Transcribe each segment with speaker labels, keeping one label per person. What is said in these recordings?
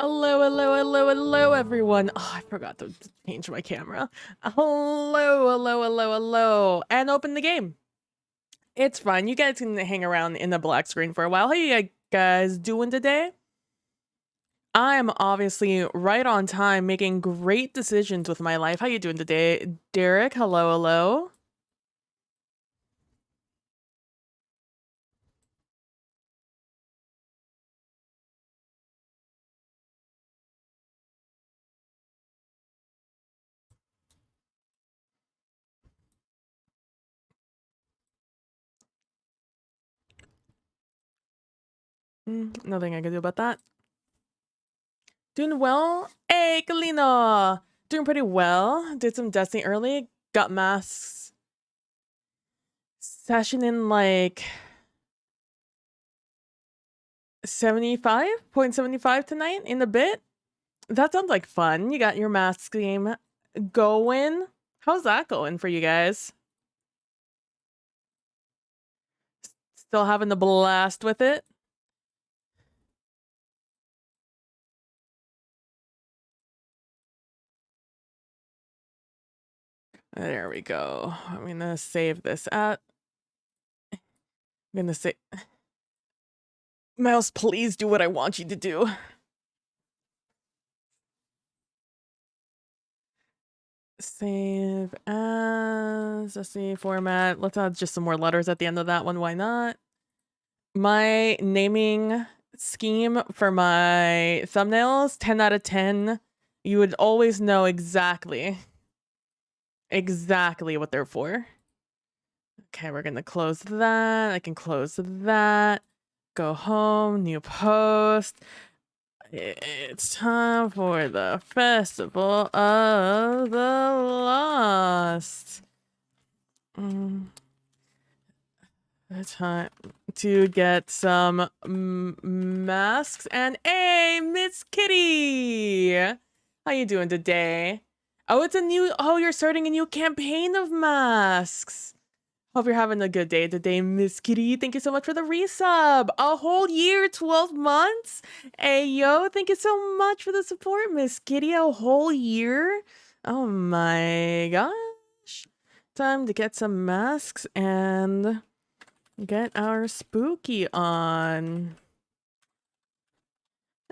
Speaker 1: Hello, everyone. Oh, I forgot to change my camera. Hello, and open the game. It's fine. You guys can hang around in the black screen for a while. How you guys doing today? I'm obviously right on time, making great decisions with my life. How you doing today, Derek? Hello. Nothing I can do about that. Doing well? Hey, Kalina! Doing pretty well. Did some Destiny early. Got masks. Session in like 75.75 tonight in a bit. That sounds like fun. You got your mask game going. How's that going for you guys? Still having the blast with it? There we go. I'm gonna save this at. I'm gonna say, mouse, please do what I want you to do. Save as, let's see, format. Let's add just some more letters at the end of that one. Why not? My naming scheme for my thumbnails, 10 out of 10. You would always know exactly what they're for. Okay, we're gonna close that. I can close that. Go home, new post. It's time for the Festival of the Lost. Time to get some masks. And hey, Miss Kitty! How you doing today? Oh, you're starting a new campaign of masks. Hope you're having a good day today, Miss Kitty. Thank you so much for the resub. A whole year, 12 months. Hey, yo, thank you so much for the support, Miss Kitty. A whole year? Oh my gosh. Time to get some masks and get our spooky on.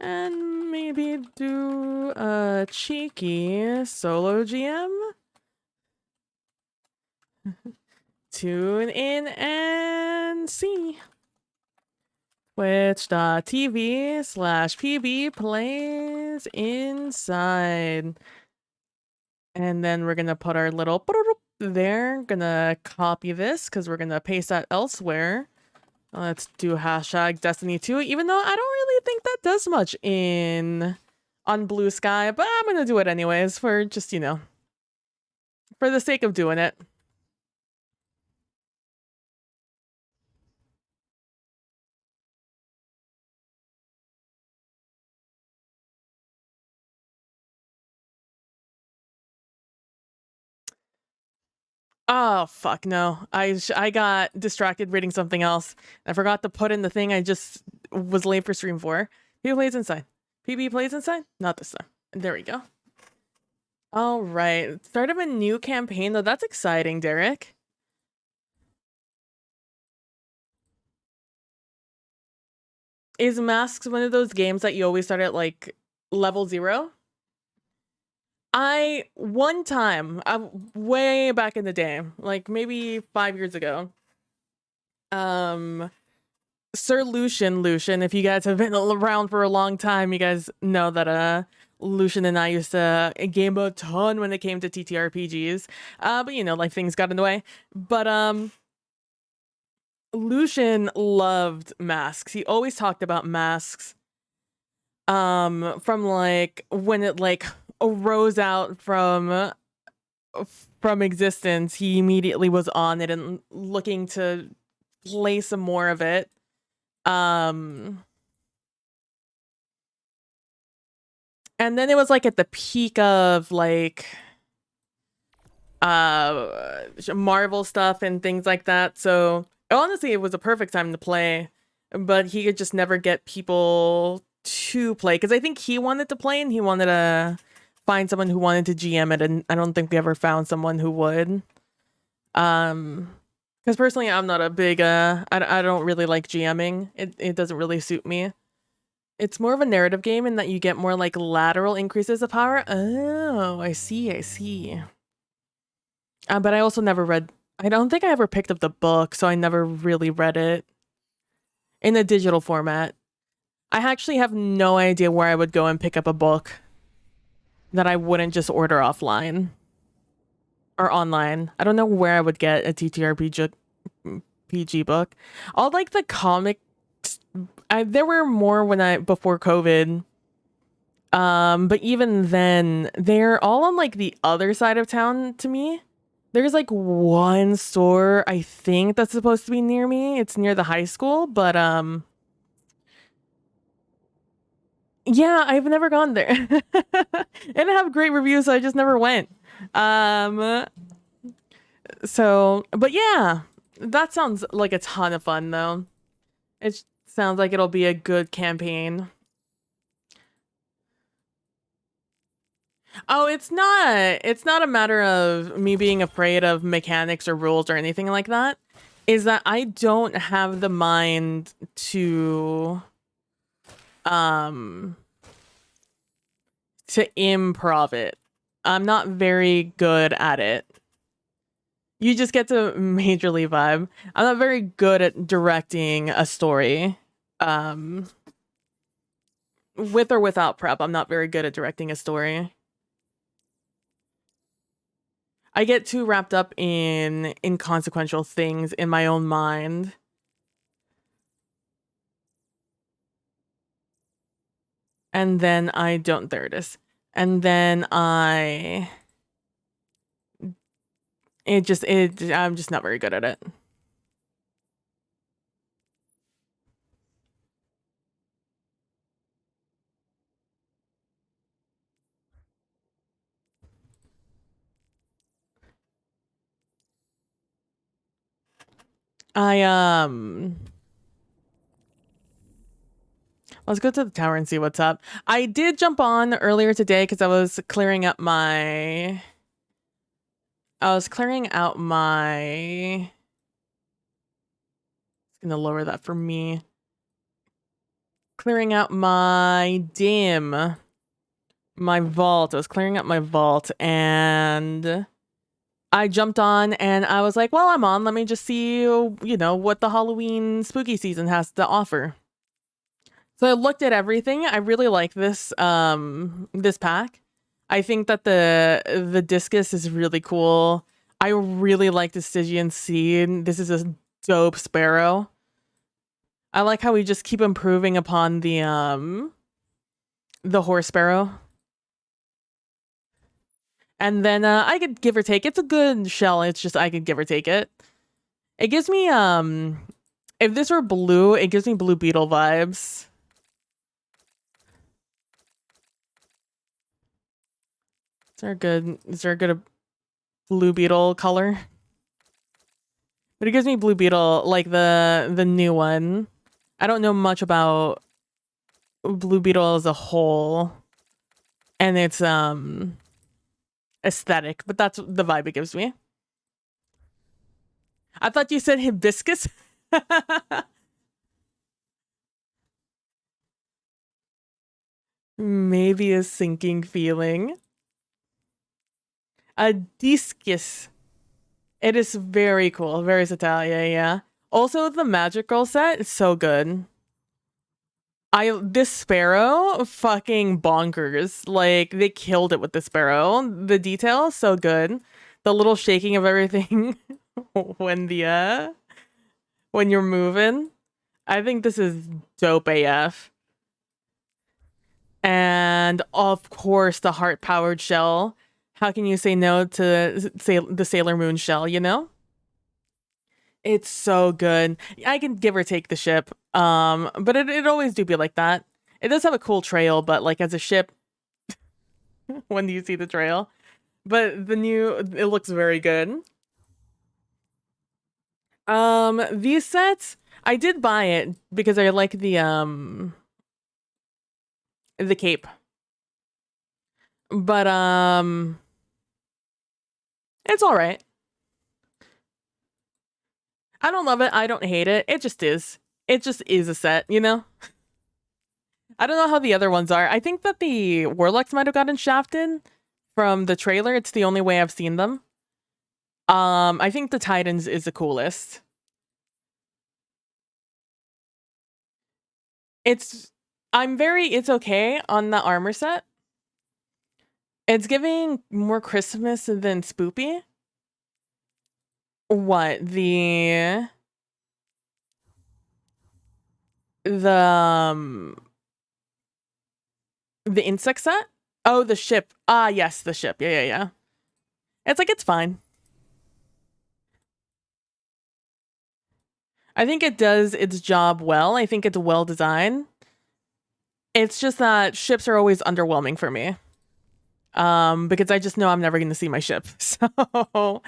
Speaker 1: And maybe do a cheeky solo GM. Tune in and see. Twitch.tv/PB plays inside. And then we're gonna put our little there. Gonna copy this because we're gonna paste that elsewhere. Let's do hashtag Destiny 2, even though I don't really think that does much on Blue Sky, but I'm gonna do it anyways for just, for the sake of doing it. Oh, fuck no. I got distracted reading something else. I forgot to put in the thing I just was late for stream for. PB plays inside. PB plays inside? Not this time. There we go. All right. Start of a new campaign, though. That's exciting, Derek. Is Masks one of those games that you always start at like level 0? One time, way back in the day, like maybe 5 years ago, um, Sir Lucian, if you guys have been around for a long time, you guys know that Lucian and I used to game a ton when it came to TTRPGs. But you know, like things got in the way. But Lucian loved Masks. He always talked about Masks. From like when it like arose out from existence, he immediately was on it and looking to play some more of it. And then it was like at the peak of like Marvel stuff and things like that. So honestly, it was a perfect time to play, but he could just never get people to play because I think he wanted to play and he wanted to find someone who wanted to GM it, and I don't think we ever found someone who would. Because personally, I'm not a big I don't really like GMing. It doesn't really suit me. It's more of a narrative game in that you get more like lateral increases of power. Oh, I see. But I also never read. I don't think I ever picked up the book, so I never really read it in a digital format. I actually have no idea where I would go and pick up a book that I wouldn't just order offline or online. I don't know where I would get a TTRPG PG book. All like the comics. There were more before COVID. But even then, they're all on like the other side of town to me. There's like one store I think that's supposed to be near me. It's near the high school, but yeah, I've never gone there. And it have great reviews, so I just never went. So, but yeah, that sounds like a ton of fun though. It sounds like it'll be a good campaign. Oh, it's not a matter of me being afraid of mechanics or rules or anything like that. Is that I don't have the mind um to improv it. I'm not very good at it. You just get to majorly vibe. I'm not very good at directing a story. With or without prep, I'm not very good at directing a story. I get too wrapped up in inconsequential things in my own mind. And then I don't, there it is. And then I'm just not very good at it. Let's go to the tower and see what's up. I did jump on earlier today because I was clearing out my it's gonna lower that for me. Clearing out my my vault. I was clearing up my vault and I jumped on and I was like, well, I'm on. Let me just see, what the Halloween spooky season has to offer. So I looked at everything. I really like this this pack. I think that the discus is really cool. I really like the Stygian Seed. This is a dope sparrow. I like how we just keep improving upon the horse sparrow. And then I could give or take. It's a good shell. It's just I could give or take it. It gives me if this were blue, it gives me blue beetle vibes. Is there a good blue beetle color? But it gives me blue beetle, like the new one. I don't know much about blue beetle as a whole and its aesthetic, but that's the vibe it gives me. I thought you said hibiscus. Maybe a sinking feeling. A discus. It is very cool. Very Italia, yeah. Also, the Magical set is so good. This sparrow, fucking bonkers. Like, they killed it with the sparrow. The detail, so good. The little shaking of everything when when you're moving. I think this is dope AF. And of course, the heart-powered shell. How can you say no to say the Sailor Moon shell, you know? It's so good. I can give or take the ship. But it always do be like that. It does have a cool trail, but like as a ship, when do you see the trail? But it looks very good. These sets, I did buy it because I like the cape. But it's all right. I don't love it. I don't hate it. It just is. It just is a set, you know? I don't know how the other ones are. I think that the Warlocks might have gotten shafted from the trailer. It's the only way I've seen them. I think the Titans is the coolest. It's okay on the armor set. It's giving more Christmas than spoopy. What? The the insect set? Oh, the ship. Ah, yes, the ship. Yeah. It's like it's fine. I think it does its job well. I think it's well designed. It's just that ships are always underwhelming for me. Because I just know I'm never going to see my ship. So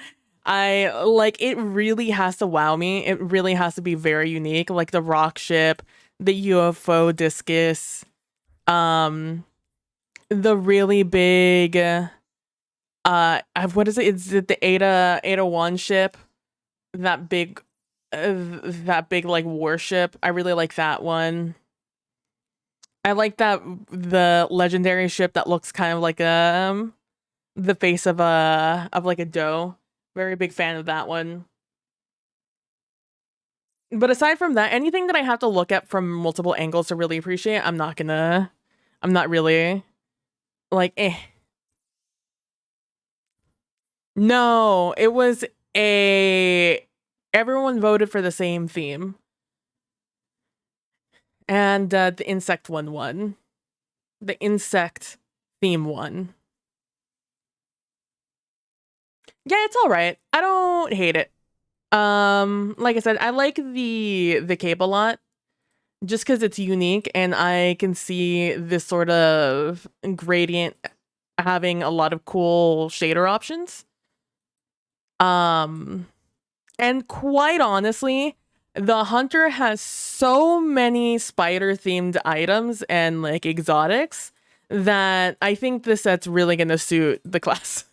Speaker 1: I like it really has to wow me. It really has to be very unique, like the rock ship, the UFO discus, the really big what is it? Is it the Ada 1 ship? That big like warship. I really like that one. I like that the legendary ship that looks kind of like the face of like a doe. Very big fan of that one. But aside from that, anything that I have to look at from multiple angles to really appreciate, I'm not really like eh. No, it was a everyone voted for the same theme. And the insect one won. The insect theme one. Yeah, it's all right. I don't hate it. Like I said, I like the cape a lot just because it's unique and I can see this sort of gradient having a lot of cool shader options. And quite honestly, the hunter has so many spider themed items and like exotics that I think this set's really gonna suit the class.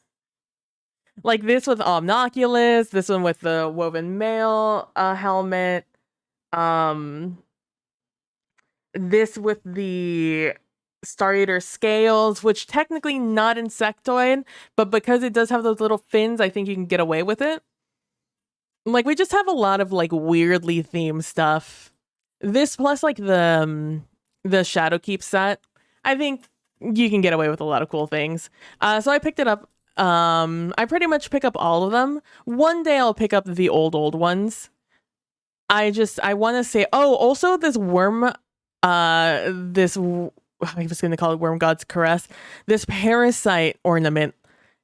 Speaker 1: Like this with Omnoculus, this one with the woven mail helmet, this with the Star Eater scales, which technically not insectoid, but because it does have those little fins, I think you can get away with it. Like we just have a lot of like weirdly themed stuff. This plus like the Shadowkeep set, I think you can get away with a lot of cool things. So I picked it up. I pretty much pick up all of them. One day I'll pick up the old ones. I want to say, oh, also this worm, this, I was going to call it Worm God's Caress. This parasite ornament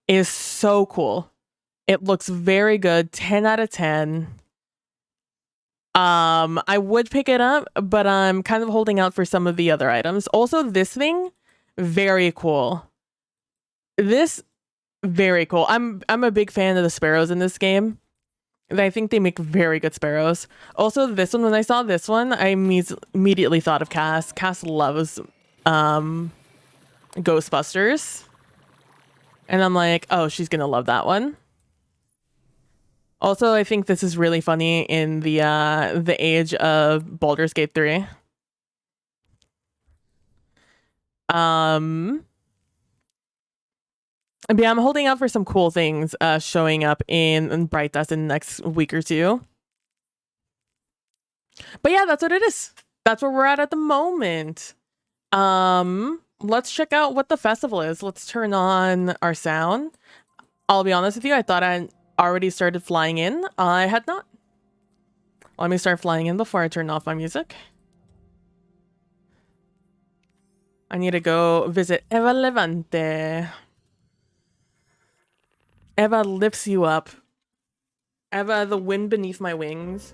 Speaker 1: is so cool. It looks very good. 10 out of 10. I would pick it up, but I'm kind of holding out for some of the other items. Also, this thing, very cool. This, very cool. I'm a big fan of the sparrows in this game. I think they make very good sparrows. Also, this one, when I saw this one, I immediately thought of Cass. Cass loves Ghostbusters. And I'm like, oh, she's gonna love that one. Also, I think this is really funny in the age of Baldur's Gate 3. But yeah, I'm holding out for some cool things showing up in Bright Dust in the next week or two. But yeah, that's what it is. That's where we're at the moment. Let's check out what the festival is. Let's turn on our sound. I'll be honest with you, I thought I already started flying in. I had not. Let me start flying in before I turn off my music. I need to go visit Eva Levante. Eva lifts you up. Eva, the wind beneath my wings.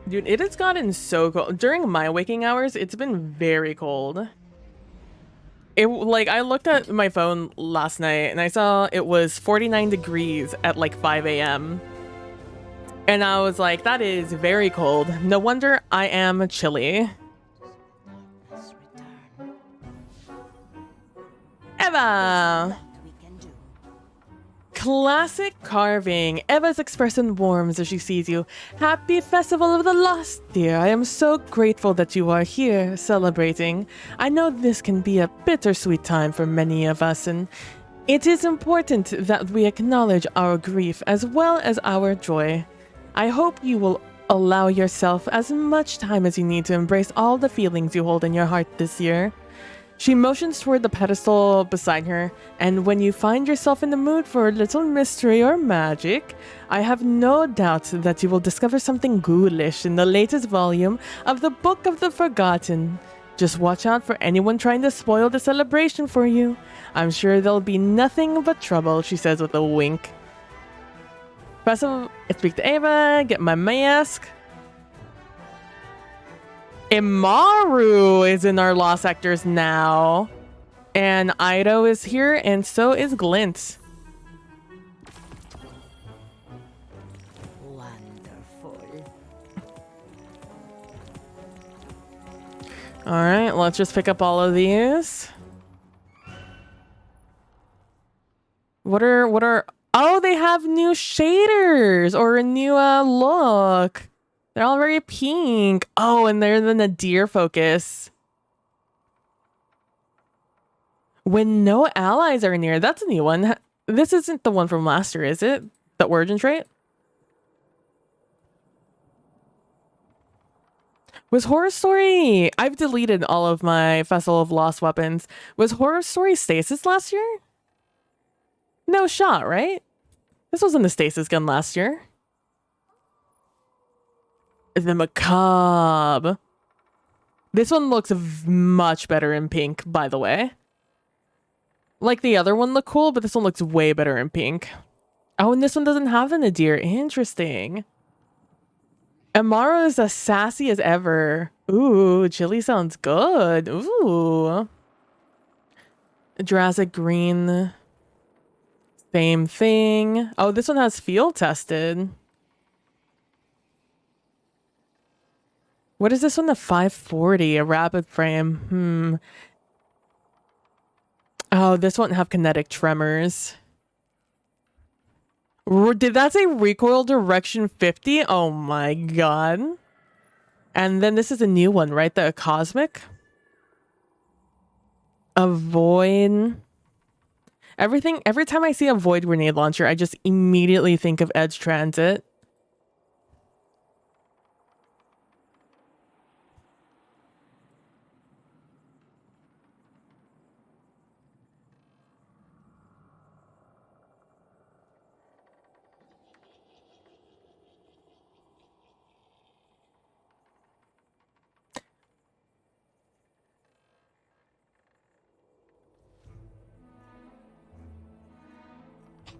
Speaker 1: Dude, it has gotten so cold. During my waking hours, it's been very cold. I looked at my phone last night and I saw it was 49 degrees at like 5 a.m. And I was like, that is very cold. No wonder I am chilly. Eva! Classic carving. Eva's expression warms as she sees you. Happy Festival of the Lost, dear. I am so grateful that you are here celebrating. I know this can be a bittersweet time for many of us, and it is important that we acknowledge our grief as well as our joy. I hope you will allow yourself as much time as you need to embrace all the feelings you hold in your heart this year. She motions toward the pedestal beside her, and when you find yourself in the mood for a little mystery or magic, I have no doubt that you will discover something ghoulish in the latest volume of the Book of the Forgotten. Just watch out for anyone trying to spoil the celebration for you. I'm sure there'll be nothing but trouble, she says with a wink. First of all, I speak to Ava, get my mask. Imaru is in our law sectors now. And Ido is here, and so is Glint.
Speaker 2: Wonderful.
Speaker 1: Alright, let's just pick up all of these. What are... Oh, they have new shaders! Or a new look. They're all very pink. Oh, and they're the Nadir focus. When no allies are near. That's a new one. This isn't the one from last year, is it? The origin trait? Was Horror Story... I've deleted all of my Festival of Lost weapons. Was Horror Story Stasis last year? No shot, right? This wasn't the Stasis gun last year. The Macabre. This one looks much better in pink, by the way. Like the other one looked cool, but this one looks way better in pink. Oh, and this one doesn't have the Nadir. Interesting. Amaro is as sassy as ever. Ooh, chili sounds good. Ooh. Jurassic Green. Same thing. Oh, this one has field tested. What is this one? The 540, a rapid frame. Oh, this won't have kinetic tremors. Did that say recoil direction 50? Oh my god. And then this is a new one, right? The cosmic. Avoid. Every time I see a void grenade launcher, I just immediately think of Edge Transit.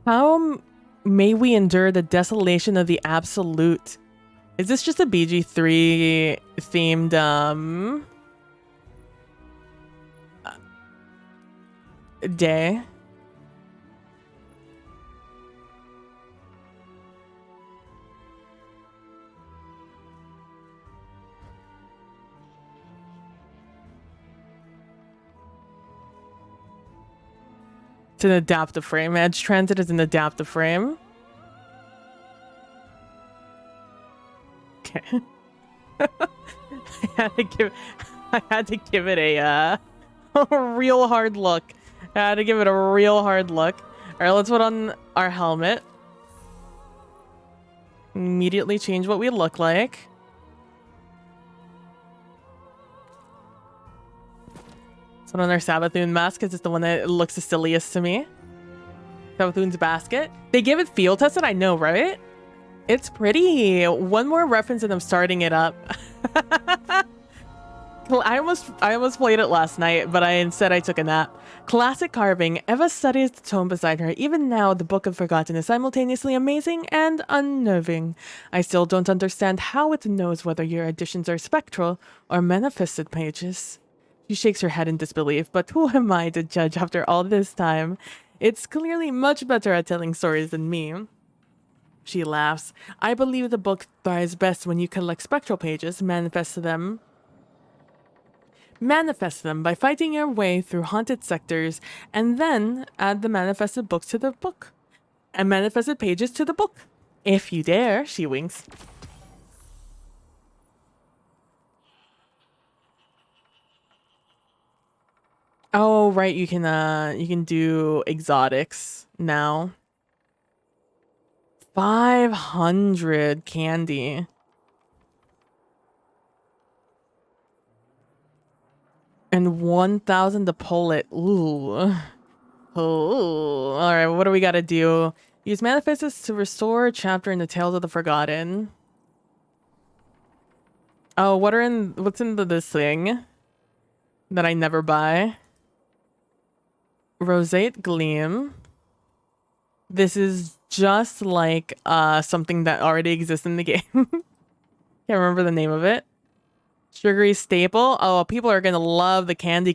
Speaker 1: How may we endure the desolation of the absolute? Is this just a BG3 themed day? It's an adaptive frame. Edge Transit is an adaptive frame. Okay. I had to give it a real hard look. I had to give it a real hard look. All right, let's put on our helmet. Immediately change what we look like. Let's put on our Sabathoon mask because it's the one that looks the silliest to me. Sabathoon's basket. They give it field tested, I know, right? It's pretty. One more reference and I'm starting it up. I almost played it last night, but instead I took a nap. Classic carving. Eva studies the tome beside her. Even now, the Book of Forgotten is simultaneously amazing and unnerving. I still don't understand how it knows whether your additions are spectral or manifested pages. She shakes her head in disbelief, but who am I to judge after all this time? It's clearly much better at telling stories than me. She laughs. I believe the book thrives best when you collect spectral pages, manifest them by fighting your way through haunted sectors, and then add the manifested books to the book. And manifested pages to the book. If you dare, she winks. Oh, right, you can do exotics now. 500 candy. And 1,000 to pull it. Ooh. Oh. Alright, what do we gotta do? Use manifests to restore a chapter in the Tales of the Forgotten. Oh, what's in this thing that I never buy? Roseate Gleam. This is just like something that already exists in the game. Can't remember the name of it. Sugary staple. Oh, people are gonna love the candy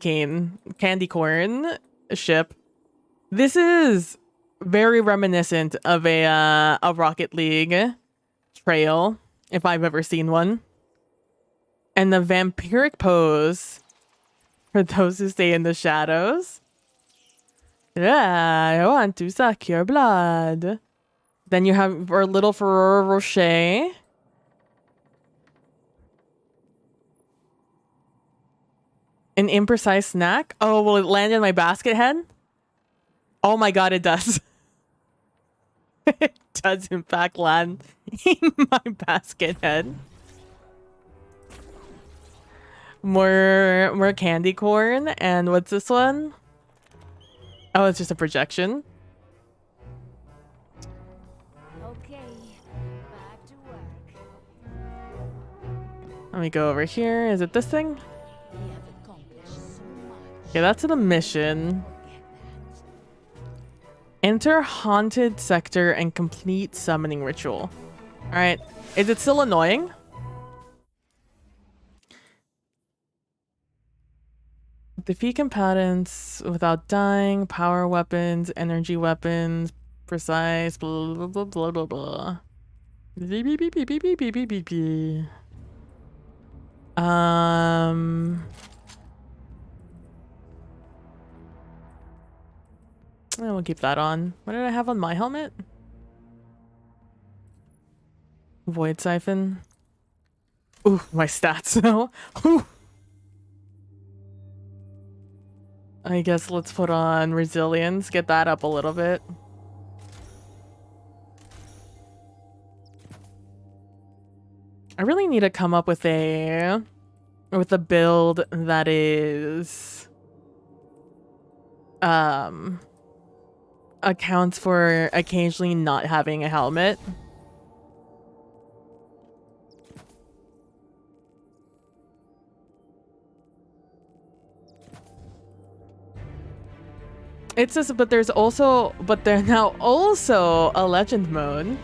Speaker 1: corn ship. This is very reminiscent of a Rocket League trail, if I've ever seen one. And the vampiric pose for those who stay in the shadows. Yeah, I want to suck your blood. Then you have our little Ferrero Rocher. An imprecise snack? Oh, will it land in my basket head? Oh my god, it does. It does in fact land in my basket head. More candy corn. And what's this one? Oh, it's just a projection.
Speaker 2: Okay, back to work.
Speaker 1: Let me go over here. Is it this thing?
Speaker 2: We have accomplished so much.
Speaker 1: Okay, that's the mission. Enter haunted sector and complete summoning ritual. Alright. Is it still annoying? Defeat combatants without dying, power weapons, energy weapons, precise, blah blah blah blah blah blah. Beep, beep, beep, beep, beep, beep, beep, beep, beep, beep. We'll keep that on. What did I have on my helmet? Void siphon. Ooh, my stats though. Ooh. I guess let's put on resilience, get that up a little bit. I really need to come up with a build that is accounts for occasionally not having a helmet. It's just, but there's now also a legend mode.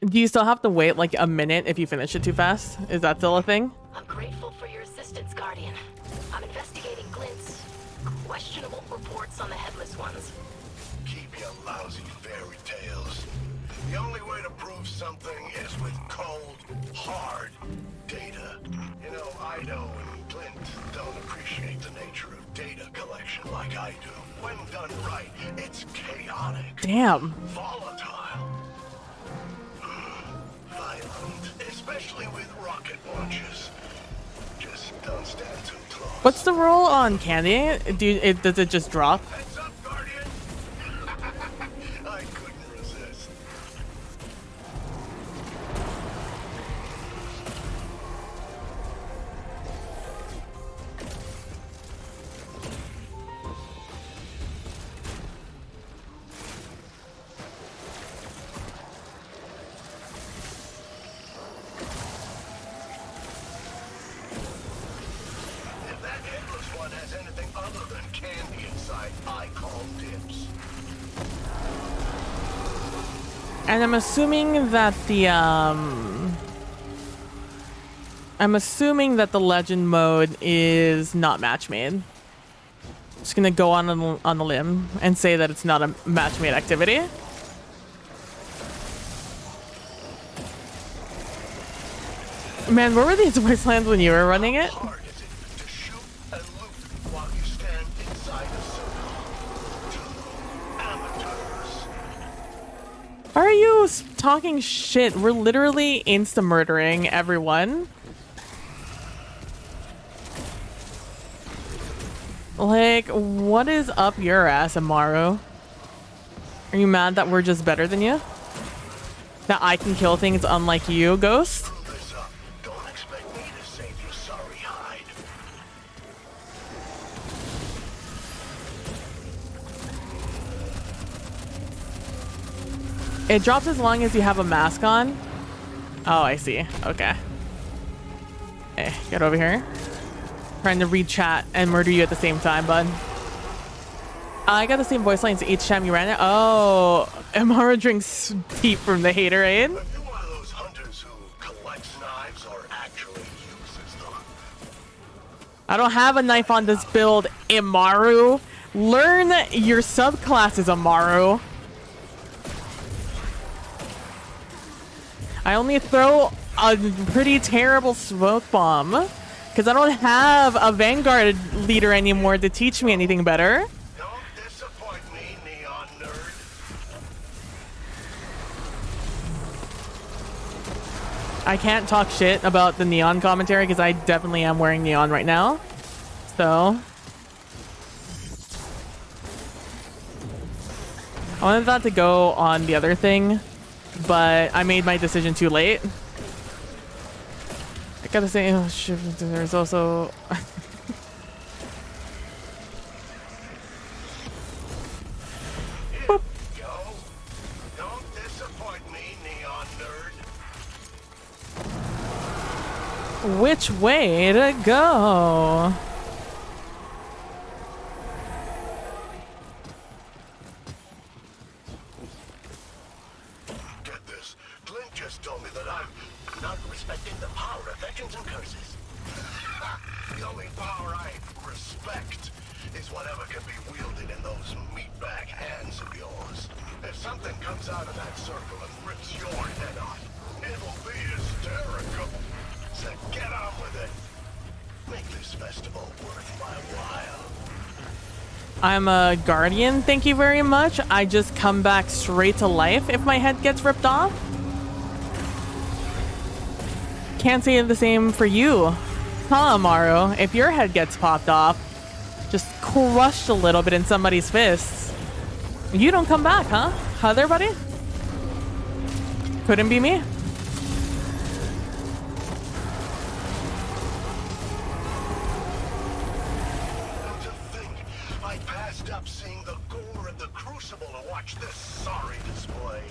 Speaker 1: Do you still have to wait like a minute if you finish it too fast? Is that still a thing?
Speaker 3: I'm grateful for your assistance, Guardian. I'm investigating Glint's questionable reports on the Headless Ones.
Speaker 4: Keep your lousy fairy tales. The only way to prove something is with cold, hard data. You know, Ido and Glint don't appreciate the nature of data collection like I do. When done right, it's chaotic.
Speaker 1: Damn.
Speaker 4: Volatile. Violent. stand too close.
Speaker 1: What's the roll on candy? Does it just drop?
Speaker 4: Heads up, Guardian! I couldn't resist. If that headless one has anything other than candy inside, I call dibs.
Speaker 1: And I'm assuming that the legend mode is not match made. Just gonna go on the limb and say that it's not a match made activity. Man, where were these wastelands when you were running it?
Speaker 4: How hard is it to shoot and loot while you stand inside a circle? Amateurs.
Speaker 1: Why are you talking shit? We're literally insta-murdering everyone. Like, what is up your ass, Amaru? Are you mad that we're just better than you? That I can kill things unlike you, Ghost?
Speaker 4: Screw this up. Don't expect me to save your sorry hide.
Speaker 1: It drops as long as you have a mask on. Oh, I see. Okay. Hey, get over here. Trying to read chat and murder you at the same time, bud. I got the same voice lines each time you ran it. Oh, Amara drinks tea from the haterade.
Speaker 4: If you're one of those hunters who collects knives or actually uses them,
Speaker 1: I don't have a knife on this build, Imaru. Learn your subclasses, Amaru. I only throw a pretty terrible smoke bomb because I don't have a Vanguard leader anymore to teach me anything better.
Speaker 4: don't disappoint me, neon nerd.
Speaker 1: I can't talk shit about the neon commentary because I definitely am wearing neon right now. So I wanted that to go on the other thing, but I made my decision too late. I gotta say, oh shit, there's also
Speaker 4: Go. Don't disappoint me, neon nerd.
Speaker 1: which way to go?
Speaker 4: Get this. Clint just told me that I'm not respecting the power of legends and curses. The only power I respect is whatever can be wielded in those meatbag hands of yours. If something comes out of that circle and rips your head off, it'll be hysterical. So get on with it. Make this festival worth my while.
Speaker 1: I'm a guardian, thank you very much. I just come back straight to life if my head gets ripped off. Can't say the same for you. Huh, Amaru? If your head gets popped off, just crushed a little bit in somebody's fists, you don't come back, huh? Huh there, buddy? Couldn't be me.
Speaker 4: And to think, I passed up seeing the gore of the crucible to watch this sorry display.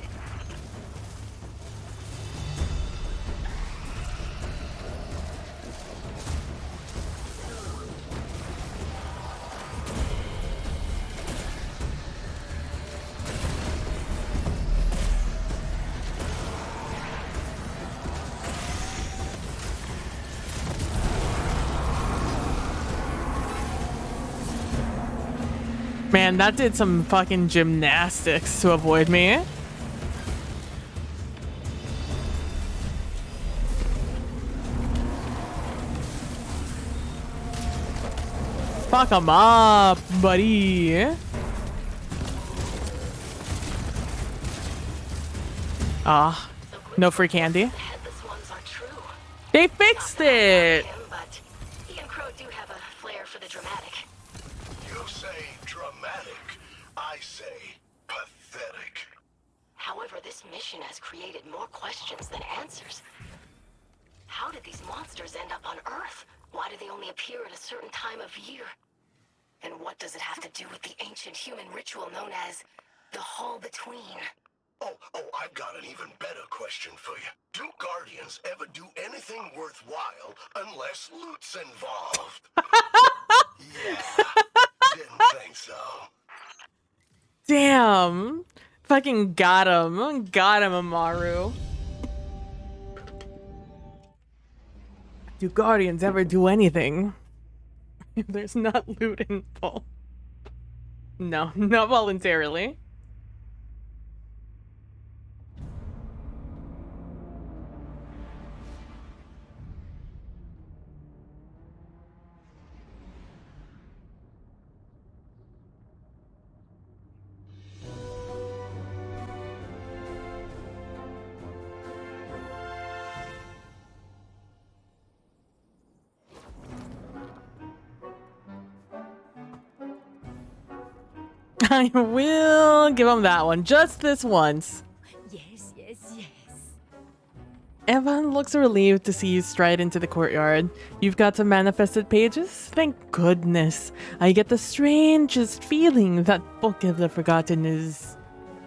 Speaker 1: Man, that did some fucking gymnastics to avoid me. Fuck him up, buddy. Ah, no free candy.
Speaker 3: The headless ones are true.
Speaker 1: They fixed it.
Speaker 3: Him, but he and Crow
Speaker 4: I say pathetic.
Speaker 3: However, this mission has created more questions than answers. How did these monsters end up on Earth? Why do they only appear at a certain time of year? And what does it have to do with the ancient human ritual known as the Hall Between?
Speaker 4: Oh, I've got an even better question for you. Do Guardians ever do anything worthwhile unless loot's involved? Yeah, didn't think so.
Speaker 1: Damn. Fucking got him. Got him, Amaru. Do Guardians ever do anything? If there's not loot involved. No, not voluntarily. I will give him that one. Just this once.
Speaker 2: Yes, yes, yes.
Speaker 1: Evan looks relieved to see you stride into the courtyard. You've got some manifested pages? Thank goodness. I get the strangest feeling that Book of the Forgotten is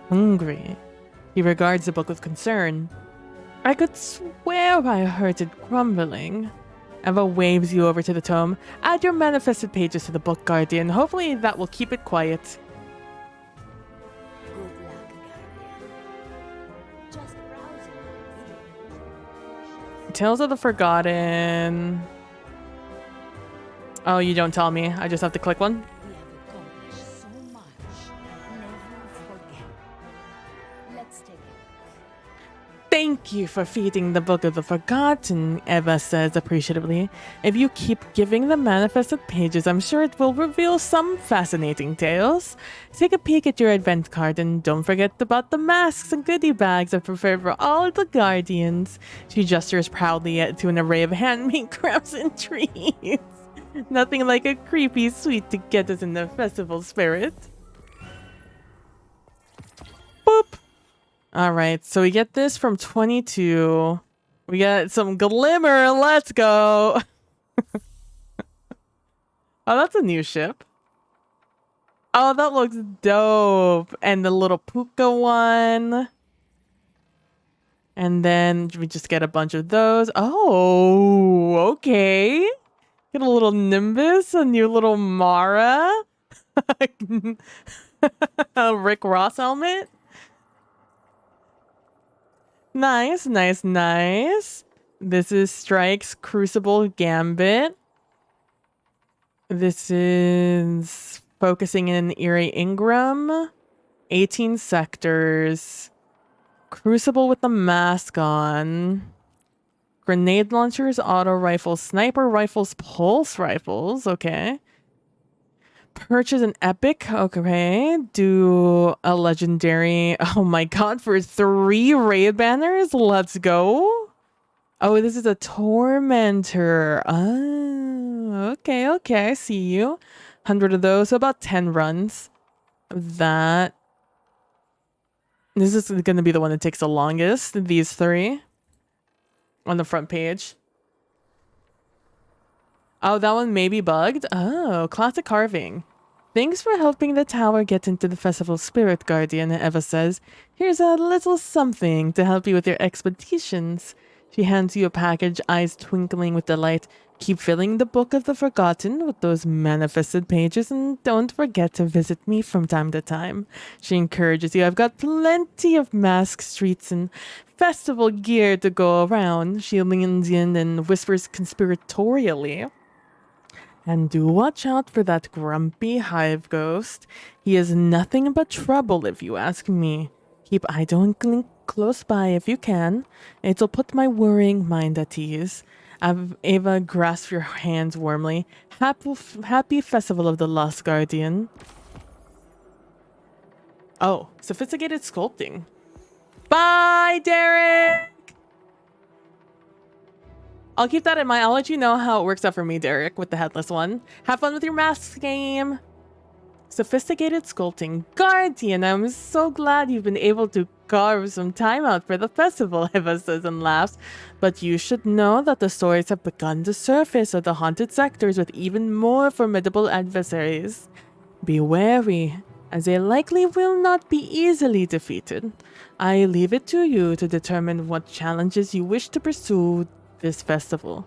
Speaker 1: hungry. He regards the book with concern. I could swear I heard it grumbling. Eva waves you over to the tome. Add your manifested pages to the book, Guardian. Hopefully that will keep it quiet.
Speaker 2: Good luck, Guardian. Just browsing.
Speaker 1: Tales of the Forgotten. Oh, you don't tell me. I just have to click one.
Speaker 2: We have accomplished so much. Never forget. Let's take a look.
Speaker 1: Thank you for feeding the Book of the Forgotten, Eva says appreciatively. If you keep giving the manifested pages, I'm sure it will reveal some fascinating tales. Take a peek at your advent card and don't forget about the masks and goodie bags I've prepared for all the Guardians. She gestures proudly to an array of handmade crafts and treats. Nothing like a creepy sweet to get us in the festival spirit. Boop! Alright, so we get this from 22. We got some glimmer. Let's go. Oh, that's a new ship. Oh, that looks dope. And the little puka one. And then we just get a bunch of those. Oh, okay. Get a little Nimbus, a new little Mara. A Rick Ross helmet. Nice, nice, nice. This is Strike's Crucible Gambit. This is focusing in Erie Ingram. 18 sectors. Crucible with the mask on. Grenade launchers, auto rifles, sniper rifles, pulse rifles. Okay. Purchase an epic. Okay. Do a legendary. Oh my god, for 3 raid banners? Let's go. Oh, this is a tormentor. Oh, okay, okay. I see you. 100 of those. So about 10 runs of that. This is going to be the one that takes the longest. These 3 on the front page. Oh, that one may be bugged. Oh, classic carving. Thanks for helping the tower get into the festival spirit, Guardian, Eva says. Here's a little something to help you with your expeditions. She hands you a package, eyes twinkling with delight. Keep filling the Book of the Forgotten with those manifested pages, and don't forget to visit me from time to time. She encourages you. I've got plenty of mask streets and festival gear to go around. She leans in and whispers conspiratorially. And do watch out for that grumpy hive ghost. He is nothing but trouble if you ask me. Keep idling close by if you can. It'll put my worrying mind at ease. Ava grasps your hands warmly. Happy Festival of the Lost Guardian. Oh, sophisticated sculpting. Bye, Derek! I'll keep that in mind. I'll let you know how it works out for me, Derek, with the headless one. Have fun with your masks game. sophisticated sculpting. Guardian, I'm so glad you've been able to carve some time out for the festival, Eva says and laughs. But you should know that the stories have begun to surface of the haunted sectors with even more formidable adversaries. Be wary, as they likely will not be easily defeated. I leave it to you to determine what challenges you wish to pursue this festival.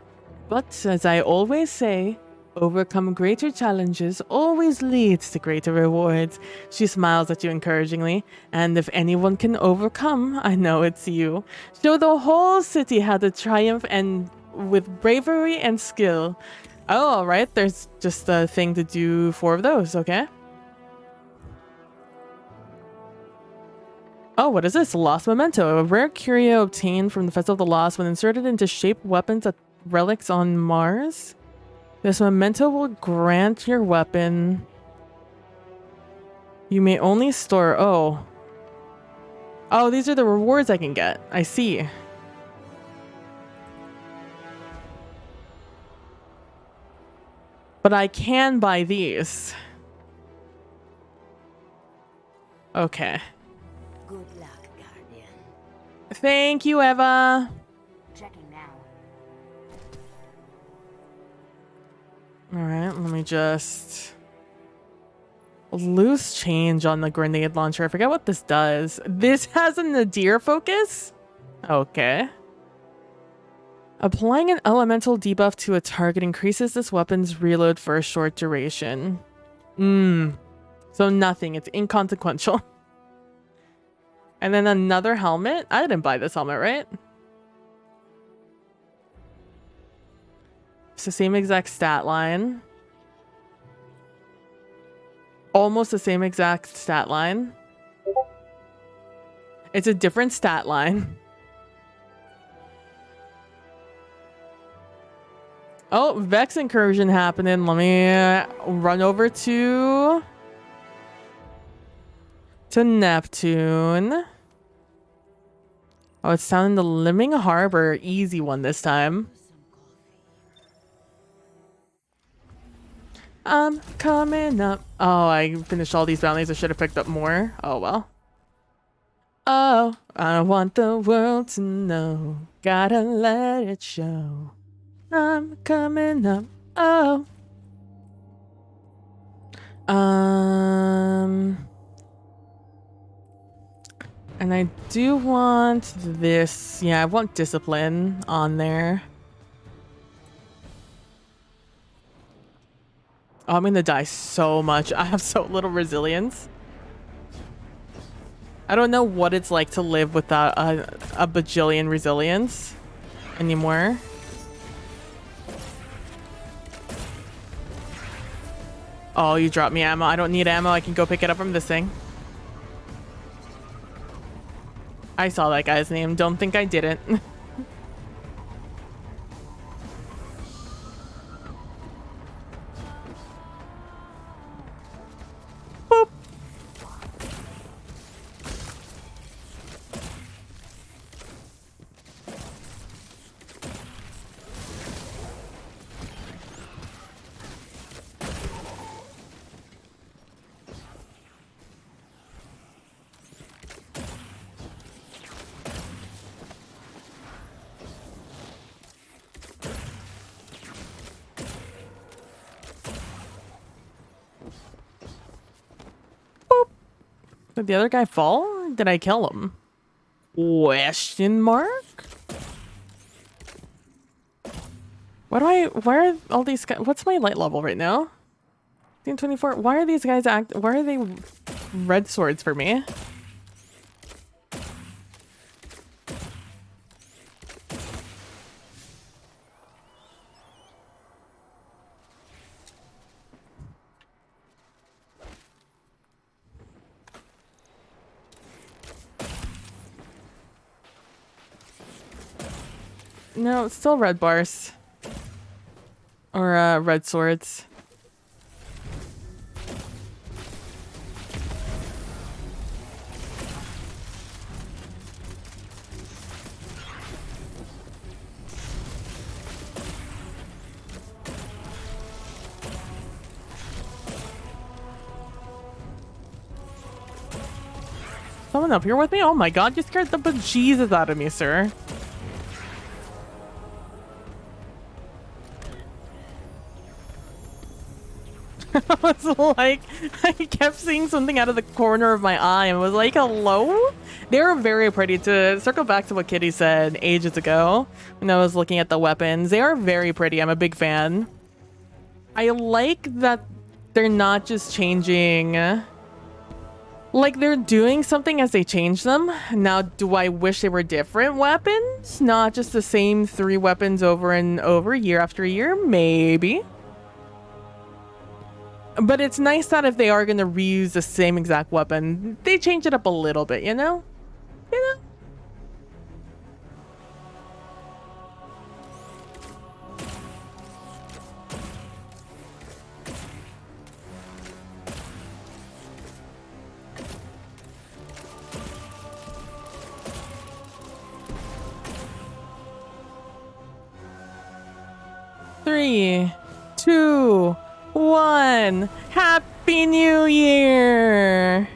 Speaker 1: But as I always say, overcome greater challenges always leads to greater rewards. She smiles at you encouragingly, and if anyone can overcome, I know it's you. Show the whole city how to triumph and with bravery and skill. Oh, all right. There's just a thing to do 4 of those, okay? Oh, what is this? Lost Memento. A rare curio obtained from the Festival of the Lost when inserted into shaped weapons at relics on Mars. This memento will grant your weapon. You may only store... Oh. Oh, these are the rewards I can get. I see. But I can buy these. Okay.
Speaker 2: Good luck, Guardian.
Speaker 1: Thank you, Eva.
Speaker 2: Checking now.
Speaker 1: All right, let me just... Loose change on the grenade launcher. I forget what this does. This has a nadir focus? Okay. Applying an elemental debuff to a target increases this weapon's reload for a short duration. So nothing. It's inconsequential. And then another helmet. I didn't buy this helmet, right? It's the same exact stat line. Almost the same exact stat line. It's a different stat line. Oh, Vex incursion happening. Let me run over to Neptune. Oh, it's down in the Limming Harbor. Easy one this time. I'm coming up. Oh, I finished all these bounties. I should have picked up more. Oh, well. Oh, I want the world to know. Gotta let it show. I'm coming up. Oh. And I do want this. Yeah, I want discipline on there. Oh, I'm gonna die so much. I have so little resilience. I don't know what it's like to live without a bajillion resilience anymore. Oh, you dropped me ammo. I don't need ammo. I can go pick it up from this thing. I saw that guy's name. Don't think I didn't. Boop. Did the other guy fall? Or did I kill him? Question mark? Why are all these guys, what's my light level right now? 24. Why are these guys why are they red swords for me? No, it's still red bars. Or red swords. coming up here with me? Oh my god, you scared the bejesus out of me, sir. I was like, I kept seeing something out of the corner of my eye and was like, hello? They're very pretty. To circle back to what Kitty said ages ago when I was looking at the weapons, they are very pretty. I'm a big fan. I like that they're not just changing, like they're doing something as they change them. Now, do I wish they were different weapons? Not just the same 3 weapons over and over, year after year? Maybe. But it's nice that if they are going to reuse the same exact weapon, they change it up a little bit, you know? You know? Three, 2, 1. Happy New Year!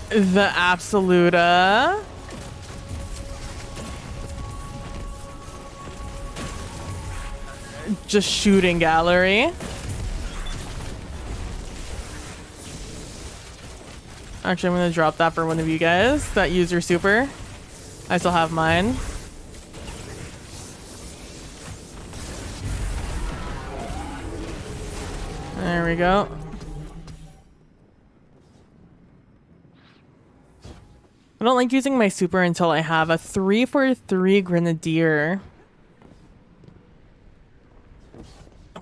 Speaker 1: The Absoluta. Just shooting gallery. Actually, I'm gonna drop that for one of you guys that use your super. I still have mine. There we go. I don't like using my super until I have a 3-for-3 Grenadier.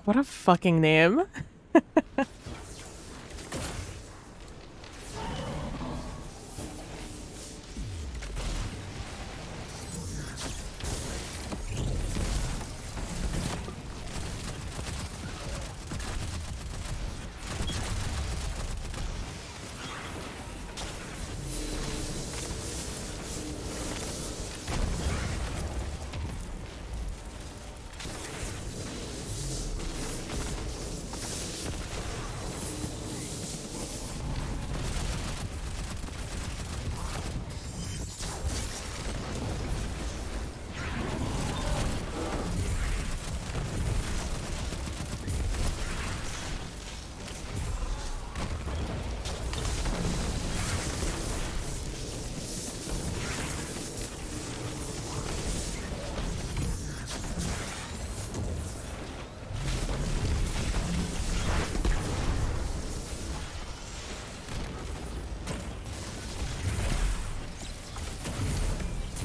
Speaker 1: What a fucking name.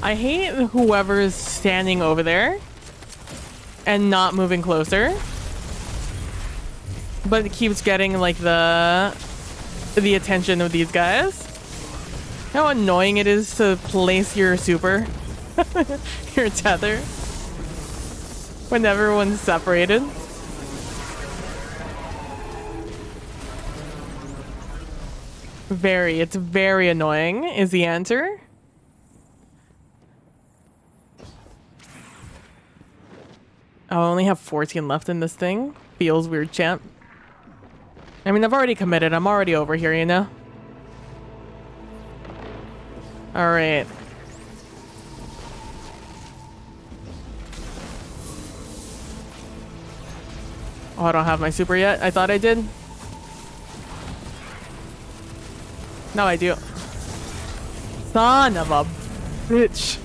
Speaker 1: I hate whoever's standing over there and not moving closer, but it keeps getting like the attention of these guys. How annoying it is to place your super, your tether, when everyone's separated. It's very annoying is the answer. Oh, I only have 14 left in this thing. Feels weird, champ. I mean, I've already committed. I'm already over here, you know? Alright. Oh, I don't have my super yet. I thought I did. No, I do. Son of a bitch.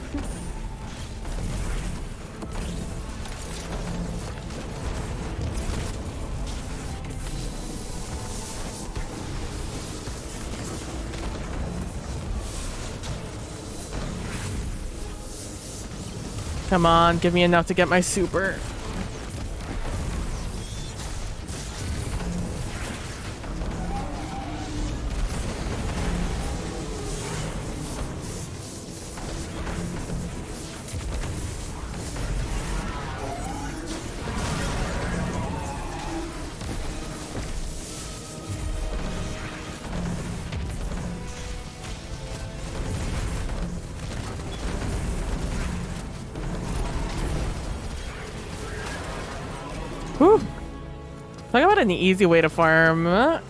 Speaker 1: Come on, give me enough to get my super. Talk about an easy way to farm a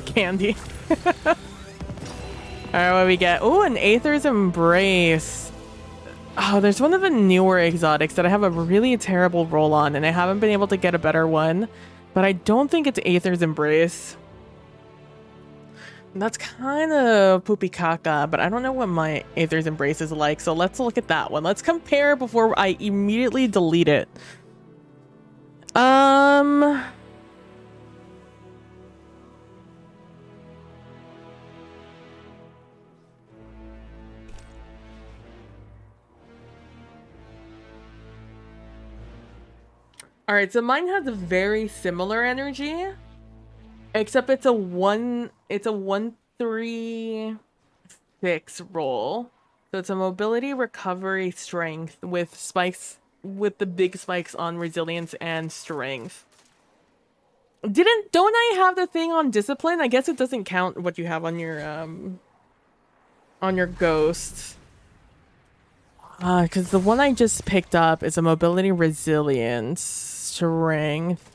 Speaker 1: candy. Alright, what do we get? Oh, an Aether's Embrace. Oh, there's one of the newer exotics that I have a really terrible roll on, and I haven't been able to get a better one. But I don't think it's Aether's Embrace. That's kind of poopy caca, but I don't know what my Aether's Embrace is like, so let's look at that one. Let's compare before I immediately delete it. All right, so mine has a very similar energy, except it's a 1-3-6 roll. So it's a mobility, recovery, strength with spikes, with the big spikes on resilience and strength. Don't I have the thing on discipline? I guess it doesn't count what you have on your ghost. Because the one I just picked up is a mobility, resilience, strength.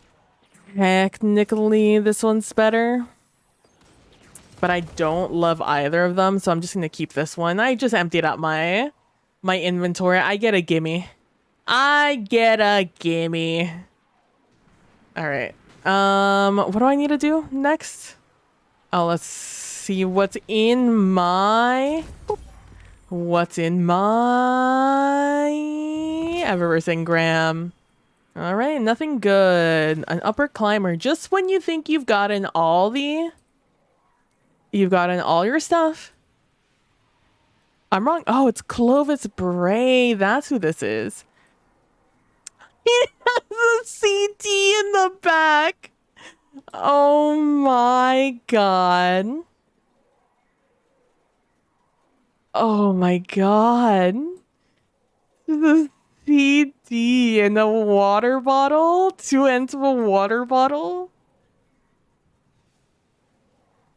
Speaker 1: Technically, this one's better. But I don't love either of them, so I'm just going to keep this one. I just emptied out my inventory. I get a gimme. I get a gimme. All right. What do I need to do next? Oh, let's see what's in my... What's in my Eververse engram? All right, nothing good. An upper climber. Just when you think you've gotten all your stuff. I'm wrong. Oh, it's Clovis Bray. That's who this is. It has a CT in the back. Oh my god. Oh my god. The CD in a water bottle? 2 ends of a water bottle?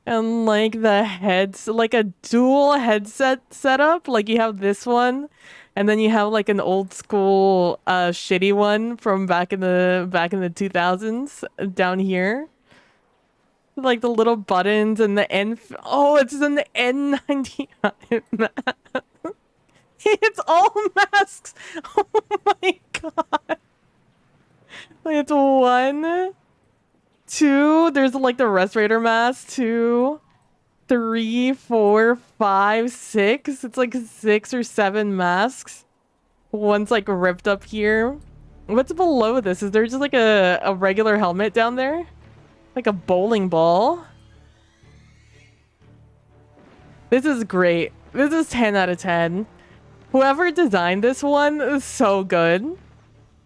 Speaker 1: And like like a dual headset setup. Like you have this one, and then you have like an old school shitty one from back in the 2000s down here. Like the little buttons and the N. Oh, it's an N99. It's all masks. Oh my god. It's 1, 2. There's like the respirator mask. 2, 3, 4, 5, 6. It's like 6 or 7 masks. One's like ripped up here. What's below this? Is there just like a regular helmet down there? Like a bowling ball? This is great. This is 10 out of 10. Whoever designed this one is so good.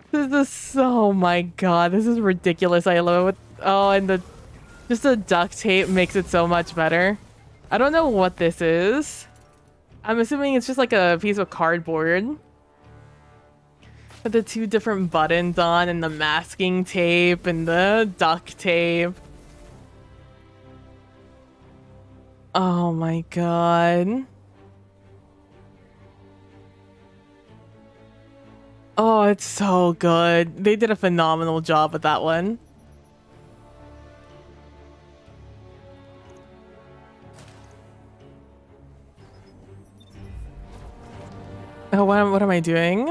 Speaker 1: This is so, oh my god, this is ridiculous. I love it. Oh, and just the duct tape makes it so much better. I don't know what this is. I'm assuming it's just like a piece of cardboard with the 2 different buttons on and the masking tape and the duct tape. Oh my god. Oh, it's so good. They did a phenomenal job with that one. Oh, what am I doing?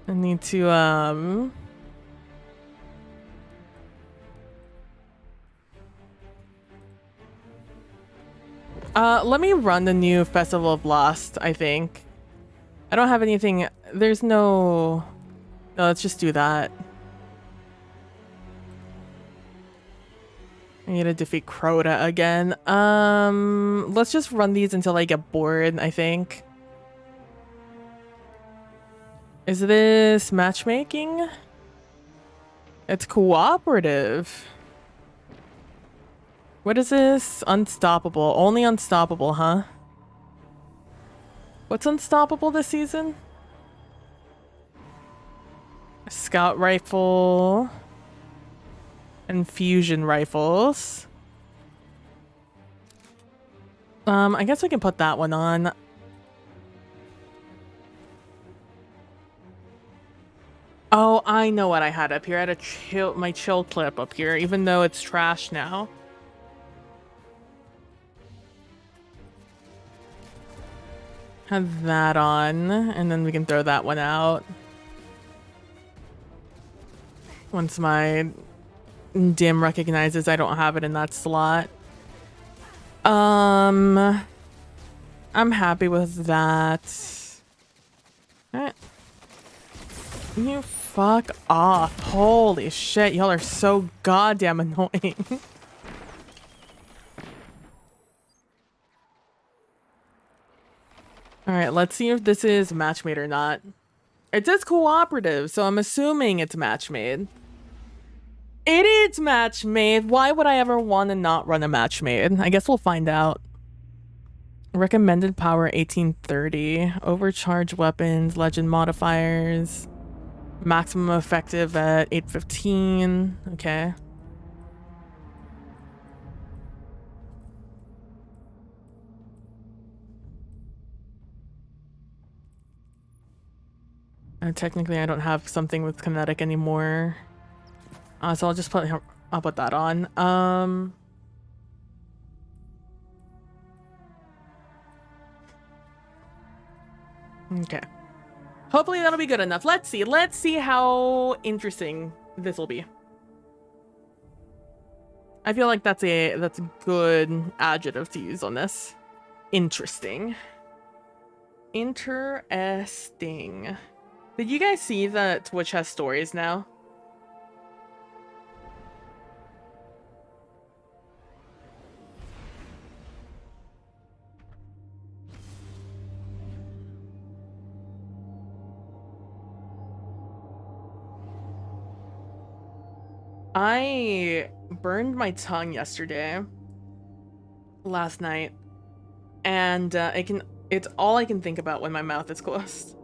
Speaker 1: I need to, let me run the new Festival of Lost, I think. I don't have anything, there's no, let's just do that. I need to defeat Crota again. Let's just run these until I get bored, I think. Is this matchmaking? It's cooperative. What is this? Unstoppable. Only unstoppable, huh? What's unstoppable this season? Scout rifle. And fusion rifles. I guess we can put that one on. Oh, I know what I had up here. I had my chill clip up here, even though it's trash now. Have that on, and then we can throw that one out. Once my dim recognizes I don't have it in that slot. I'm happy with that. Alright. You fuck off. Holy shit, y'all are so goddamn annoying. Alright, let's see if this is match made or not. It says cooperative, so I'm assuming it's match made. It is match made. Why would I ever want to not run a match made? I guess we'll find out. Recommended power 1830. Overcharge weapons, legend modifiers. Maximum effective at 815. Okay. Technically, I don't have something with kinetic anymore. So I'll put that on. Okay. Hopefully that'll be good enough. Let's see. Let's see how interesting this will be. I feel like that's a good adjective to use on this. Interesting. Interesting. Did you guys see that Twitch has stories now? I burned my tongue last night, and it's all I can think about when my mouth is closed.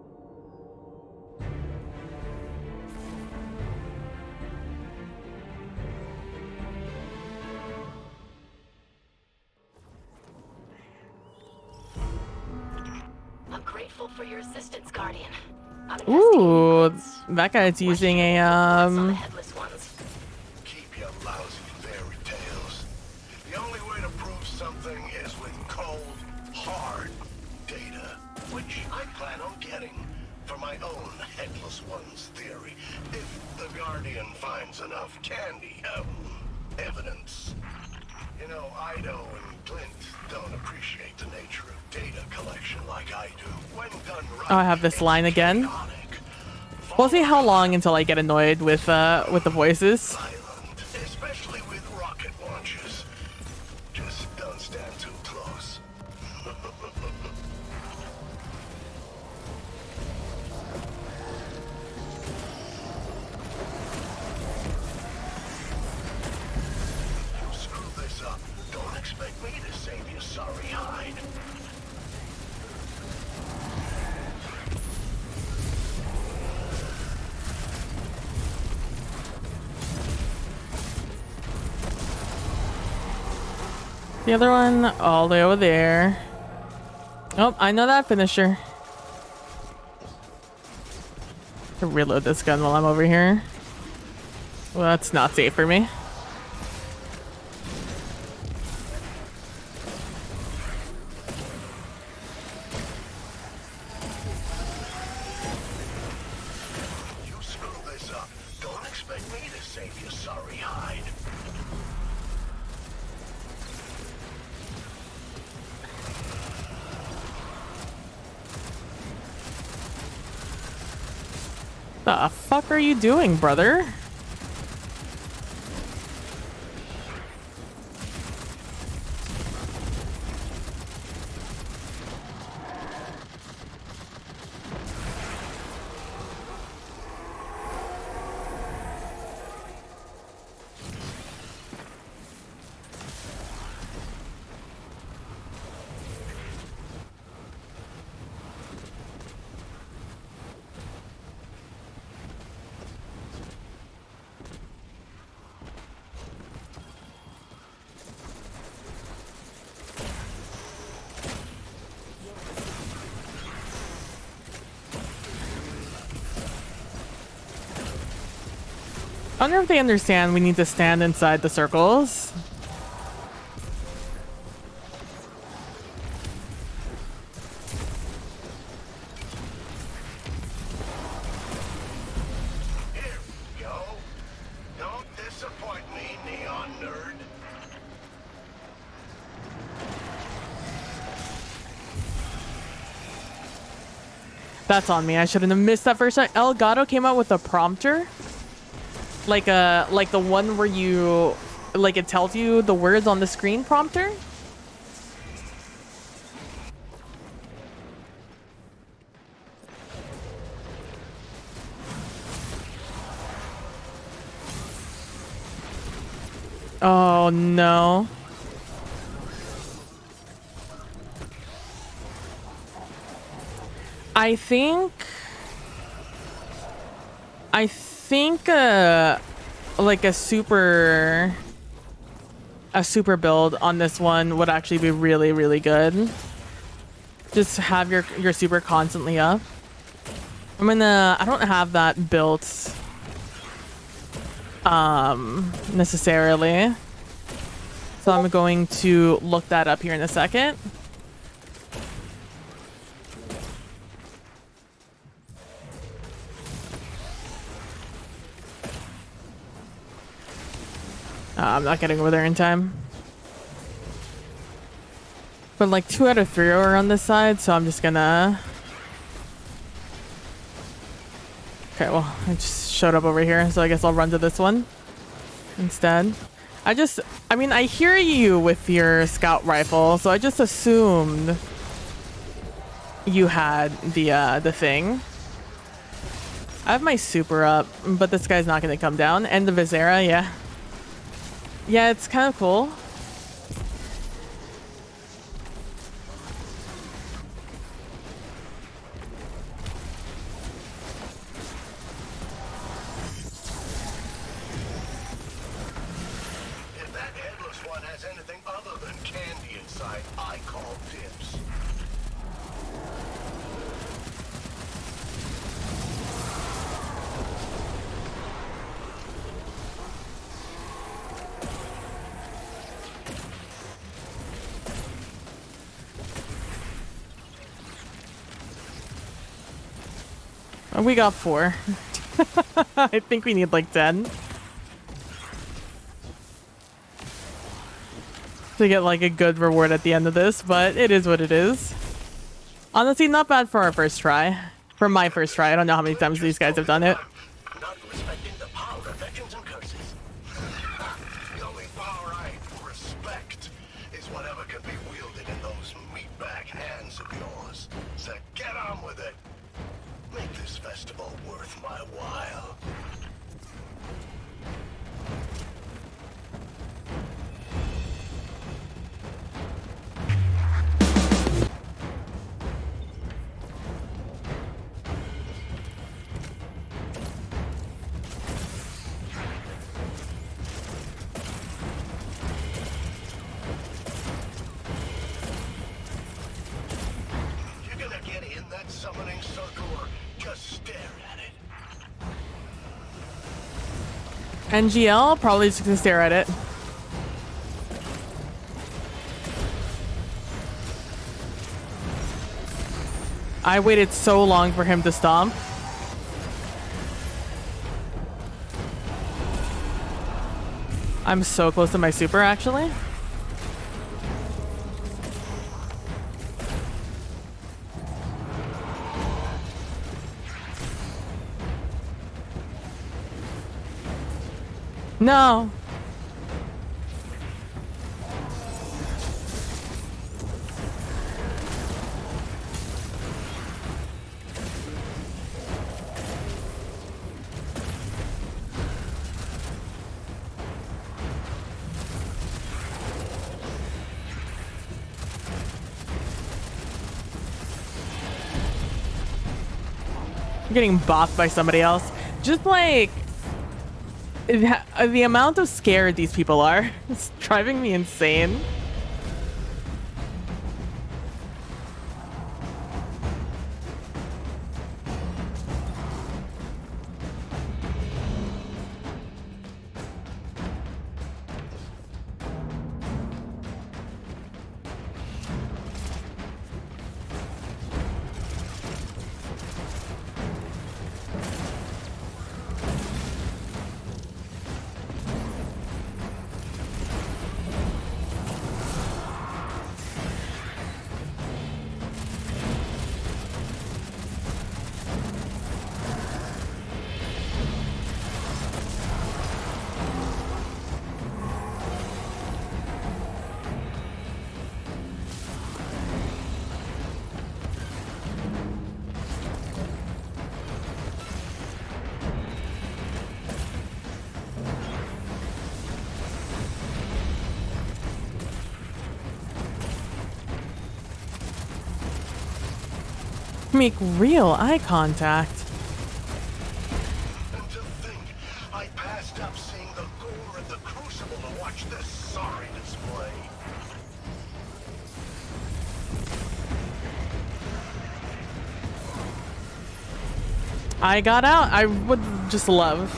Speaker 3: I'm grateful for your assistance, Guardian. I'm
Speaker 1: Ooh, that guy's using a
Speaker 3: headless ones.
Speaker 4: Keep your lousy fairy tales. The only way to prove something is with cold, hard data, which I plan on getting for my own headless ones theory. If the Guardian finds enough candy, evidence. You know, Ido and Clint don't appreciate the nature of data collection like I do. When done right,
Speaker 1: oh, I have this line again.
Speaker 4: chaotic.
Speaker 1: We'll see how long until I get annoyed with the voices.
Speaker 4: Island, especially with rocket launches. Just don't stand too close. You screw this up, don't expect me to save your sorry hide.
Speaker 1: The other one all the way over there. Oh, I know that finisher. To reload this gun while I'm over here. Well, that's not safe for me.
Speaker 4: You screw this up, don't expect me to save your sorry hide.
Speaker 1: The fuck are you doing, brother? I wonder if they understand we need to stand inside the circles.
Speaker 4: Here we go. Don't disappoint me, neon nerd.
Speaker 1: That's on me. I shouldn't have missed that first time. Elgato came out with a prompter. Like the one where you, like, it tells you the words on the screen prompter. Oh no. I think like a super build on this one would actually be really, really good. Just have your super constantly up. I don't have that built necessarily. So I'm going to look that up here in a second. I'm not getting over there in time. But like 2 out of 3 are on this side, so I'm just gonna... Okay, well, I just showed up over here, so I guess I'll run to this one instead. I mean, I hear you with your scout rifle, so I just assumed you had the thing. I have my super up, but this guy's not gonna come down. And the Visera, yeah. Yeah, it's kind of cool.
Speaker 4: If that headless one has anything other than candy inside, I call dibs.
Speaker 1: We got 4. I think we need like 10 to get like a good reward at the end of this, but it is what it is. Honestly, not bad for our first try. For my first try. I don't know how many times these guys have done it.
Speaker 4: Not respecting the power of vengeance and curses. The only power I respect is whatever can be wielded in those meatbag hands of yours. So get on with it. Make this festival worth my while. You're gonna get in that summoning circle or just stare at it.
Speaker 1: NGL, probably just gonna stare at it. I waited so long for him to stomp. I'm so close to my super, actually. No. I'm getting bopped by somebody else. Just like the amount of scared these people are, it's driving me insane. Make real eye contact.
Speaker 4: And to think, I passed up seeing the gore and the crucible to watch this sorry display.
Speaker 1: I got out. I would just love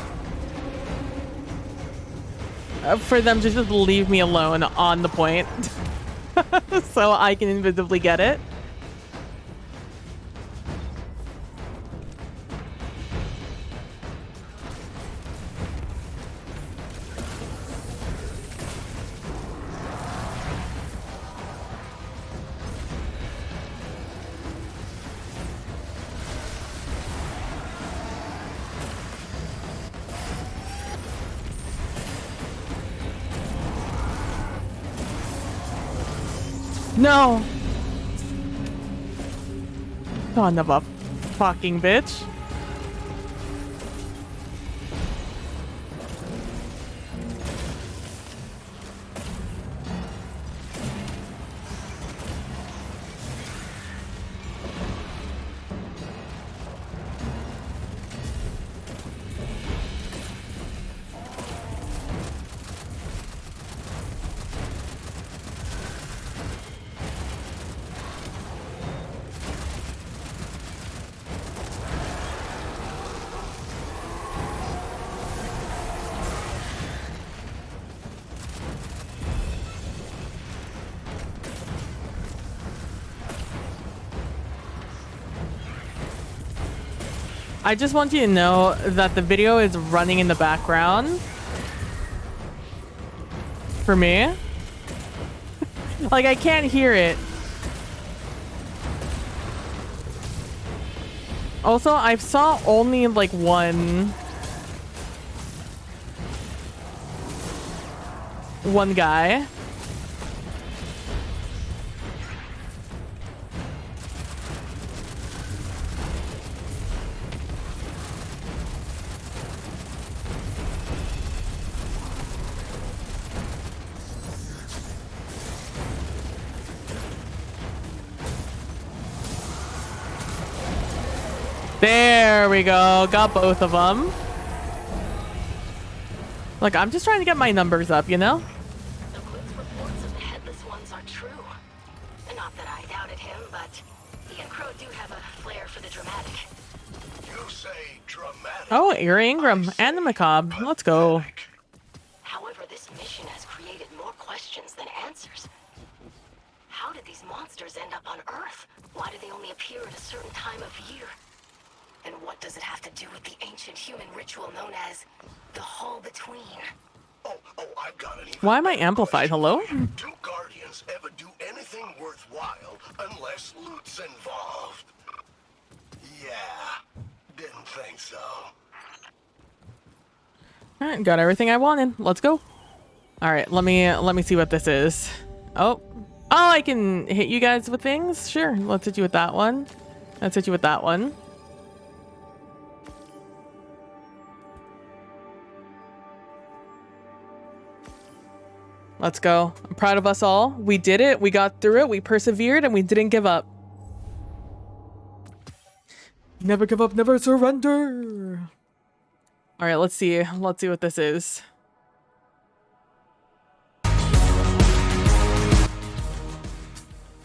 Speaker 1: for them to just leave me alone on the point so I can invisibly get it. No! Son of a fucking bitch. I just want you to know that the video is running in the background for me. Like, I can't hear it. Also, I saw only like one guy. There we go. Got both of them. Look, I'm just trying to get my numbers up, you know?
Speaker 3: The Queen's reports of the headless ones are true. And not that I doubted him, but he and Crow do have a flair for the dramatic.
Speaker 4: You say dramatic.
Speaker 1: Oh, Erie Ingram and the Macabre. Let's go.
Speaker 3: However, this mission has created more questions than answers. How did these monsters end up on Earth? Why do they only appear at a certain time of year? And what does it have to do with the ancient human ritual known as the Hall Between?
Speaker 4: Oh, I've got an even
Speaker 1: Why am I
Speaker 4: better
Speaker 1: amplified?
Speaker 4: question
Speaker 1: Hello?
Speaker 4: for you. Do Guardians ever do anything worthwhile unless loot's involved? Yeah, didn't think so.
Speaker 1: All right, got everything I wanted. Let's go. All right, let me see what this is. Oh, I can hit you guys with things. Sure, let's hit you with that one. Let's hit you with that one. Let's go. I'm proud of us all. We did it. We got through it. We persevered and we didn't give up. Never give up, never surrender. All right, let's see. Let's see what this is.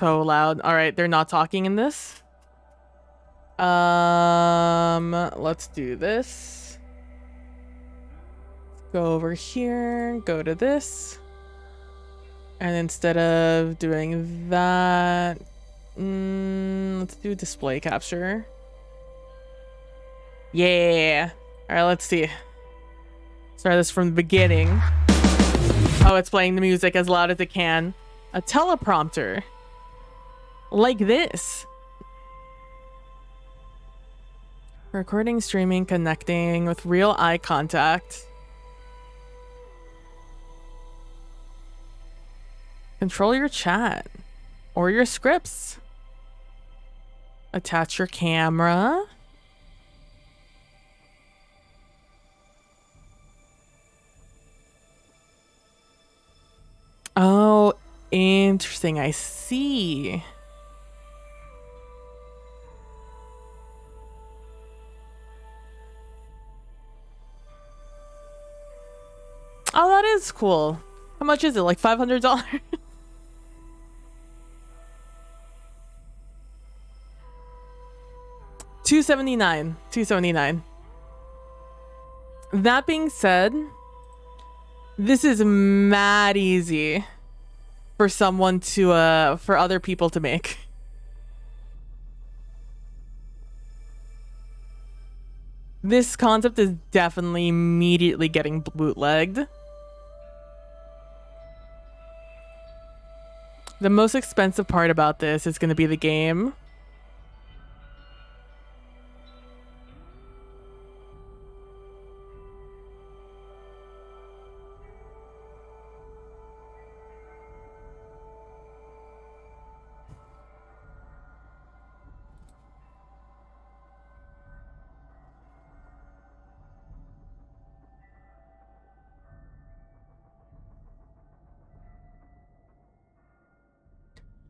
Speaker 1: So loud. All right, they're not talking in this. Let's do this. Go over here, go to this. And instead of doing that, let's do display capture. Yeah. All right, let's see. Start this from the beginning. Oh, it's playing the music as loud as it can. A teleprompter. Like this. Recording, streaming, connecting with real eye contact. Control your chat or your scripts. Attach your camera. Oh, interesting. I see. Oh, that is cool. How much is it? Like $500? $279. That being said, this is mad easy for someone to for other people to make. This concept is definitely immediately getting bootlegged. The most expensive part about this is going to be the game.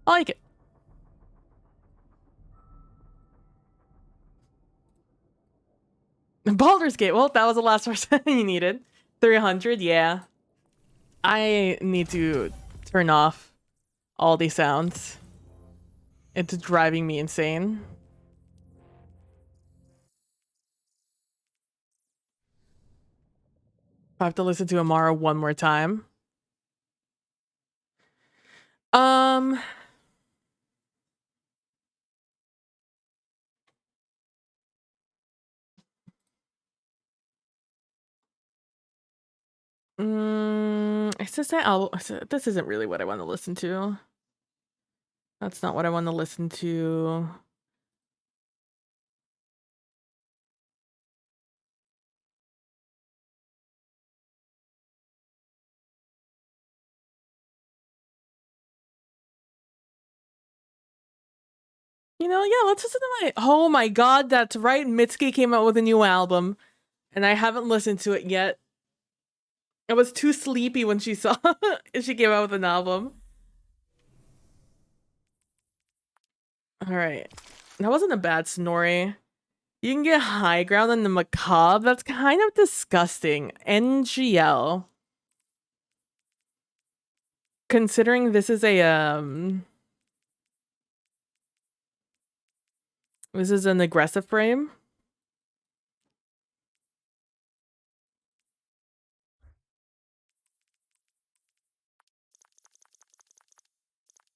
Speaker 1: I like it. Baldur's Gate. Well, that was the last person you needed. 300, yeah. I need to turn off all these sounds. It's driving me insane. I have to listen to Amara one more time. It's just that this isn't really what I want to listen to. That's not what I want to listen to. You know, yeah, let's listen to my... Oh my god, that's right. Mitski came out with a new album, and I haven't listened to it yet. I was too sleepy when she saw she came out with an album. Alright. That wasn't a bad Snorri. You can get high ground on the macabre. That's kind of disgusting. NGL. Considering this is a, this is an aggressive frame.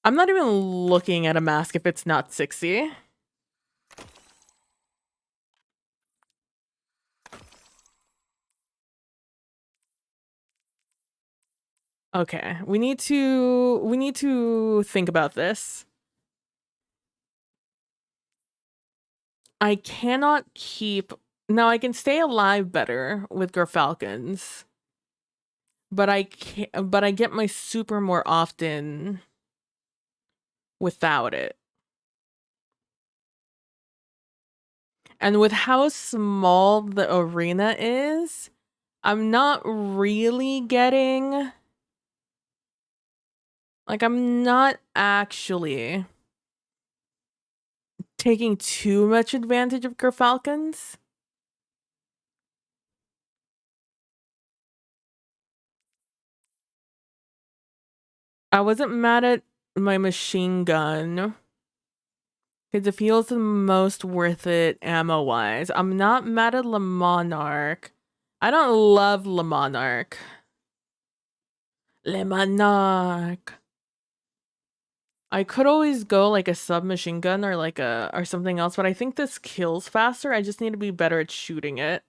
Speaker 1: I'm not even looking at a mask if it's not 60. Okay, we need to think about this. I cannot keep... Now, I can stay alive better with Gerfalcons. But I get my super more often without it. And with how small the arena is, I'm not really getting... Like, I'm not actually taking too much advantage of Gerfalcons. I wasn't mad at my machine gun because it feels the most worth it ammo-wise. I'm not mad at Le Monarch. I don't love Le Monarch. Le Monarch. I could always go like a submachine gun or like or something else, but I think this kills faster. I just need to be better at shooting it.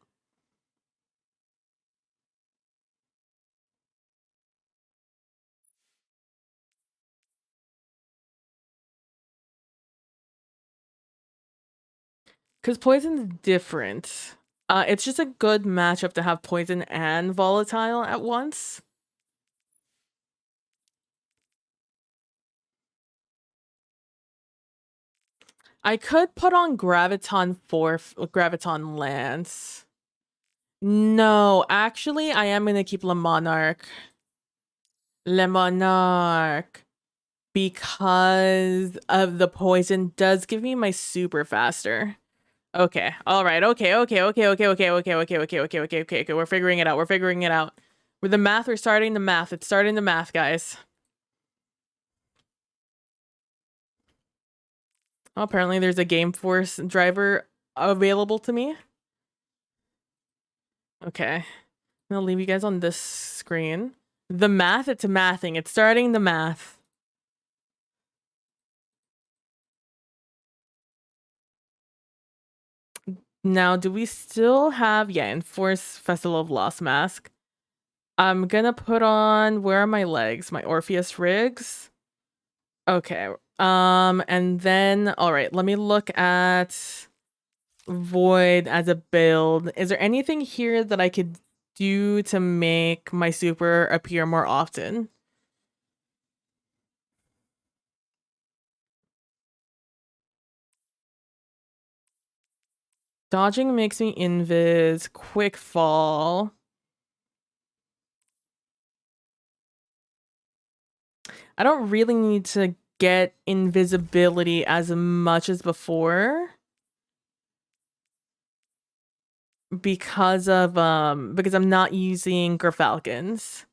Speaker 1: Because poison's different. It's just a good matchup to have poison and volatile at once. I could put on Graviton 4, Graviton Lance. No, actually, I am going to keep Le Monarch. Le Monarch. Because of the poison does give me my super faster. Okay. All right. Okay. We're figuring it out. With the math, we're starting the math. It's starting the math, guys. Oh, apparently there's a Game Force driver available to me. Okay. I'll leave you guys on this screen. The math, it's mathing. It's starting the math. Now, do we still have, yeah, Enforce Festival of Lost Mask. I'm gonna put on, where are my legs? My Orpheus rigs. Okay. And then, all right, let me look at Void as a build. Is there anything here that I could do to make my super appear more often? Dodging makes me invis. Quick fall. I don't really need to get invisibility as much as before. Because I'm not using Gerfalcons.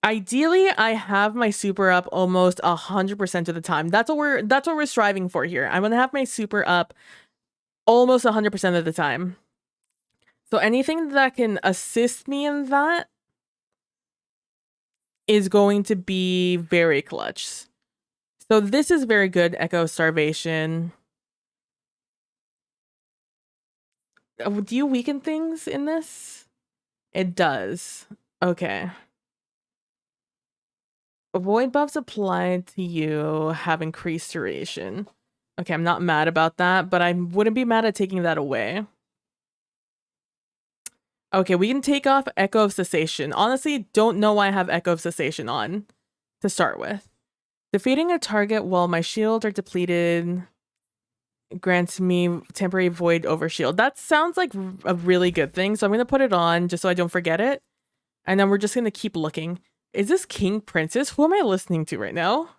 Speaker 1: Ideally, I have my super up almost 100% of the time. That's what we're striving for here. I'm gonna have my super up almost 100% of the time. So anything that can assist me in that is going to be very clutch. So this is very good, Echo Starvation. Do you weaken things in this? It does. Okay. Void buffs applied to you have increased duration. Okay, I'm not mad about that, but I wouldn't be mad at taking that away. Okay, we can take off Echo of Cessation. Honestly, don't know why I have Echo of Cessation on to start with. Defeating a target while my shields are depleted grants me temporary void overshield. That sounds like a really good thing, so I'm going to put it on just so I don't forget it. And then we're just going to keep looking. Is this King Princess? Who am I listening to right now?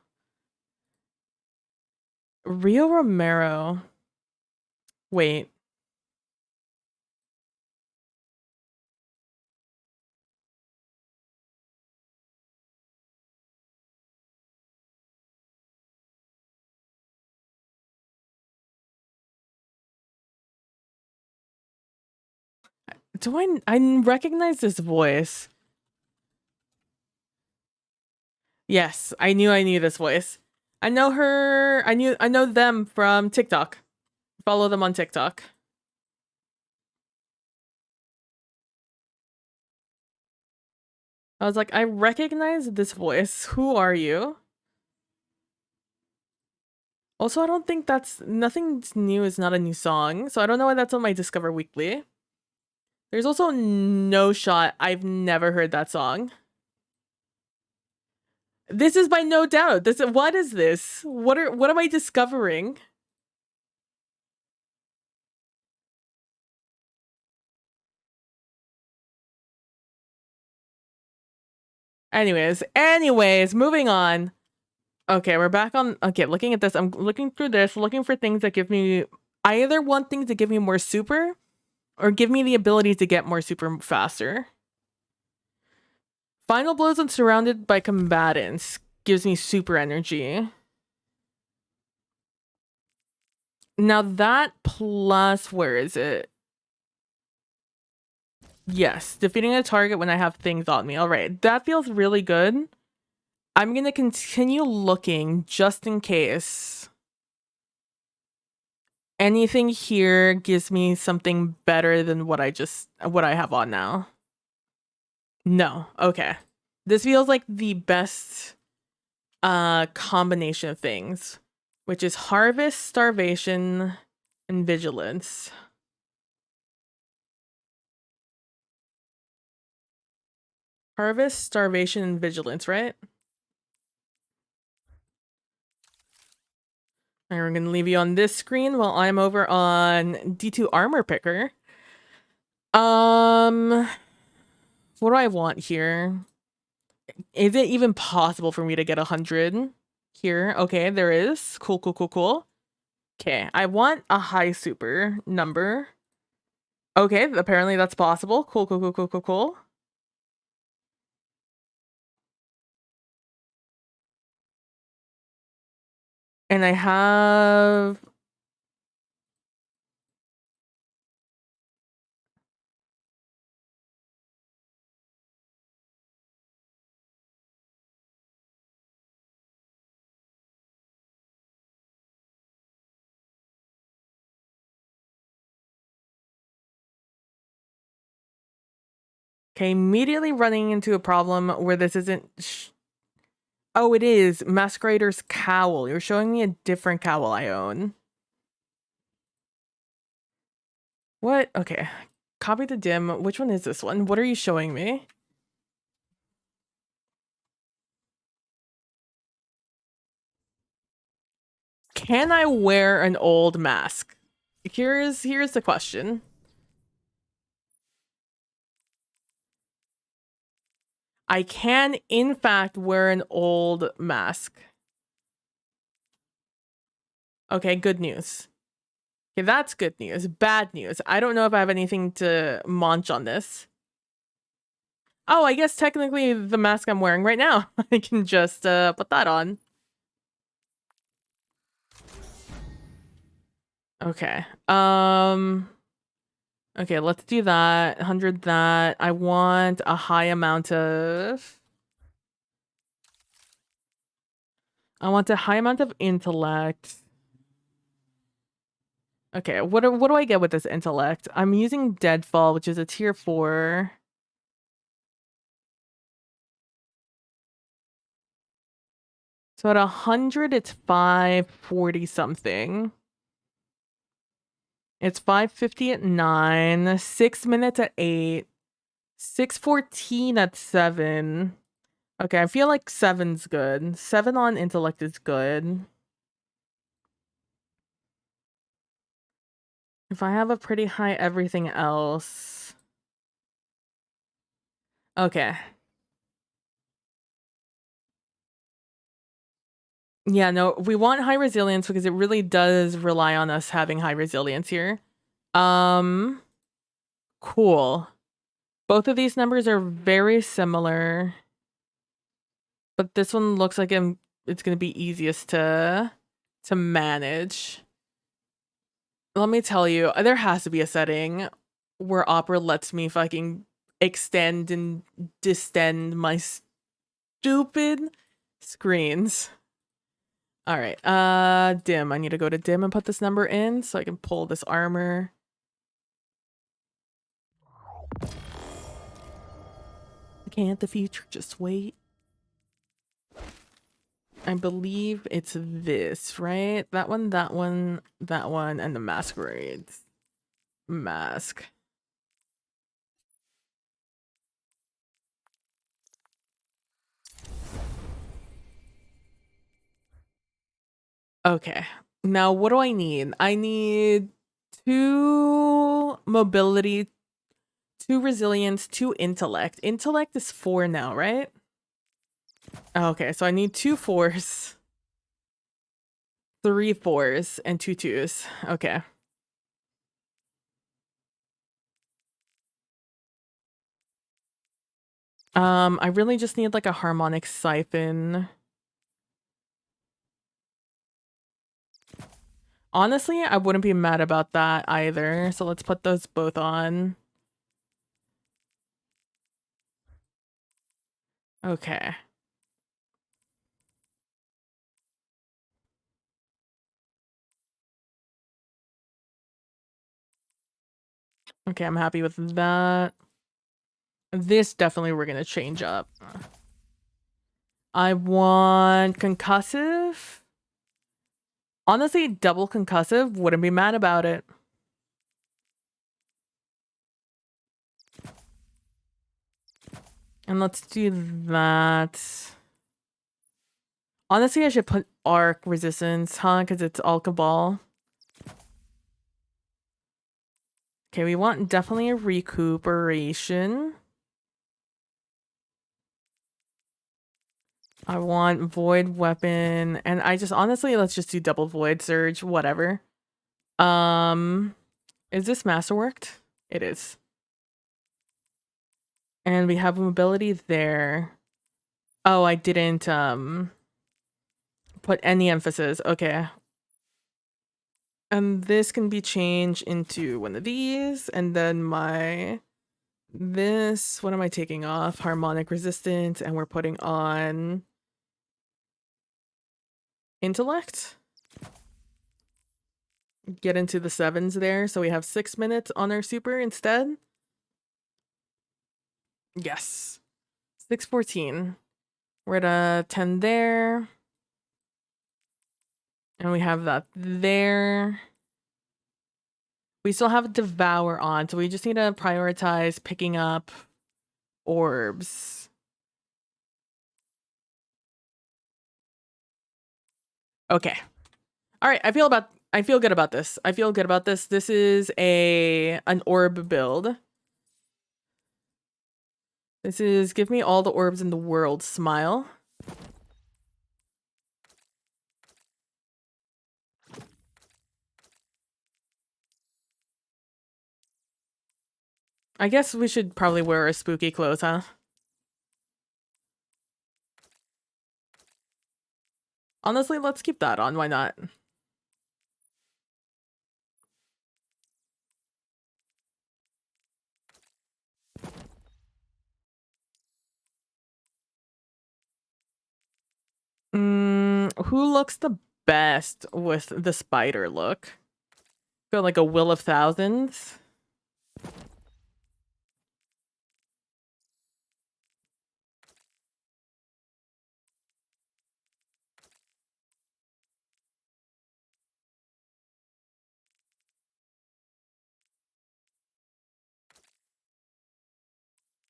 Speaker 1: Rio Romero. Wait. Do I recognize this voice? Yes, I knew this voice. I know her. I know them from TikTok. Follow them on TikTok. I was like, I recognize this voice. Who are you? Also, I don't think that's Nothing's New is not a new song, so I don't know why that's on my Discover Weekly. There's also No Shot. I've never heard that song. This is by No Doubt. What is this? What am I discovering? Anyways, moving on. Okay, we're back on. Okay, looking at this, I'm looking through this, looking for things that give me. I either want things to give me more super, or give me the ability to get more super faster. Final blows when surrounded by combatants gives me super energy. Now that plus, where is it? Yes, defeating a target when I have things on me. All right, that feels really good. I'm gonna continue looking just in case anything here gives me something better than what I have on now. No, okay. This feels like the best combination of things, which is Harvest, Starvation, and Vigilance. Harvest, Starvation, and Vigilance, right? And we're gonna leave you on this screen while I'm over on D2 Armor Picker. What do I want here? Is it even possible for me to get 100 here? Okay, there is. Cool. Okay, I want a high super number. Okay, apparently that's possible. Cool, cool, cool, cool, cool, cool. And I have... Okay, immediately running into a problem where this isn't... Oh, it is. Masquerader's Cowl. You're showing me a different cowl I own. What? Okay. Copy the dim. Which one is this one? What are you showing me? Can I wear an old mask? Here's the question. I can, in fact, wear an old mask. Okay, good news. Okay, that's good news. Bad news. I don't know if I have anything to munch on this. Oh, I guess technically the mask I'm wearing right now. I can just put that on. Okay. Okay, let's do that. 100 that. I want a high amount of... I want a high amount of intellect. Okay, what do I get with this intellect? I'm using Deadfall, which is a tier 4. So at 100, it's 540 something. It's 550 at 9, 6 minutes at 8, 614 at 7. Okay, I feel like 7's good. 7 on intellect is good. If I have a pretty high everything else. Okay. Yeah, no, we want high resilience because it really does rely on us having high resilience here. Cool. Both of these numbers are very similar. But this one looks like it's going to be easiest to manage. Let me tell you, there has to be a setting where Opera lets me fucking extend and distend my stupid screens. All right, dim. I need to go to dim and put this number in so I can pull this armor. Can't the future just wait? I believe it's this, right? That one, that one, that one, and the masquerades. Mask. Okay. Now, what do I need? I need 2 mobility, 2 resilience, 2 intellect. Intellect is 4 now, right? Okay, so I need 2 4s, 3 4s, and 2 2s. Okay. I really just need like a harmonic siphon. Honestly, I wouldn't be mad about that either. So let's put those both on. Okay. Okay, I'm happy with that. This definitely we're gonna change up. I want concussive. Honestly, double concussive, wouldn't be mad about it. And let's do that. Honestly, I should put arc resistance, huh? Because it's all cabal. Okay, we want definitely a recuperation. I want void weapon, and I just honestly let's just do double void surge, whatever. Is this masterworked? It is. And we have mobility there. Oh, I didn't put any emphasis. Okay. And this can be changed into one of these, and then this, what am I taking off? Harmonic resistance, and we're putting on intellect. Get into the 7s there, so we have 6 minutes on our super instead. Yes. 6:14. We're at a 10 there. And we have that there. We still have Devour on, so we just need to prioritize picking up orbs. Okay. All right, I feel good about this. I feel good about this. This is an orb build. This is give me all the orbs in the world, smile. I guess we should probably wear our spooky clothes, huh? Honestly, let's keep that on. Why not? Who looks the best with the spider look? Got like a Will of Thousands.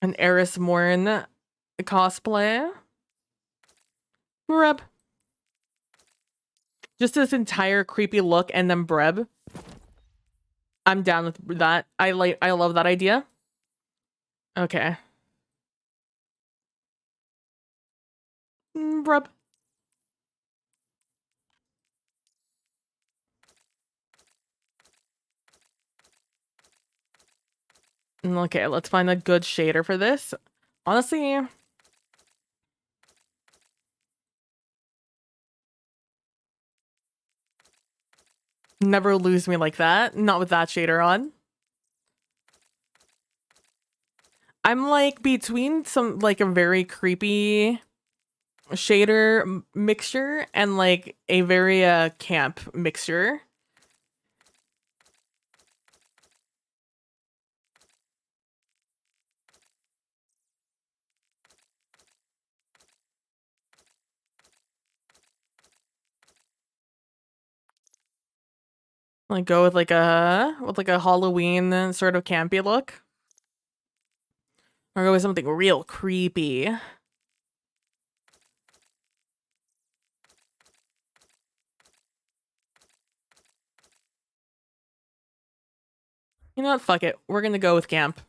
Speaker 1: An Eris Morn cosplay. Breb. Just this entire creepy look and then Breb. I'm down with that. I love that idea. Okay. Breb. Okay, let's find a good shader for this. Honestly, never lose me like that. Not with that shader on. I'm like between some like a very creepy shader mixture and like a very camp mixture. Like go with like a Halloween sort of campy look. Or go with something real creepy. You know what? Fuck it. We're gonna go with camp.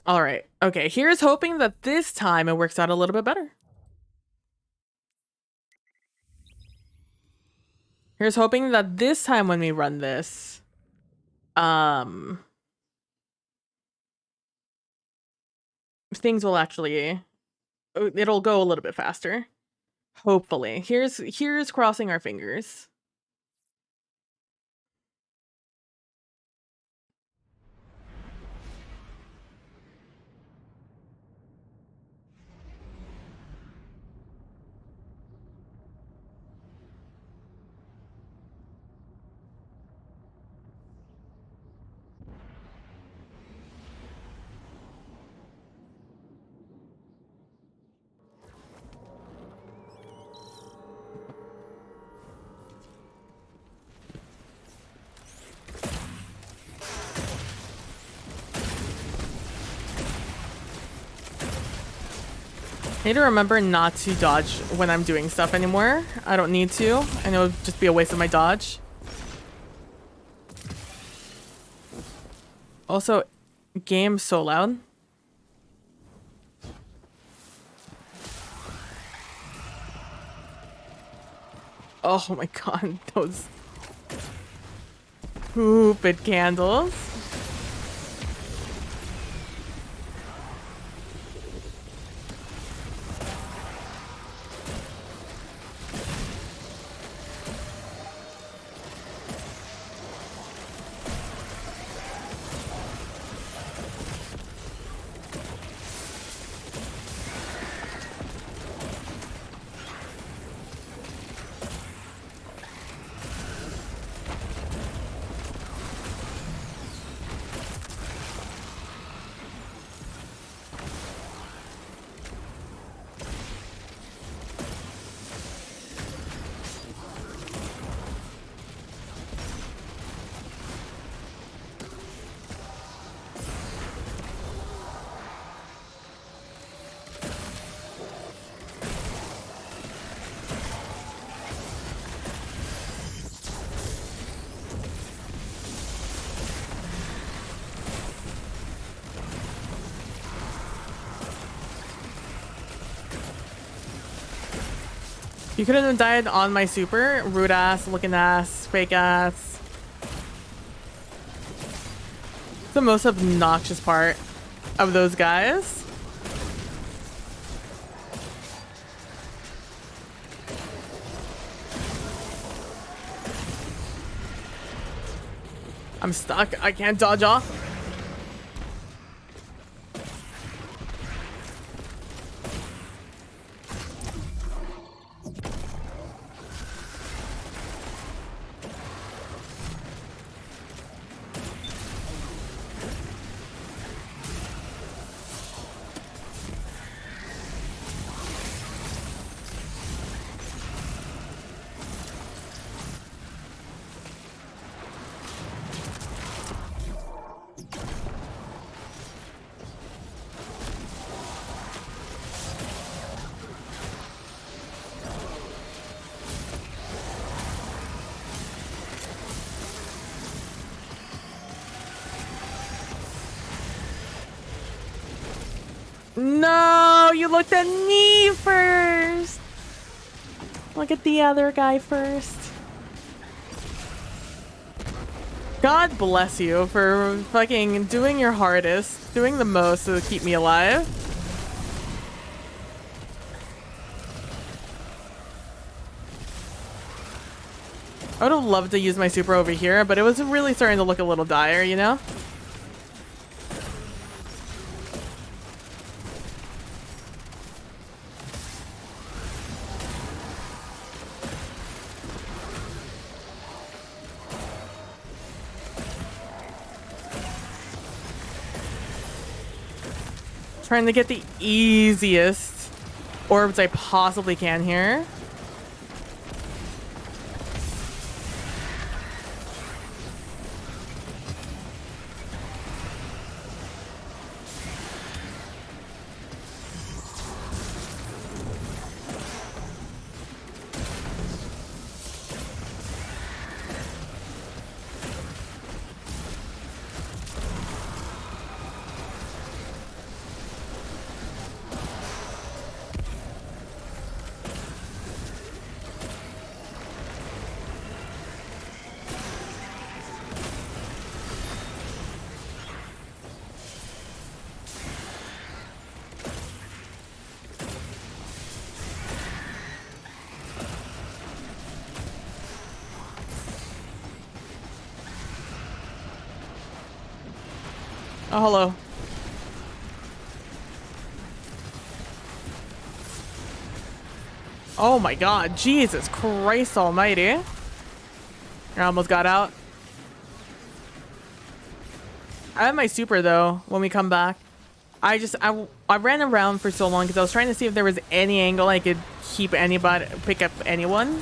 Speaker 1: All right. Okay. Here's hoping that this time it works out a little bit better. Here's hoping that this time when we run this, things will actually, it'll go a little bit faster. Hopefully. Here's crossing our fingers. I need to remember not to dodge when I'm doing stuff anymore. I don't need to. I know it'd just be a waste of my dodge. Also, game's so loud. Oh my god, those stupid candles. You couldn't have died on my super. Rude ass, looking ass, fake ass. It's the most obnoxious part of those guys. I'm stuck. I can't dodge off. No, you looked at me first. Look at the other guy first. God bless you for fucking doing your hardest, doing the most to keep me alive. I would have loved to use my super over here, but it was really starting to look a little dire, you know? Trying to get the easiest orbs I possibly can here. Oh, hello. Oh my god, Jesus Christ almighty. I almost got out. I have my super though when we come back. I ran around for so long because I was trying to see if there was any angle I could keep anybody, pick up anyone.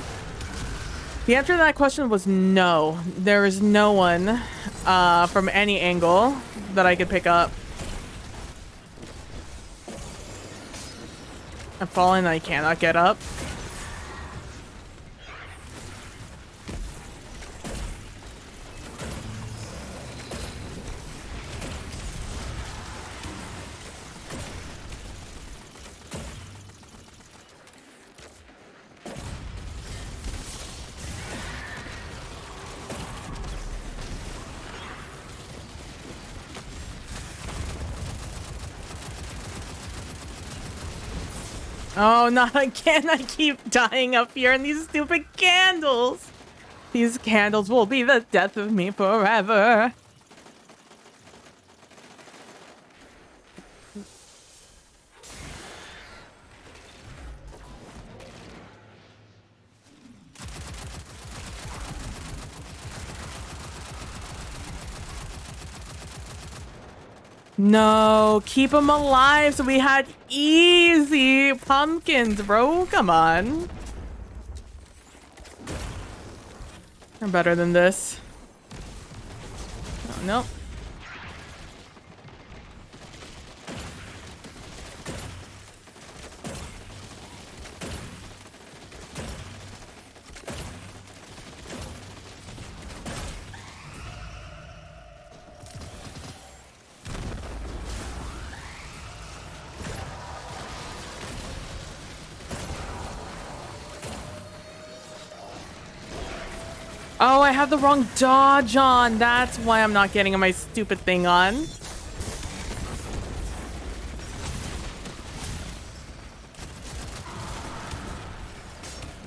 Speaker 1: The answer to that question was no. There is no one from any angle that I could pick up. I'm falling, I cannot get up. Oh, not again. I keep dying up here in these stupid candles. These candles will be the death of me forever. No, keep them alive so we had easy pumpkins, bro. Come on. We're better than this. Oh, no. Oh, I have the wrong dodge on. That's why I'm not getting my stupid thing on.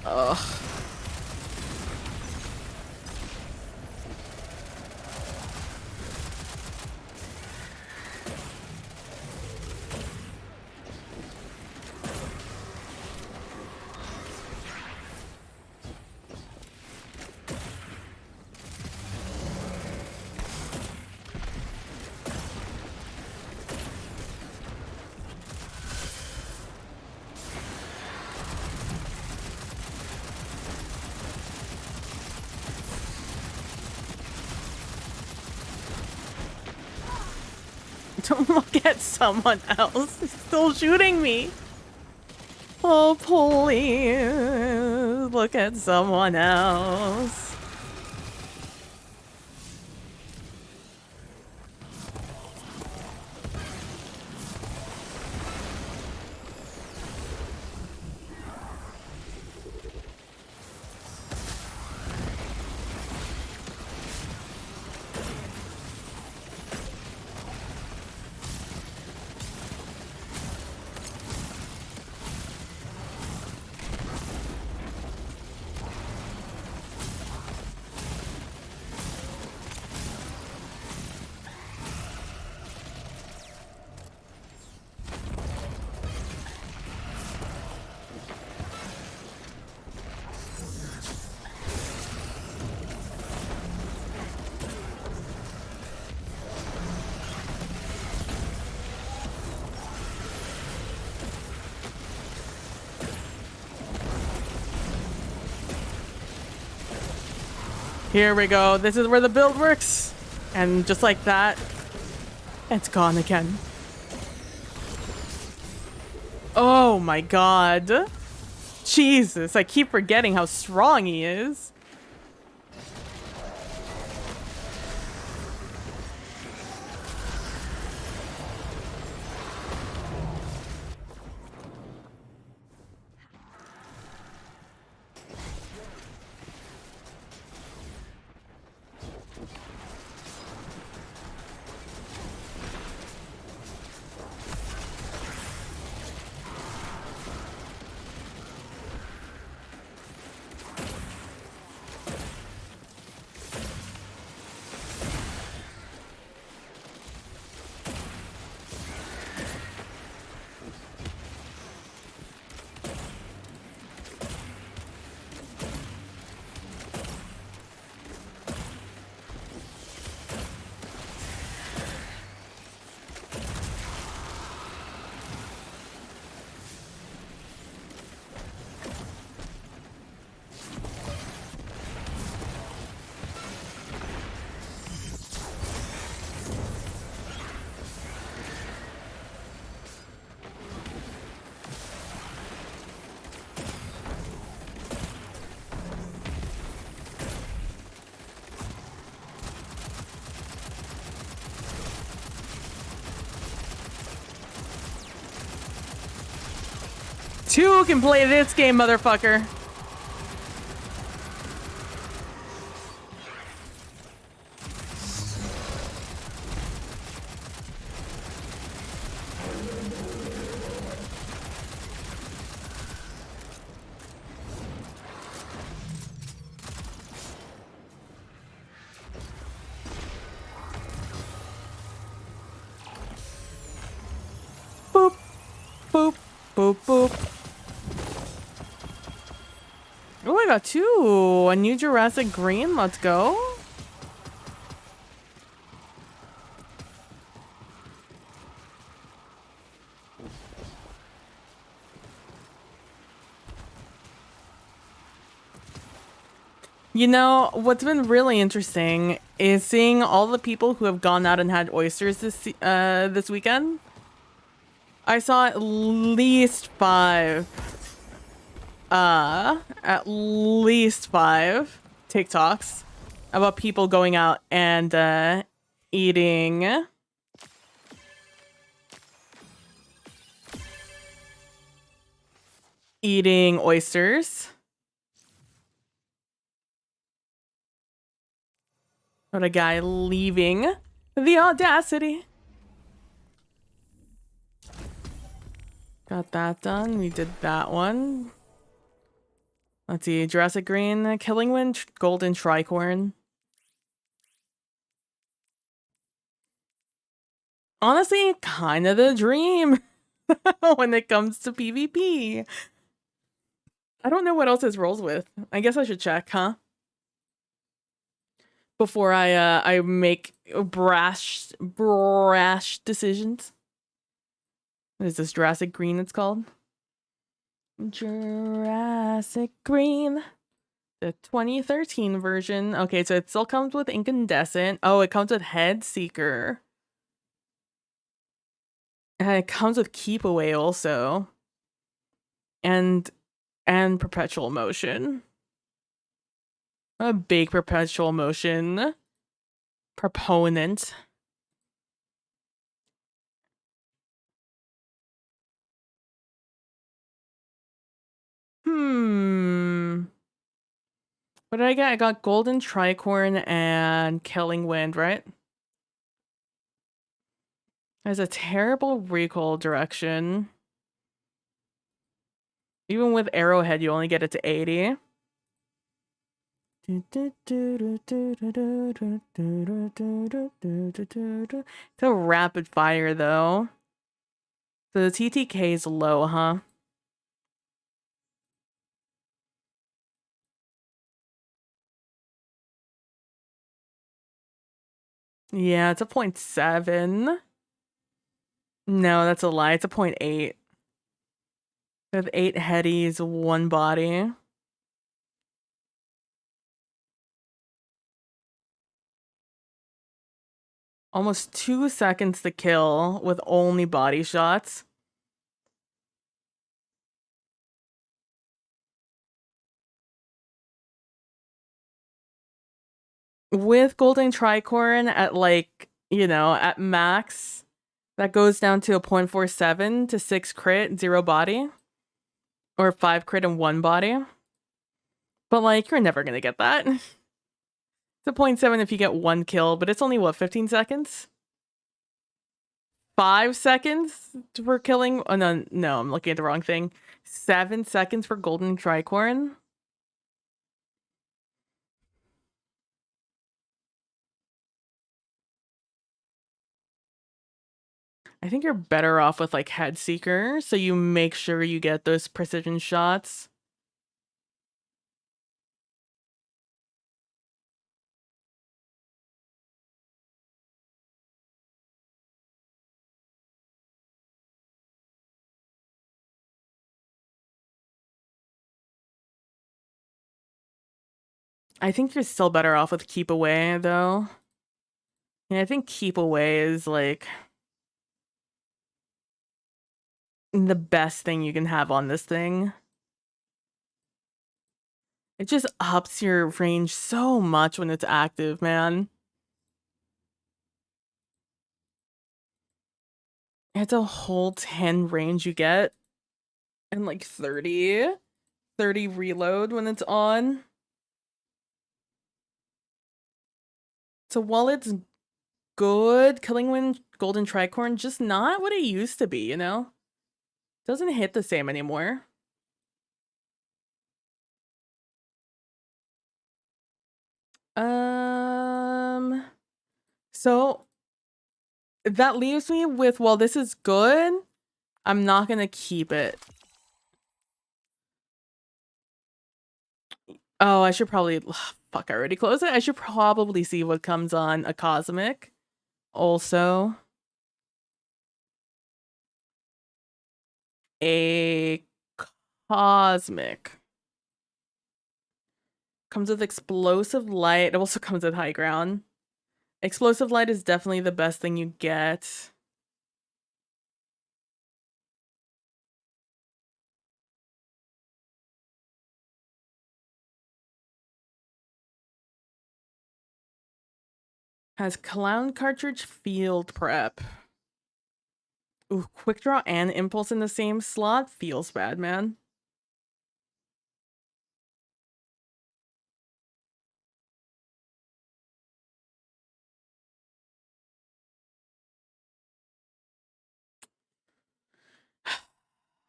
Speaker 1: Ugh. Don't look at someone else. He's still shooting me. Oh, please. Look at someone else. Here we go. This is where the build works. And just like that, it's gone again. Oh my god. Jesus, I keep forgetting how strong he is. Two can play this game, motherfucker. Boop, boop, boop. Oh, I got two. A new Jurassic Green. Let's go. You know, what's been really interesting is seeing all the people who have gone out and had oysters this weekend. I saw at least five TikToks about people going out and eating oysters. What a guy leaving the audacity. Got that done. We did that one. Let's see. Jurassic Green, Killing Wind, Golden Tricorn. Honestly, kind of the dream when it comes to PvP. I don't know what else his rolls with. I guess I should check, huh? Before I make brash decisions. What is this, Jurassic Green it's called? Jurassic Green. The 2013 version. Okay, so it still comes with Incandescent. Oh, it comes with Head Seeker. And it comes with Keep Away also. And Perpetual Motion. I'm a big Perpetual Motion proponent. What did I get? I got Golden Tricorn and Killing Wind, right? There's a terrible recoil direction. Even with Arrowhead, you only get it to 80. It's a rapid fire, though. So the TTK is low, huh? Yeah, it's a 0.7. No, that's a lie. It's a 0.8. With 8 headies, 1 body. Almost 2 seconds to kill with only body shots. With Golden Tricorn at like, you know, at max, that goes down to a 0.47 to 6 crit, 0 body. Or 5 crit and 1 body. But like, you're never gonna get that. It's a 0.7 if you get 1 kill, but it's only what, 15 seconds? 5 seconds for killing? Oh no, I'm looking at the wrong thing. 7 seconds for Golden Tricorn? I think you're better off with like Head Seeker, so you make sure you get those precision shots. I think you're still better off with Keep Away, though. Yeah, I think Keep Away is like the best thing you can have on this thing. It just ups your range so much when it's active, man. It's a whole 10 range you get. And like 30 reload when it's on. So while it's good, Killing Wind, Golden Tricorn, just not what it used to be, you know? Doesn't hit the same anymore. So that leaves me with, well, this is good. I'm not gonna keep it. Oh, I should probably... Fuck, I already closed it. I should probably see what comes on a cosmic. Also, a cosmic. Comes with explosive light. It also comes with high ground. Explosive light is definitely the best thing you get. Has clown cartridge field prep. Ooh, quick draw and impulse in the same slot feels bad, man.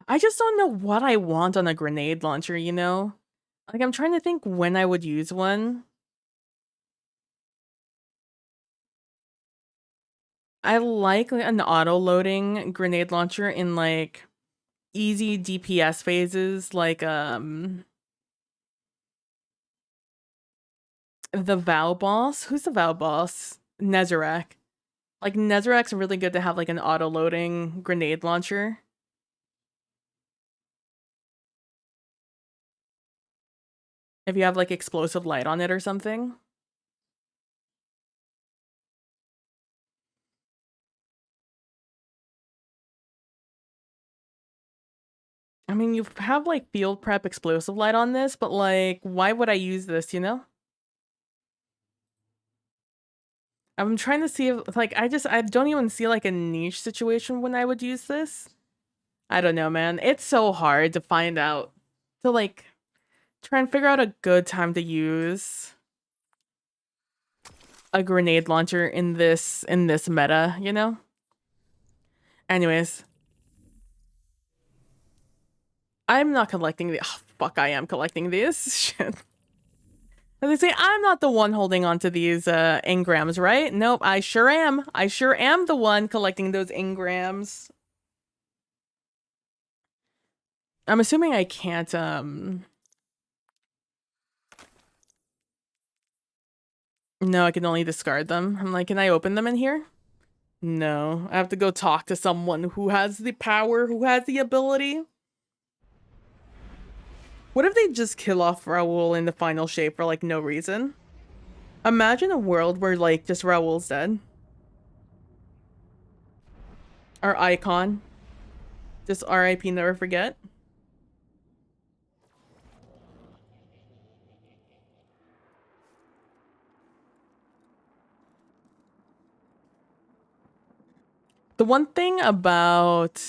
Speaker 1: I just don't know what I want on a grenade launcher, you know? Like, I'm trying to think when I would use one. I like an auto-loading grenade launcher in, like, easy DPS phases, like, the Vow boss. Who's the Vow boss? Nezarek. Like, Nezarek's really good to have, like, an auto-loading grenade launcher. If you have, like, explosive light on it or something. I mean, you have, like, field prep explosive light on this, but, like, why would I use this, you know? I'm trying to see if, like, I don't even see, like, a niche situation when I would use this. I don't know, man. It's so hard to find out. To, like, try and figure out a good time to use a grenade launcher in this meta, you know? Anyways. I'm not collecting the... Oh, fuck, I am collecting these. Shit. As they say, I'm not the one holding on to these engrams, right? Nope, I sure am. I sure am the one collecting those engrams. I'm assuming I can't, No, I can only discard them. I'm like, can I open them in here? No, I have to go talk to someone who has the power, who has the ability. What if they just kill off Raoul in the final shape for, like, no reason? Imagine a world where, like, just Raoul's dead. Our icon. Just RIP, never forget. The one thing about...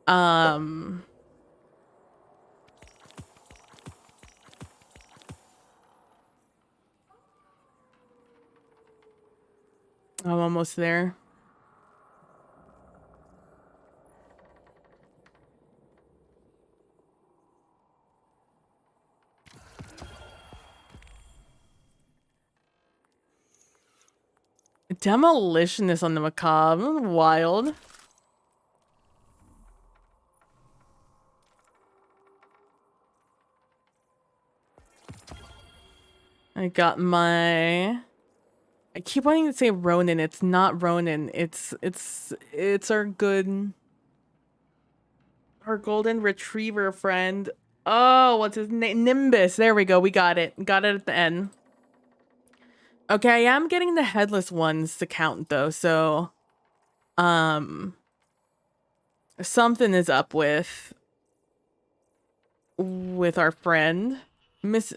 Speaker 1: I'm almost there. Demolitionist on the macabre. Wild. I got my... I keep wanting to say Ronin. It's not Ronin. It's our good... Our golden retriever friend. Oh, what's his name? Nimbus. There we go. We got it. Got it at the end. Okay, I am getting the headless ones to count, though, so... Something is up with our friend. Mix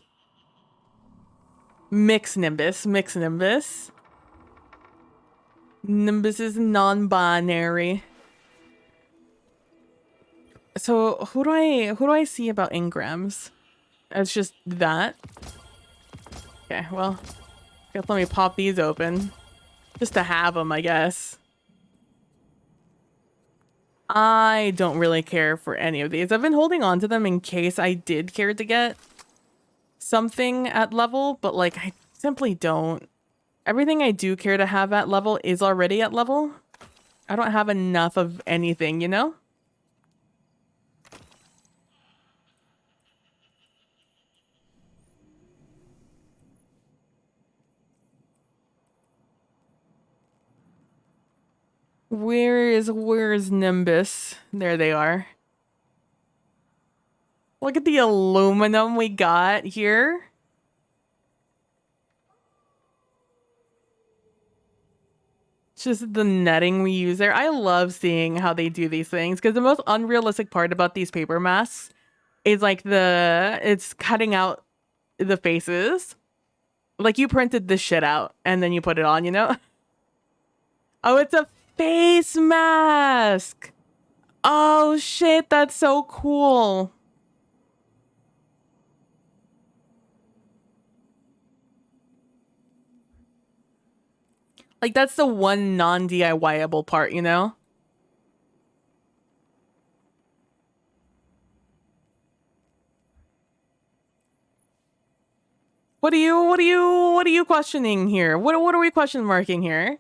Speaker 1: Nimbus. Mix Nimbus. Nimbus is non-binary. So who do I see about engrams? It's just that. Okay, well, guess let me pop these open. Just to have them, I guess. I don't really care for any of these. I've been holding on to them in case I did care to get something at level, but, like, I simply don't. Everything I do care to have at level is already at level. I don't have enough of anything, you know? Where's Nimbus? There they are. Look at the aluminum we got here. Just the netting we use there. I love seeing how they do these things because the most unrealistic part about these paper masks is like it's cutting out the faces. Like you printed this shit out and then you put it on, you know? Oh, it's a face mask. Oh shit, that's so cool. Like that's the one non-DIY-able part, you know? What are you questioning here? What are we question marking here?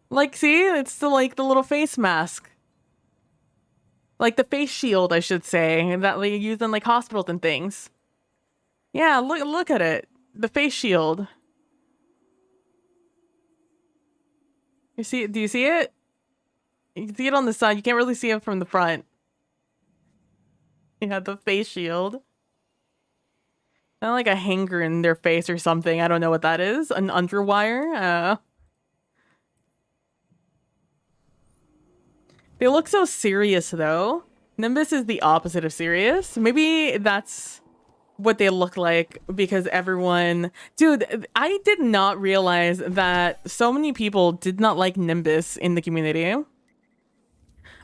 Speaker 1: Like, see, it's the like the little face mask. Like the face shield, I should say, that they use in like hospitals and things. Yeah, look at it. The face shield. Do you see it? You can see it on the side. You can't really see it from the front. You have the face shield. Kind of like a hanger in their face or something. I don't know what that is. An underwire? They look so serious, though. Nimbus is the opposite of serious. Maybe that's what they look like because everyone... Dude, I did not realize that so many people did not like Nimbus in the community.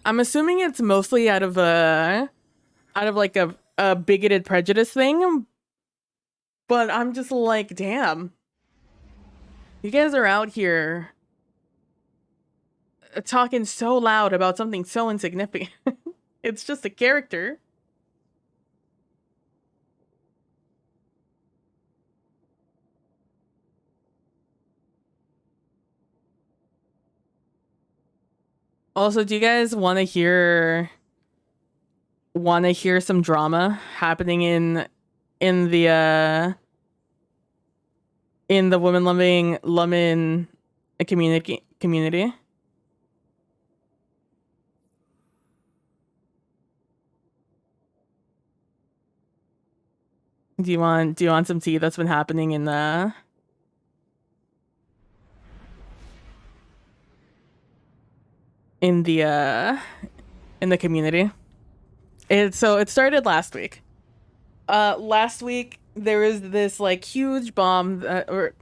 Speaker 1: I'm assuming it's mostly out of like a bigoted prejudice thing. But I'm just like, damn. You guys are out here talking so loud about something so insignificant. It's just a character. Also, do you guys want to hear some drama happening in the women loving lemon community? Do you want some tea that's been happening in the community? It started last week. Last week there was this like huge bomb or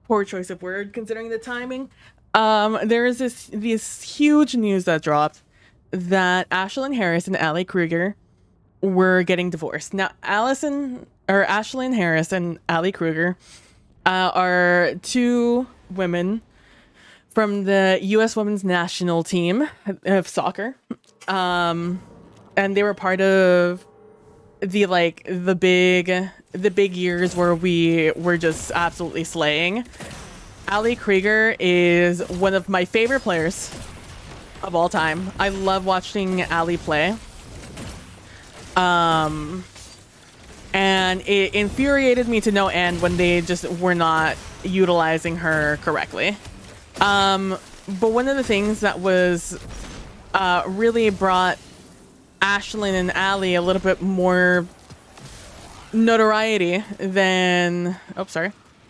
Speaker 1: poor choice of word considering the timing. There is this huge news that dropped that Ashlyn Harris and Ali Kruger were getting divorced. Now, Ashlyn Harris and Ali Kruger are two women from the U.S. Women's National Team of soccer, and they were part of the big years where we were just absolutely slaying. Ali Krieger is one of my favorite players of all time. I love watching Ali play. And it infuriated me to no end when they just were not utilizing her correctly. But one of the things that was really brought Ashlyn and Ali a little bit more notoriety than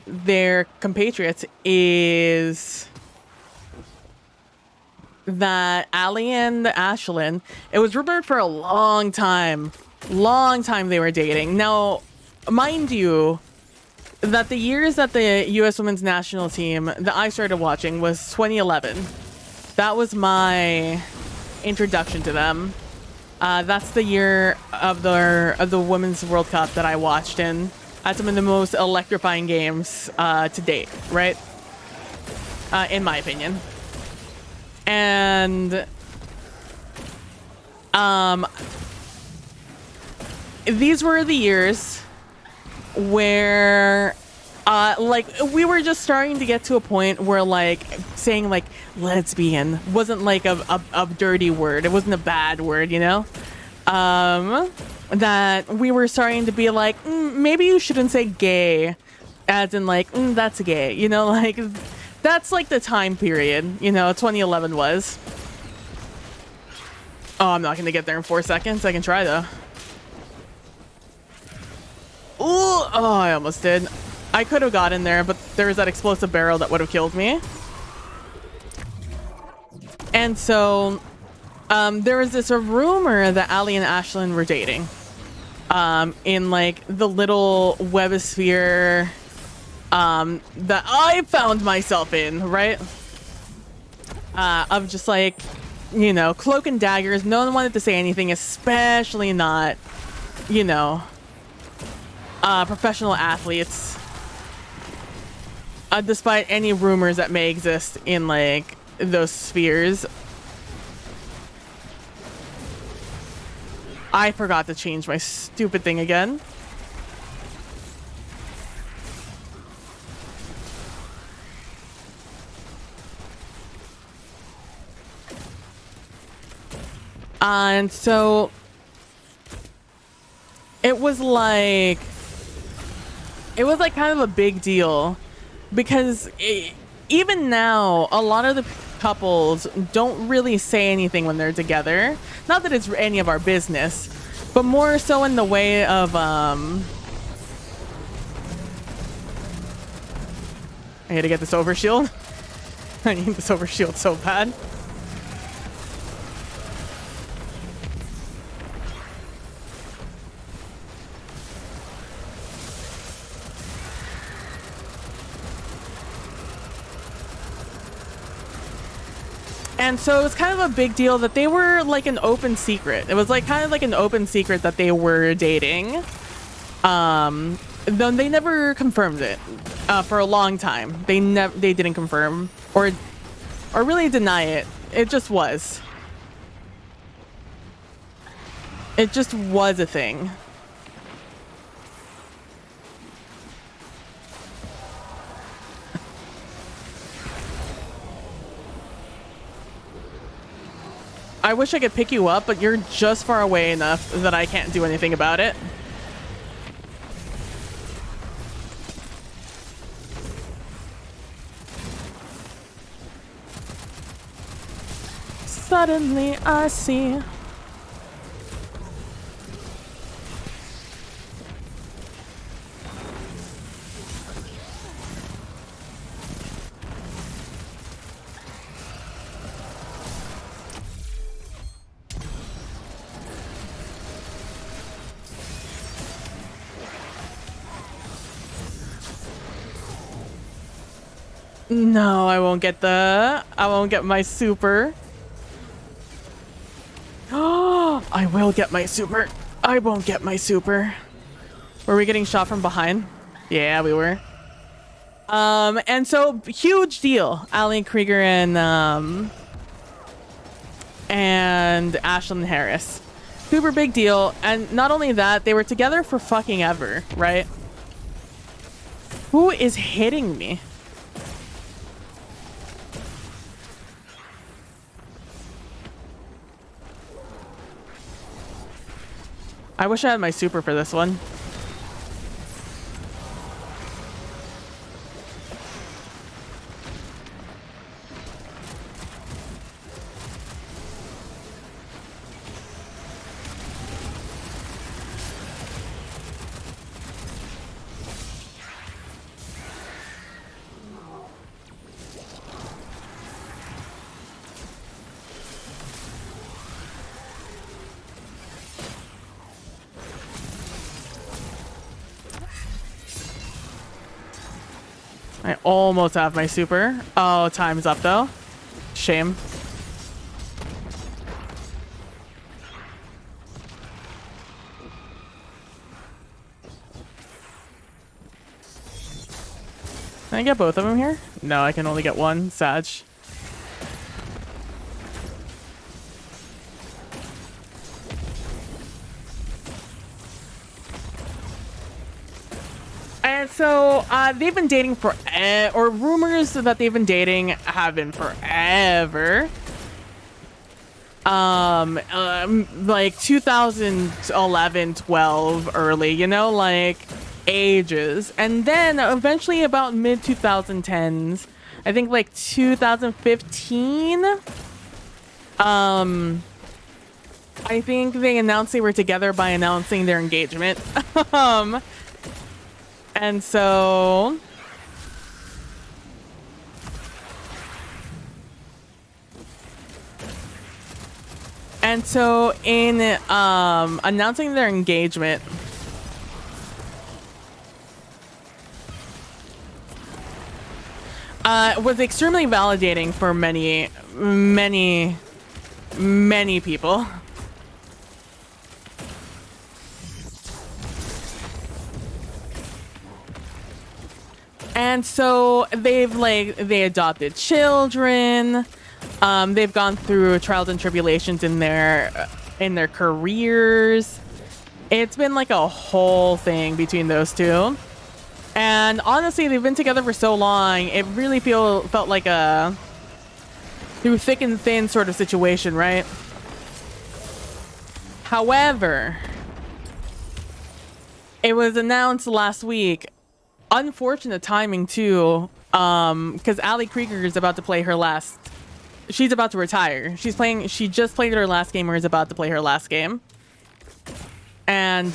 Speaker 1: their compatriots is that Ali and Ashlyn, it was rumored for a long time they were dating. Now, mind you, that the years that the U.S. Women's National Team that I started watching was 2011. That was my introduction to them. That's the year of the Women's World Cup that I watched and had some of the most electrifying games to date, right? In my opinion. And these were the years where Like we were just starting to get to a point where like saying like lesbian wasn't like a dirty word. It wasn't a bad word, you know? That we were starting to be like, maybe you shouldn't say gay, as in like, that's gay, you know? Like that's like the time period, you know, 2011 was. Oh, I'm not gonna get there in 4 seconds. I can try though. Ooh, oh, I almost did. I could have gotten there, but there was that explosive barrel that would have killed me. And so, there was this rumor that Ali and Ashlyn were dating. In like the little webosphere, that I found myself in, right? Of just like, you know, cloak and daggers. No one wanted to say anything, especially not, you know, professional athletes. Despite any rumors that may exist in like those spheres. I forgot to change my stupid thing again. And so it was like kind of a big deal because even now a lot of the couples don't really say anything when they're together. Not that it's any of our business, but more so in the way of I had to get this overshield. I need this overshield so bad. And so it was kind of a big deal that they were like an open secret. It was like kind of like an open secret that they were dating. Though they never confirmed it for a long time. They didn't confirm or really deny it. It just was. It just was a thing. I wish I could pick you up, but you're just far away enough that I can't do anything about it. Suddenly I see. No, I won't get my super. Oh, I will get my super. I won't get my super. Were we getting shot from behind? Yeah, we were. And so huge deal. Ali Krieger and Ashlyn Harris. Super big deal. And not only that, they were together for fucking ever, right? Who is hitting me? I wish I had my super for this one. I almost have my super. Oh, time's up though. Shame. Can I get both of them here? No, I can only get one. Sag. And so they've been dating for, or rumors that they've been dating have been forever. Like 2011, 12, early, you know, like ages. And then eventually about mid 2010s, I think like 2015, I think they announced they were together by announcing their engagement. And so in announcing their engagement, was extremely validating for many people. And so they adopted children. They've gone through trials and tribulations in their careers. It's been like a whole thing between those two. And honestly, they've been together for so long, it really felt like a through thick and thin sort of situation, right? However, it was announced last week, unfortunate timing too, because Ali Krieger is about to play her last. She's about to retire. She just played her last game, or is about to play her last game. And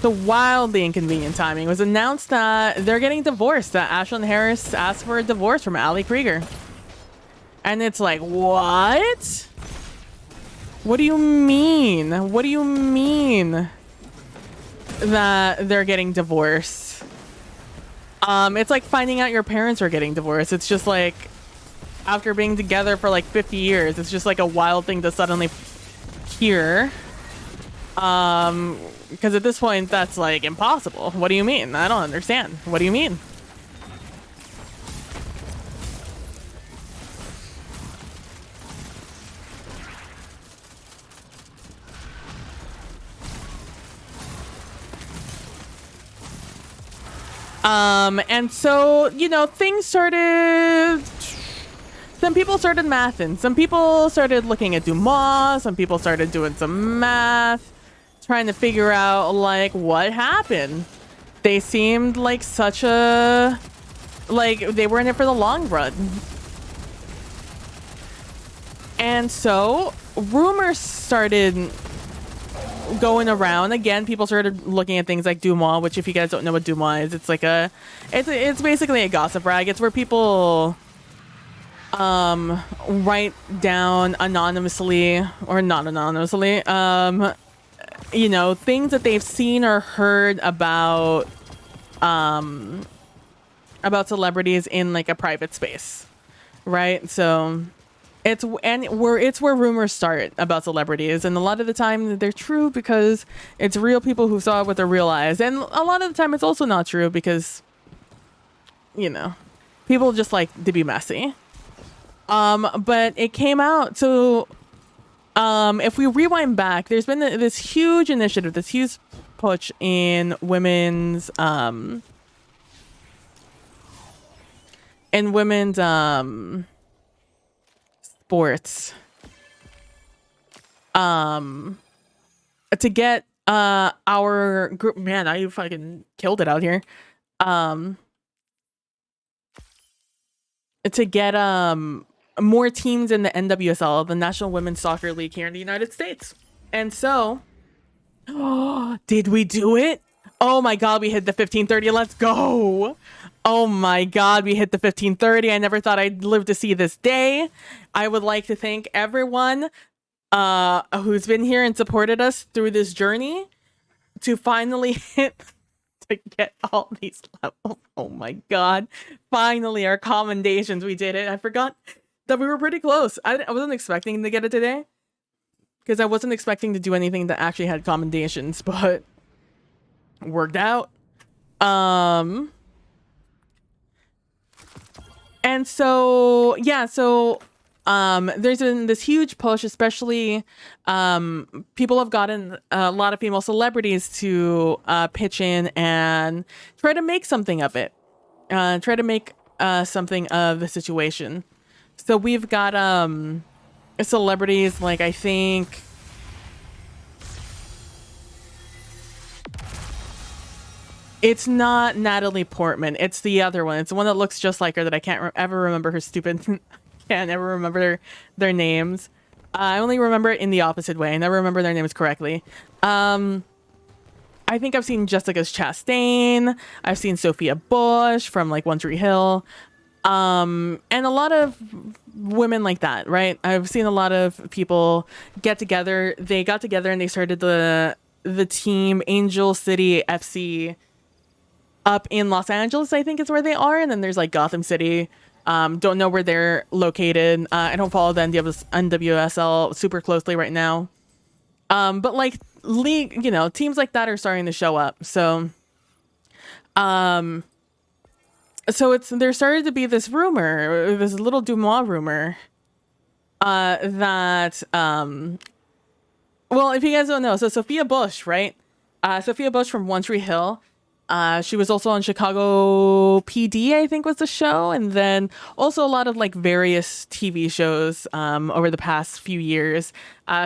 Speaker 1: the wildly inconvenient timing. It was announced that they're getting divorced, that Ashlyn Harris asked for a divorce from Ali Krieger. And it's like, what? What do you mean? What do you mean that they're getting divorced? It's like finding out your parents are getting divorced. It's just like, after being together for like 50 years, it's just like a wild thing to suddenly hear. Because at this point, that's like impossible. What do you mean? I don't understand. What do you mean? And so, you know, things started. Some people started mathing. Some people started looking at Dumas. Some people started doing some math, trying to figure out like what happened. They seemed like such a, like they were in it for the long run. And so rumors started going around again. People started looking at things like Dumas, which if you guys don't know what Dumas is, it's like it's basically a gossip rag. It's where people write down anonymously or not anonymously, you know, things that they've seen or heard about celebrities in like a private space, right? So it's where rumors start about celebrities, and a lot of the time they're true because it's real people who saw it with their real eyes, and a lot of the time it's also not true because, you know, people just like to be messy. But it came out. So, if we rewind back, there's been this huge initiative, this huge push in women's sports, to get, our group, man, I fucking killed it out here. To get, more teams in the NWSL, the National Women's Soccer League here in the United States. And so, did we do it? Oh my God, we hit the 1530. Let's go. Oh my God, we hit the 1530. I never thought I'd live to see this day. I would like to thank everyone who's been here and supported us through this journey to finally hit to get all these levels. Oh my God. Finally, our commendations. We did it. I forgot that we were pretty close. I wasn't expecting to get it today because I wasn't expecting to do anything that actually had commendations, but worked out. And so, yeah, so there's been this huge push, especially people have gotten a lot of female celebrities to pitch in and try to make something of it, try to make something of the situation. So we've got celebrities like, I think, it's not Natalie Portman. It's the other one. It's the one that looks just like her that I can't ever remember her stupid. Can't ever remember their names. I only remember it in the opposite way. I never remember their names correctly. I think I've seen Jessica Chastain. I've seen Sophia Bush from like One Tree Hill. And a lot of women like that, right? I've seen a lot of people get together. They got together and they started the team Angel City FC up in Los Angeles, I think is where they are. And then there's like Gotham City. Don't know where they're located. I don't follow the NWSL super closely right now. But like league, teams like that are starting to show up. So, there started to be this rumor, this little Dumois rumor, that, well, if you guys don't know, so Sophia Bush, right? Sophia Bush from One Tree Hill. She was also on Chicago PD, I think was the show. And then also a lot of like various TV shows over the past few years.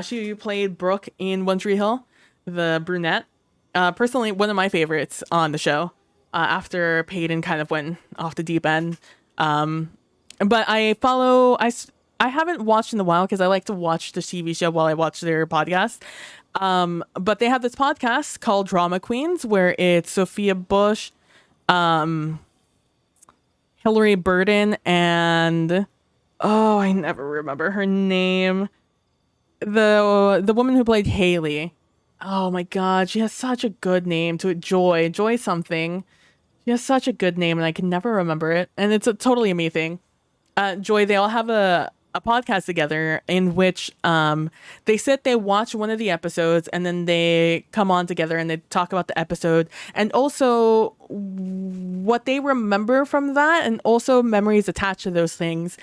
Speaker 1: She played Brooke in One Tree Hill, the brunette. Personally, one of my favorites on the show after Peyton kind of went off the deep end. But I haven't watched in a while because I like to watch the TV show while I watch their podcast. But they have this podcast called Drama Queens where it's Sophia Bush, Hillary Burton, and I never remember her name. The woman who played Haley. Oh my God, she has such a good name to it. Joy something. She has such a good name and I can never remember it. And it's totally a me thing. Joy, they all have a podcast together in which they sit, they watch one of the episodes, and then they come on together and they talk about the episode and also what they remember from that, and also memories attached to those things,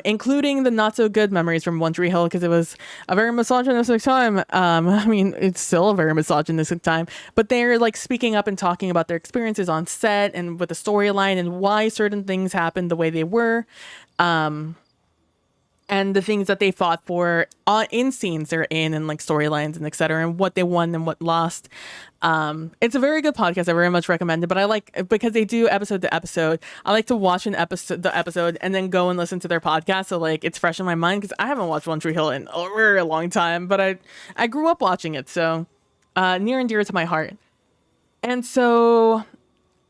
Speaker 1: including the not so good memories from One Tree Hill, because it was a very misogynistic time. I mean, it's still a very misogynistic time, but they're like speaking up and talking about their experiences on set and with the storyline and why certain things happened the way they were. And the things that they fought for in scenes they're in and like storylines and etc. and what they won and what lost. It's a very good podcast. I very much recommend it. But I like, because they do episode to episode, I like to watch the episode and then go and listen to their podcast. So like it's fresh in my mind because I haven't watched One Tree Hill in a very long time, but I grew up watching it. So near and dear to my heart. And so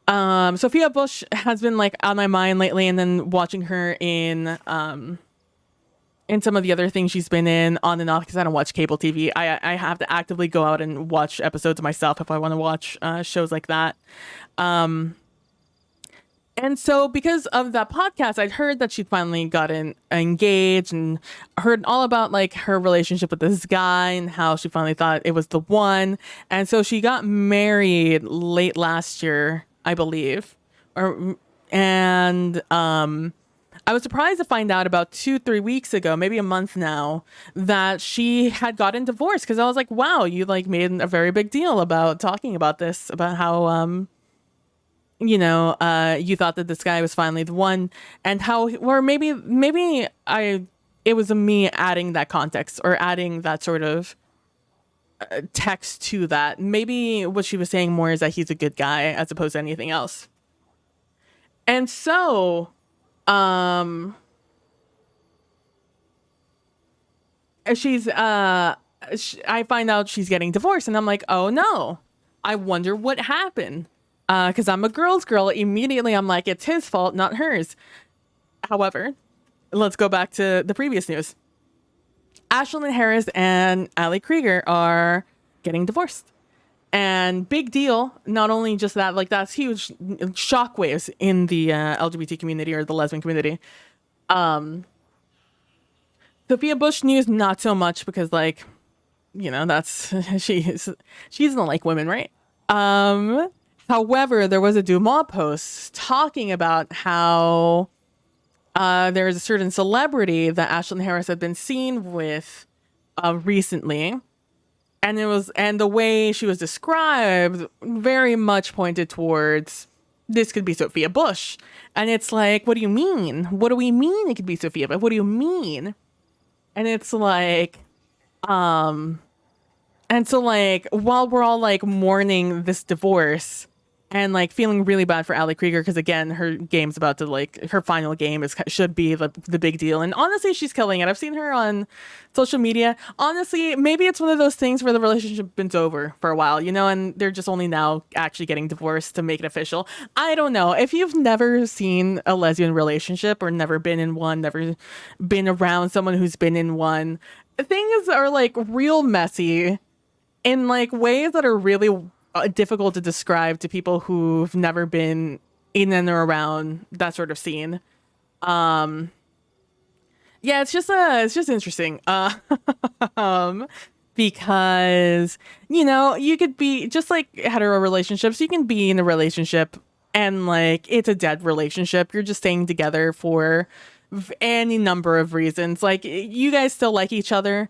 Speaker 1: Sophia Bush has been like on my mind lately, and then watching her in some of the other things she's been in on and off, because I don't watch cable TV. I have to actively go out and watch episodes myself if I want to watch shows like that. And so because of that podcast, I'd heard that she'd finally gotten engaged and heard all about like her relationship with this guy and how she finally thought it was the one. And so she got married late last year, I believe. I was surprised to find out about 2-3 weeks ago, maybe a month now, that she had gotten divorced, because I was like, wow, you like made a very big deal about talking about this, about how, you thought that this guy was finally the one, and how, or maybe it was me adding that context or adding that sort of text to that. Maybe what she was saying more is that he's a good guy as opposed to anything else. And so, I find out she's getting divorced, and I'm like, oh no, I wonder what happened. Because I'm a girl's girl. Immediately, I'm like, it's his fault, not hers. However, let's go back to the previous news. Ashlyn Harris and Ali Krieger are getting divorced. And big deal, not only just that, like that's huge shockwaves in the LGBT community or the lesbian community. Sophia Bush news, not so much, because like, that's, she doesn't like women, right? However, there was a Dumas post talking about how There's a certain celebrity that Ashlyn Harris had been seen with recently, and the way she was described very much pointed towards this could be Sophia Bush. And it's like, what do you mean? What do we mean it could be Sophia Bush? What do you mean? And it's like, and so like while we're all like mourning this divorce and like feeling really bad for Ali Krieger because again her game's about to like her final game should be the big deal, and honestly she's killing it. I've seen her on social media. Honestly, maybe it's one of those things where the relationship been over for a while, you know, and they're just only now actually getting divorced to make it official. I don't know. If you've never seen a lesbian relationship or never been in one, never been around someone who's been in one, things are like real messy in like ways that are really difficult to describe to people who've never been in and around that sort of scene. Yeah, it's just interesting. Because you know, you could be just like hetero relationships, you can be in a relationship and like it's a dead relationship. You're just staying together for any number of reasons. Like you guys still like each other.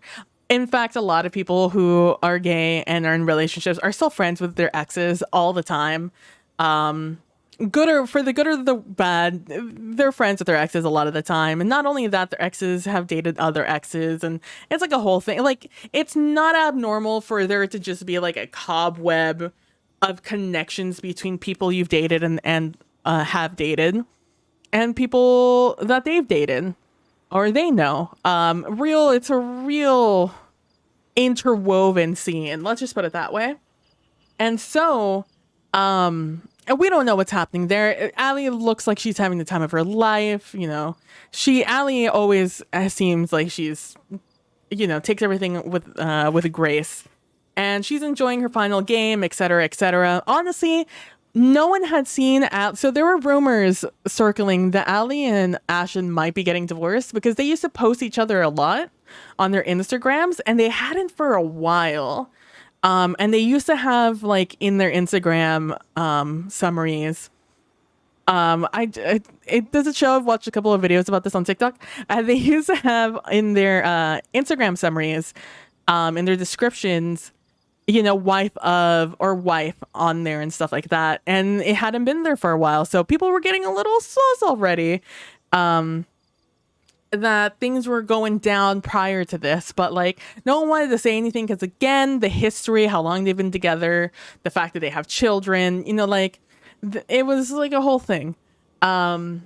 Speaker 1: In fact, a lot of people who are gay and are in relationships are still friends with their exes all the time. Good or for the good or the bad, they're friends with their exes a lot of the time. And not only that, their exes have dated other exes, and it's like a whole thing. Like it's not abnormal for there to just be like a cobweb of connections between people you've dated and have dated and people that they've dated or they know. It's a real interwoven scene. Let's just put it that way. And so, and we don't know what's happening there. Ali looks like she's having the time of her life. You know, Ali always seems like she's, you know, takes everything with grace, and she's enjoying her final game, etc., etc. Honestly, no one had seen so there were rumors circling that Ali and Ashlyn might be getting divorced because they used to post each other a lot on their Instagrams, and they hadn't for a while. And they used to have like in their Instagram summaries. It does a show. I've watched a couple of videos about this on TikTok. They used to have in their Instagram summaries, in their descriptions, you know, wife of or wife on there and stuff like that. And it hadn't been there for a while, so people were getting a little sus already. That things were going down prior to this, but like no one wanted to say anything because again, the history, how long they've been together, the fact that they have children, you know, like it was like a whole thing. But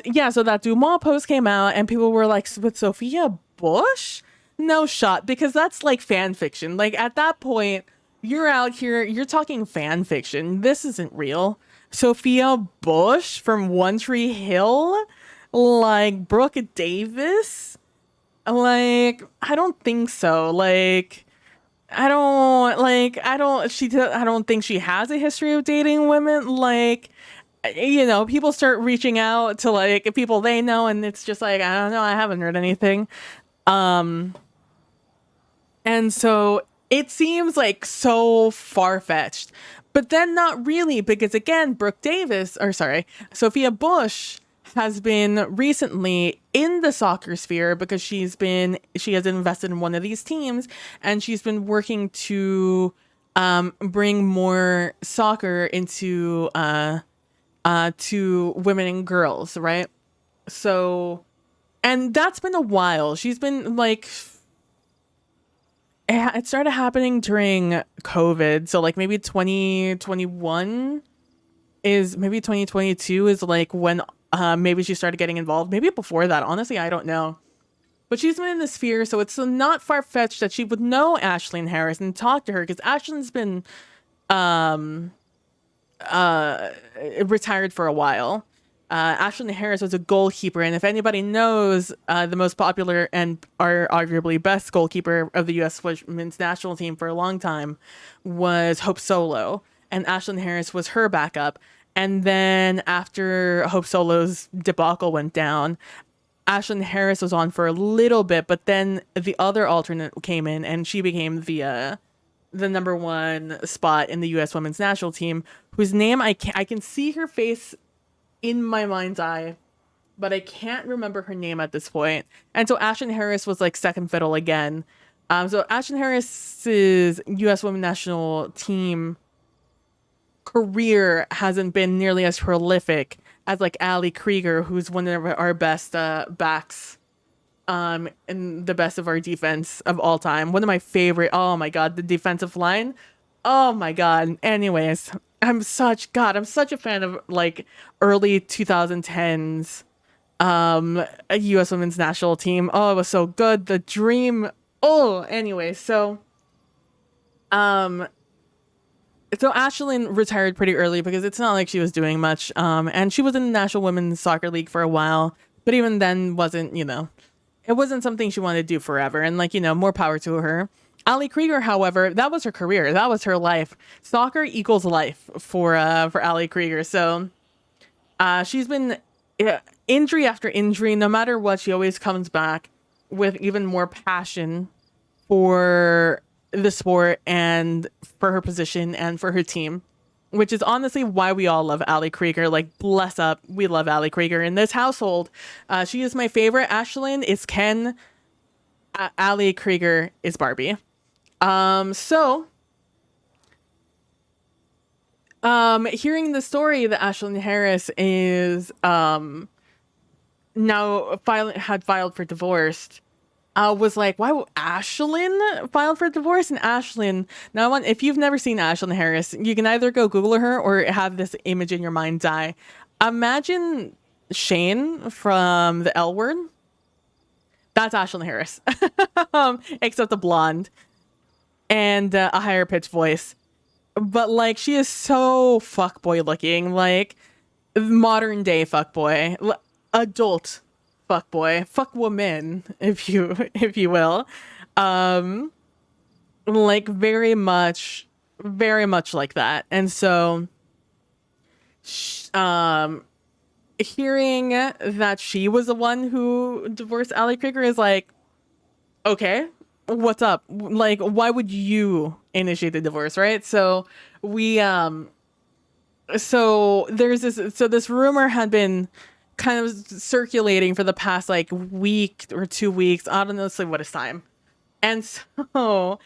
Speaker 1: yeah, so that Dumas post came out and people were like, with Sophia Bush? No shot, because that's like fan fiction. Like at that point, you're out here, you're talking fan fiction. This isn't real. Sophia Bush from One Tree Hill? Like Brooke Davis? Like, I don't think so. Like, I don't think she has a history of dating women. Like, you know, people start reaching out to like people they know, and it's just like, I don't know, I haven't heard anything. And so it seems like so far-fetched, but then not really, because again, Sophia Bush has been recently in the soccer sphere because she has invested in one of these teams, and she's been working to bring more soccer into to women and girls, right? So, and that's been a while. She's been like, it started happening during COVID, so like maybe 2022 is like when maybe she started getting involved. Maybe before that. Honestly, I don't know. But she's been in the sphere, so it's not far-fetched that she would know Ashlyn Harris and talk to her, because Ashlyn's been retired for a while. Ashlyn Harris was a goalkeeper, and if anybody knows, the most popular and arguably best goalkeeper of the U.S. women's national team for a long time was Hope Solo, and Ashlyn Harris was her backup. And then after Hope Solo's debacle went down, Ashlyn Harris was on for a little bit, but then the other alternate came in, and she became the number one spot in the U.S. women's national team, whose name I can see her face in my mind's eye, but I can't remember her name at this point. And so Ashton Harris was like second fiddle again. So Ashton Harris's U.S. Women's National Team career hasn't been nearly as prolific as like Ali Krieger, who's one of our best backs, and the best of our defense of all time. One of my favorite. Oh my god, the defensive line. Oh my god. Anyways, I'm such a fan of like early 2010s a US Women's National Team. Oh, it was so good. The dream. Oh, anyway, so Ashlyn retired pretty early because it's not like she was doing much. And she was in the National Women's Soccer League for a while, but even then wasn't, it wasn't something she wanted to do forever. And like, more power to her. Ali Krieger, however, that was her career. That was her life. Soccer equals life for Ali Krieger. So she's been injury after injury. No matter what, she always comes back with even more passion for the sport and for her position and for her team, which is honestly why we all love Ali Krieger. Like, bless up, we love Ali Krieger in this household. She is my favorite. Ashlyn is Ken. Ali Krieger is Barbie. Hearing the story that Ashlyn Harris is now had filed for divorce, was like, why would Ashlyn filed for divorce? And Ashlyn, now if you've never seen Ashlyn Harris, you can either go Google her or have this image in your mind die. Imagine Shane from the L Word. That's Ashlyn Harris, except a blonde and a higher pitched voice. But like, she is so fuckboy looking, like modern day fuckboy, adult fuckboy, fuck woman, if you will. Like very much like that. And so hearing that she was the one who divorced Ali Krieger is like, okay, what's up? Like, why would you initiate the divorce, right? So this rumor had been kind of circulating for the past like week or 2 weeks. I don't know what is time. And so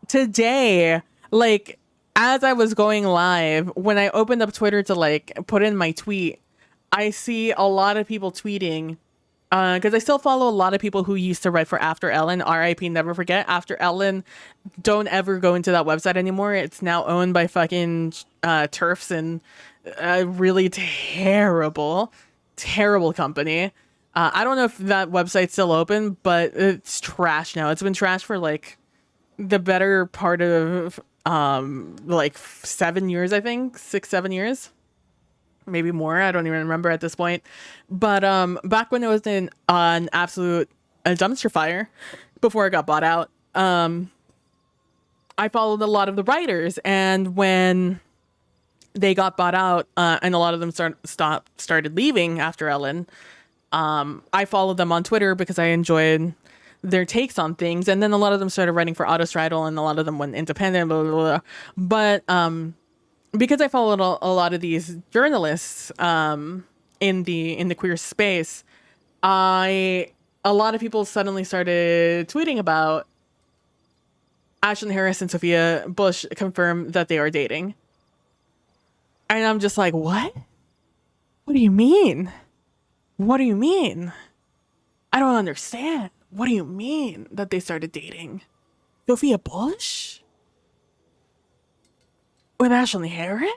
Speaker 1: today, like, as I was going live, when I opened up Twitter to like put in my tweet, I see a lot of people tweeting, because I still follow a lot of people who used to write for After Ellen. RIP, never forget. After Ellen, don't ever go into that website anymore. It's now owned by fucking TERFs and a really terrible company. I don't know if that website's still open, but it's trash now. It's been trash for like the better part of like 7 years, I think. 6-7 years. Maybe more. I don't even remember at this point. But back when it was in an absolute dumpster fire, before it got bought out, I followed a lot of the writers, and when they got bought out, and a lot of them started leaving After Ellen, I followed them on Twitter because I enjoyed their takes on things, and then a lot of them started writing for Autostraddle, and a lot of them went independent, blah, blah, blah. But because I followed a lot of these journalists in the queer space, a lot of people suddenly started tweeting about Ashlyn Harris and Sophia Bush confirmed that they are dating. And I'm just like, what? What do you mean? What do you mean? I don't understand. What do you mean that they started dating? Sophia Bush? With Ashley Harris?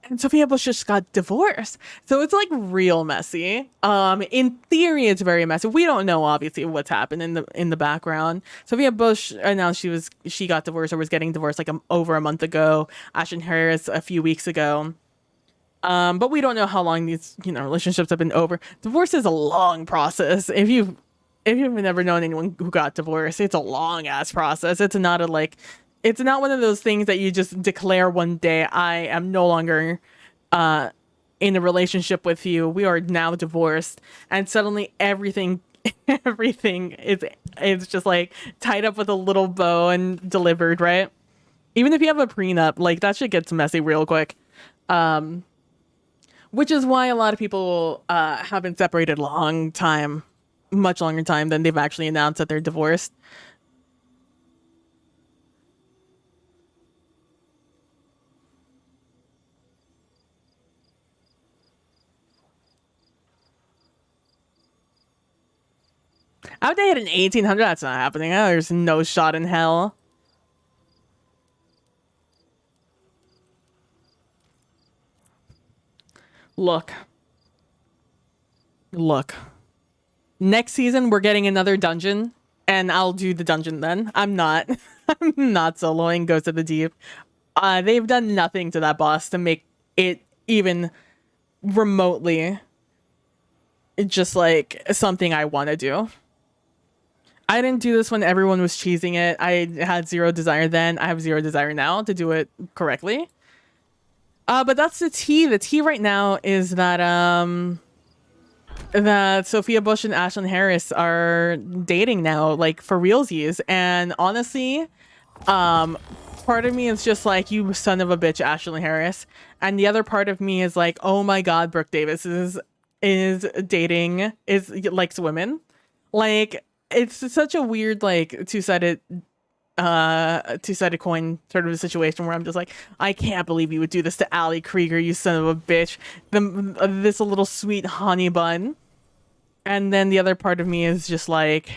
Speaker 1: And Sophia Bush just got divorced. So it's like real messy. In theory, it's very messy. We don't know obviously what's happened in the background. Sophia Bush announced she got divorced or was getting divorced like over a month ago. Ashley Harris a few weeks ago. But we don't know how long these relationships have been over. Divorce is a long process. If you've never known anyone who got divorced, it's a long ass process. It's not one of those things that you just declare one day, I am no longer in a relationship with you. We are now divorced. And suddenly everything is just like tied up with a little bow and delivered, right? Even if you have a prenup, like that shit gets messy real quick. Which is why a lot of people have been separated a long time, much longer time than they've actually announced that they're divorced. I would hit an 1800. That's not happening. There's no shot in hell. Look. Next season, we're getting another dungeon, and I'll do the dungeon then. I'm not. I'm not soloing Ghost of the Deep. They've done nothing to that boss to make it even remotely just like something I want to do. I didn't do this when everyone was cheesing it. I had zero desire then. I have zero desire now to do it correctly. But that's the tea. The tea right now is that that Sophia Bush and Ashlyn Harris are dating now, like for realsies. And honestly, part of me is just like, you son of a bitch, Ashlyn Harris. And the other part of me is like, oh my god, Brooke Davis is dating, likes women. Like, it's such a weird, like, two-sided coin sort of a situation where I'm just like, I can't believe you would do this to Ali Krieger, you son of a bitch. This little sweet honey bun. And then the other part of me is just like,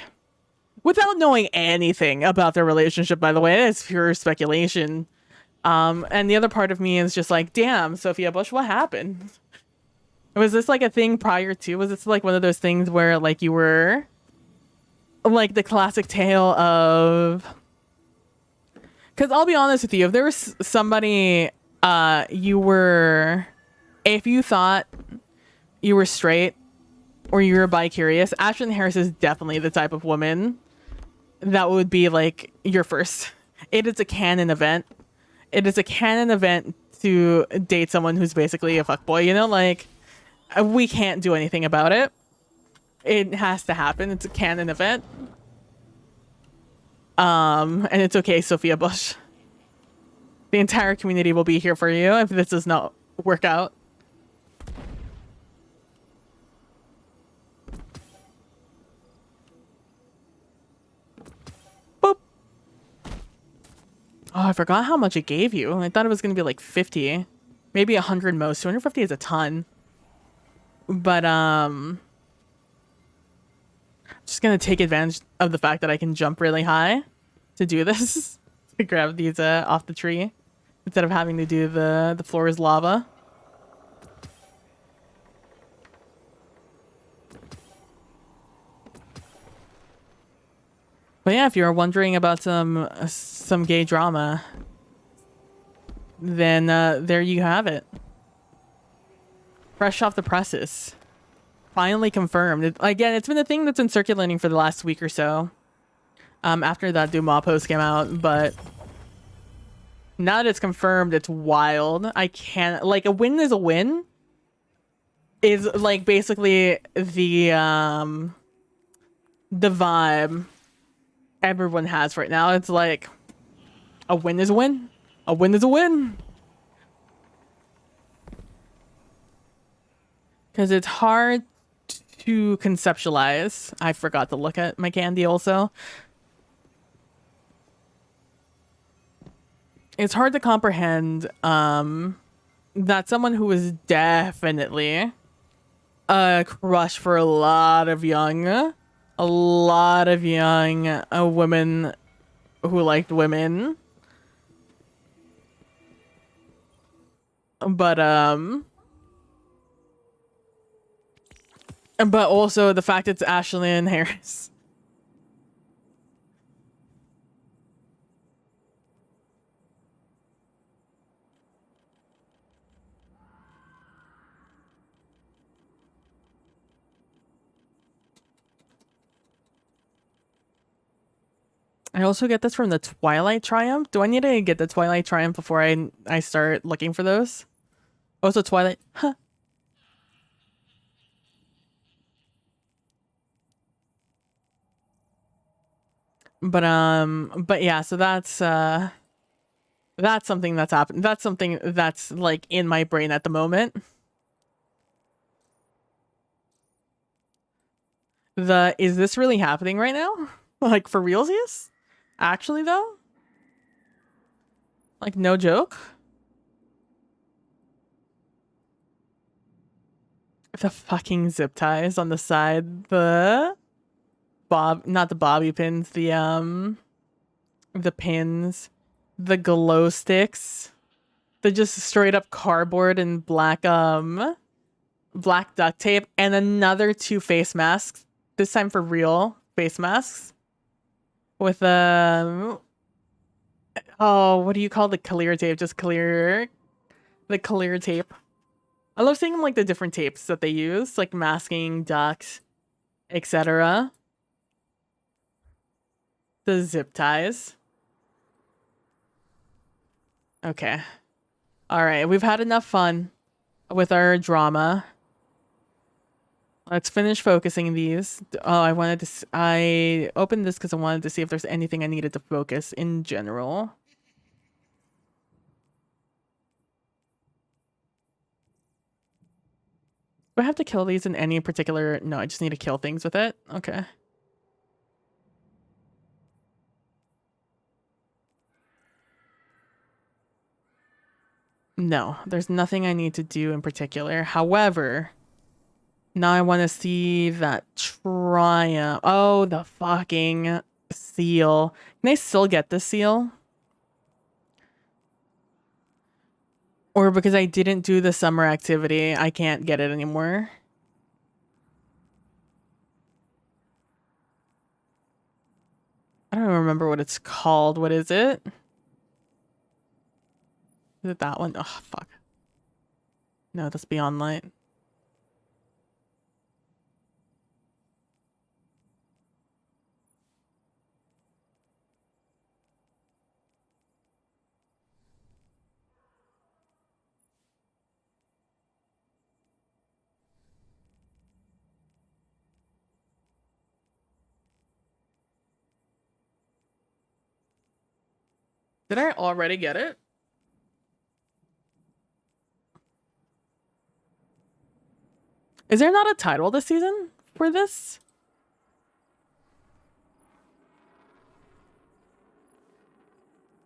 Speaker 1: without knowing anything about their relationship, by the way, it's pure speculation. And the other part of me is just like, damn, Sophia Bush, what happened? Was this like a thing prior to? Was this like one of those things where like you were like the classic tale of... Because I'll be honest with you, if there was somebody if you thought you were straight or you were bi-curious, Ashlyn Harris is definitely the type of woman that would be like your first. It is a canon event. It is a canon event to date someone who's basically a fuckboy, you know? Like, we can't do anything about it. It has to happen. It's a canon event. And it's okay, Sophia Bush. The entire community will be here for you if this does not work out. Boop. Oh, I forgot how much it gave you. I thought it was going to be like 50. Maybe 100 most. 250 is a ton. But, just going to take advantage of the fact that I can jump really high to do this. To grab these off the tree. Instead of having to do the floor is lava. But yeah, if you're wondering about some gay drama, then there you have it. Fresh off the presses. Finally confirmed. Again, it's been a thing that's been circulating for the last week or so. After that Dumas post came out, but now that it's confirmed, it's wild. I can't, like, a win is a win is like basically the vibe everyone has right now. It's like, a win is a win. A win is a win. Because it's hard to conceptualize. I forgot to look at my candy also. It's hard to comprehend that someone who is definitely a crush for a lot of young women who liked women. But also the fact it's Ashlyn Harris. I also get this from the Twilight Triumph. Do I need to get the Twilight Triumph before I start looking for those? Also Twilight. Huh. But yeah, so that's something that's happened. That's something that's like in my brain at the moment. Is this really happening right now? Like, for realsies? Actually, though? Like, no joke? The fucking zip ties on the side. Not the bobby pins, the pins, the glow sticks. The just straight up cardboard and black duct tape, and another 2 face masks. This time for real face masks. With oh, what do you call the clear tape? Just clear, the clear tape. I love seeing like the different tapes that they use, like masking, ducks, etc. The zip ties. Okay. All right, we've had enough fun with our drama. Let's finish focusing these. Oh, I opened this because I wanted to see if there's anything I needed to focus in general. Do I have to kill these in any particular? No, I just need to kill things with it. Okay. No, there's nothing I need to do in particular. However, now I want to see that triumph. Oh, the fucking seal. Can I still get the seal? Or because I didn't do the summer activity, I can't get it anymore? I don't remember what it's called. What is it? Is it that one? Oh, fuck. No, that's Beyond Light. Did I already get it? Is there not a title this season for this?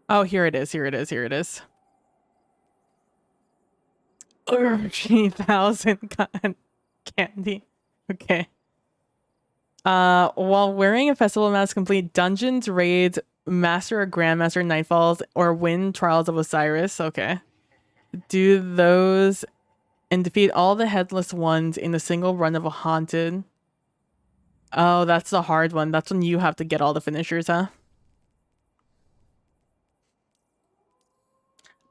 Speaker 1: Oh, here it is. Here it is. Here it is. 30,000 candy. Okay. While wearing a festival mask, complete dungeons, raids, master or grandmaster nightfalls, or win trials of Osiris. Okay. Do those and defeat all the headless ones in a single run of a haunted. Oh, that's the hard one. That's when you have to get all the finishers, huh?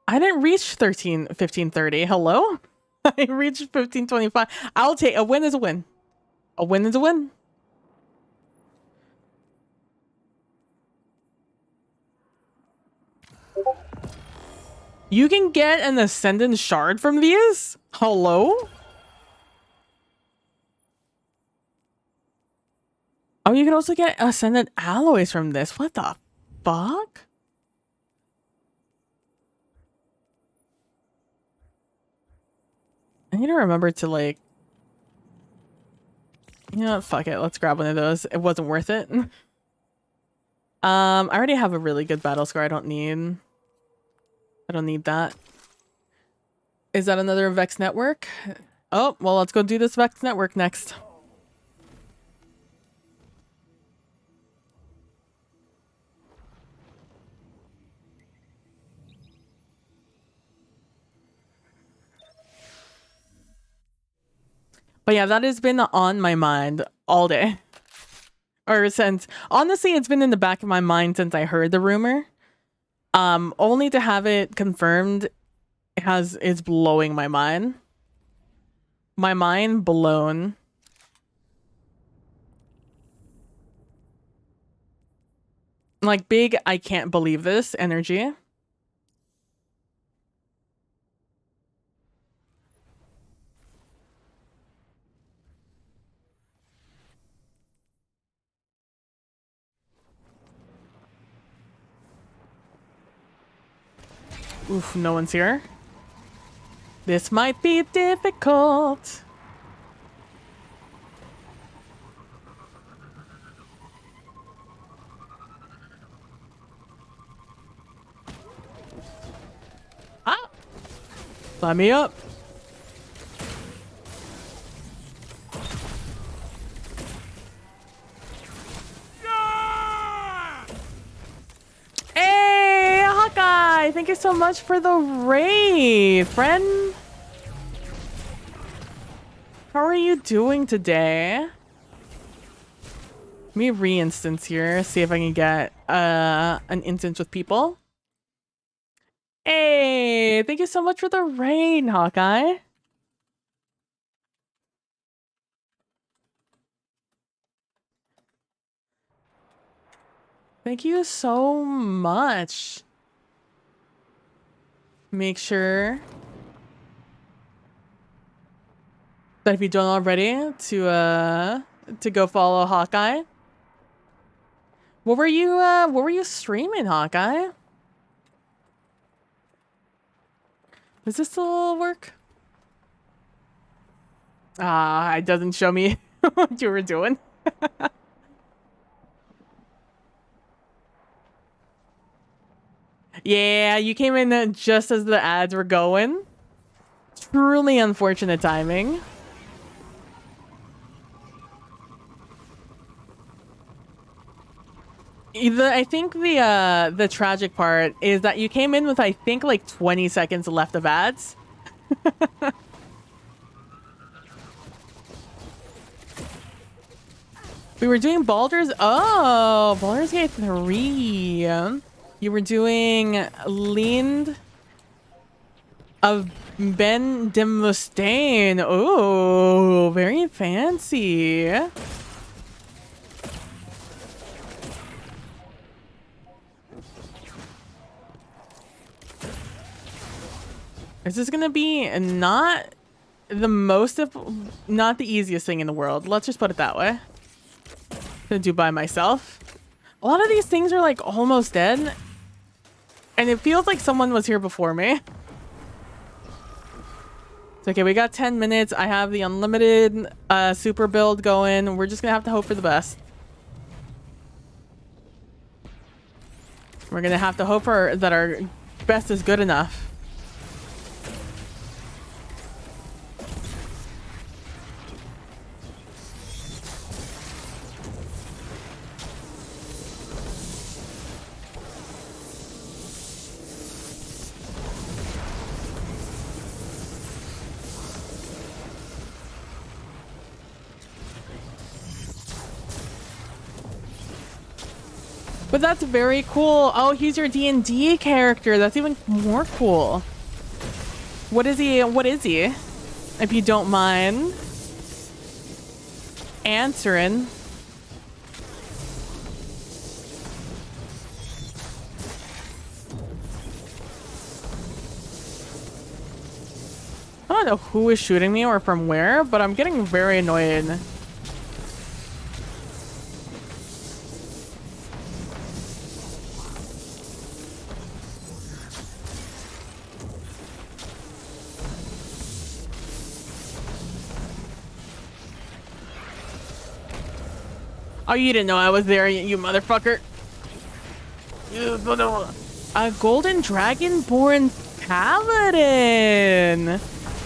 Speaker 1: I didn't reach 1530. Hello? I reached 1525. I'll take a win is a win. A win is a win. You can get an Ascendant Shard from these? Hello? Oh, you can also get Ascendant Alloys from this. What the fuck? I need to remember to like... You know, fuck it. Let's grab one of those. It wasn't worth it. I already have a really good battle score. I don't need that. Is that another Vex network? Oh, well, let's go do this Vex network next. But yeah, that has been on my mind all day. Or since, honestly, it's been in the back of my mind since I heard the rumor. Only to have it confirmed is blowing my mind. My mind blown. Like big, I can't believe this energy. Oof, no one's here. This might be difficult. Let me up. Hey, Hawkeye! Thank you so much for the raid, friend. How are you doing today? Let me re-instance here, see if I can get an instance with people. Hey, thank you so much for the raid, Hawkeye. Thank you so much. Make sure that if you don't already, to go follow Hawkeye. What were you streaming, Hawkeye? Does this still work? Ah, it doesn't show me what you were doing. Yeah, you came in just as the ads were going. Truly unfortunate timing. I think the tragic part is that you came in with, I think, like 20 seconds left of ads. We were doing Baldur's... Oh, Baldur's Gate 3. You were doing Lind of Ben de Mustaine. Oh, very fancy. This is gonna be not not the easiest thing in the world. Let's just put it that way. To do by myself. A lot of these things are like almost dead. And it feels like someone was here before me. It's okay, we got 10 minutes. I have the unlimited super build going. We're just gonna have to hope for the best. We're gonna have to hope that our best is good enough. But that's very cool. Oh, he's your D&D character. That's even more cool. What is he? What is he? If you don't mind answering. I don't know who is shooting me or from where, but I'm getting very annoyed. Oh, you didn't know I was there, you motherfucker. A golden dragonborn paladin.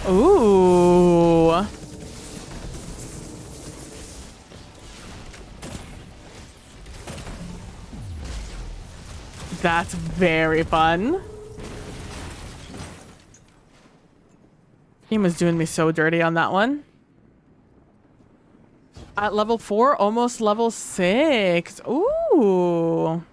Speaker 1: Ooh. That's very fun. Game was doing me so dirty on that one. At level 4, almost level 6. Ooh.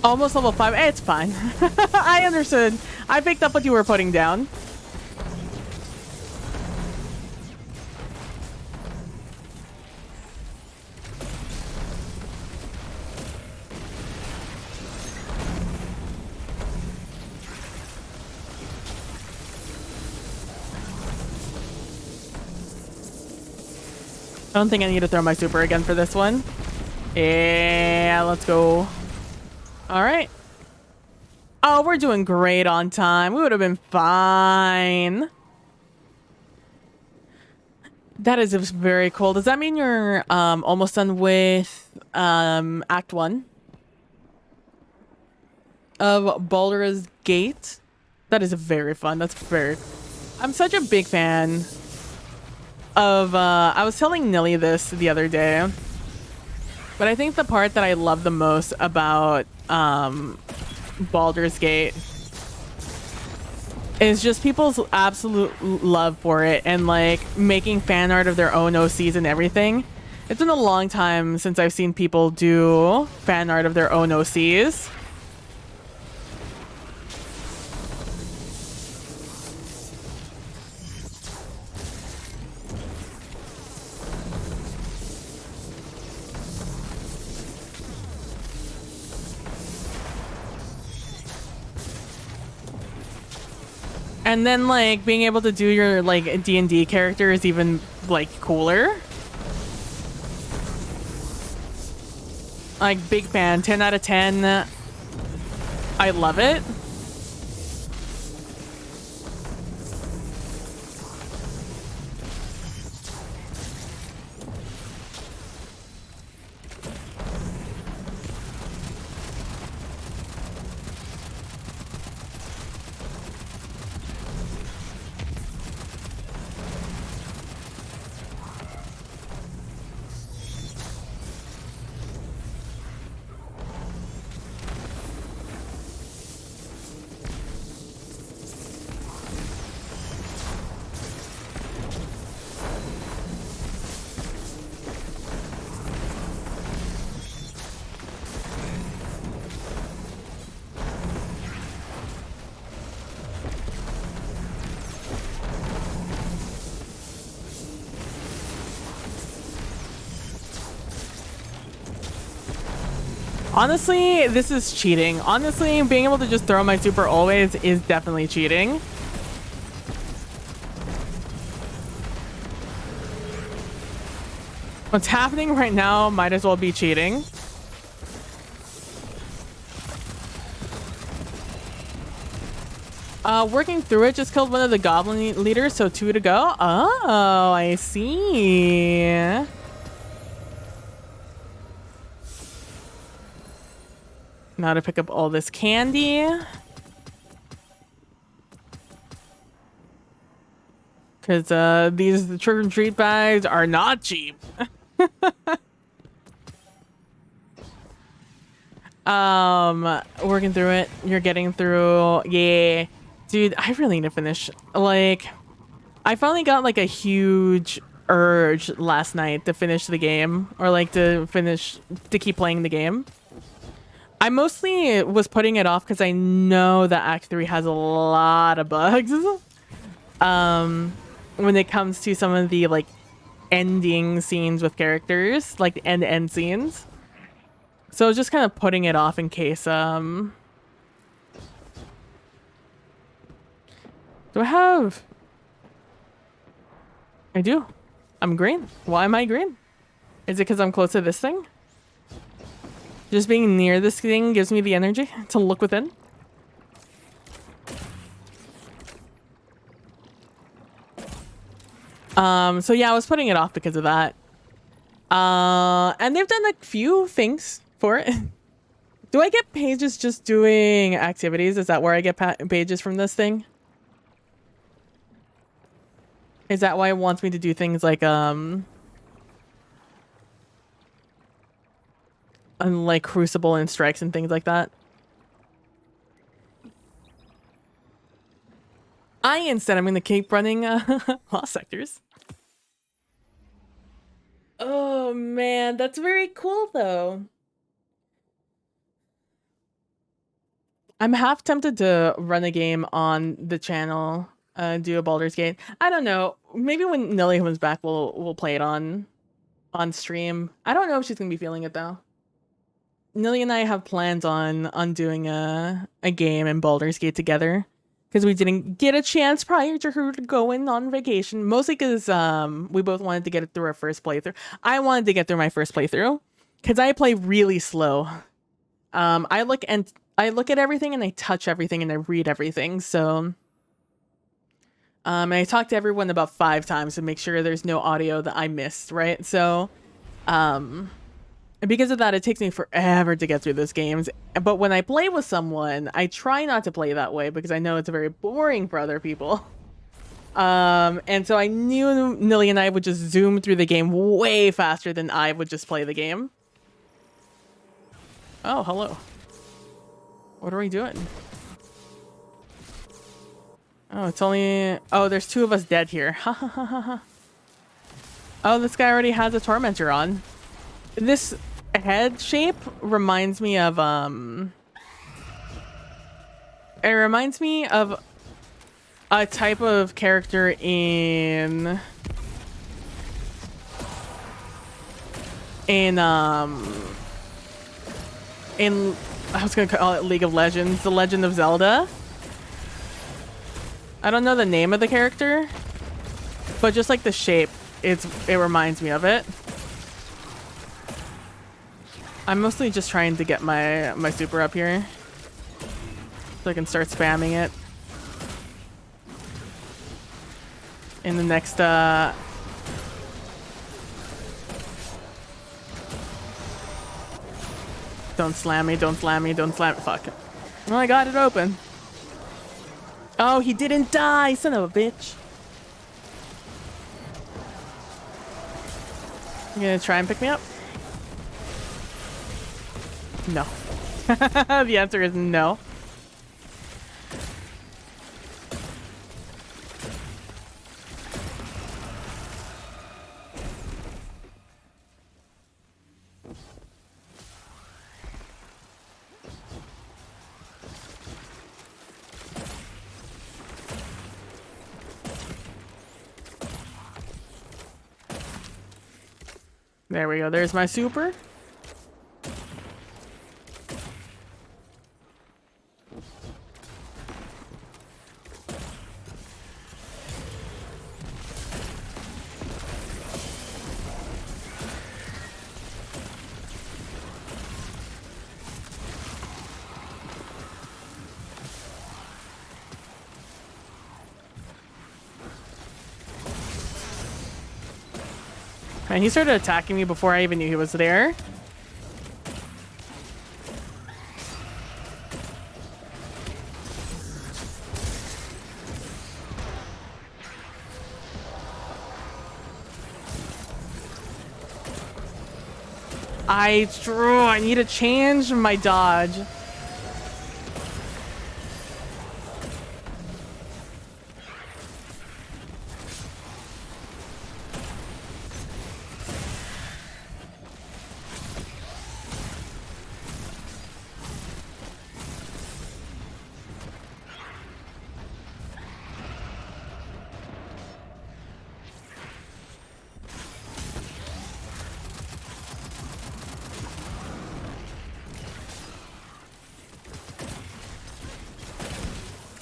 Speaker 1: Almost level 5. It's fine. I understood. I picked up what you were putting down. I don't think I need to throw my super again for this one. Yeah, let's go. All right. Oh, we're doing great on time. We would have been fine. That is very cool. Does that mean you're almost done with Act 1 of Baldur's Gate? That is very fun. That's very... I'm such a big fan of... I was telling Nilly this the other day, but I think the part that I love the most about Baldur's Gate is just people's absolute love for it and like making fan art of their own OCs and everything. It's been a long time since I've seen people do fan art of their own OCs. And then like being able to do your like D&D character is even like cooler. Like big fan, 10 out of 10. I love it. Honestly, this is cheating. Honestly, being able to just throw my super always is definitely cheating. What's happening right now might as well be cheating. Working through it, just killed one of the goblin leaders, so 2 to go. Oh, I see. Now to pick up all this candy. Because these trick or treat bags are not cheap. Working through it. You're getting through. Yeah. Dude, I really need to finish. Like, I finally got like a huge urge last night to finish the game. Or like to keep playing the game. I mostly was putting it off because I know that Act 3 has a lot of bugs. When it comes to some of the like ending scenes with characters, like the end-to-end scenes. So I was just kind of putting it off in case, do I have... I do. I'm green. Why am I green? Is it because I'm close to this thing? Just being near this thing gives me the energy to look within. So yeah, I was putting it off because of that. And they've done a few things for it. Do I get pages just doing activities? Is that where I get pages from this thing? Is that why it wants me to do things like, and like Crucible and Strikes and things like that? Instead, I'm going to keep running Lost Sectors. Oh man, that's very cool though. I'm half tempted to run a game on the channel, do a Baldur's Gate. I don't know. Maybe when Nelly comes back, we'll play it on stream. I don't know if she's gonna be feeling it though. Nelly and I have plans on doing a game in Baldur's Gate together. because we didn't get a chance prior to her going on vacation. Mostly because we both wanted to get it through our first playthrough. I wanted to get through my first playthrough because I play really slow. I look at everything and I touch everything and I read everything. So, and I talked to everyone about 5 times to make sure there's no audio that I missed. Right. So, and because of that, it takes me forever to get through those games. But when I play with someone, I try not to play that way because I know it's very boring for other people. And so I knew Nilly and I would just zoom through the game way faster than I would just play the game. Oh, hello. What are we doing? Oh, it's only... Oh, there's 2 of us dead here. Ha ha ha ha ha. Oh, this guy already has a tormentor on. This head shape reminds me of it reminds me of a type of character in I was gonna call it League of Legends, The Legend of Zelda. I don't know the name of the character, but just like the shape, it reminds me of it. I'm mostly just trying to get my super up here so I can start spamming it in the next Don't slam me, don't slam me, don't slam me. Fuck. Oh, I got it open. Oh, he didn't die, son of a bitch. You gonna try and pick me up? No. The answer is no. There we go. There's my super. And he started attacking me before I even knew he was there. I need to change my dodge.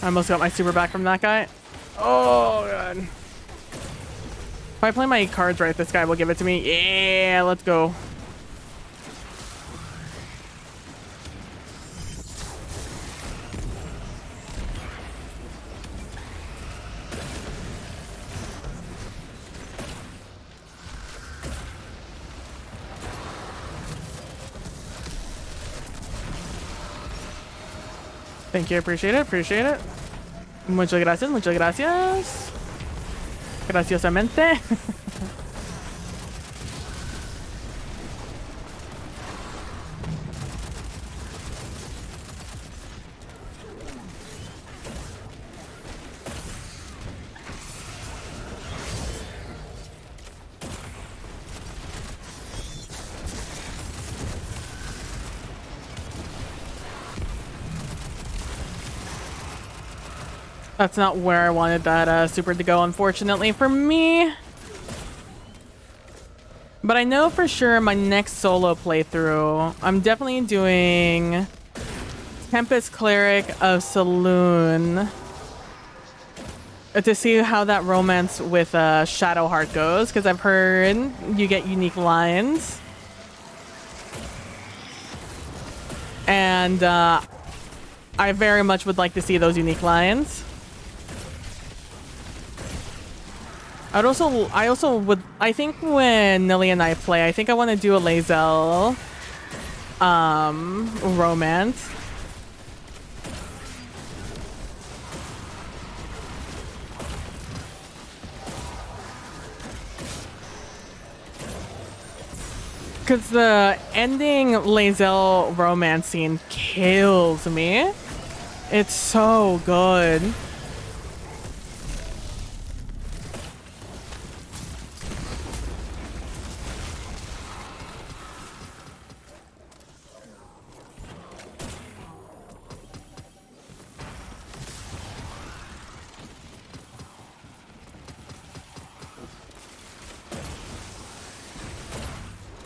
Speaker 1: I almost got my super back from that guy. Oh, God. If I play my cards right, this guy will give it to me. Yeah, let's go. Thank you, appreciate it, appreciate it. Muchas gracias, muchas gracias. Graciosamente. That's not where I wanted that super to go, unfortunately for me. But I know for sure my next solo playthrough, I'm definitely doing Tempest Cleric of Saloon. to see how that romance with Shadowheart goes, because I've heard you get unique lines. And I very much would like to see those unique lines. I think when Nilly and I play, I think I want to do a Lae'zel romance. Because the ending Lae'zel romance scene kills me. It's so good.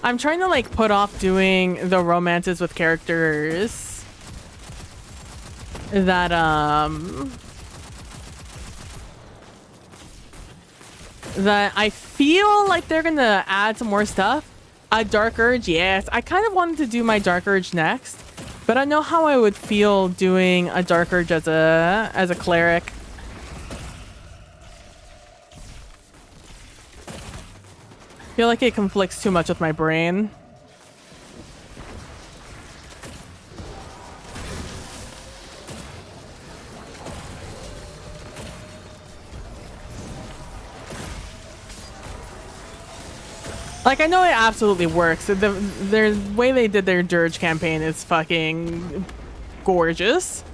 Speaker 1: I'm trying to like put off doing the romances with characters that that I feel like they're gonna add some more stuff. A Dark Urge, yes. I kind of wanted to do my Dark Urge next, but I know how I would feel doing a Dark Urge as a cleric. I feel like it conflicts too much with my brain. Like, I know it absolutely works. The way they did their Dirge campaign is fucking gorgeous.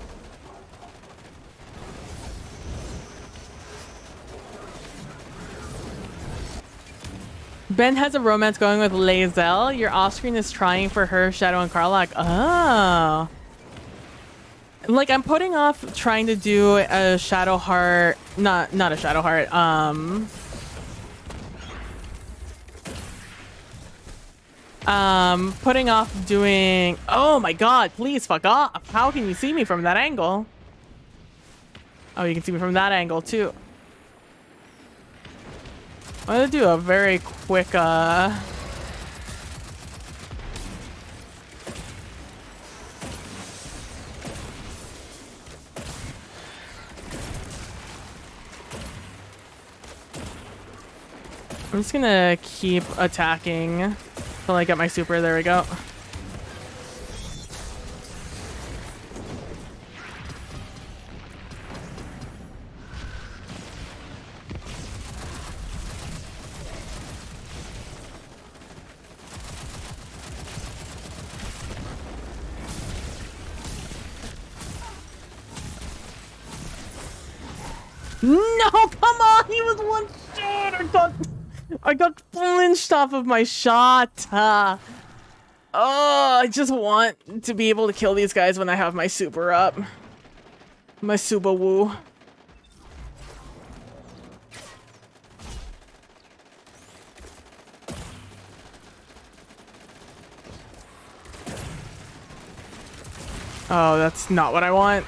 Speaker 1: Ben has a romance going with Lae'zel. Your off-screen is trying for her, Shadow and Karlach. Oh. Like, I'm putting off trying to do a Shadowheart... Not a Shadowheart. Putting off doing... Oh my god, please fuck off. How can you see me from that angle? Oh, you can see me from that angle, too. I'm gonna do a very quick, I'm just gonna keep attacking until I get my super. There we go. No, come on! He was one shot! I got flinched off of my shot! Oh, I just want to be able to kill these guys when I have my super up. My super woo. Oh, that's not what I want.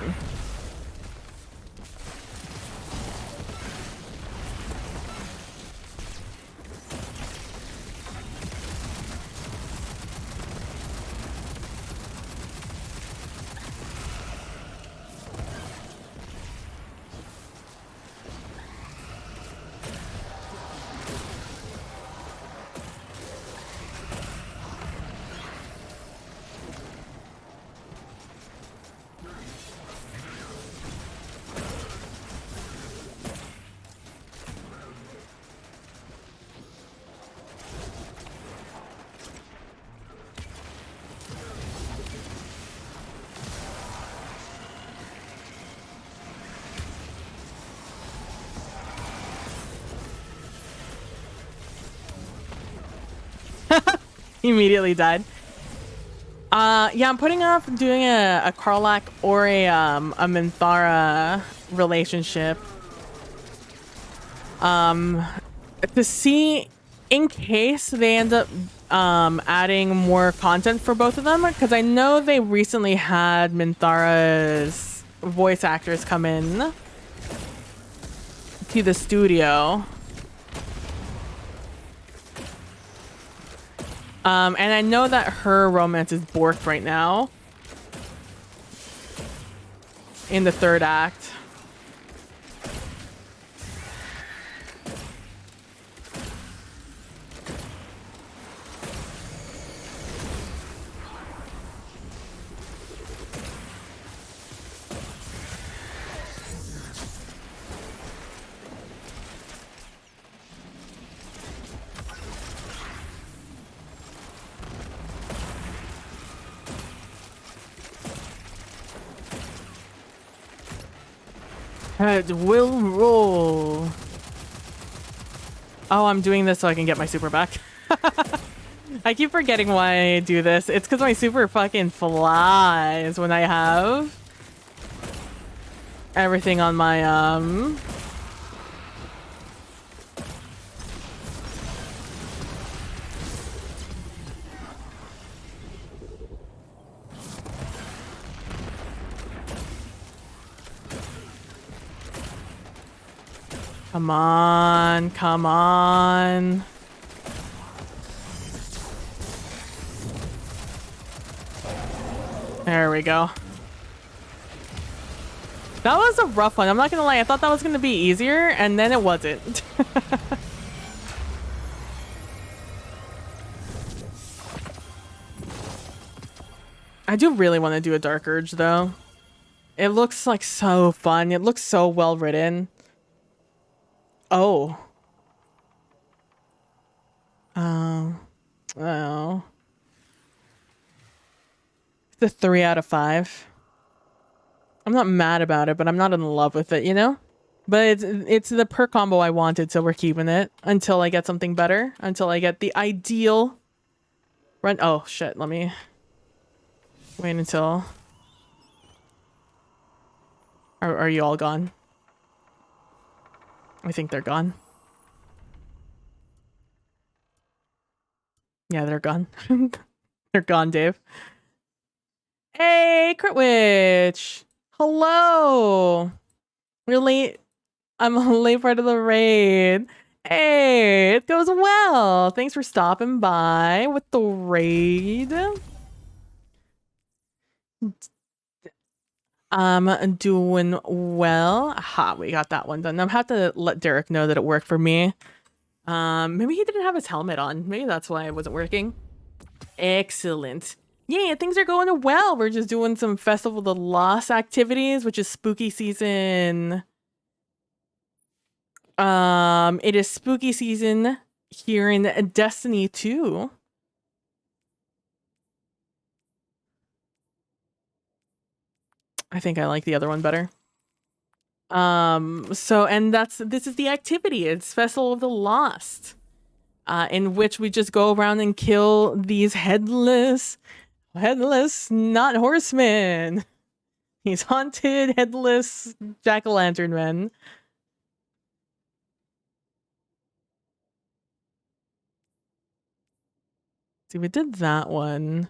Speaker 1: Immediately died. Yeah, I'm putting off doing a Karlach or a Minthara relationship. To see in case they end up adding more content for both of them, because I know they recently had Minthara's voice actors come in to the studio. And I know that her romance is borked right now. In the third act. Head will roll. Oh, I'm doing this so I can get my super back. I keep forgetting why I do this. It's because my super fucking flies when I have everything on my, Come on, come on. There we go. That was a rough one. I'm not gonna lie. I thought that was gonna be easier, and then it wasn't. I do really want to do a Dark Urge, though. It looks like so fun. It looks so well written. Oh. Oh. It's a 3 out of 5. I'm not mad about it, but I'm not in love with it, you know? But it's the perk combo I wanted, so we're keeping it until I get something better. Until I get the ideal run. Oh, shit. Let me wait until... Are you all gone? I think they're gone. Yeah, they're gone. They're gone, Dave. Hey, Crit Witch! Hello! We're late. I'm a late part of the raid. Hey, it goes well. Thanks for stopping by with the raid. I'm doing well. Aha, we got that one done. I'm have to let Derek know that it worked for me. Maybe he didn't have his helmet on. Maybe that's why it wasn't working. Excellent. Yeah, things are going well. We're just doing some Festival of the Lost activities, which is spooky season. It is spooky season here in Destiny 2. I think I like the other one better. And this is the activity. It's Festival of the Lost. In which we just go around and kill these headless, not horsemen. These haunted, headless jack-o'-lantern men. See, we did that one.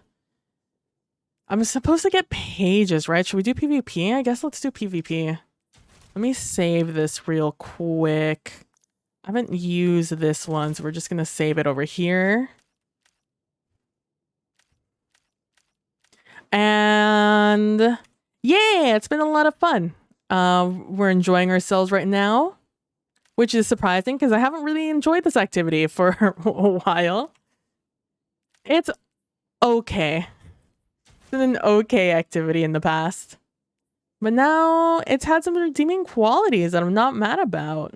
Speaker 1: I'm supposed to get pages, right? Should we do PvP? I guess let's do PvP. Let me save this real quick. I haven't used this one, so we're just going to save it over here. And yeah, it's been a lot of fun. We're enjoying ourselves right now, which is surprising because I haven't really enjoyed this activity for a while. It's okay. It's been an okay activity in the past. But now it's had some redeeming qualities that I'm not mad about.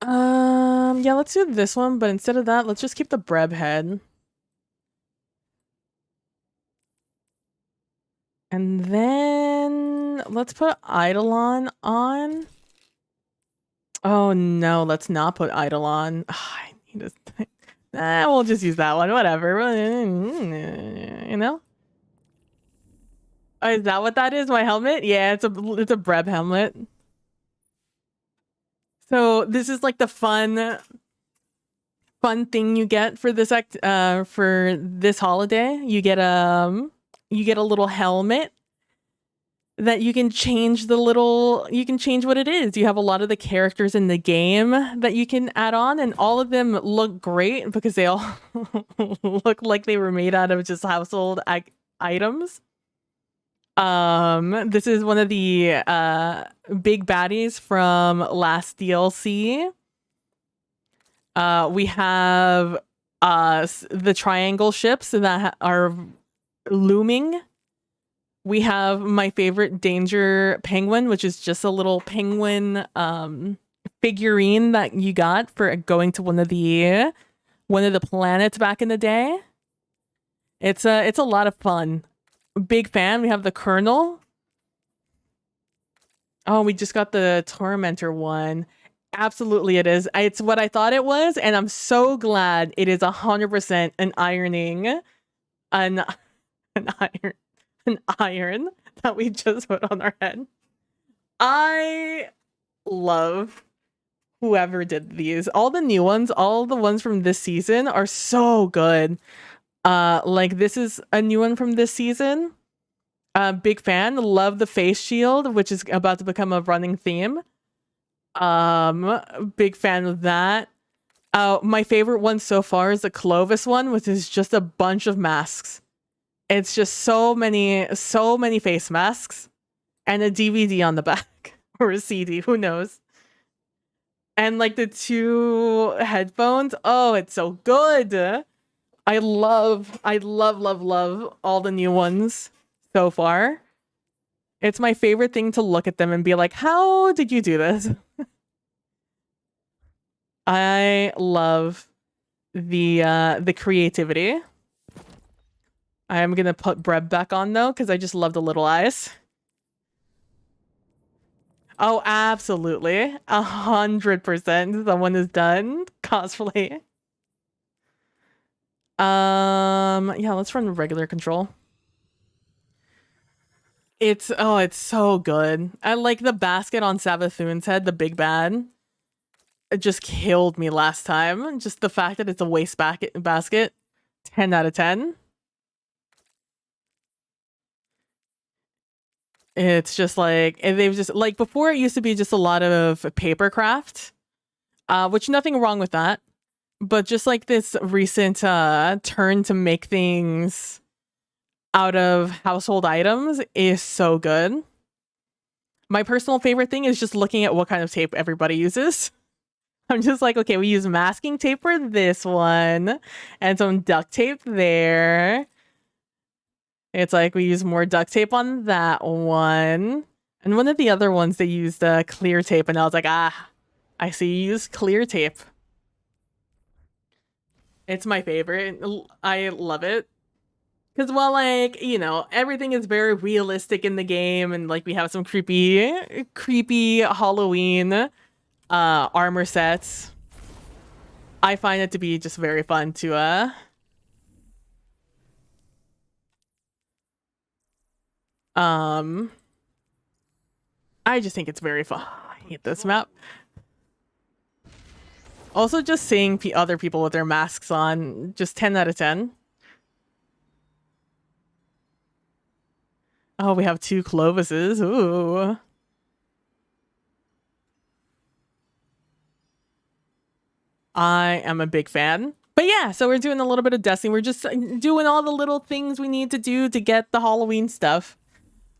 Speaker 1: Yeah, let's do this one, but instead of that, let's just keep the Breb head. And then let's put Eidolon on. Oh no, let's not put Eidolon. I need to... we'll just use that one, whatever. You know? Oh, is that what that is? My helmet? Yeah, it's a Breb helmet. So this is like the fun thing you get for this for this holiday. You get a little helmet that you can change you can change what it is. You have a lot of the characters in the game that you can add on, and all of them look great because they all look like they were made out of just household items. This is one of the big baddies from last DLC. We have the triangle ships that are looming. We have my favorite danger penguin, which is just a little penguin figurine that you got for going to one of the planets back in the day. It's a lot of fun. Big fan. We have the Colonel. Oh, we just got the Tormentor one. Absolutely it is. It's what I thought it was, and I'm so glad it is 100% an ironing an iron that we just put on our head. I love whoever did these. All the new ones, all the ones from this season are so good. Like this is a new one from this season. Big fan. Love the face shield, which is about to become a running theme. Big fan of that. My favorite one so far is the Clovis one, which is just a bunch of masks. It's just so many face masks and a DVD on the back or a CD, who knows. And like the 2 headphones. Oh, it's so good. I love all the new ones so far. It's my favorite thing to look at them and be like, how did you do this? I love the creativity. I am gonna put Breb back on though, because I just love the little eyes. Oh, absolutely. 100% someone is done cosplay. Yeah, let's run regular control. It's so good. I like the basket on Savathun's head, the big bad. It just killed me last time. Just the fact that it's a waste basket. 10 out of 10. It's just like, they've just, like, before it used to be just a lot of paper craft, which nothing wrong with that. But just like this recent turn to make things out of household items is so good. My personal favorite thing is just looking at what kind of tape everybody uses. I'm just like, okay, we use masking tape for this one and some duct tape there. It's like we use more duct tape on that one. And one of the other ones they used clear tape, and I was like, I see you use clear tape. It's my favorite. I love it. Because while, like, you know, everything is very realistic in the game, and like we have some creepy Halloween armor sets, I find it to be just very fun to I just think it's very fun. I hate this map. Also, just seeing other people with their masks on, just 10 out of 10. Oh, we have 2 Clovises. Ooh. I am a big fan. But yeah, so we're doing a little bit of Destiny. We're just doing all the little things we need to do to get the Halloween stuff.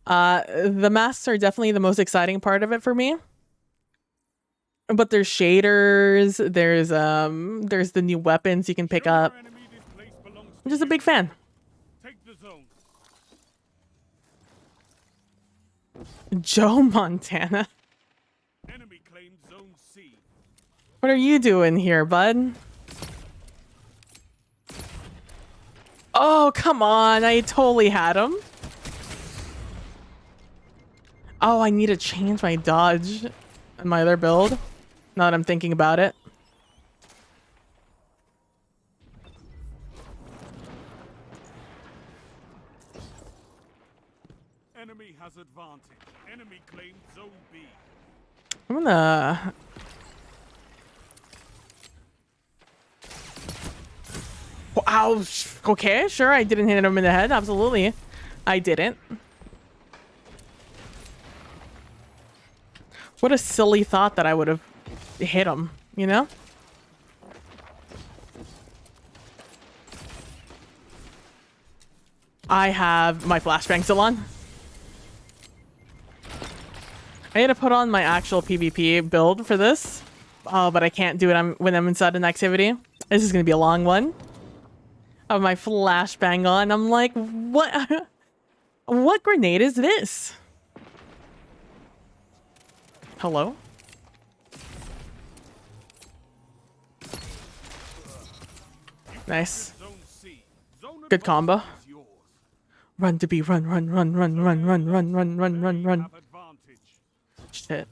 Speaker 1: The masks are definitely the most exciting part of it for me. But there's shaders, there's the new weapons you can pick up. I'm just a big fan. Joe Montana.
Speaker 5: Enemy claimed zone C.
Speaker 1: What are you doing here, bud? Oh, come on. I totally had him. Oh, I need to change my dodge and my other build. Now that I'm thinking about it.
Speaker 5: Enemy has advantage. Enemy claimed zone B.
Speaker 1: I'm gonna... Ow. Okay, sure. I didn't hit him in the head. Absolutely. I didn't. What a silly thought that I would have hit him, you know? I have my flashbang still on. I need to put on my actual PvP build for this. Oh, but I can't do it when I'm inside an activity. This is going to be a long one. I have my flashbang on. I'm like, what? What grenade is this? Hello? Nice.
Speaker 5: Zone C. Zone
Speaker 1: Good combo.
Speaker 5: advantage is yours.
Speaker 1: Run to be run, run, run, run, run, run, run, run, run, run, run.
Speaker 5: Have advantage.
Speaker 1: Shit.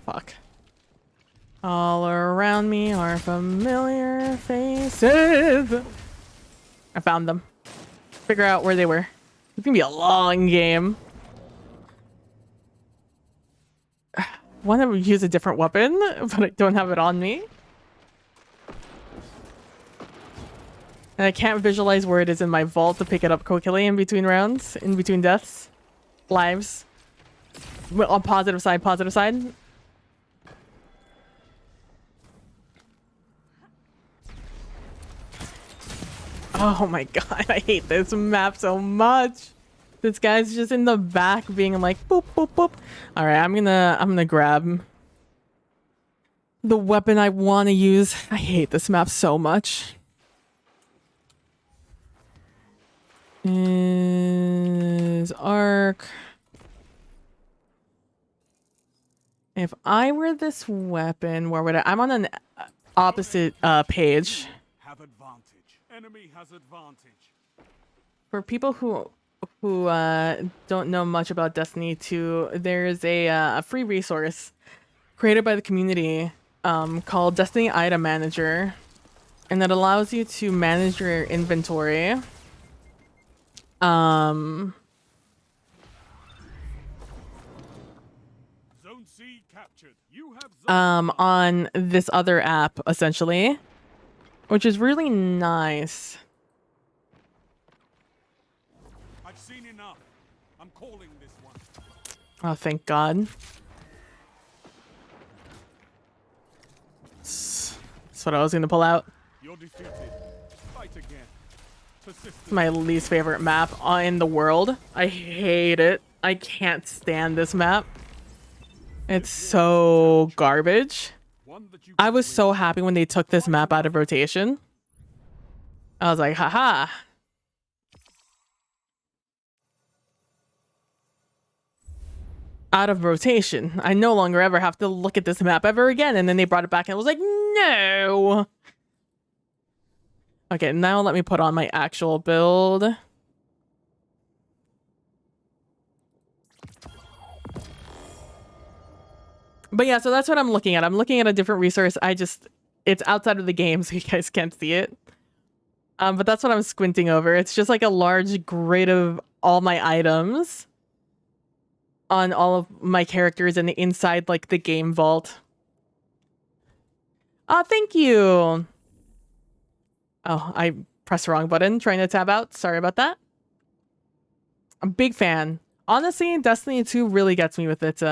Speaker 1: Fuck. All around me are familiar faces. I found them. Figure out where they were. It's gonna be a long game. Want to use a different weapon, but I don't have it on me. And I can't visualize where it is in my vault to pick it up quickly in between rounds, in between deaths, lives. Well, on positive side, positive side. Oh my god, I hate this map so much. This guy's just in the back being like boop boop boop. All right, I'm gonna grab the weapon I want to use. I hate this map so much. Is arc. If I were this weapon, where would I'm on an opposite page.
Speaker 5: Have advantage. Enemy has advantage.
Speaker 1: For people who don't know much about Destiny 2, there's a free resource created by the community called Destiny Item Manager, and that allows you to manage your inventory.
Speaker 5: Zone C captured. You have zone
Speaker 1: On this other app, essentially, which is really nice.
Speaker 5: I've seen enough. I'm calling this one.
Speaker 1: Oh, thank God. That's what I was gonna pull out.
Speaker 5: You're defeated. Fight again. Persistence.
Speaker 1: It's my least favorite map in the world. I hate it. I can't stand this map. It's so garbage.
Speaker 5: One that you
Speaker 1: I
Speaker 5: can
Speaker 1: was
Speaker 5: win.
Speaker 1: so happy when they took this map out of rotation. I was like, haha. Out of rotation. I no longer ever have to look at this map ever again. And then they brought it back and I was like, no. Okay, now let me put on my actual build. But yeah, so that's what I'm looking at. I'm looking at a different resource. It's outside of the game, so you guys can't see it. But that's what I'm squinting over. It's just like a large grid of all my items on all of my characters and inside like the game vault. Oh, thank you. Oh, I pressed the wrong button trying to tab out. Sorry about that. I'm a big fan. Honestly, Destiny 2 really gets me with its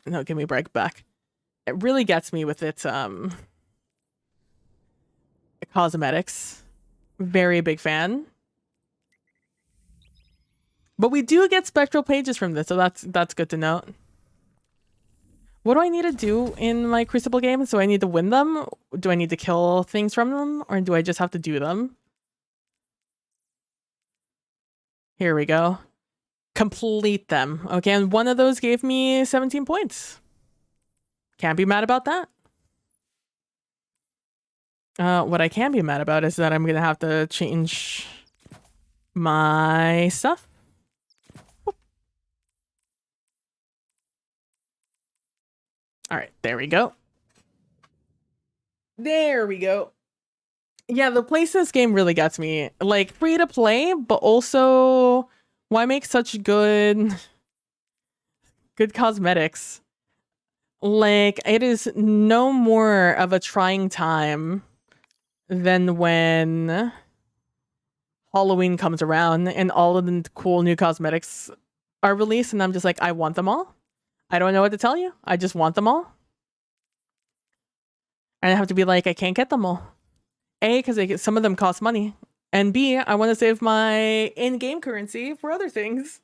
Speaker 1: no, give me a break back. It really gets me with its cosmetics. Very big fan. But we do get spectral pages from this, so that's good to note. What do I need to do in my Crucible games? Do I need to win them? Do I need to kill things from them? Or do I just have to do them? Here we go. Complete them. Okay, and one of those gave me 17 points. Can't be mad about that. What I can be mad about is that I'm gonna have to change my stuff. All right, there we go. There we go. Yeah, the place in this game really gets me. Like, free to play, but also Why make such good cosmetics? Like, it is no more of a trying time than when Halloween comes around and all of the cool new cosmetics are released, and I'm just like, I want them all. I don't know what to tell you. I just want them all. And I have to be like, I can't get them all. A, because some of them cost money. And B, I want to save my in-game currency for other things.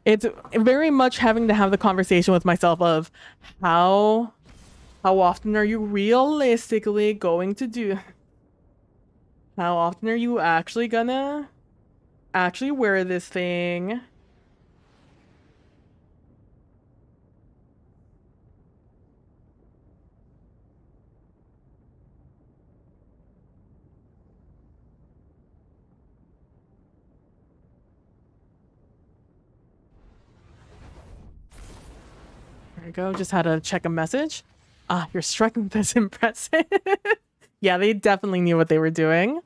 Speaker 1: It's very much having to have the conversation with myself of how often are you realistically going to do? How often are you actually gonna wear this thing? There you go. Just had to check a message. Ah, your striking is impressive. Yeah, they definitely knew what they were doing.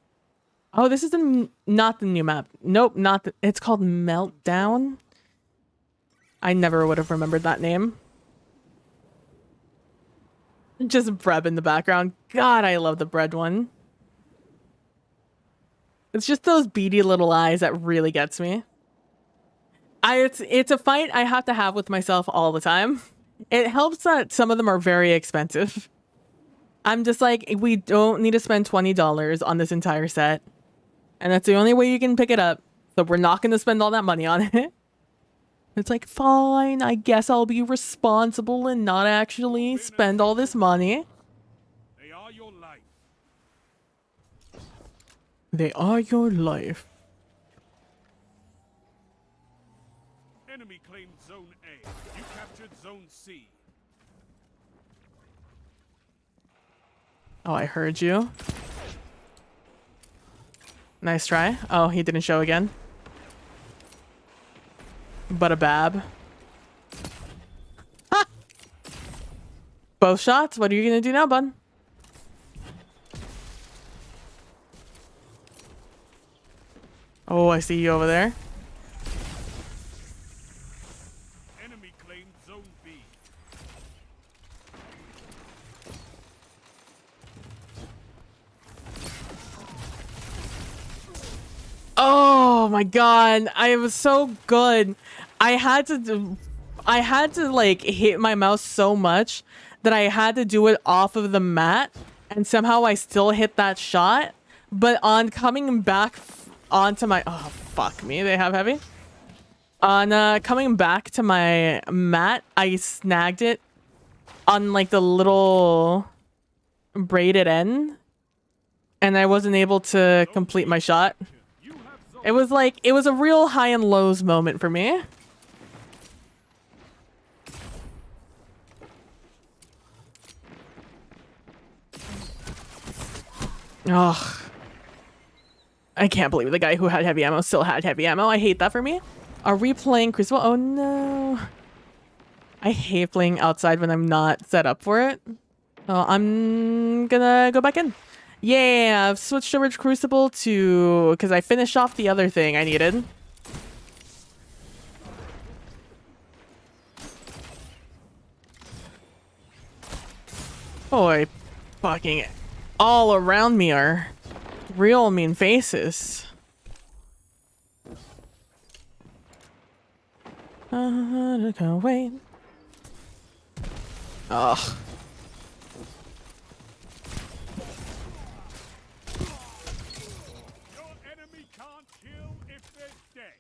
Speaker 1: Oh, this is not the new map. Nope, not the, it's called Meltdown. I never would have remembered that name. Just Breb in the background. God, I love the bread one. It's just those beady little eyes that really gets me. It's a fight I have to have with myself all the time. It helps that some of them are very expensive. I'm just like, we don't need to spend $20 on this entire set. And that's the only way you can pick it up. So we're not going to spend all that money on it. It's like, fine, I guess I'll be responsible and not actually spend all this money.
Speaker 5: They are your life.
Speaker 1: They are your life.
Speaker 5: Enemy claimed Zone A. You captured Zone C.
Speaker 1: Oh, I heard you. Nice try. Oh, he didn't show again. But a bab. Ha! Both shots? What are you gonna do now, bud? Oh, I see you over there.
Speaker 5: Enemy claimed Zone B.
Speaker 1: Oh my god, I was so good. I had to like hit my mouse so much that I had to do it off of the mat, and somehow I still hit that shot. But on coming back onto my, oh fuck me, they have heavy. On coming back to my mat, I snagged it on like the little braided end, and I wasn't able to complete my shot.
Speaker 5: You have Zone
Speaker 1: It was like, it was a real high and lows moment for me. Ugh. I can't believe the guy who had heavy ammo still had heavy ammo. I hate that for me. Are we playing Crucible? Oh no. I hate playing outside when I'm not set up for it. Oh, I'm gonna go back in. Yeah, I've switched over to Crucible because I finished off the other thing I needed. Boy, fucking all around me are real mean faces. Wait. Ugh.
Speaker 5: Your enemy can't kill if they're dead.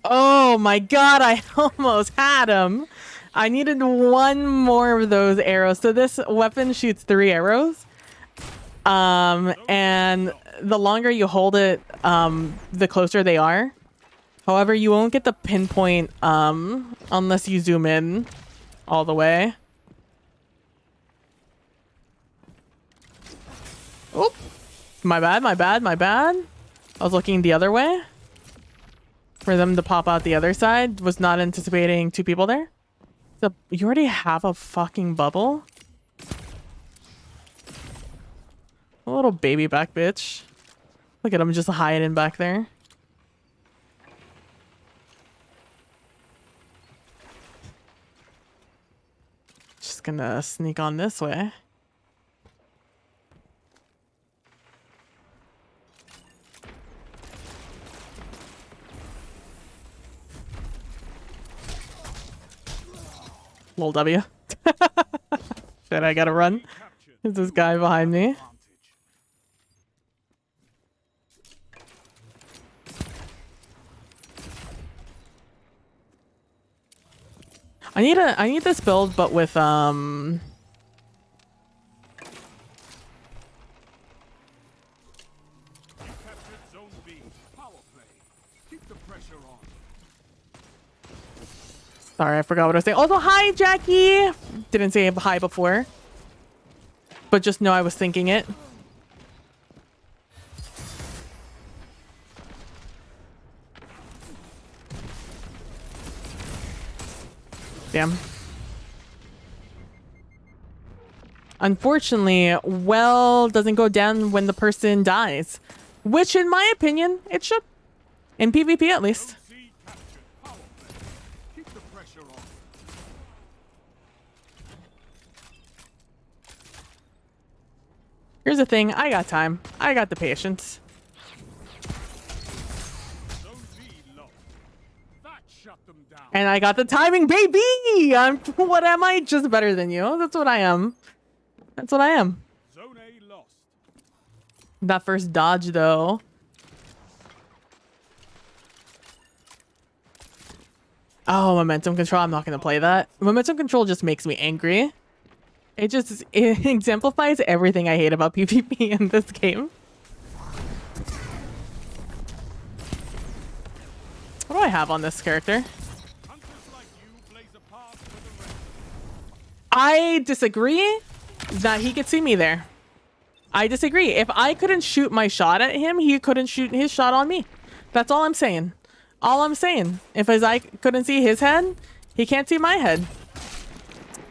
Speaker 1: Oh my god, I almost had him. I needed one more of those arrows. So this weapon shoots 3 arrows. And the longer you hold it, the closer they are. However, you won't get the pinpoint unless you zoom in all the way. Oh, my bad, my bad, my bad. I was looking the other way for them to pop out the other side. Was not anticipating 2 people there. So you already have a fucking bubble? A little baby back bitch. Look at him just hiding back there. Just gonna sneak on this way. Lol W. Shit, I gotta run. There's this guy behind me. I need this build, but with
Speaker 5: You captured Zone B. Power play. Keep the pressure on.
Speaker 1: Sorry, I forgot what I was saying. Also, hi, Jackie! Didn't say hi before. But just know I was thinking it. Damn. Unfortunately, well doesn't go down when the person dies. Which, in my opinion, it should. In PvP, at least.
Speaker 5: Zone C captured. Power play. Keep the pressure on.
Speaker 1: Here's the thing. I got time. I got the patience.
Speaker 5: Zone B lost. That shut them down.
Speaker 1: And I got the timing, baby! What am I? Just better than you. That's what I am. That's what I am.
Speaker 5: Zone A lost.
Speaker 1: That first dodge, though. Oh, momentum control. I'm not going to play that. Momentum control just makes me angry. It exemplifies everything I hate about PvP in this game. What do I have on this character?
Speaker 5: Hunters like you blaze a path for the rest.
Speaker 1: I disagree that he could see me there. I disagree. If I couldn't shoot my shot at him, he couldn't shoot his shot on me. That's all I'm saying. All I'm saying. If I couldn't see his head, he can't see my head.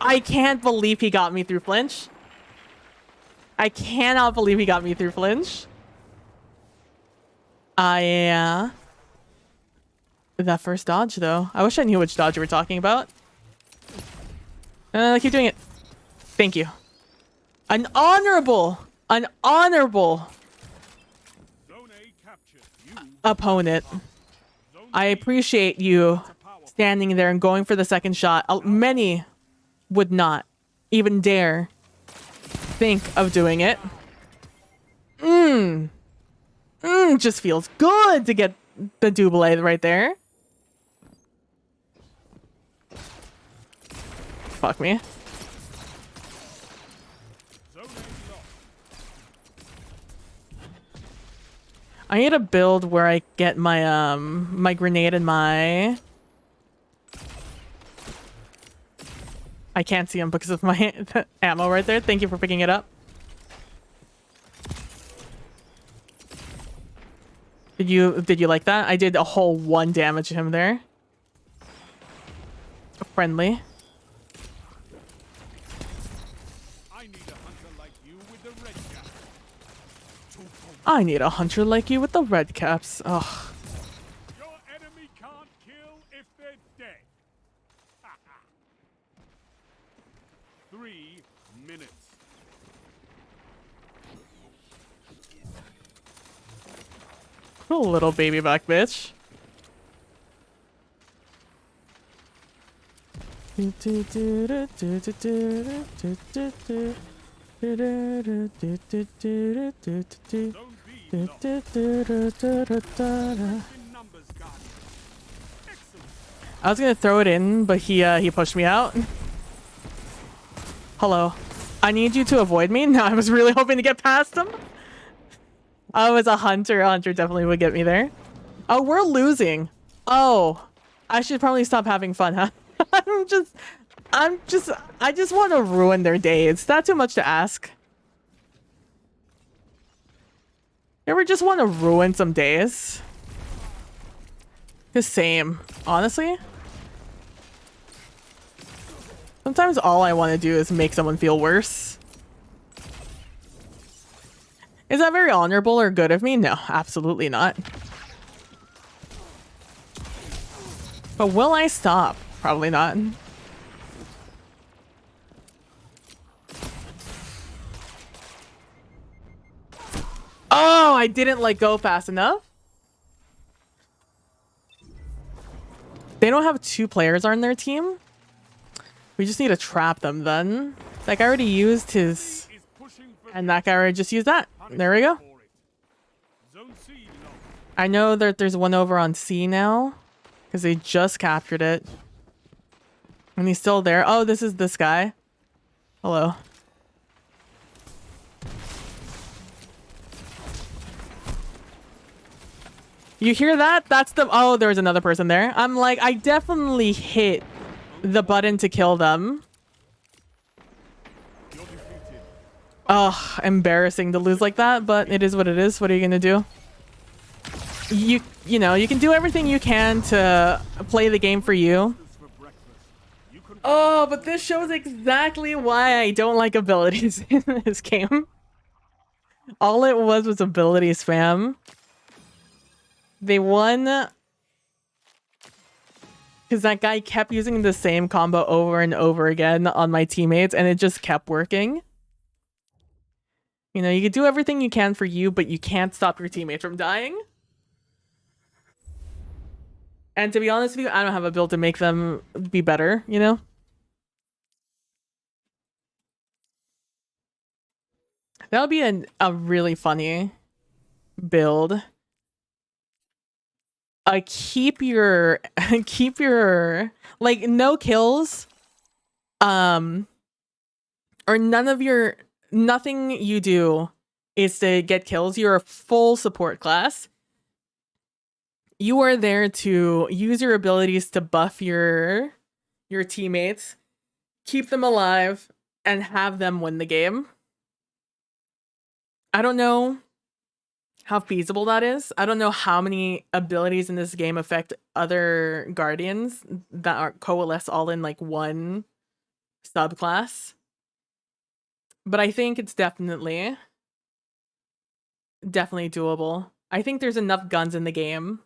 Speaker 1: I can't believe he got me through flinch. I cannot believe he got me through flinch. That first dodge, though. I wish I knew which dodge you were talking about. Keep doing it. Thank you. An honorable
Speaker 5: Zone A captured. You
Speaker 1: opponent.
Speaker 5: Zone
Speaker 1: I appreciate you standing there and going for the second shot. Many would not even dare think of doing it. Just feels good to get the double right there. Fuck me.
Speaker 5: Zone A lost.
Speaker 1: I need a build where I get my my grenade and my... I can't see him because of my ammo right there. Thank you for picking it up. Did you like that? I did a whole 1 damage to him there. Friendly.
Speaker 5: I need a hunter like you with the red cap.
Speaker 1: I need a hunter like you with the red caps. Ugh.
Speaker 5: Your enemy can't kill if they're dead. 3 minutes.
Speaker 1: A little baby back bitch.
Speaker 5: Zone B lost. In numbers, Guardian. Excellent.
Speaker 1: I was gonna throw it in, but he pushed me out. Hello. I need you to avoid me. No, I was really hoping to get past him. I was a hunter. A hunter definitely would get me there. Oh, we're losing. Oh, I should probably stop having fun, huh? I just want to ruin their day. It's not too much to ask. You ever just want to ruin some days? The same, honestly. Sometimes all I want to do is make someone feel worse. Is that very honorable or good of me? No, absolutely not. But will I stop? Probably not. Oh, I didn't let go fast enough. They don't have 2 players on their team. We just need to trap them then. That guy already used his...
Speaker 5: Is pushing for
Speaker 1: And that guy already just used that. There we go.
Speaker 5: for it. Zone C lost.
Speaker 1: I know that there's one over on C now. Because they just captured it. And he's still there. Oh, this is this guy. Hello. You hear that? That's the... Oh, there was another person there. I'm like, I definitely hit the button to kill them.
Speaker 5: You're defeated.
Speaker 1: Ugh, embarrassing to lose like that, but it is what it is. What are you gonna do? You know, you can do everything you can to play the game for you.
Speaker 5: For breakfast. You could
Speaker 1: Oh, but this shows exactly why I don't like abilities in this game. All it was ability spam. They won because that guy kept using the same combo over and over again on my teammates, and it just kept working. You know, you can do everything you can for you, but you can't stop your teammates from dying. And to be honest with you, I don't have a build to make them be better, you know? That would be a really funny build. Keep your like no kills, or nothing you do is to get kills. You're a full support class. You are there to use your abilities to buff your teammates, keep them alive, and have them win the game. I don't know how feasible that is. I don't know how many abilities in this game affect other guardians that are coalesce all in like one subclass. But I think it's definitely doable. I think there's enough guns in the game.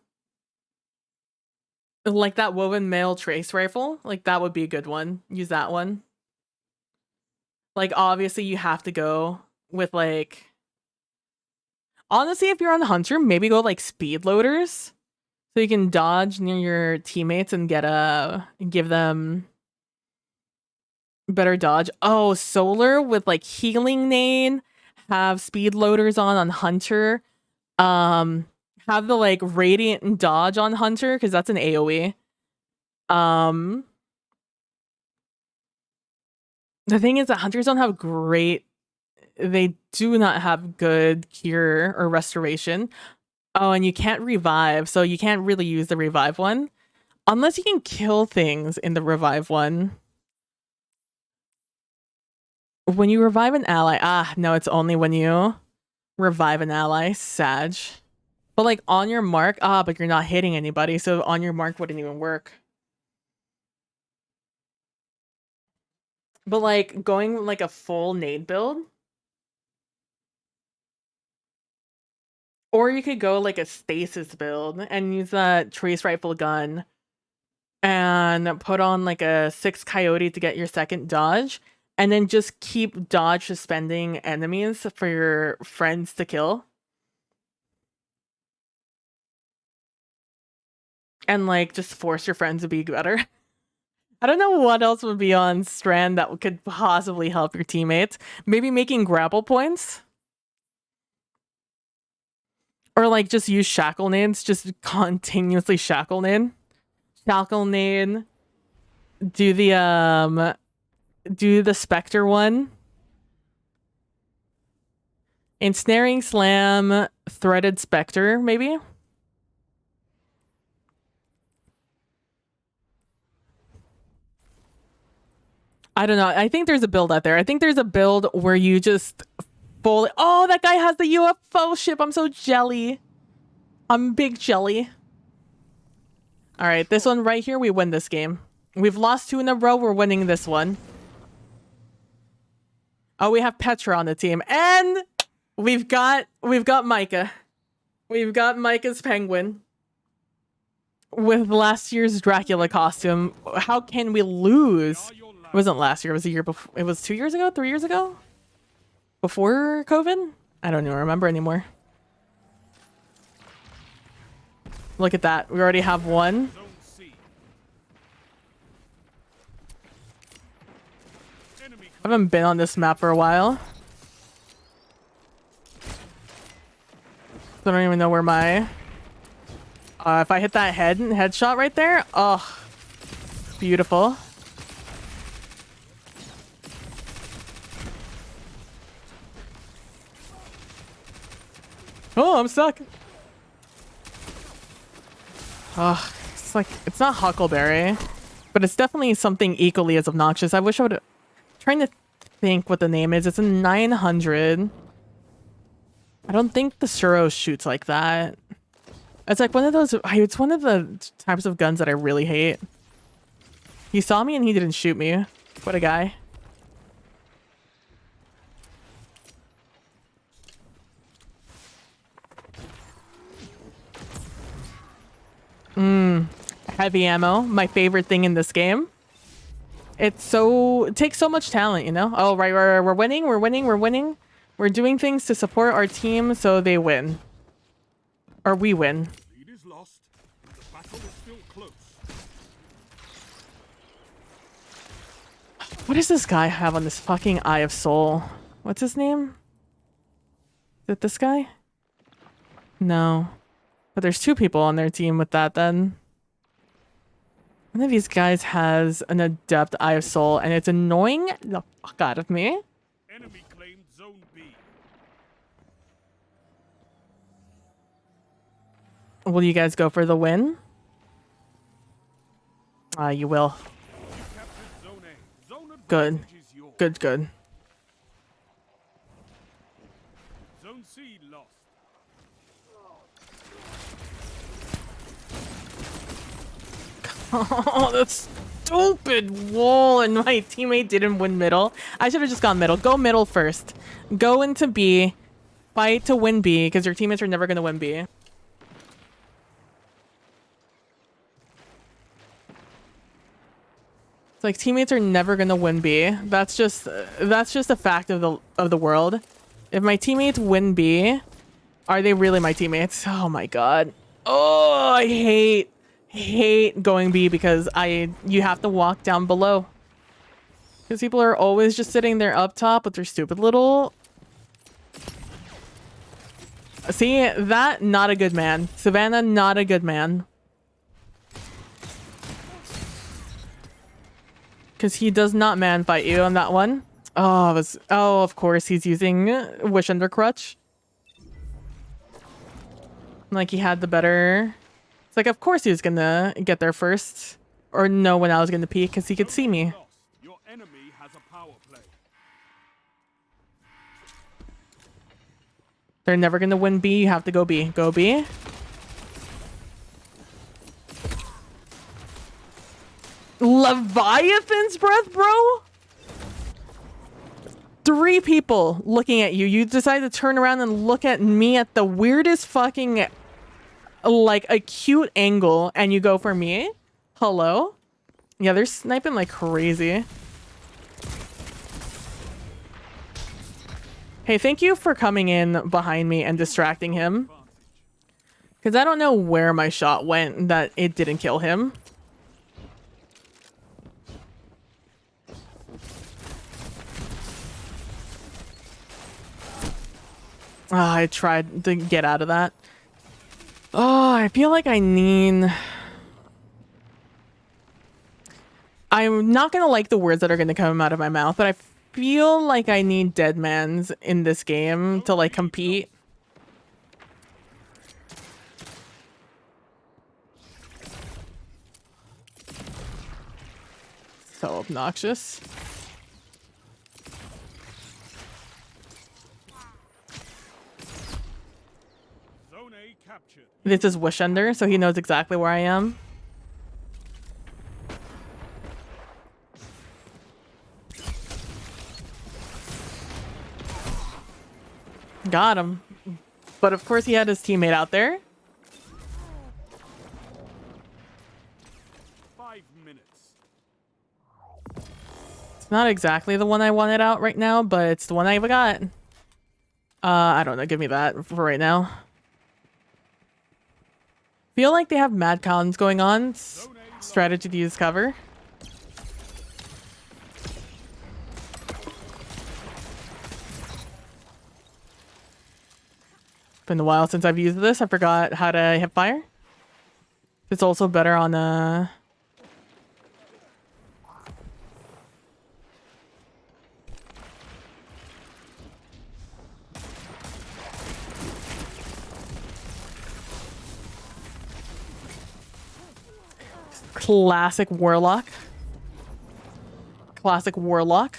Speaker 1: Like that woven mail trace rifle, like that would be a good one. Use that one. Like obviously you have to go with like... Honestly, if you're on Hunter, maybe go like speed loaders. So you can dodge near your teammates and give them better dodge. Oh, Solar with like healing nade, have speed loaders on Hunter. Have the like radiant dodge on Hunter because that's an AoE. The thing is that Hunters don't have great... They do not have good cure or restoration. Oh, and you can't revive, so you can't really use the revive one. Unless you can kill things in the revive one. When you revive an ally... no, it's only when you revive an ally. Sag. But like on your mark... but you're not hitting anybody, so on your mark wouldn't even work. But like going like a full nade build... Or you could go like a stasis build and use that trace rifle gun and put on like a 6 coyote to get your second dodge, and then just keep dodge suspending enemies for your friends to kill. And like just force your friends to be better. I don't know what else would be on Strand that could possibly help your teammates. Maybe making grapple points. Or like just use shackle nades, just continuously shackle nade. Shackle nade. Do the Spectre one. Ensnaring slam, threaded Spectre, maybe. I don't know. I think there's a build out there. I think there's a build where you just fully... Oh, that guy has the UFO ship. I'm so jelly. I'm big jelly. All right, this one right here, we win this game. We've lost 2 in a row. We're winning this one. Oh, we have Petra on the team. And We've got Micah. We've got Micah's penguin with last year's Dracula costume. How can we lose? It wasn't last year. It was a year before. It was 2 years ago, 3 years ago, before COVID. I don't even remember anymore. Look at that. We already have one.
Speaker 5: Zone C. Enemy
Speaker 1: I haven't been on this map for a while. I don't even know where my... if I hit that headshot right there, oh, beautiful. Oh, I'm stuck. Oh, it's like, it's not Huckleberry, but it's definitely something equally as obnoxious. I wish I would... Trying to think what the name is. It's a 900. I don't think the Suro shoots like that. It's like one of those... It's one of the types of guns that I really hate. He saw me and he didn't shoot me. What a guy. Heavy ammo, my favorite thing in this game. It takes so much talent, you know? Oh, right, we're winning, we're winning, we're winning. We're doing things to support our team so they win. Or we win.
Speaker 5: lead is lost. The battle is still close.
Speaker 1: What does this guy have on this fucking Eye of Soul? What's his name? Is it this guy? No. But there's 2 people on their team with that then. One of these guys has an adept Eye of Soul, and it's annoying the fuck out of me.
Speaker 5: Enemy claimed Zone B.
Speaker 1: Will you guys go for the win? You will.
Speaker 5: You captured Zone A. Zone
Speaker 1: Good.
Speaker 5: advantage is yours.
Speaker 1: Good, good.
Speaker 5: Zone C lost.
Speaker 1: Oh, that's stupid wall, and my teammate didn't win middle. I should have just gone middle. Go middle first. Go into B. Fight to win B, because your teammates are never going to win B. It's like teammates are never going to win B. That's just a fact of the world. If my teammates win B, are they really my teammates? Oh my god. Oh, I hate going B because you have to walk down below. Because people are always just sitting there up top with their stupid little... See, that, not a good man. Savannah, not a good man. Because he does not man fight you on that one. Oh, of course he's using Wish Under Crutch. Like he had the better... It's like, of course he was gonna get there first. Or know when I was gonna peek because he could see me.
Speaker 5: Lost. Your enemy has a power play.
Speaker 1: They're never gonna win B. You have to go B. Go B. Leviathan's breath, bro? 3 people looking at you. You decide to turn around and look at me at the weirdest fucking... like acute angle, and you go for me? Hello? Yeah, they're sniping like crazy. Hey, thank you for coming in behind me and distracting him. Because I don't know where my shot went that it didn't kill him. I tried to get out of that. Oh, I feel like I need... I'm not going to like the words that are going to come out of my mouth, but I feel like I need dead mans in this game to, like, compete. So obnoxious.
Speaker 5: Zone A captured.
Speaker 1: This is Wish Under, so he knows exactly where I am. Got him. But of course he had his teammate out there.
Speaker 5: 5 minutes.
Speaker 1: It's not exactly the one I wanted out right now, but it's the one I've got. I don't know. Give me that for right now. Feel like they have mad cons going on. Strategy to use cover. Been a while since I've used this. I forgot how to hip fire. It's also better on classic warlock. Classic warlock.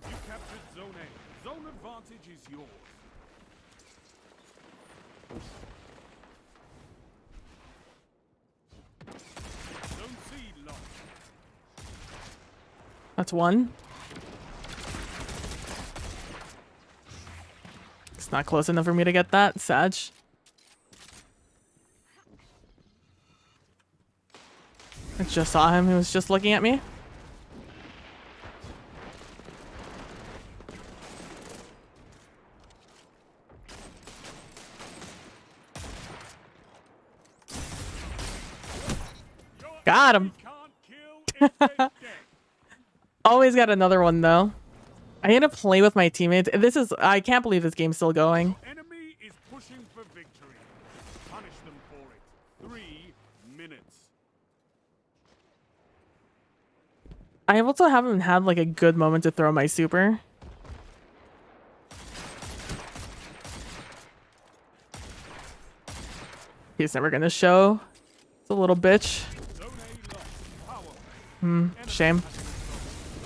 Speaker 5: You captured Zone A. Zone advantage is yours. Zone C lost.
Speaker 1: That's one. It's not close enough for me to get that. Sag. I just saw him. He was just looking at me. Got him.
Speaker 5: Can't kill if they dead.
Speaker 1: Always got another one though. I need to play with my teammates. This is, I can't believe this game's still going.
Speaker 5: Enemy is pushing for victory. Punish them for it. 3 minutes.
Speaker 1: I also haven't had like a good moment to throw my super. He's never gonna show. It's a little bitch.
Speaker 5: Zone A lost. Power play.
Speaker 1: Shame.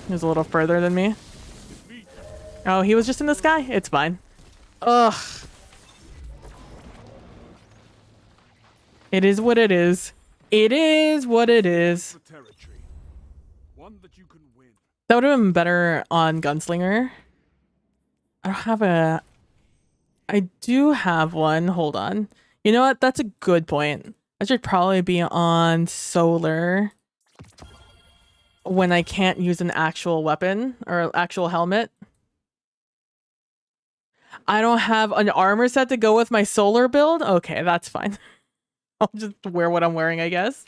Speaker 1: He was a little further than me.
Speaker 5: Defeat.
Speaker 1: Oh, he was just in the sky? It's fine. Ugh. It is what it is. It is what it is.
Speaker 5: The territory. One that you can win.
Speaker 1: That would have been better on Gunslinger. I don't have a... I do have one. Hold on. You know what? That's a good point. I should probably be on Solar when I can't use an actual weapon or actual helmet. I don't have an armor set to go with my Solar build? Okay, that's fine. I'll just wear what I'm wearing, I guess.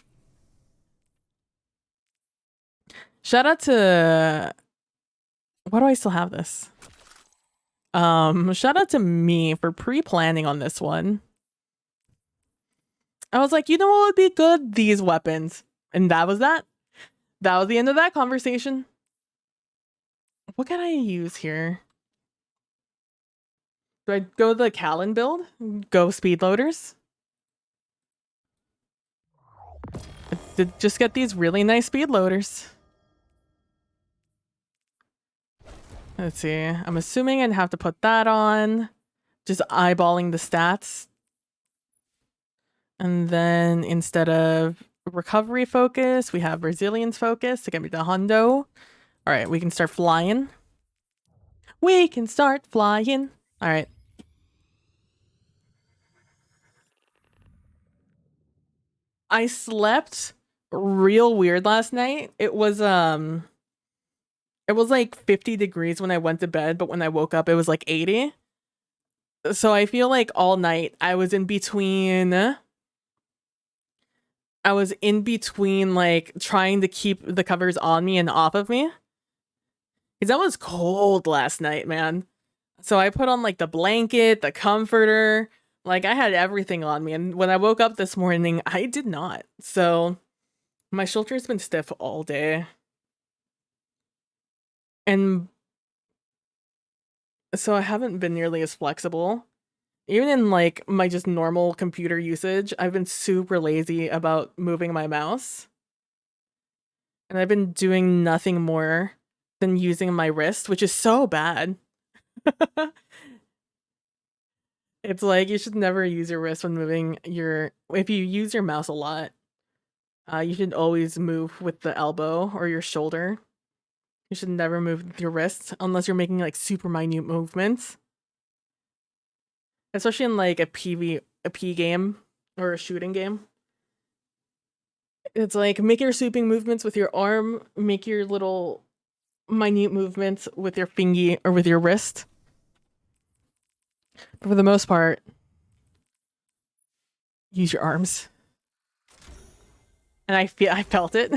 Speaker 1: Shout out to... Why do I still have this? Shout out to me for pre-planning on this one. I was like, you know what would be good? These weapons. And that was that. That was the end of that conversation. What can I use here? Do I go the Callan build? Go speed loaders? Just get these really nice speed loaders. Let's see. I'm assuming I'd have to put that on. Just eyeballing the stats. And then instead of recovery focus, we have resilience focus to get me the hundo. All right, we can start flying. We can start flying. All right. I slept real weird last night. It was like 50 degrees when I went to bed, but when I woke up it was like 80. So I feel like all night I was in between like trying to keep the covers on me and off of me. Because that was cold last night, man. So I put on like the blanket, the comforter, like I had everything on me. And when I woke up this morning, I did not. So my shoulder's been stiff all day. And so I haven't been nearly as flexible. Even in like my just normal computer usage, I've been super lazy about moving my mouse. And I've been doing nothing more than using my wrist, which is so bad. It's like you should never use your wrist when moving your if you use your mouse a lot, you should always move with the elbow or your shoulder. You should never move with your wrist unless you're making like super minute movements. Especially in like a P game or a shooting game. It's like make your sweeping movements with your arm, make your little minute movements with your fingy or with your wrist. But for the most part, use your arms. And I felt it.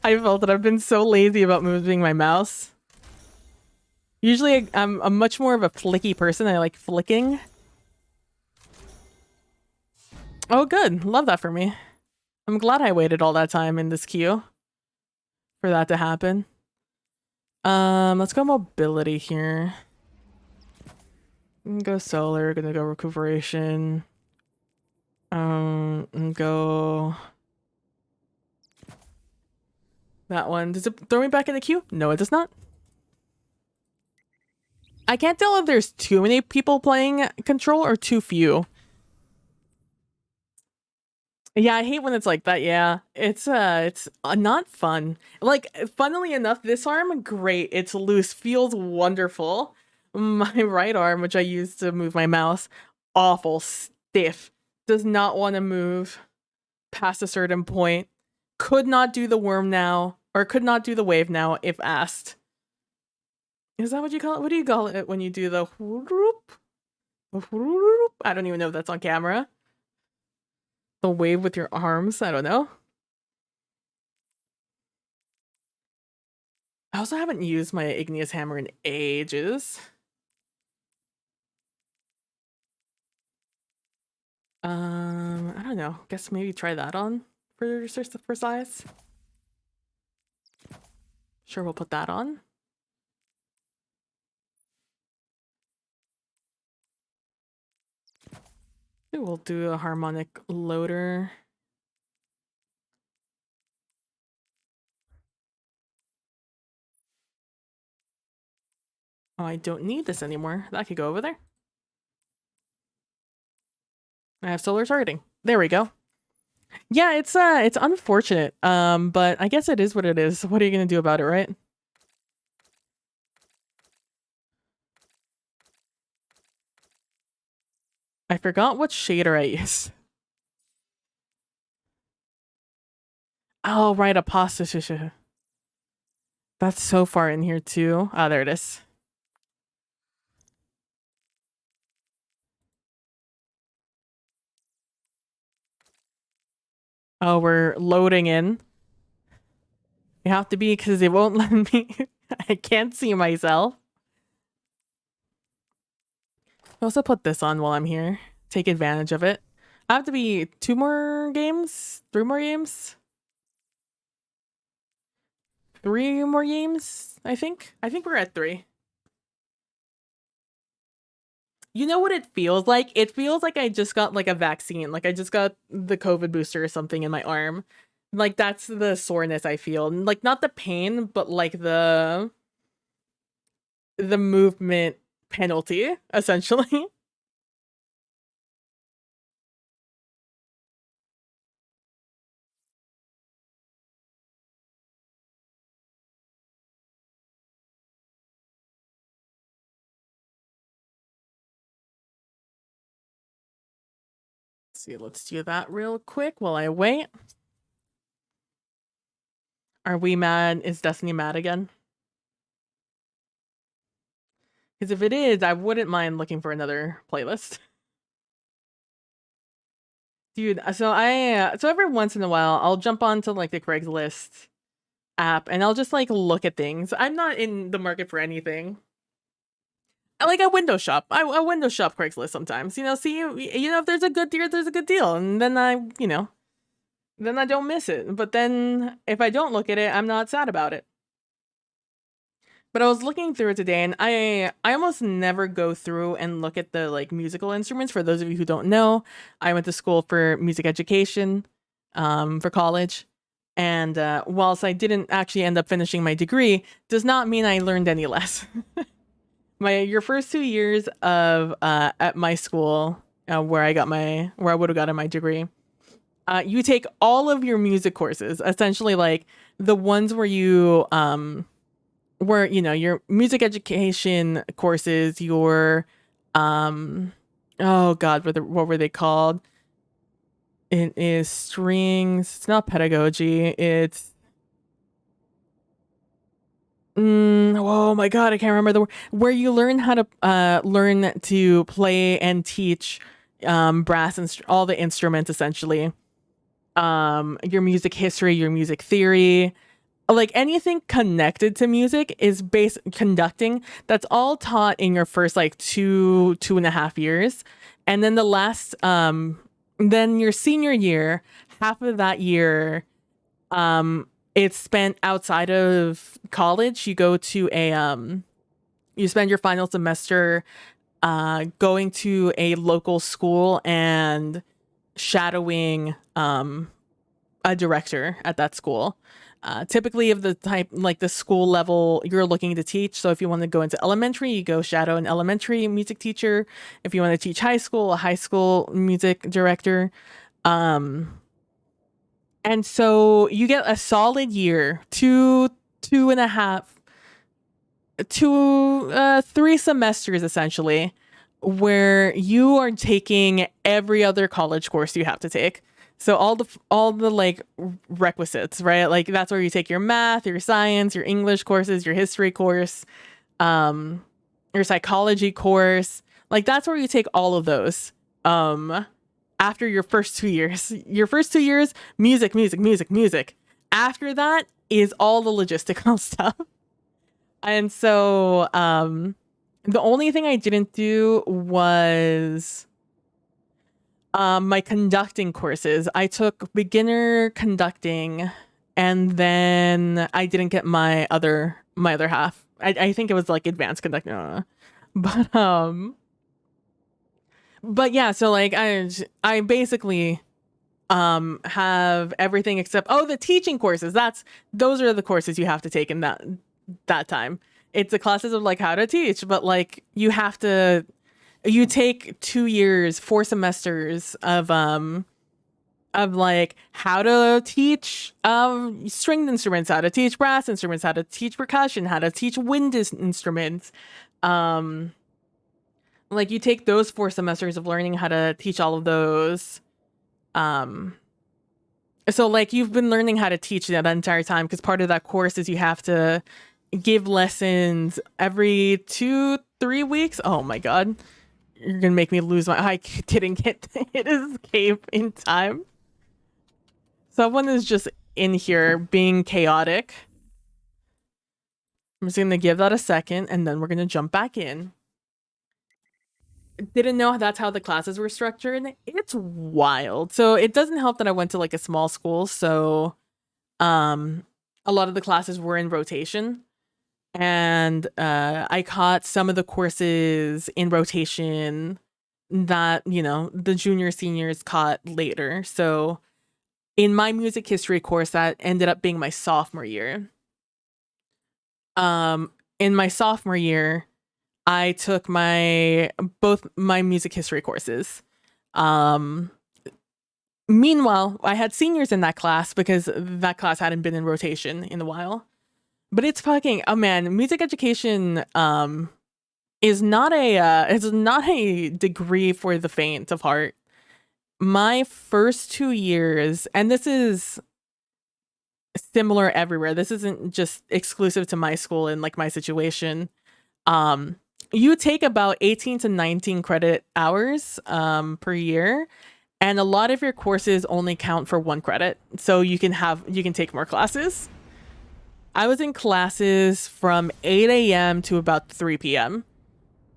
Speaker 1: I felt it. I've been so lazy about moving my mouse. Usually I'm much more of a flicky person. I like flicking. Oh, good. Love that for me. I'm glad I waited all that time in this queue for that to happen. Let's go mobility here. Go solar, gonna go recuperation. Go that one. Does it throw me back in the queue? No, it does not. I can't tell if there's too many people playing Control or too few. Yeah, I hate when it's like that. Yeah, it's not fun. Like, funnily enough, this arm, great. It's loose, feels wonderful. My right arm, which I use to move my mouse, awful, stiff. Does not want to move past a certain point. Could not do the worm now, or could not do the wave now if asked. Is that what you call it? What do you call it when you do the whoop? I don't even know if that's on camera. The wave with your arms, I don't know. I also haven't used my igneous hammer in ages. I don't know. Guess maybe try that on for size. Sure, we'll put that on. We'll do a harmonic loader. Oh, I don't need this anymore. That could go over there. I have solar targeting. There we go. Yeah, it's unfortunate. But I guess it is what it is. What are you gonna do about it, right? I forgot what shader I use. Oh, right, apostasy. That's so far in here too. Ah, there it is. Oh, we're loading in. You have to be because it won't let me. I can't see myself. I'll also put this on while I'm here. Take advantage of it. I have to be 2 more games? 3 more games? 3 more games, I think. I think we're at 3. You know what it feels like? It feels like I just got like a vaccine. Like I just got the COVID booster or something in my arm. Like that's the soreness I feel. Like not the pain, but like the movement penalty, essentially. See, let's do that real quick while I wait. Are we mad? Is Destiny mad again? Because if it is, I wouldn't mind looking for another playlist. Dude, so so every once in a while, I'll jump onto like the Craigslist app and I'll just like look at things. I'm not in the market for anything. I like a window shop. I window shop Craigslist sometimes. You know, see, if there's a good deal, there's a good deal, and then then I don't miss it. But then if I don't look at it, I'm not sad about it. But I was looking through it today, and I almost never go through and look at the like musical instruments. For those of you who don't know, I went to school for music education, for college, And whilst I didn't actually end up finishing my degree, does not mean I learned any less. Your first 2 years of at my school, where I would have gotten my degree, you take all of your music courses, essentially like the ones where your music education courses, your oh god, what were they called? It is strings. It's not pedagogy. It's oh my god, I can't remember the word. Where you learn how to learn to play and teach brass and all the instruments, essentially. Your music history, your music theory, like anything connected to music is conducting. That's all taught in your first like 2.5 years, and then then your senior year, half of that year, it's spent outside of college. You go to you spend your final semester going to a local school and shadowing a director at that school. Typically of the type, like the school level you're looking to teach. So if you want to go into elementary, you go shadow an elementary music teacher. If you want to teach high school, a high school music director. And so you get a solid year, 3 semesters essentially, where you are taking every other college course you have to take. So all the like requisites, right? Like that's where you take your math, your science, your English courses, your history course, your psychology course. Like that's where you take all of those. After your first 2 years. Your first 2 years, music, music, music, music. After that is all the logistical stuff. And so the only thing I didn't do was my conducting courses. I took beginner conducting, and then I didn't get my other half. I think it was like advanced conducting. I don't know. But yeah, so like I basically have everything except the teaching courses. Those are the courses you have to take in that time. It's the classes of like how to teach, but like you take 2 years, 4 semesters of like how to teach stringed instruments, how to teach brass instruments, how to teach percussion, how to teach wind instruments. Like you take those 4 semesters of learning how to teach all of those. So like you've been learning how to teach that entire time, because part of that course is you have to give lessons every 2-3 weeks. Oh my god, you're gonna make me lose I didn't get to hit escape in time. Someone is just in here being chaotic. I'm just gonna give that a second, and then we're gonna jump back in. Didn't know that's how the classes were structured. It's wild. So it doesn't help that I went to like a small school, so a lot of the classes were in rotation, and I caught some of the courses in rotation that the junior seniors caught later. So in my music history course, that ended up being my sophomore year. In my sophomore year, I took both my music history courses. Meanwhile, I had seniors in that class because that class hadn't been in rotation in a while. But it's fucking music education is not a degree for the faint of heart. My first 2 years, and this is similar everywhere. This isn't just exclusive to my school and like my situation. You take about 18 to 19 credit hours per year, and a lot of your courses only count for 1 credit, so you can take more classes. I was in classes from 8 a.m. to about 3 p.m.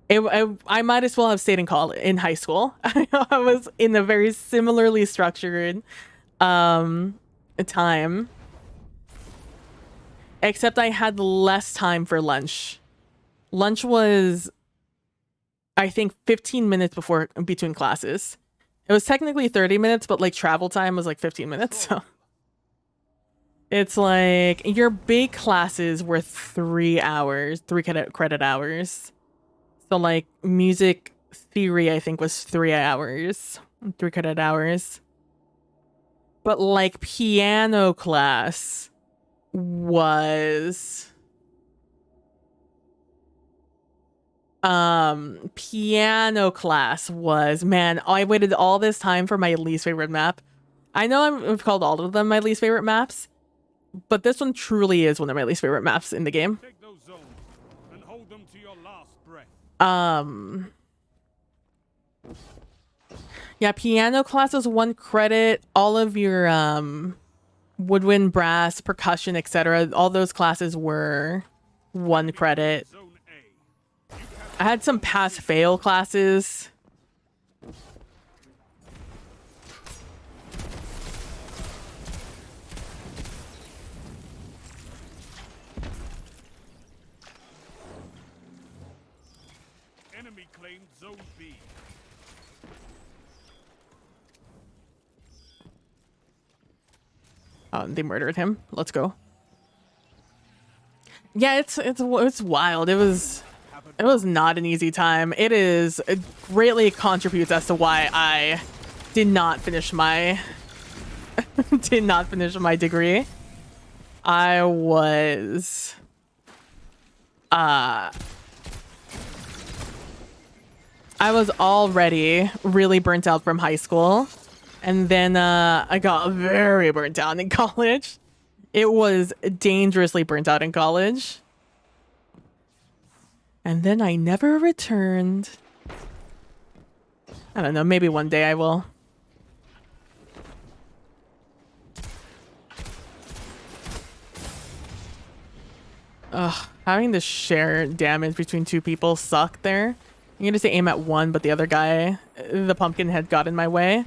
Speaker 1: I might as well have stayed in high school. I was in a very similarly structured time, except I had less time for lunch. Lunch was, I think, 15 minutes between classes. It was technically 30 minutes, but like travel time was like 15 minutes. So It's like your big classes were 3 hours, 3 credit hours. So like music theory, I think was 3 hours, 3 credit hours. But like piano class was piano class was, man, I waited all this time for my least favorite map. I know I've called all of them my least favorite maps, but this one truly is one of my least favorite maps in the game.
Speaker 5: Take those zones and hold them to your last breath.
Speaker 1: Yeah, piano class was 1 credit. All of your woodwind, brass, percussion, etc. All those classes were 1 credit.
Speaker 5: Zone A.
Speaker 1: I had some pass-fail classes.
Speaker 5: Enemy claimed Zone B.
Speaker 1: They murdered him. Let's go. Yeah, it's wild. It was not an easy time. It greatly contributes as to why I did not finish my degree. I was already really burnt out from high school, and then I got very burnt out in college. It was dangerously burnt out in college. And then I never returned. I don't know, maybe one day I will. Ugh, having to share damage between 2 people sucked there. You can just aim at one, but the other guy, the pumpkin head, got in my way.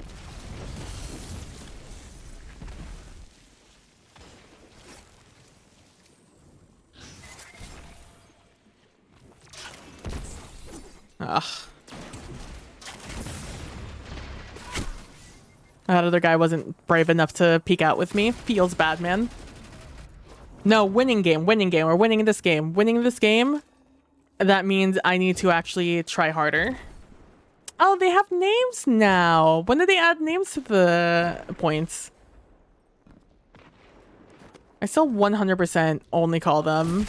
Speaker 1: Ugh. That other guy wasn't brave enough to peek out with me. Feels bad, man. No, winning game. We're winning this game. Winning this game, that means I need to actually try harder. Oh, they have names now. When did they add names to the points? I still 100% only call them.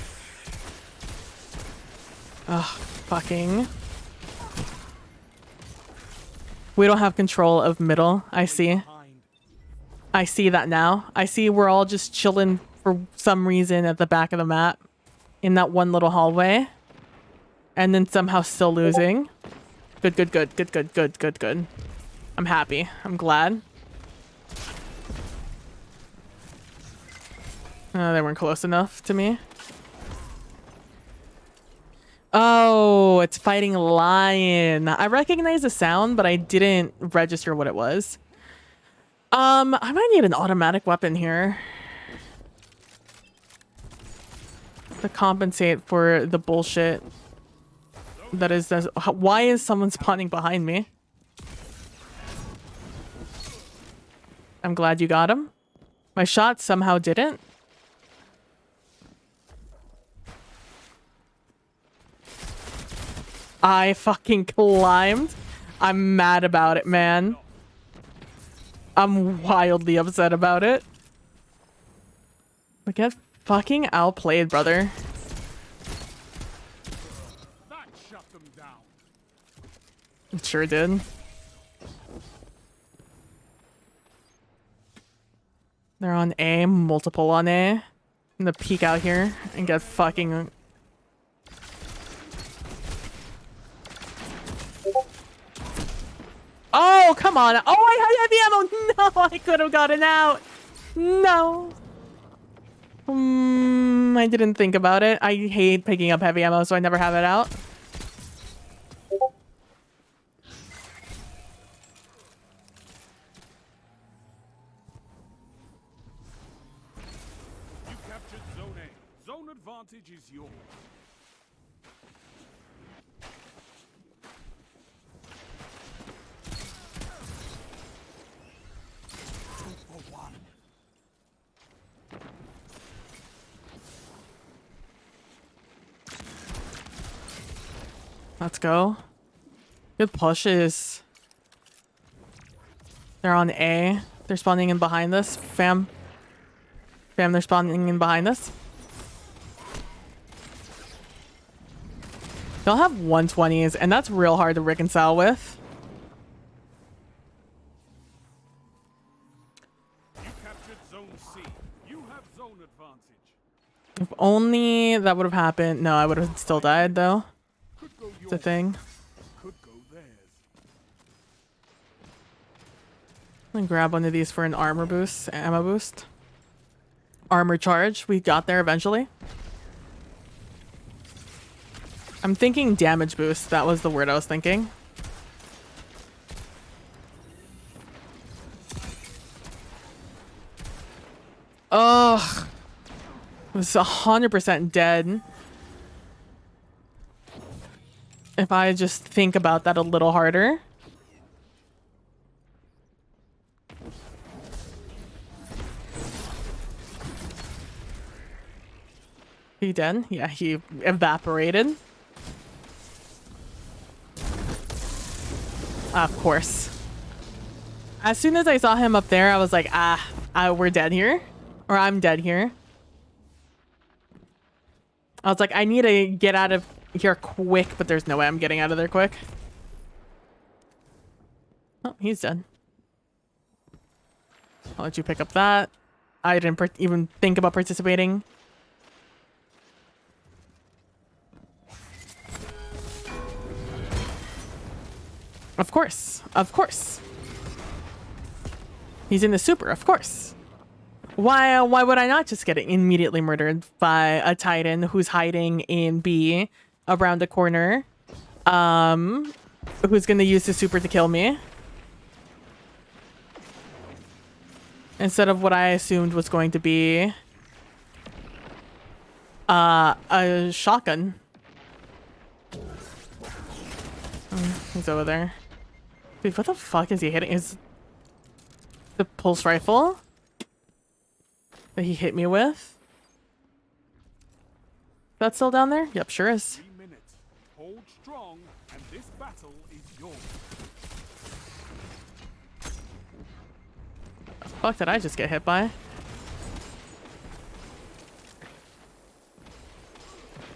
Speaker 1: Ugh, fucking. We don't have control of middle. I see. I see that now. I see we're all just chilling for some reason at the back of the map in that one little hallway. And then somehow still losing. Good, good, good, good, good, good, good, good. I'm happy. I'm glad. They weren't close enough to me. Oh, it's fighting lion. I recognize the sound, but I didn't register what it was. I might need an automatic weapon here to compensate for the bullshit that is this. Why is someone spawning behind me? I'm glad you got him. My shot somehow didn't. I fucking climbed. I'm mad about it, man. I'm wildly upset about it. But get fucking outplayed, brother.
Speaker 5: That shut them down.
Speaker 1: It sure did. They're on A, multiple on A. I'm gonna peek out here and get fucking... Oh, come on. Oh, I had heavy ammo. No, I could have gotten out. No. I didn't think about it. I hate picking up heavy ammo, so I never have it out.
Speaker 5: You captured Zone A. Zone advantage is yours.
Speaker 1: Let's go. Good pushes. They're on A. They're spawning in behind us. Fam, they're spawning in behind us. They'll have 120s, and that's real hard to reconcile with.
Speaker 5: You captured Zone C. You have zone advantage.
Speaker 1: If only that would have happened. No, I would have still died, though.
Speaker 5: Could go
Speaker 1: It's a
Speaker 5: yours.
Speaker 1: thing.
Speaker 5: Could go theirs.
Speaker 1: I'm gonna grab one of these for an armor boost, ammo boost. Armor charge. We got there eventually. I'm thinking damage boost. That was the word I was thinking. Ugh. It was 100% dead. If I just think about that a little harder. He dead? Yeah, he evaporated. Of course. As soon as I saw him up there, I was like, we're dead here. Or I'm dead here. I was like, I need to get out of here quick, but there's no way I'm getting out of there quick. Oh, he's dead. I'll let you pick up that. I didn't even think about participating. Of course. Of course. He's in the super, of course. Why would I not just get immediately murdered by a Titan who's hiding in B around the corner? Who's gonna use the super to kill me? Instead of what I assumed was going to be a shotgun. He's over there. Dude, what the fuck is he hitting? Is the pulse rifle that he hit me with? That's still down there? Yep, sure is.
Speaker 5: 3 minutes. Hold strong, and this battle is yours.
Speaker 1: The fuck did I just get hit by?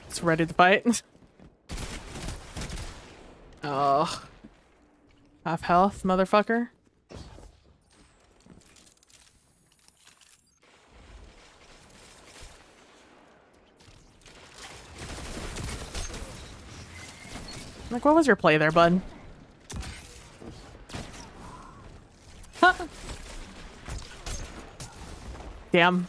Speaker 1: It's ready to fight. Oh. Half health, motherfucker. Like, what was your play there, bud? Huh. Damn.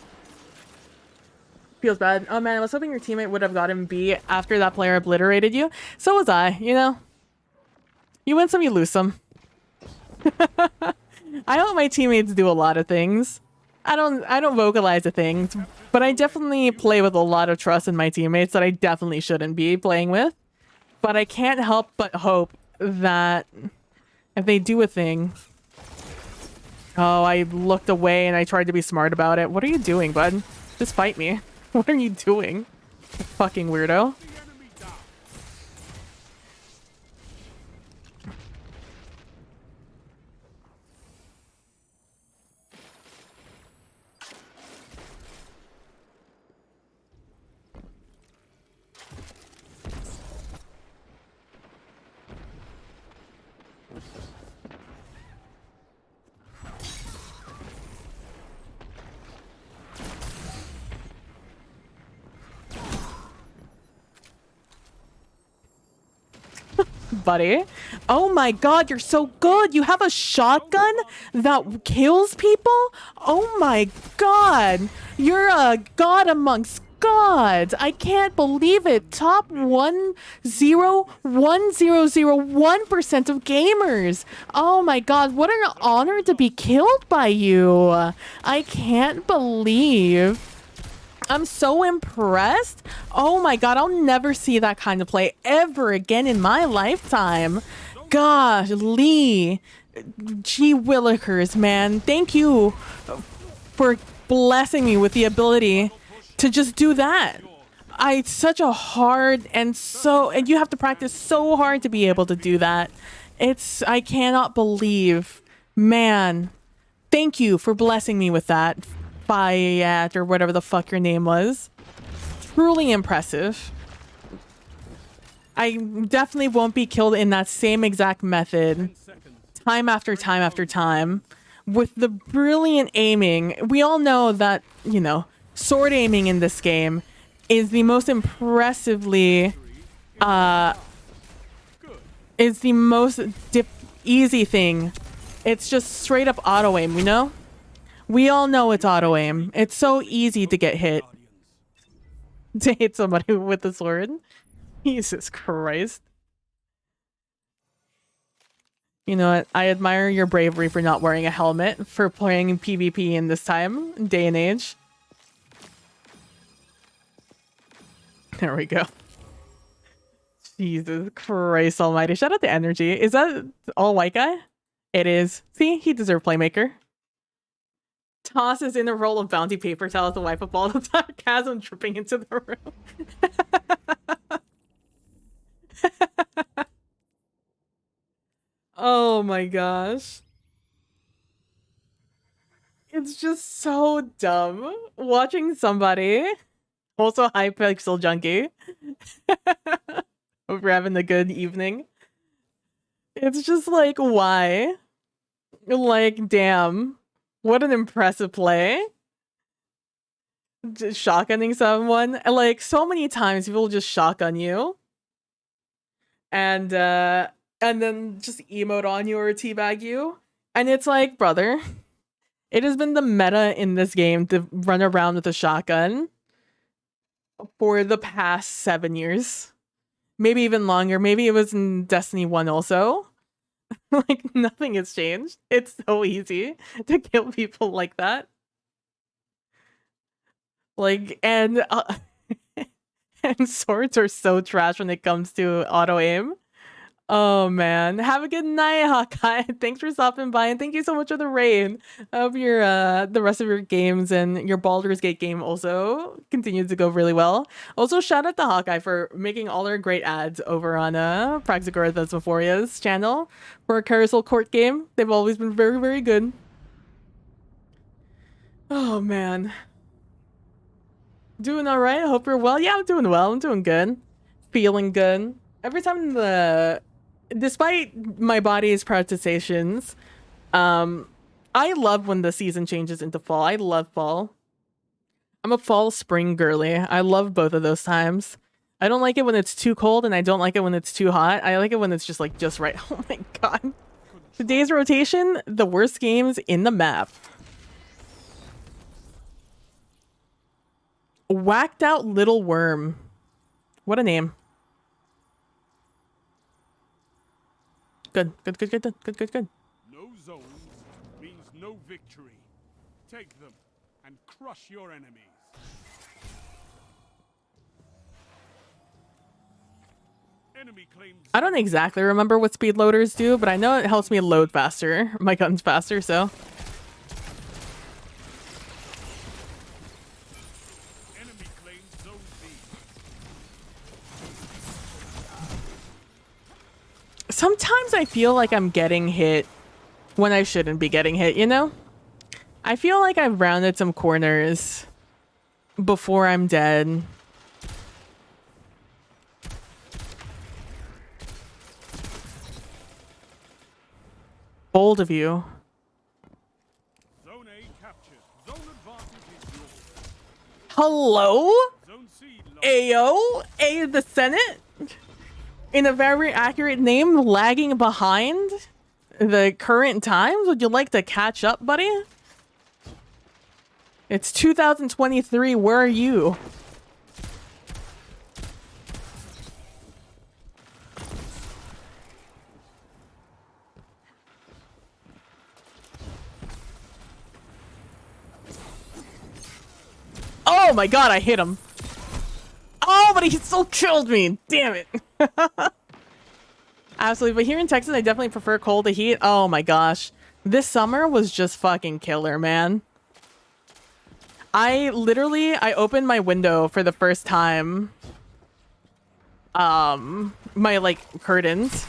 Speaker 1: Feels bad. Oh man, I was hoping your teammate would have gotten B after that player obliterated you. So was I, you know? You win some, you lose some. I hope my teammates do a lot of things. I don't vocalize the things, but I definitely play with a lot of trust in my teammates that I definitely shouldn't be playing with. But I can't help but hope that if they do a thing... Oh, I looked away and I tried to be smart about it. What are you doing, bud? Just fight me. What are you doing? Fucking weirdo.
Speaker 5: The enemy down.
Speaker 1: Buddy. Oh my god, you're so good. You have a shotgun that kills people? Oh my god. You're a god amongst gods. I can't believe it. Top 1,010,1% of gamers. Oh my god, what an honor to be killed by you. I can't believe. I'm so impressed. Oh my god, I'll never see that kind of play ever again in my lifetime. Gosh, Lee. Gee willikers, man. Thank you for blessing me with the ability to just do that. it's such a hard and you have to practice so hard to be able to do that. I cannot believe, man. Thank you for blessing me with that, Fayat, or whatever the fuck your name was. Truly impressive. I definitely won't be killed in that same exact method, time after time after time, with the brilliant aiming. We all know that, you know, sword aiming in this game is the most impressively, is the most easy thing. It's just straight up auto aim, you know? We all know it's auto aim. It's so easy to get hit. To hit somebody with the sword. Jesus Christ. You know what? I admire your bravery for not wearing a helmet for playing PvP in this day and age. There we go. Jesus Christ almighty. Shout out to Energy. Is that all white guy? It is. See, he deserved Playmaker. Toss is in a roll of bounty paper towels to wipe up all the sarcasm dripping into the room. Oh my gosh. It's just so dumb watching somebody. Also, Hypixel Junkie. Hope you're having a good evening. It's just like, why? Like, damn. What an impressive play. Just shotgunning someone. Like, so many times people just shotgun you. And then just emote on you or teabag you. And it's like, brother, it has been the meta in this game to run around with a shotgun for the past 7 years. Maybe even longer. Maybe it was in Destiny 1 also. Like, nothing has changed. It's so easy to kill people like that. Like, and swords are so trash when it comes to auto aim. Oh man, have a good night, Hawkeye. Thanks for stopping by, and thank you so much for the raid. I hope your the rest of your games and your Baldur's Gate game also continues to go really well. Also, shout out to Hawkeye for making all their great ads over on Praxagora Thesmophoria's channel for a Carousel Court game. They've always been very, very good. Oh man. Doing all right? I hope you're well. Yeah, I'm doing well. I'm doing good. Feeling good. Every time despite my body's protestations, I love when the season changes into fall. I love fall. I'm a fall spring girly. I love both of those times. I don't like it when it's too cold, and I don't like it when it's too hot. I like it when it's just like just right. Oh my god. Today's rotation, the worst games in the map. Whacked out little worm. What a name. Good.
Speaker 5: No zones means no victory. Take them and crush your enemies. Enemy claims.
Speaker 1: I don't exactly remember what speed loaders do, but I know it helps me load faster. My gun's faster, so.
Speaker 5: Enemy claims zone B.
Speaker 1: Sometimes I feel like I'm getting hit when I shouldn't be getting hit, you know? I feel like I've rounded some corners before I'm dead. Bold of you.
Speaker 5: Zone A captured. Zone advantage is yours.
Speaker 1: Hello?
Speaker 5: Zone C lost.
Speaker 1: Ayo? A the Senate? In a very accurate name, lagging behind the current times? Would you like to catch up, buddy? It's 2023, where are you? Oh my god, I hit him. Oh, but he still killed me. Damn it. Absolutely, but here in Texas, I definitely prefer cold to heat. Oh my gosh. This summer was just fucking killer, man. I opened my window for the first time. My like curtains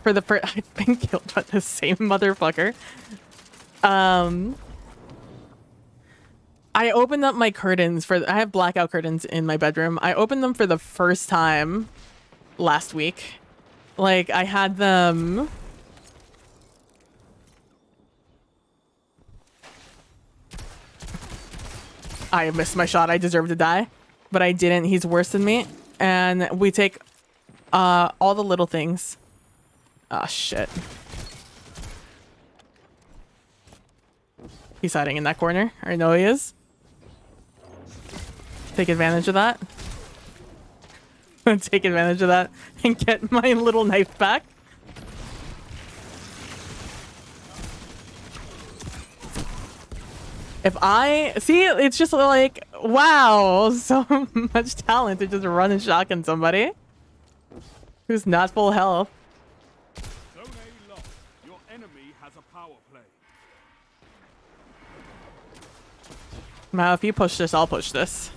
Speaker 1: for the first. I've been killed by the same motherfucker. I opened up my curtains for. I have blackout curtains in my bedroom. I opened them for the first time last week. Like I had them. I missed my shot. I deserve to die, but I didn't. He's worse than me, and we take all the little things. Oh shit. He's hiding in that corner. I know he is. Take advantage of that. Take advantage of that and get my little knife back. If I see, it's just like, wow, so much talent to just run and shotgun somebody who's not full health.
Speaker 5: Zone A lost. Your enemy has a power play.
Speaker 1: Now, if you push this, I'll push this.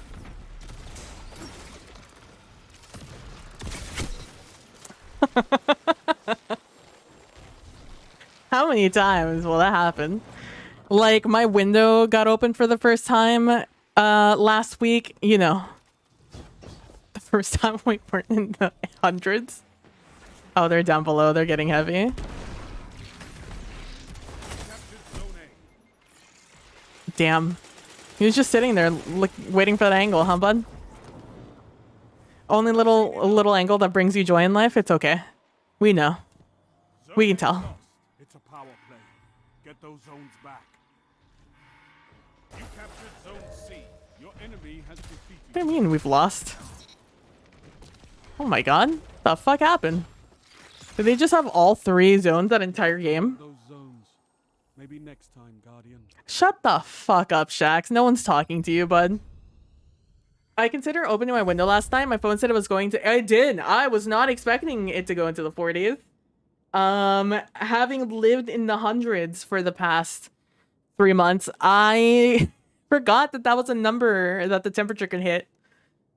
Speaker 1: How many times will that happen? Like, my window got open for the first time last week. You know, the first time we weren't in the hundreds. Oh, they're down below. They're getting heavy.
Speaker 5: Captured Zone A.
Speaker 1: Damn. He was just sitting there waiting for that angle, huh, bud? Only little angle that brings you joy in life? It's okay. We know. We can tell.
Speaker 5: Lost. It's a power play. Get those zones back. You captured Zone C. Your enemy has defeated.
Speaker 1: What do you mean we've lost? Oh my god. What the fuck happened? Did they just have all 3 zones that entire game?
Speaker 5: Those zones. Maybe next time, Guardian.
Speaker 1: Shut the fuck up, Shax. No one's talking to you, bud. I considered opening my window last night. My phone said it was going to. I did. I was not expecting it to go into the 40s. Having lived in the hundreds for the past 3 months, I forgot that that was a number that the temperature could hit.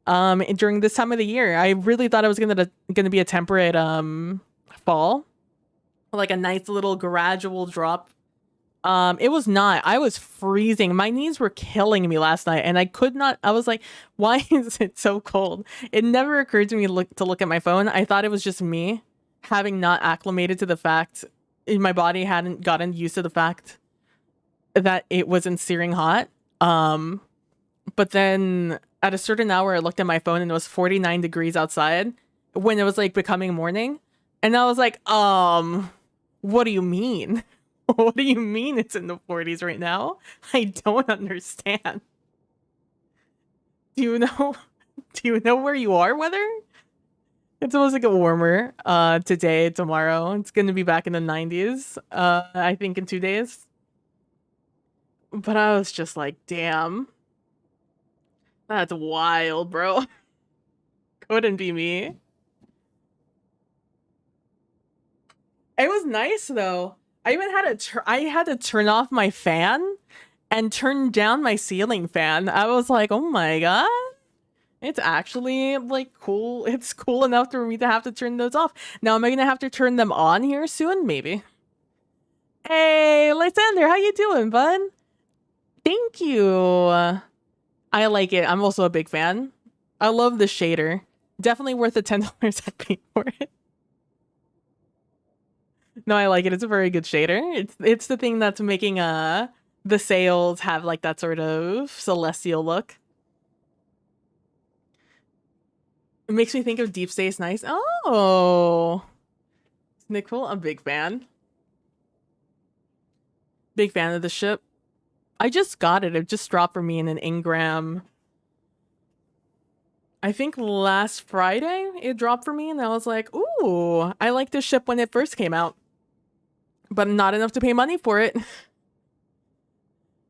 Speaker 1: During this time of the year, I really thought it was gonna be a temperate fall, like a nice little gradual drop. It was not. I was freezing. My knees were killing me last night, and I could not. I was like, "Why is it so cold?" It never occurred to me to look at my phone. I thought it was just me having not acclimated to the fact my body hadn't gotten used to the fact that it wasn't searing hot. But then at a certain hour, I looked at my phone and it was 49 degrees outside when it was like becoming morning, and I was like, what do you mean? What do you mean it's in the 40s right now? I don't understand. Do you know where you are, weather? It's supposed to get warmer today, tomorrow. It's going to be back in the 90s, I think in 2 days. But I was just like, damn. That's wild, bro. Couldn't be me. It was nice though. I even had to turn off my fan and turn down my ceiling fan. I was like, oh my god. It's actually like cool. It's cool enough for me to have to turn those off. Now, am I gonna have to turn them on here soon? Maybe. Hey, Lysander, how you doing, bud? Thank you. I like it. I'm also a big fan. I love the shader. Definitely worth the $10 I paid for it. No, I like it. It's a very good shader. It's the thing that's making the sails have like that sort of celestial look. It makes me think of Deep Space Nice. Oh, isn't it cool? I'm a big fan. Big fan of the ship. I just got it. It just dropped for me in an Ingram. I think last Friday it dropped for me, and I was like, ooh, I liked this ship when it first came out, but not enough to pay money for it. And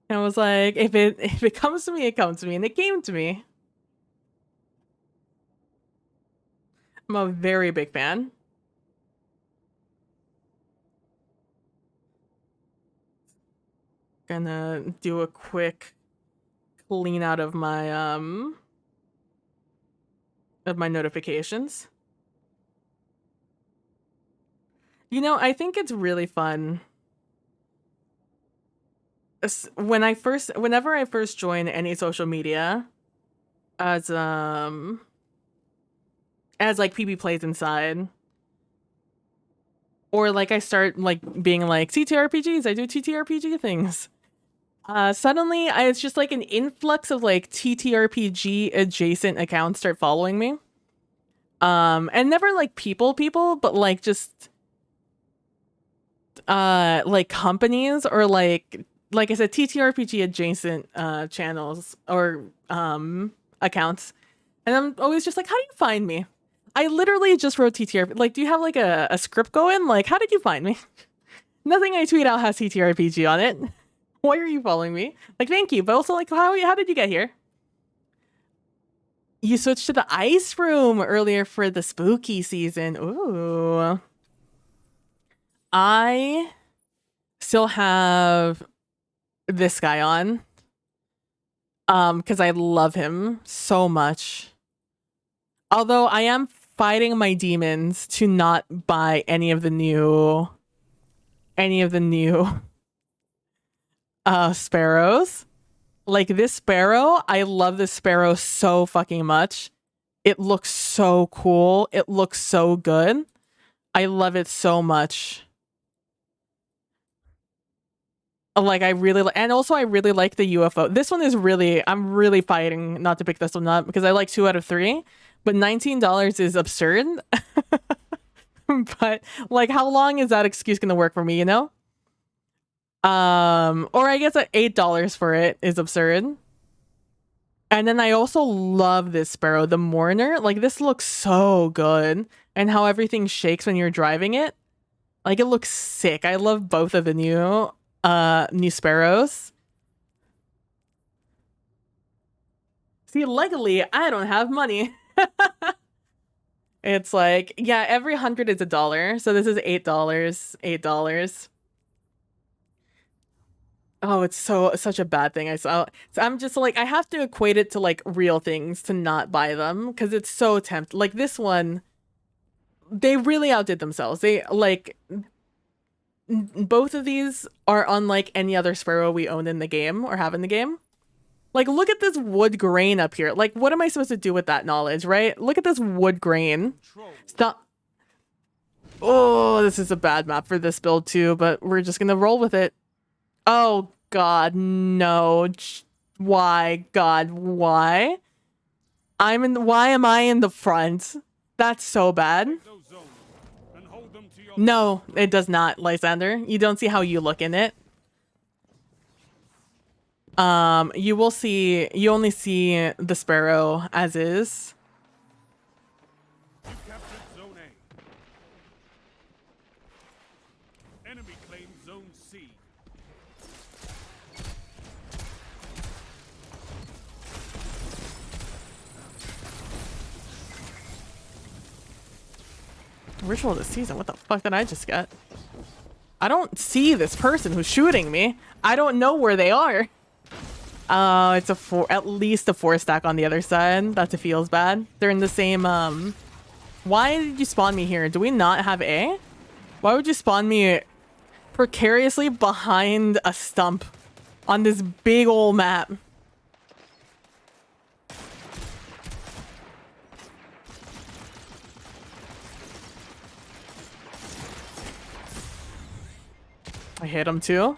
Speaker 1: I was like, if it comes to me, it comes to me, and it came to me. I'm a very big fan. Gonna do a quick clean out of my notifications. You know, I think it's really fun. Whenever I first join any social media as like PB plays inside, or like I start like being like TTRPGs, I do TTRPG things. Suddenly it's just like an influx of like TTRPG adjacent accounts start following me. And never like people, but like just like companies or like I said, TTRPG adjacent channels or accounts. And I'm always just like, how do you find me? I literally just wrote TTRPG. Like, do you have like a script going? Like, how did you find me? Nothing I tweet out has TTRPG on it. Why are you following me? Like, thank you. But also, like, how did you get here? You switched to the ice room earlier for the spooky season. Ooh. I still have this guy on. Because I love him so much. Although I am fighting my demons to not buy any of the new sparrows. Like this sparrow, I love this sparrow so fucking much. It looks so cool. It looks so good. I love it so much. Like I really and also I really like the UFO. This one is really, I'm really fighting not to pick this one up because I like 2 out of 3, but $19 is absurd. But like how long is that excuse gonna work for me, you know? Or I guess $8 for it is absurd. And then I also love this sparrow, the mourner. Like this looks so good, and how everything shakes when you're driving it. Like it looks sick. I love both of the new sparrows. See, luckily I don't have money. It's like, yeah, every 100 is $1. So this is $8. $8. Oh, it's such a bad thing. So I'm just like, I have to equate it to like real things to not buy them because it's so tempting. Like this one, they really outdid themselves. They like both of these are unlike any other sparrow we own in the game or have in the game. Like, look at this wood grain up here. Like, what am I supposed to do with that knowledge, right? Look at this wood grain. Stop. Oh, this is a bad map for this build too, but we're just gonna roll with it. Oh, God, no. Why? God, why? Why am I in the front? That's so bad. No, it does not, Lysander. You don't see how you look in it. You only see the sparrow as is.
Speaker 5: You captured Zone A. Enemy claims Zone C.
Speaker 1: Ritual of the season. What the fuck did I just get? I don't see this person who's shooting me. I don't know where they are. It's at least a 4 stack on the other side. That feels bad. They're in the same, Why did you spawn me here? Do we not have A? Why would you spawn me precariously behind a stump on this big old map? I hit him too.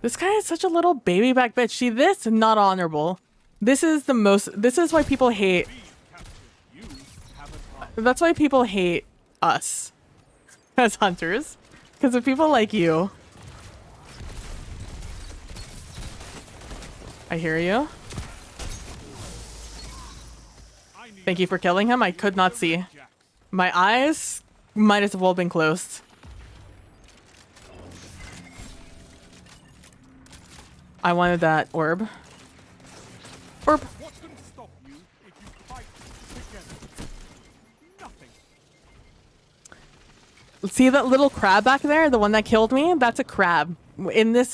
Speaker 1: This guy is such a little baby back bitch. See, this is not honorable. This is why people hate. That's why people hate us as hunters. Because of people like you. I hear you. Thank you for killing him. I could not see. My eyes might as well been closed. I wanted that orb. Orb.
Speaker 5: What can stop you if you fight together? Nothing.
Speaker 1: See that little crab back there? The one that killed me? That's a crab. In this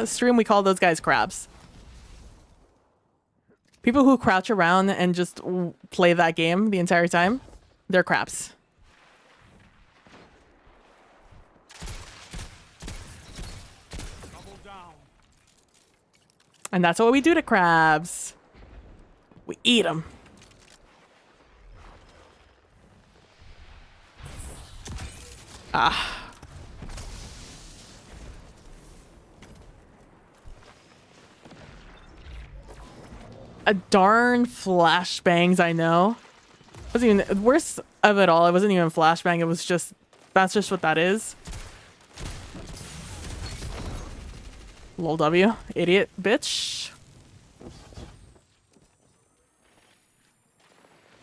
Speaker 1: stream, we call those guys crabs. People who crouch around and just play that game the entire time, they're crabs.
Speaker 5: Double down.
Speaker 1: And that's what we do to crabs. We eat them. Ah. A darn flashbangs, I know. Wasn't even worst of it all. It wasn't even flashbang. It was just, that's just what that is. Lol W, idiot bitch.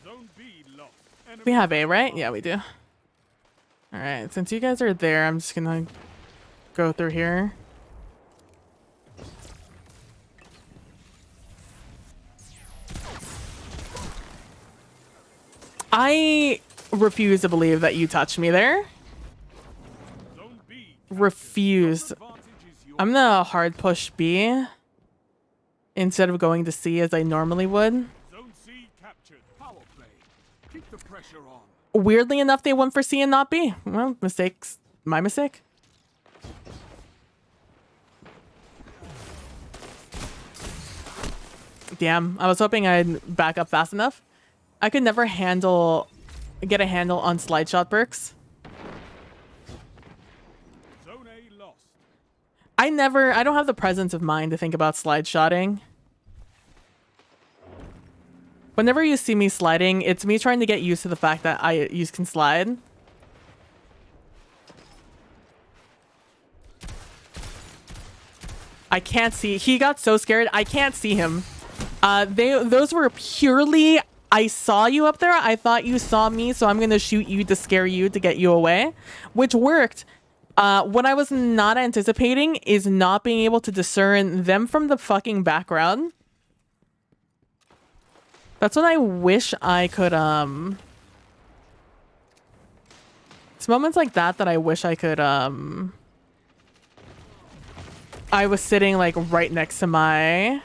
Speaker 5: Zone B lost. Enemy
Speaker 1: We have A, right? Yeah, we do. All right, since you guys are there, I'm just gonna go through here. I refuse to believe that you touched me there.
Speaker 5: Zone B.
Speaker 1: Refuse.
Speaker 5: Advantage is yours.
Speaker 1: I'm gonna hard push B instead of going to C as I normally would.
Speaker 5: Zone C captured. Power play. Keep the pressure on.
Speaker 1: Weirdly enough, they went for C and not B. Well, mistakes. My mistake. Damn, I was hoping I'd back up fast enough. I could never get a handle on slide shot perks.
Speaker 5: Zone A lost.
Speaker 1: I don't have the presence of mind to think about slide shotting. Whenever you see me sliding, it's me trying to get used to the fact that you can slide. I can't see. He got so scared. I can't see him. Those were purely, I saw you up there. I thought you saw me, so I'm going to shoot you to scare you to get you away, which worked. What I was not anticipating is not being able to discern them from the fucking background. That's what I wish I could, it's moments like that that I wish I could, I was sitting like right next to my...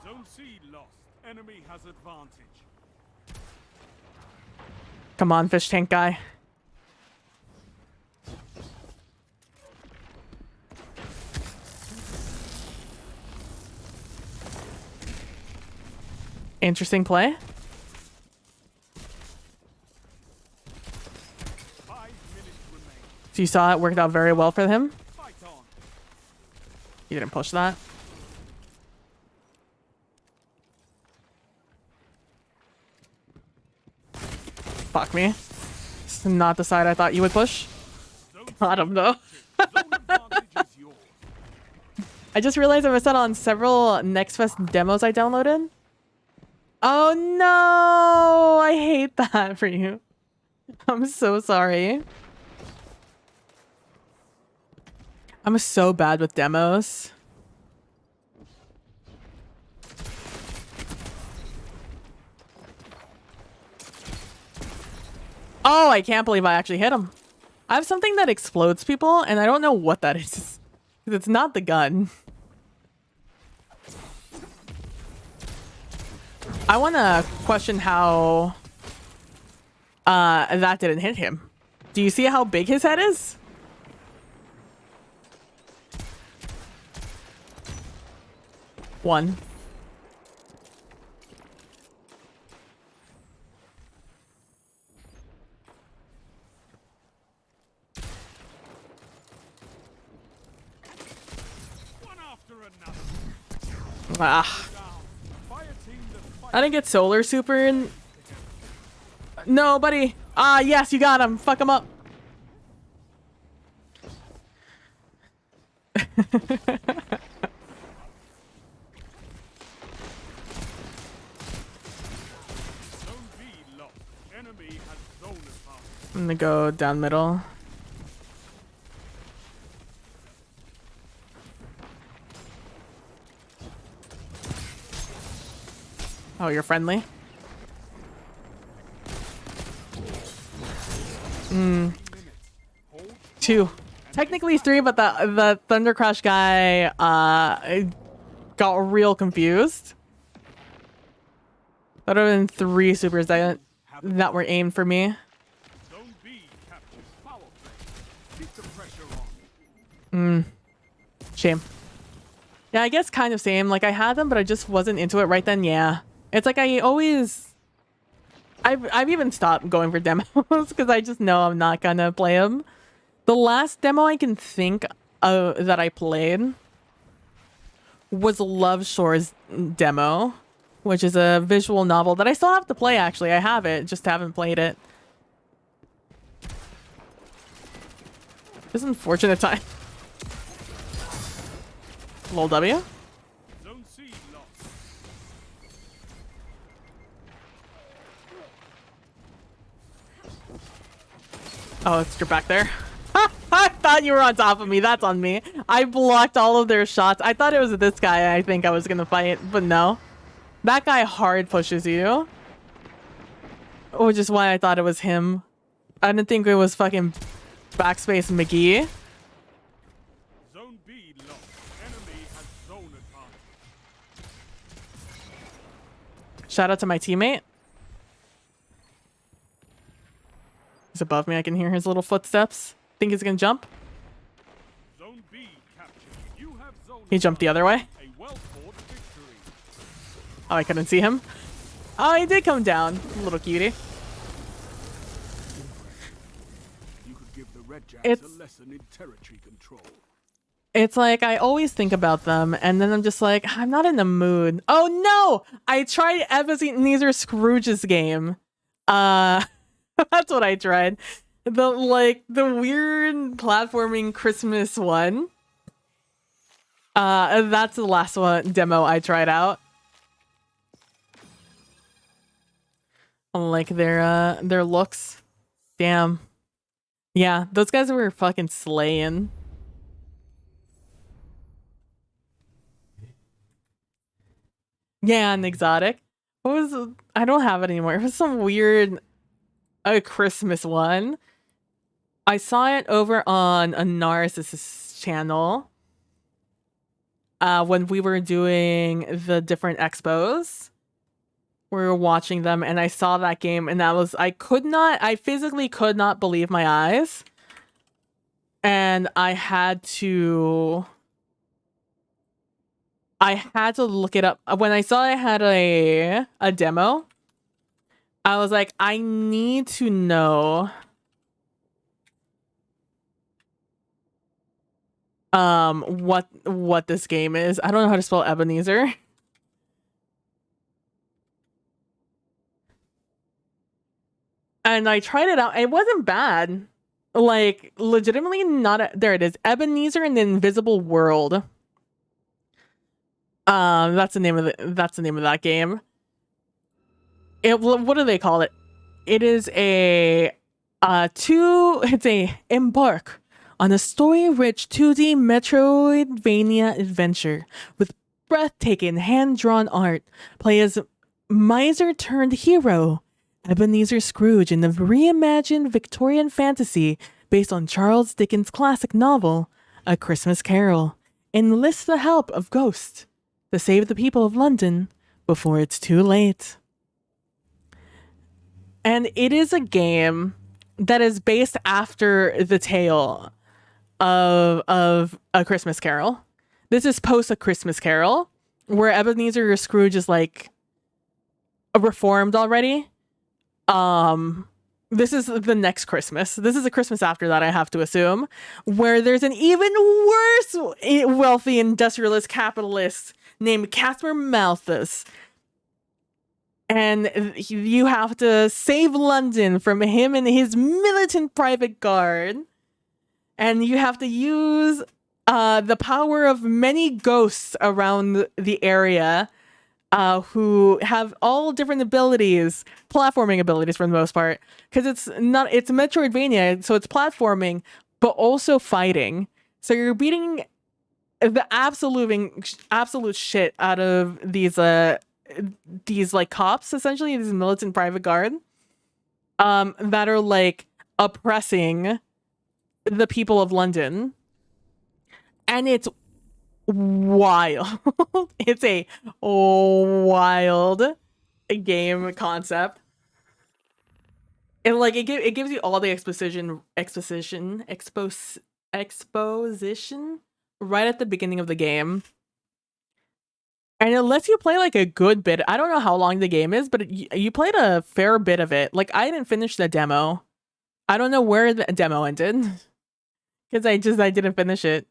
Speaker 5: Zone C lost. Enemy has advantage.
Speaker 1: Come on, fish tank guy. Interesting play.
Speaker 5: 5 minutes remain.
Speaker 1: So you saw it worked out very well for him.
Speaker 5: Fight on.
Speaker 1: You didn't push that. Fuck me. It's not the side I thought you would push.
Speaker 5: Zone
Speaker 1: I don't know.
Speaker 5: Zone advantage is yours.
Speaker 1: I just realized I missed out on several Next Fest demos I downloaded. Oh no! I hate that for you. I'm so sorry. I'm so bad with demos. Oh, I can't believe I actually hit him. I have something that explodes people, and I don't know what that is. It's not the gun. I want to question how that didn't hit him. Do you see how big his head is? One.
Speaker 5: One after another.
Speaker 1: Ah.
Speaker 5: Down. Fire team that fight.
Speaker 1: I didn't get solar super in. No, buddy. Ah, yes, you got him. Fuck him up.
Speaker 5: Zone B lost. Enemy has zone advantage.
Speaker 1: I'm gonna go down middle. Oh, you're friendly? Two. Technically three, but the Thunder Crush guy got real confused. That would have been 3 supers that were aimed for me.
Speaker 5: Zone B captures power play. Keep the pressure on.
Speaker 1: Shame. Yeah, I guess kind of same. Like, I had them, but I just wasn't into it right then. Yeah. It's like I always... I've even stopped going for demos because I just know I'm not gonna play them. The last demo I can think of that I played was Love Shore's demo, which is a visual novel that I still have to play, actually. I have it, just haven't played it. This is an unfortunate time. Lol W.
Speaker 5: Zone C lost.
Speaker 1: Oh, it's you're back there. I thought you were on top of me. That's on me. I blocked all of their shots. I thought it was this guy I think I was gonna fight, but no. That guy hard pushes you. Which is why I thought it was him. I didn't think it was fucking Backspace McGee.
Speaker 5: Zone B lost. Enemy has zone advantage.
Speaker 1: Shout out to my teammate. He's above me. I can hear his little footsteps. Think he's gonna jump.
Speaker 5: Zone B captured. You have zone
Speaker 1: He jumped the other way.
Speaker 5: A well-fought victory.
Speaker 1: Oh, I couldn't see him. Oh, he did come down. Little cutie.
Speaker 5: You could give the Red Jacks
Speaker 1: It's-
Speaker 5: a lesson in territory control.
Speaker 1: It's like I always think about them, and then I'm just like, I'm not in the mood. Oh no! I tried Ebenezer Scrooge's game. That's what I tried. The weird platforming Christmas one. That's the last one demo I tried out. Like their looks. Damn. Yeah, those guys were fucking slaying. Yeah, and exotic. What was I don't have it anymore. It was some weird Christmas one. I saw it over on a Narcissus channel when we were doing the different expos. We were watching them and I saw that game and I physically could not believe my eyes. And I had to look it up. When I saw I had a demo, I was like, I need to know what this game is. I don't know how to spell Ebenezer. And I tried it out. It wasn't bad. Like, legitimately there it is. Ebenezer and the Invisible World. That's the name of that game. What do they call it? It is embark on a story-rich 2D Metroidvania adventure with breathtaking hand-drawn art. Play as miser-turned-hero Ebenezer Scrooge in the reimagined Victorian fantasy based on Charles Dickens' classic novel, A Christmas Carol. Enlist the help of ghosts to save the people of London before it's too late. And it is a game that is based after the tale of A Christmas Carol. This is post A Christmas Carol, where Ebenezer Scrooge is like reformed already. This is the next Christmas. This is a Christmas after that, I have to assume, where there's an even worse wealthy industrialist capitalist named Caspar Malthus. And you have to save London from him and his militant private guard. And you have to use the power of many ghosts around the area who have all different abilities, platforming abilities for the most part. Because it's Metroidvania, so it's platforming, but also fighting. So you're beating the absolute shit out of these these like cops, essentially these militant private guard, that are like oppressing the people of London, and it's wild. It's a wild game concept. And like it gives you all the exposition right at the beginning of the game. And it lets you play like a good bit. I don't know how long the game is, but you played a fair bit of it. Like I didn't finish the demo. I don't know where the demo ended because I didn't finish it.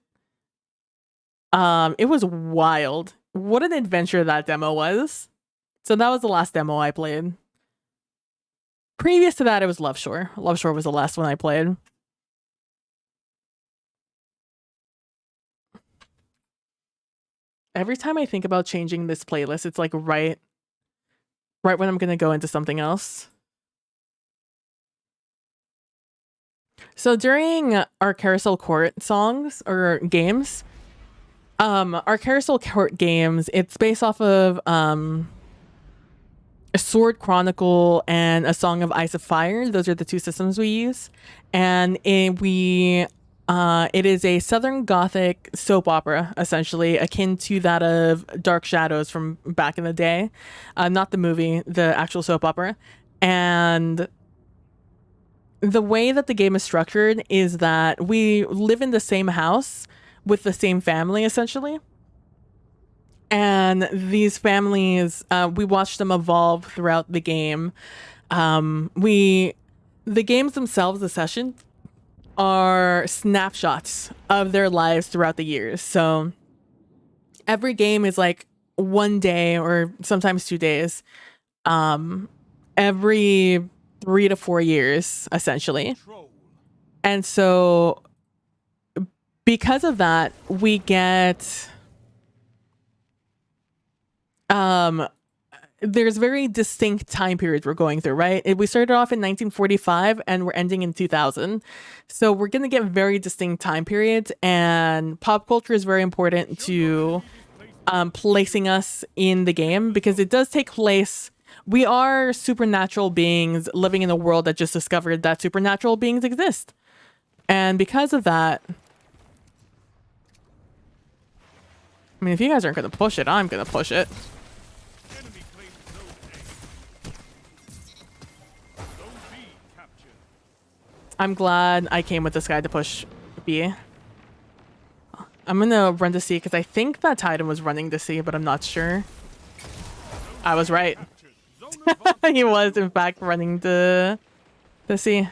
Speaker 1: It was wild. What an adventure that demo was. So that was the last demo I played. Previous to that, it was Love Shore. Love Shore was the last one I played. Every time I think about changing this playlist, it's like right when I'm gonna go into something else. So during our Carousel Court songs or games, our Carousel Court games, it's based off of a Sword Chronicle and A Song of Ice of Fire. Those are the two systems we use, and it is a Southern Gothic soap opera, essentially akin to that of Dark Shadows from back in the day, not the movie, the actual soap opera. And the way that the game is structured is that we live in the same house with the same family, essentially. And these families, we watch them evolve throughout the game. The games themselves, the session, are snapshots of their lives throughout the years. So every game is like one day or sometimes 2 days, every 3 to 4 years, essentially. And so because of that, we get there's very distinct time periods we're going through, right? We started off in 1945 and we're ending in 2000. So we're going to get very distinct time periods, and pop culture is very important to placing us in the game because it does take place. We are supernatural beings living in a world that just discovered that supernatural beings exist. And because of that, I mean, if you guys aren't going to push it, I'm going to push it. I'm glad I came with this guy to push B. I'm gonna run to C because I think that Titan was running to C, but I'm not sure. I was right. He was, in fact, running to C.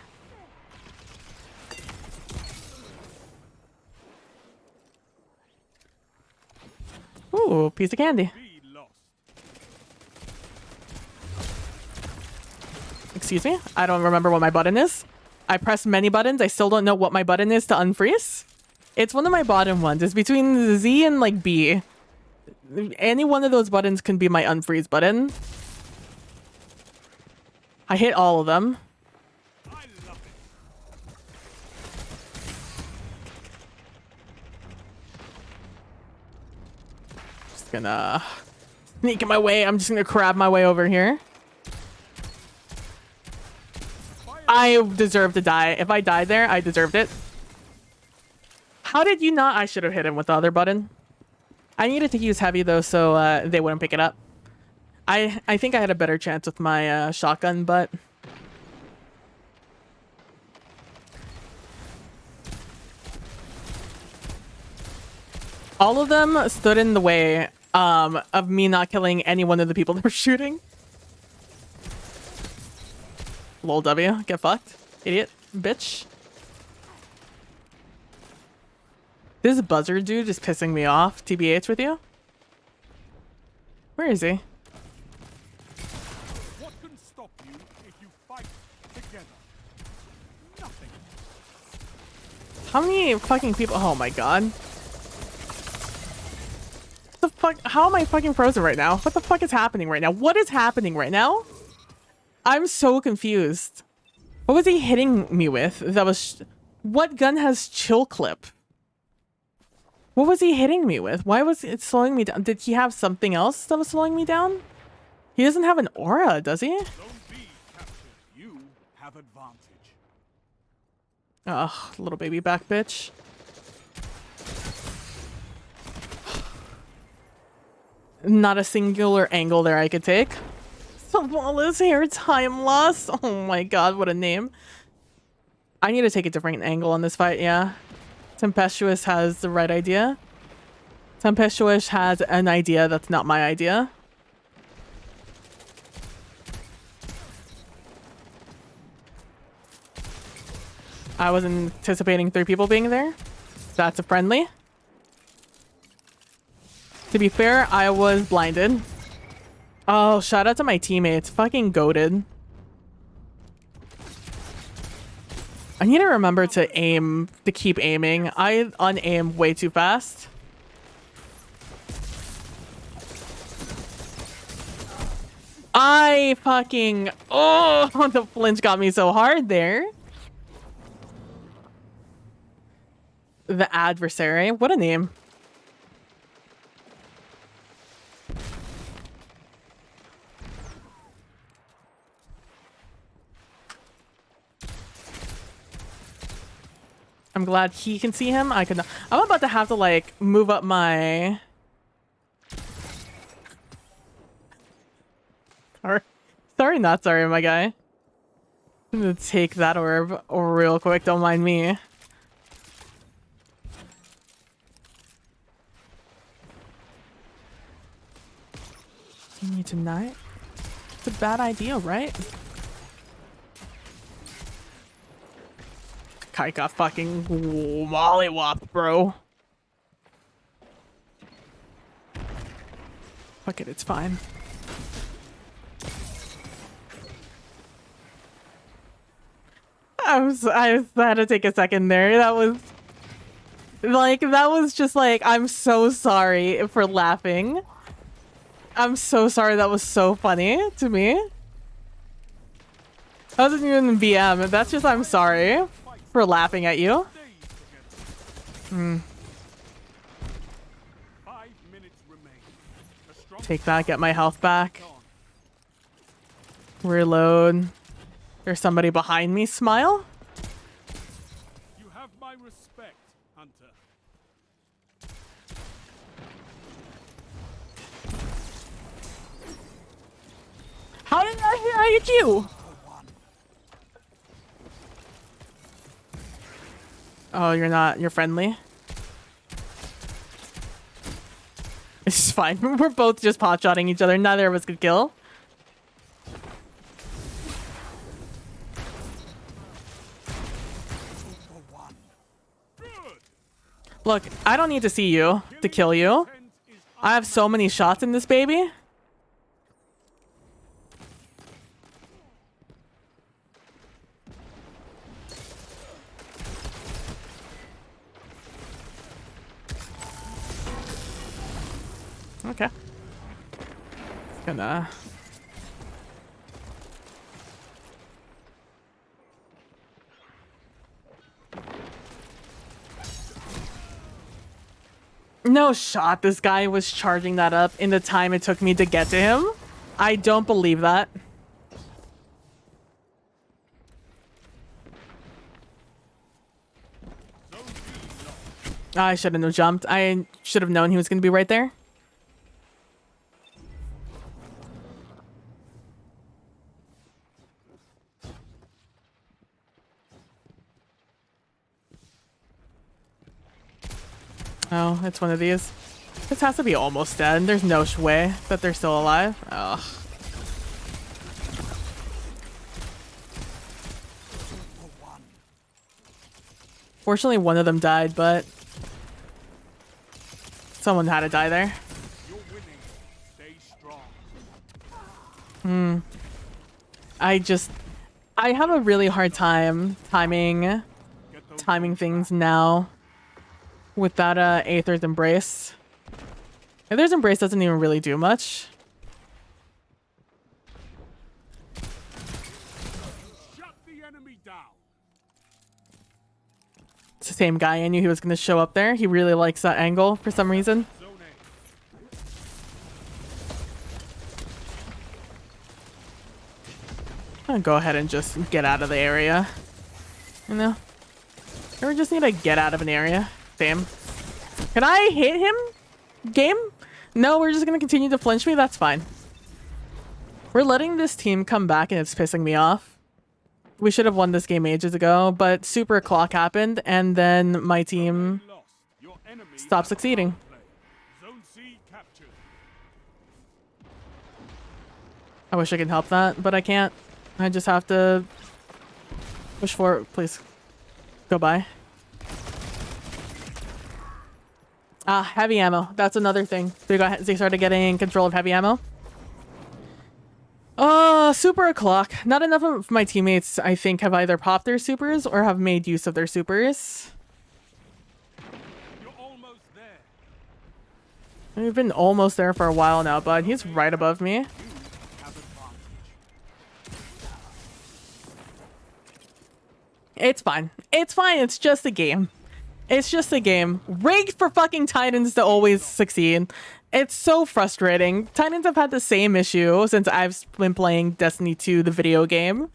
Speaker 1: Ooh, piece of candy. Excuse me? I don't remember what my button is. I pressed many buttons. I still don't know what my button is to unfreeze. It's one of my bottom ones. It's between Z and like B. Any one of those buttons can be my unfreeze button. I hit all of them. Just gonna sneak in my way. I'm just gonna crab my way over here. I deserve to die. If I died there, I deserved it. How did you not? I should have hit him with the other button. I needed to use heavy though, so they wouldn't pick it up. I think I had a better chance with my shotgun, but all of them stood in the way of me not killing any one of the people that were shooting. Lol W, get fucked. Idiot. Bitch. This buzzer dude is pissing me off, TBH with you. Where is he?
Speaker 5: What can stop you if you fight together? Nothing.
Speaker 1: How many fucking people? Oh my god. What the fuck? How am I fucking frozen right now? What the fuck is happening right now? What is happening right now? I'm so confused. What was he hitting me with? That was... What gun has chill clip? What was he hitting me with? Why was it slowing me down? Did he have something else that was slowing me down? He doesn't have an aura, does he?
Speaker 5: Zone B captured. You have advantage.
Speaker 1: Ugh, little baby back bitch. Not a singular angle there I could take. Flawless hair time loss. Oh my god, what a name. I need to take a different angle on this fight, yeah. Tempestuous has the right idea. Tempestuous has an idea that's not my idea. I wasn't anticipating 3 people being there. That's a friendly. To be fair, I was blinded. Oh, shout out to my teammates. Fucking goated. I need to remember to aim, to keep aiming. I unaim way too fast. I fucking... Oh, the flinch got me so hard there. The adversary. What a name. I'm glad he can see him. I could not. I'm about to have to like move up my... Sorry, not sorry, my guy. I'm gonna take that orb real quick. Don't mind me. Continue tonight? It's a bad idea, right? Kai got fucking mollywopped, bro. Fuck it, it's fine. I had to take a second there. That was just like, I'm so sorry for laughing. I'm so sorry. That was so funny to me. That wasn't even in VM. That's just, I'm sorry for laughing at you.
Speaker 5: 5 minutes remain. A strong
Speaker 1: Take that, get my health back. Reload. There's somebody behind me. Smile.
Speaker 5: You have my respect, Hunter.
Speaker 1: How did I hit you? Oh, you're friendly. It's fine. We're both just pot-shotting each other. Neither of us could kill. Look, I don't need to see you to kill you. I have so many shots in this baby. Okay. Gonna... No shot. This guy was charging that up in the time it took me to get to him. I don't believe that. I shouldn't have jumped. I should have known he was going to be right there. Oh, it's one of these. This has to be almost dead. There's no way that they're still alive. Ugh. Fortunately, one of them died, but someone had to die there.
Speaker 5: You're winning. Stay strong.
Speaker 1: I have a really hard time timing things now with that Aether's Embrace. Aether's Embrace doesn't even really do much.
Speaker 5: Shut the enemy down.
Speaker 1: It's the same guy. I knew he was going to show up there. He really likes that angle for some reason.
Speaker 5: Zone
Speaker 1: I'll go ahead and just get out of the area. You know? Or just need to get out of an area. Damn. Can I hit him? Game? No, we're just gonna continue to flinch me? That's fine. We're letting this team come back and it's pissing me off. We should have won this game ages ago, but super clock happened and then my team
Speaker 5: Lost. Your enemy
Speaker 1: stopped
Speaker 5: has
Speaker 1: succeeding.
Speaker 5: power play. Zone C captured.
Speaker 1: I wish I could help that, but I can't. I just have to push forward. Please go by. Ah, heavy ammo. That's another thing. They started getting control of heavy ammo. Super o'clock. Not enough of my teammates, I think, have either popped their supers or have made use of their supers.
Speaker 5: You're almost there.
Speaker 1: We've been almost there for a while now, bud. He's right above me.
Speaker 5: You have advantage.
Speaker 1: It's fine. It's fine. It's just a game. It's just a game. Rigged for fucking Titans to always succeed. It's so frustrating. Titans have had the same issue since I've been playing Destiny 2, the video game.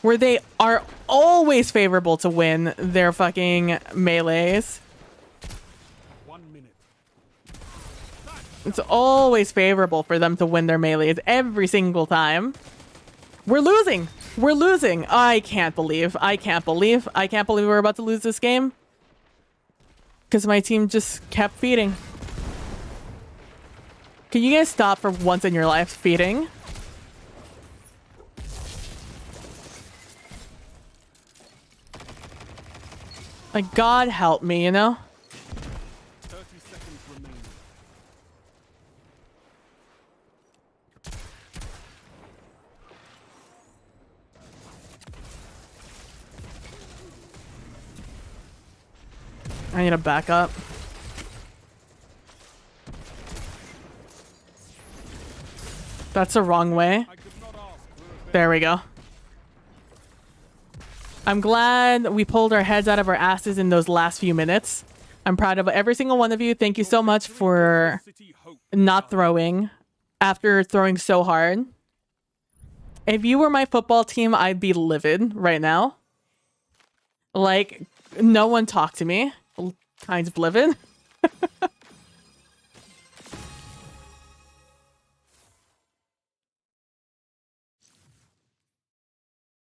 Speaker 1: Where they are always favorable to win their fucking melees.
Speaker 5: 1 minute.
Speaker 1: It's always favorable for them to win their melees every single time. We're losing. We're losing. I can't believe we're about to lose this game. Because my team just kept feeding. Can you guys stop for once in your life feeding? Like, God help me, you know?
Speaker 5: 30 seconds remaining.
Speaker 1: I need to back up. That's the wrong way.
Speaker 5: I could not ask for a better.
Speaker 1: There we go. I'm glad we pulled our heads out of our asses in those last few minutes. I'm proud of every single one of you. Thank you so much for
Speaker 5: City hope.
Speaker 1: not throwing after throwing so hard. If you were my football team, I'd be livid right now. Like, no one talk to me. Kind of livid.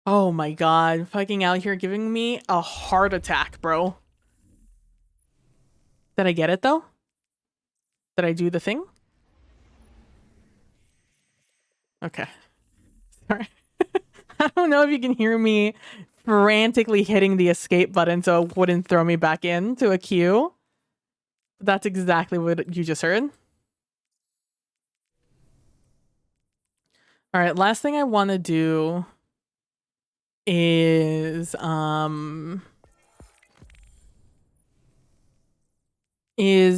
Speaker 1: Oh my god. Fucking out here giving me a heart attack, bro. Did I get it though? Did I do the thing? Okay. Sorry. I don't know if you can hear me frantically hitting the escape button so it wouldn't throw me back into a queue. That's exactly what you just heard. All right, last thing I want to do is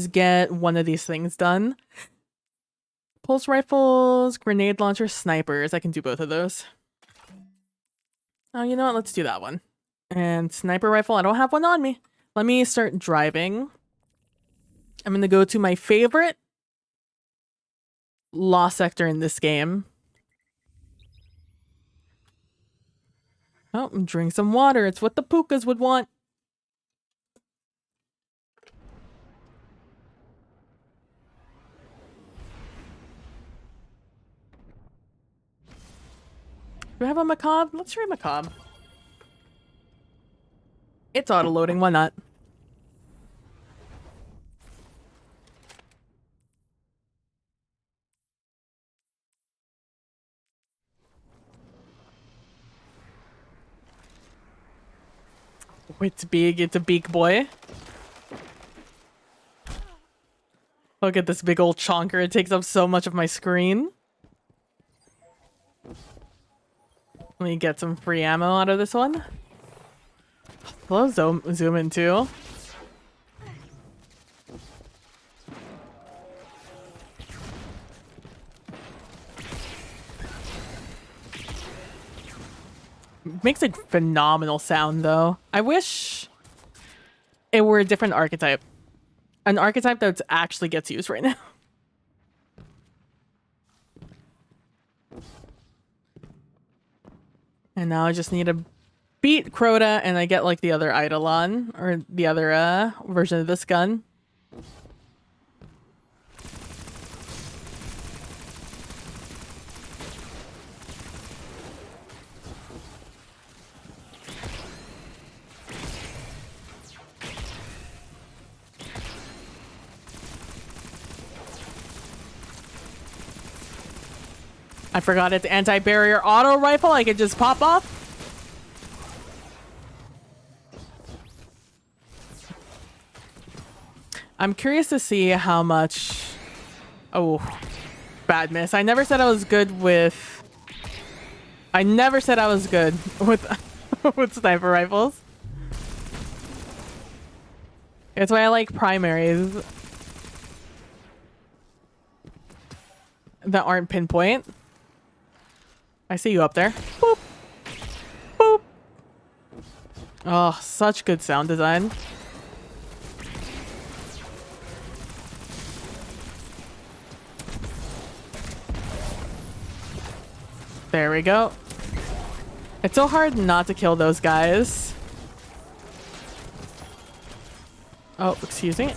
Speaker 1: get one of these things done. Pulse rifles, grenade launcher, snipers. I can do both of those. Oh, you know what? Let's do that one. And sniper rifle, I don't have one on me. Let me start driving. I'm going to go to my favorite lost sector in this game. Oh, drink some water. It's what the pukas would want. Do I have a macabre? Let's try macabre. It's auto-loading, why not? Oh, it's big, it's a big boy. Look at this big old chonker, it takes up so much of my screen. Let me get some free ammo out of this one. I'll zoom in too. Makes a phenomenal sound though. I wish it were a different archetype. An archetype that actually gets used right now. And now I just need to beat Crota and I get like the other Eidolon or the other version of this gun. I forgot it's anti-barrier auto rifle. I could just pop off. I'm curious to see how much... Oh, bad miss. I never said I was good with... I never said I was good with, with sniper rifles. That's why I like primaries that aren't pinpoint. I see you up there. Boop. Boop. Oh, such good sound design. There we go. It's so hard not to kill those guys. Oh, excuse me.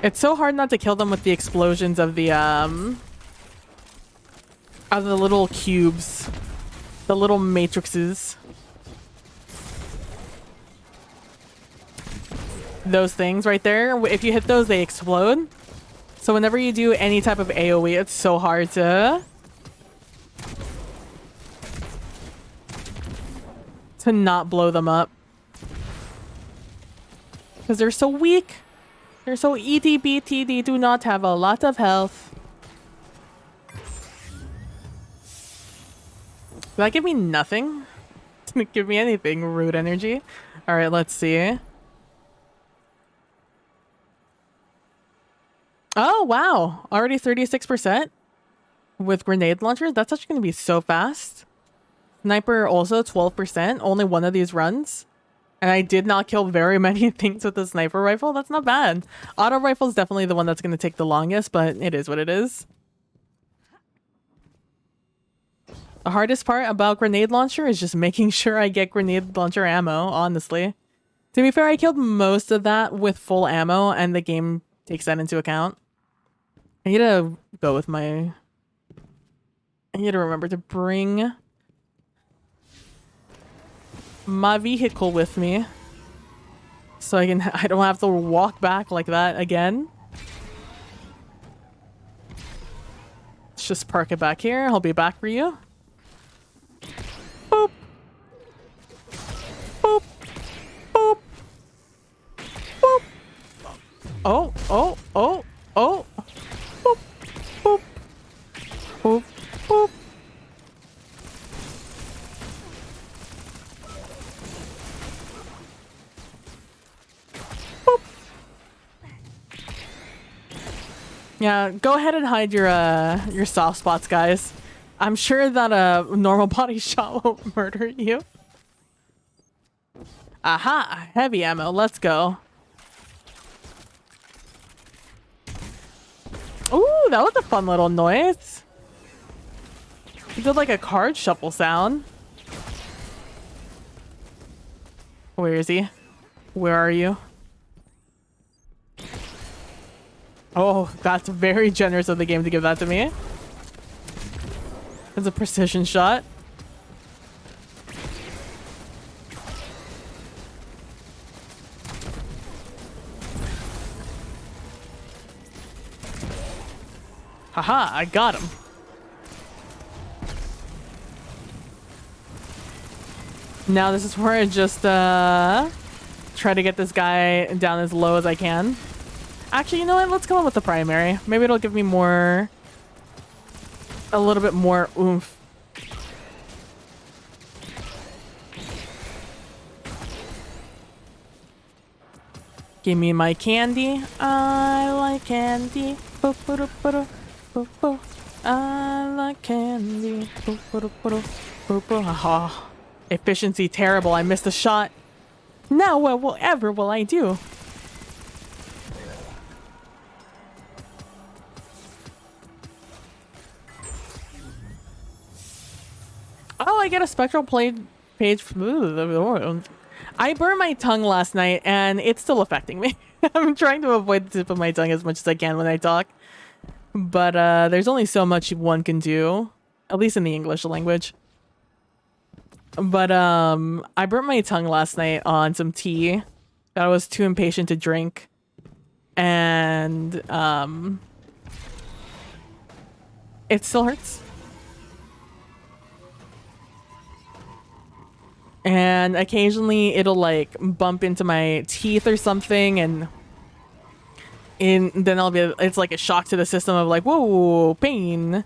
Speaker 1: It's so hard not to kill them with the explosions of the little cubes, the little matrices. Those things right there, if you hit those, they explode. So whenever you do any type of AoE, it's so hard to not blow them up. Because they're so weak. They're so itty-bitty, they do not have a lot of health. Did that give me nothing? Didn't give me anything, rude energy. Alright, let's see. Oh, wow. Already 36% with grenade launchers. That's actually going to be so fast. Sniper also 12%. Only one of these runs. And I did not kill very many things with the sniper rifle. That's not bad. Auto rifle is definitely the one that's going to take the longest, but it is what it is. The hardest part about grenade launcher is just making sure I get grenade launcher ammo, honestly. To be fair, I killed most of that with full ammo, and the game takes that into account. I need to go with my... I need to remember to bring my vehicle with me so I don't have to walk back like that again. Let's just park it back here. I'll be back for you. Boop. Boop. Boop. Boop. Oh, oh, oh, oh. Boop. Boop. Boop. Boop. Yeah, go ahead and hide your soft spots, guys. I'm sure that a normal body shot won't murder you. Aha! Heavy ammo. Let's go. Ooh, that was a fun little noise. It did like a card shuffle sound. Where is he? Where are you? Oh, that's very generous of the game to give that to me. It's a precision shot. Haha, I got him. Now this is where I just try to get this guy down as low as I can. Actually, you know what? Let's go on with the primary. Maybe it'll give me more... a little bit more oomph. Give me my candy. I like candy. Bo -bo -do -bo -do, bo -bo. I like candy. Bo -bo -do -bo -do, bo -bo. Oh, efficiency terrible. I missed a shot. Now what will I do? I get a spectral page. I burned my tongue last night and it's still affecting me. I'm trying to avoid the tip of my tongue as much as I can when I talk. But there's only so much one can do, at least in the English language. But I burnt my tongue last night on some tea that I was too impatient to drink. And it still hurts. And occasionally it'll like bump into my teeth or something, and then it's like a shock to the system of like, whoa, pain.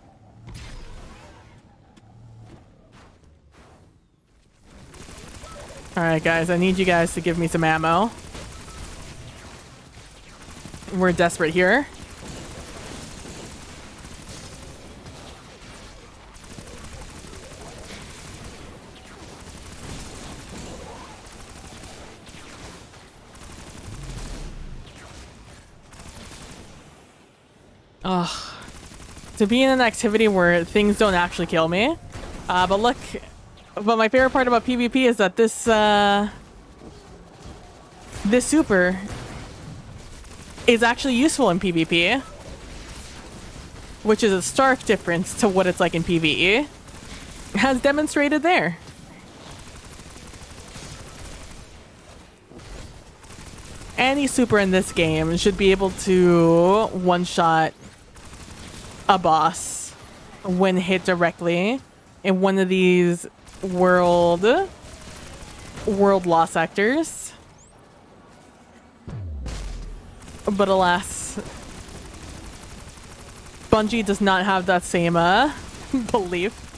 Speaker 1: Alright guys, I need you guys to give me some ammo. We're desperate here. Ugh. To be in an activity where things don't actually kill me. But my favorite part about PvP is that this super is actually useful in PvP. Which is a stark difference to what it's like in PvE. As demonstrated there. Any super in this game should be able to one-shot a boss when hit directly in one of these world law sectors. But alas, Bungie does not have that same belief.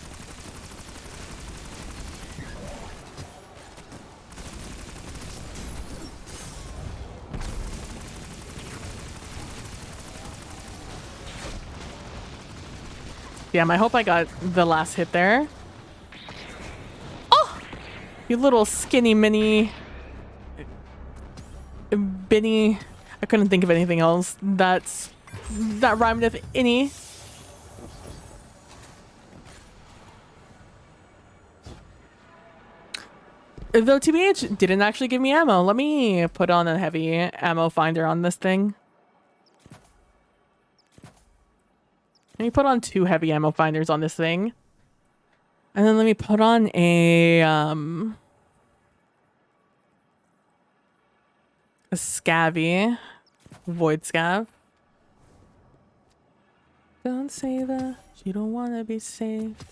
Speaker 1: Damn, I hope I got the last hit there. Oh! You little skinny mini... Binny... I couldn't think of anything else that rhymed with any. Though TBH didn't actually give me ammo. Let me put on a heavy ammo finder on this thing. Let me put on 2 heavy ammo finders on this thing. And then let me put on a scabby. Void scav. Don't say that you don't want to be saved.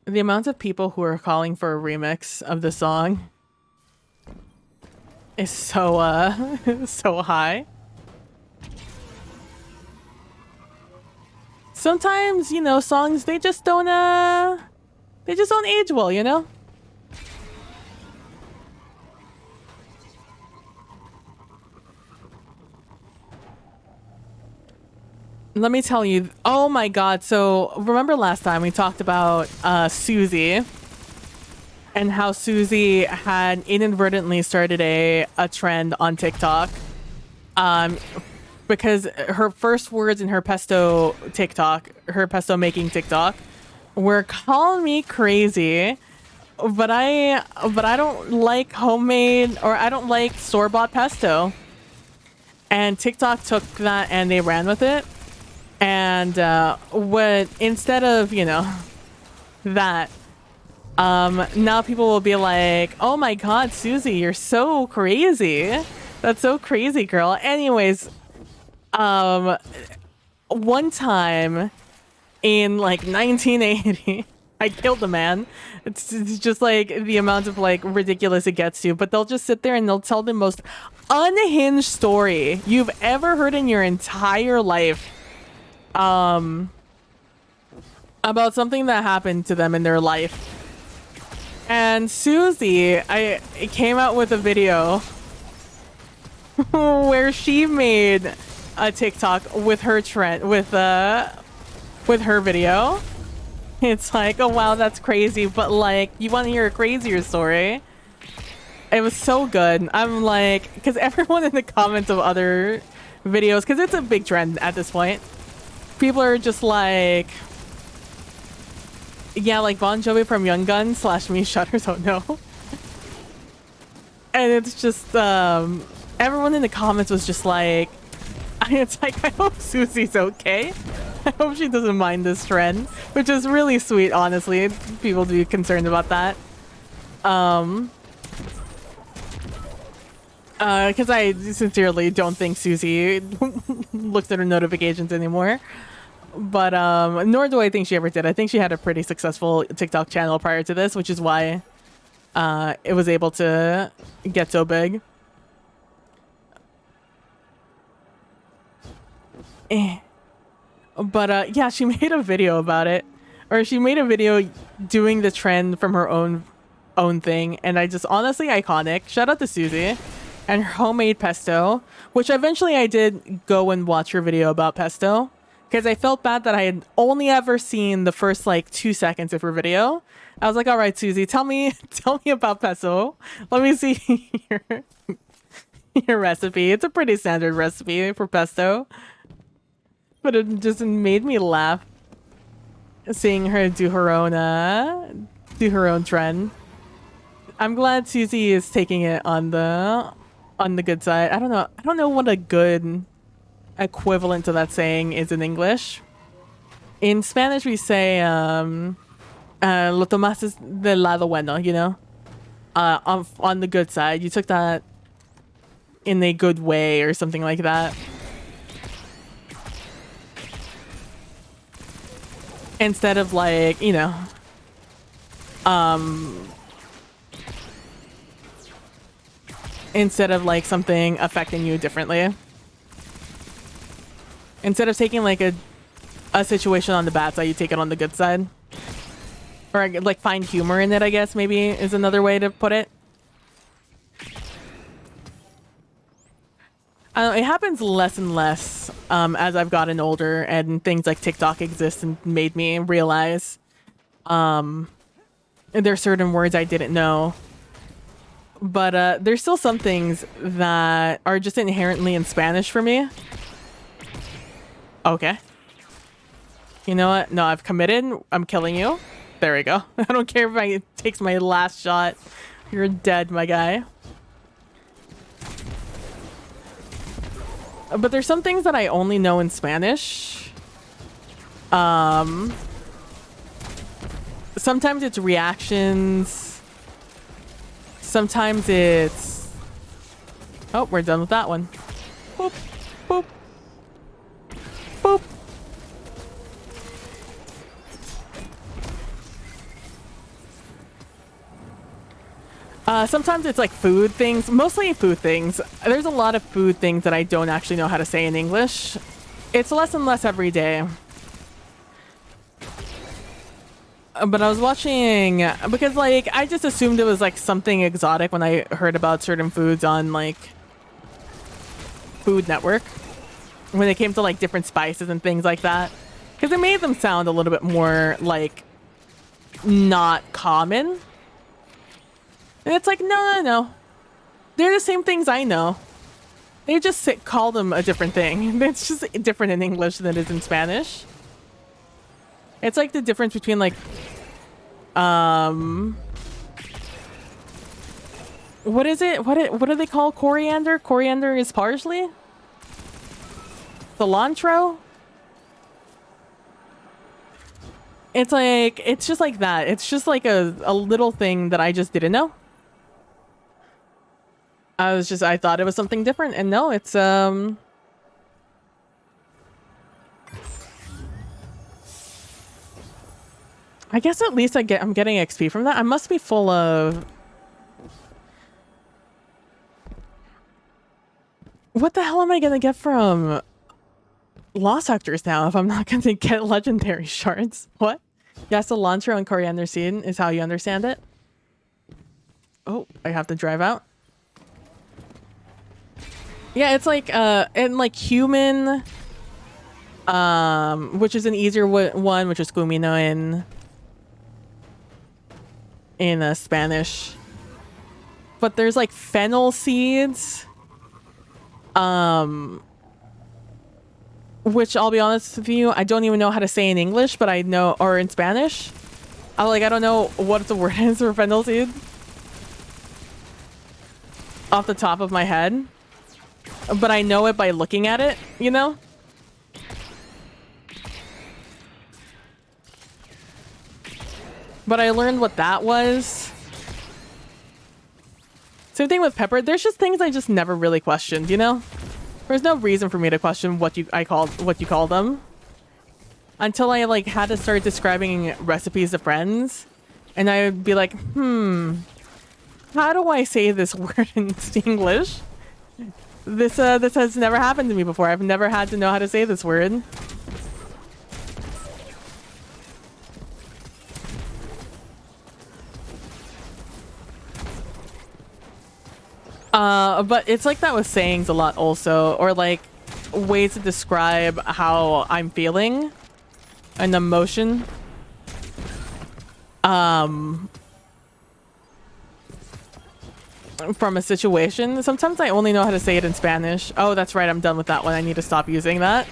Speaker 1: The amount of people who are calling for a remix of the song is so so high. Sometimes, you know, songs they just don't age well, you know? Let me tell you, oh my god, so remember last time we talked about Susie and how Susie had inadvertently started a trend on TikTok because her first words in her pesto making TikTok were "call me crazy," but I don't like homemade, or I don't like store-bought pesto. And TikTok took that and they ran with it. And instead of, you know, that, now people will be like, oh my god, Susie, you're so crazy. That's so crazy, girl. Anyways, one time in like 1980, I killed a man. It's just like the amount of like ridiculous it gets to, but they'll just sit there and they'll tell the most unhinged story you've ever heard in your entire life. About something that happened to them in their life. And Susie, I came out with a video where she made a TikTok with her trend, with her video. It's like, oh wow, that's crazy, but like, you want to hear a crazier story? It was so good. I'm like, because everyone in the comments of other videos because it's a big trend at this point. People are just like, yeah, like Bon Jovi from Young Guns / Me Shutters. Oh no. And it's just everyone in the comments was just like, it's like, I hope Susie's okay. I hope she doesn't mind this trend, which is really sweet, honestly. People to be concerned about that. Because I sincerely don't think Susie looks at her notifications anymore. But nor do I think she ever did. I think she had a pretty successful TikTok channel prior to this, which is why it was able to get so big. But yeah, she made a video about it, or she made a video doing the trend from her own thing, and I just honestly iconic. Shout out to Susie and her homemade pesto, which eventually I did go and watch her video about pesto because I felt bad that I had only ever seen the first like 2 seconds of her video. I was like, all right, Susie, tell me about pesto. Let me see your recipe. It's a pretty standard recipe for pesto. But it just made me laugh seeing her do her own trend. I'm glad Susie is taking it on the good side. I don't know what a good equivalent to that saying is in English. In Spanish we say lo tomaste del lado bueno, you know? On the good side. You took that in a good way or something like that. Instead of like, you know, instead of like something affecting you differently. Instead of taking like a situation on the bad side, you take it on the good side. Or like find humor in it, I guess maybe is another way to put it. It happens less and less as I've gotten older and things like TikTok exist and made me realize there are certain words I didn't know. But there's still some things that are just inherently in Spanish for me. Okay. You know what? No, I've committed. I'm killing you. There we go. I don't care if it takes my last shot. You're dead, my guy. But there's some things that I only know in Spanish. Sometimes it's reactions. Sometimes it's... Oh, we're done with that one. Boop, boop, boop. Sometimes it's like food things, mostly food things. There's a lot of food things that I don't actually know how to say in English. It's less and less every day. But I was watching, because like, I just assumed it was like something exotic when I heard about certain foods on like Food Network. When it came to like different spices and things like that. Because it made them sound a little bit more like not common. And it's like, no. They're the same things I know. They just call them a different thing. It's just different in English than it is in Spanish. It's like the difference between like, what is it? What do they call coriander? Coriander is parsley? Cilantro? It's like, it's just like that. It's just like a little thing that I just didn't know. I thought it was something different, and no, it's I guess at least I'm getting XP from that. I must be full of... What the hell am I gonna get from Lost Sectors now if I'm not gonna get legendary shards? What? Yeah, cilantro and coriander seed is how you understand it. Oh, I have to drive out. Yeah, it's like and like human, which is an easier one, which is cumino in Spanish. But there's like fennel seeds, which I'll be honest with you, I don't even know how to say in English, but I know, or in Spanish. I don't know what the word is for fennel seed off the top of my head, but I know it by looking at it, you know? But I learned what that was. Same thing with pepper. There's just things I just never really questioned, you know? There's no reason for me to question what you call them. Until I like had to start describing recipes to friends. And I would be like, how do I say this word in English? This has never happened to me before. I've never had to know how to say this word. But it's like that with sayings a lot also, or like ways to describe how I'm feeling, an emotion. From a situation. Sometimes I only know how to say it in Spanish. Oh, that's right. I'm done with that one. I need to stop using that.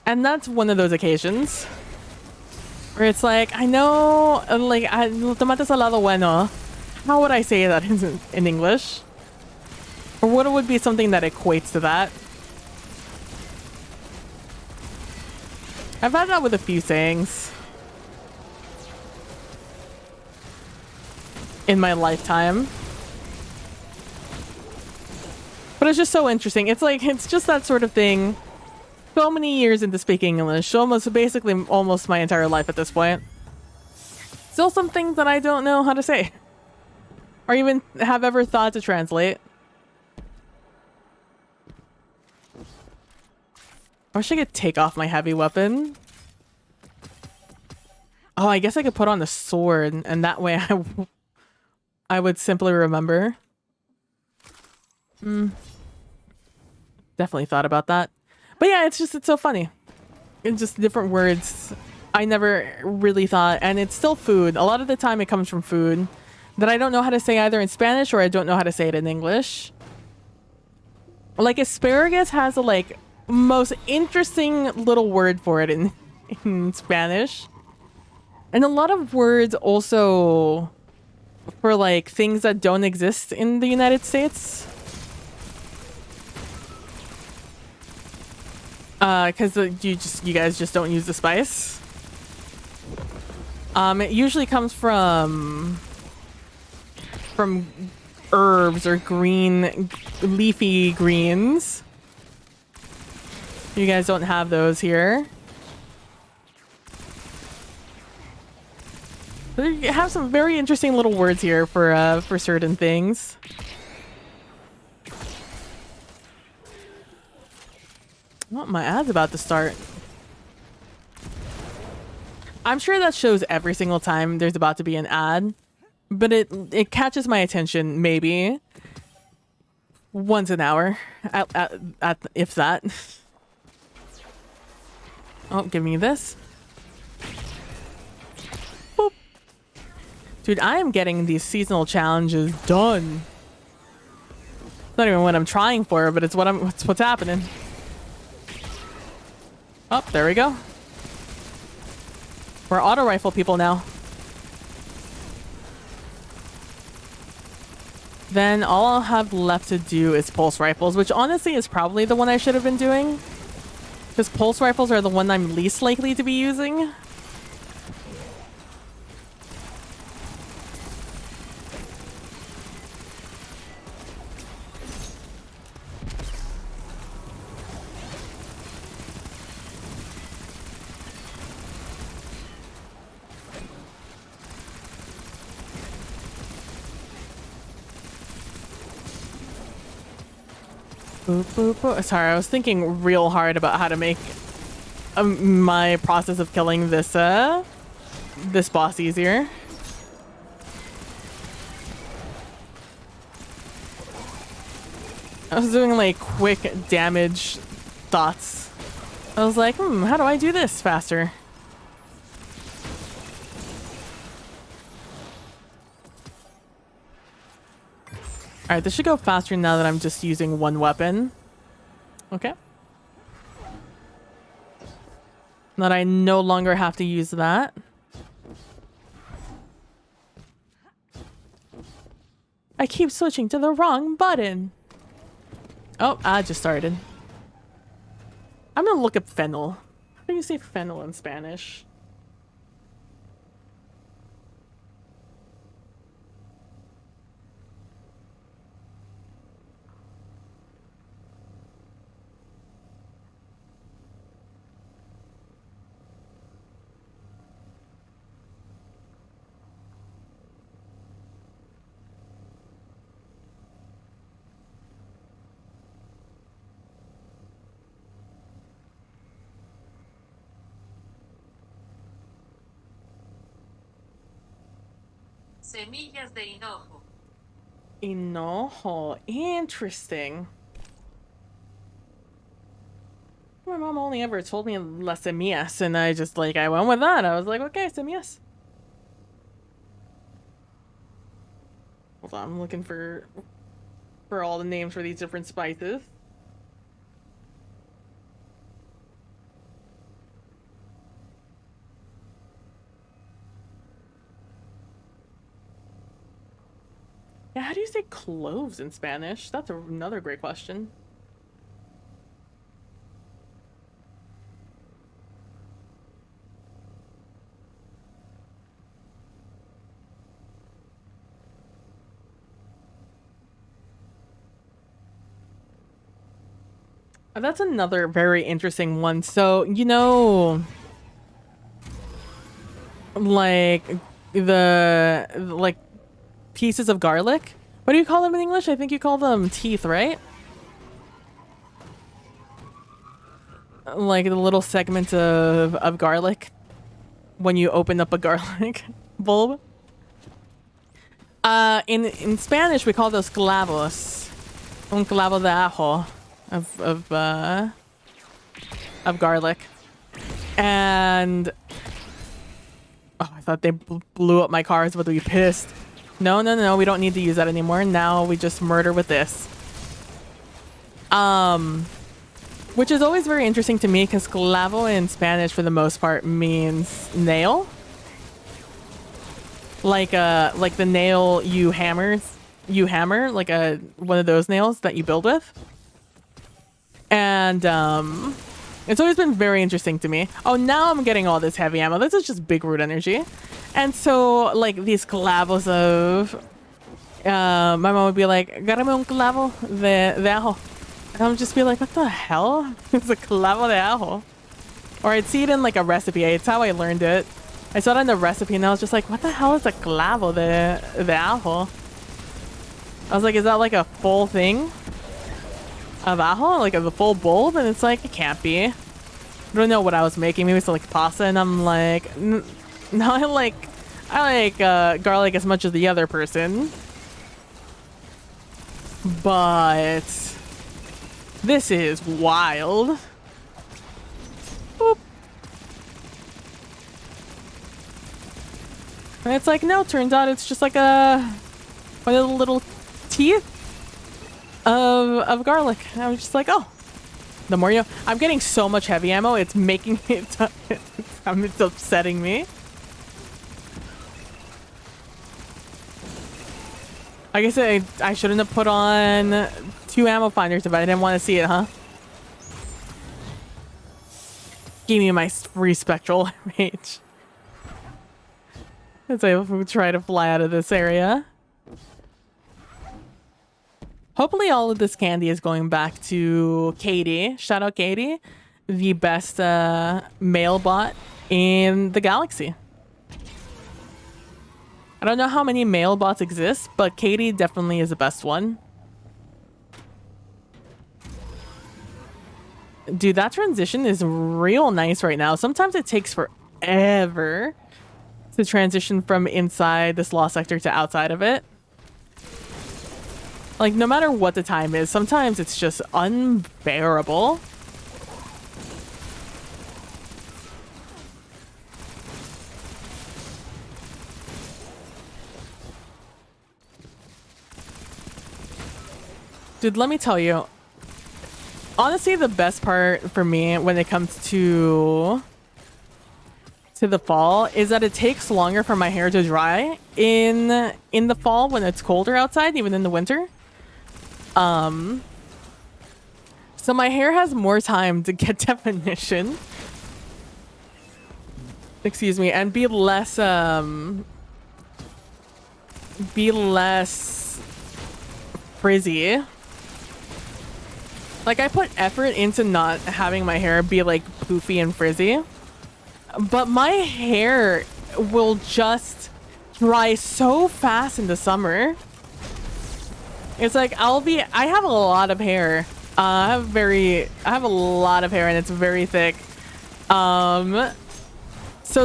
Speaker 1: And that's one of those occasions where it's like, I know, like, tomate salado bueno. How would I say that in English? Or what would be something that equates to that? I've had that with a few sayings in my lifetime. But it's just so interesting. It's like, it's just that sort of thing. So many years into speaking English, basically almost my entire life at this point. Still some things that I don't know how to say. Or even have ever thought to translate. I wish I could take off my heavy weapon. Oh, I guess I could put on the sword, and that way I would simply remember. Definitely thought about that. But yeah, it's so funny. It's just different words I never really thought. And it's still food. A lot of the time it comes from food that I don't know how to say either in Spanish or I don't know how to say it in English. Like asparagus has a like most interesting little word for it in Spanish. And a lot of words also for like things that don't exist in the United States. Because you guys just don't use the spice. It usually comes from herbs or green leafy greens. You guys don't have those here. You have some very interesting little words here for certain things. Oh, my ad's about to start. I'm sure that shows every single time there's about to be an ad, but it catches my attention maybe once an hour, at if that. Oh, give me this. Boop. Dude, I am getting these seasonal challenges done. It's not even what I'm trying for, but it's what's happening. Oh, there we go. We're auto rifle people now. Then all I'll have left to do is pulse rifles, which honestly is probably the one I should have been doing. Because pulse rifles are the one I'm least likely to be using. Boop, boop, boop. Sorry, I was thinking real hard about how to make my process of killing this this boss easier. I was doing like quick damage thoughts. I was like, how do I do this faster? Alright, this should go faster now that I'm just using one weapon. Okay. That I no longer have to use that. I keep switching to the wrong button. Oh, I just started. I'm gonna look up fennel. How do you say fennel in Spanish?
Speaker 6: Semillas de hinojo.
Speaker 1: Hinojo. Interesting. My mom only ever told me las semillas, and I just like, I went with that. I was like, okay, semillas. Hold on, I'm looking for all the names for these different spices. Yeah, how do you say cloves in Spanish? That's another great question. That's another very interesting one. So, you know, like like pieces of garlic. What do you call them in English? I think you call them teeth, right? Like the little segment of garlic when you open up a garlic bulb. In Spanish we call those clavos. Un clavo de ajo of garlic. And oh, I thought they blew up my car. I was about to be pissed. No, we don't need to use that anymore. Now we just murder with this. Which is always very interesting to me because clavo in Spanish for the most part means nail. Like the nail you hammer like one of those nails that you build with. And it's always been very interesting to me. Oh, now I'm getting all this heavy ammo. This is just big root energy. And so, like, these clavos of... my mom would be like, "Gárame un clavo de ajo." And I would just be like, what the hell? It's a clavo de ajo. Or I'd see it in, like, a recipe. It's how I learned it. I saw it in the recipe, and I was just like, what the hell is a clavo de ajo? I was like, is that, like, a full thing of ajo? Like, the full bulb? And it's like, it can't be. I don't know what I was making. Maybe it's, like, pasta, and I'm like... No, I like garlic as much as the other person. But this is wild. Boop. And it's like, no, turns out it's just like one of the little teeth of garlic. And I was just like, oh, the more you... I'm getting so much heavy ammo, it's making it... it's upsetting me. I guess I shouldn't have put on 2 ammo finders if I didn't want to see it, huh? Give me my free spectral mage. As I try to fly out of this area. Hopefully all of this candy is going back to Katie. Shout out Katie. The best male bot in the galaxy. I don't know how many male bots exist, but Katie definitely is the best one. Dude, that transition is real nice right now. Sometimes it takes forever to transition from inside this lost sector to outside of it. Like, no matter what the time is, sometimes it's just unbearable. Dude, let me tell you, honestly, the best part for me when it comes to the fall is that it takes longer for my hair to dry in the fall when it's colder outside, even in the winter. So my hair has more time to get definition. Excuse me, and be less frizzy. Like, I put effort into not having my hair be like poofy and frizzy, but my hair will just dry so fast in the summer. It's like I have a lot of hair. I have a lot of hair and it's very thick. So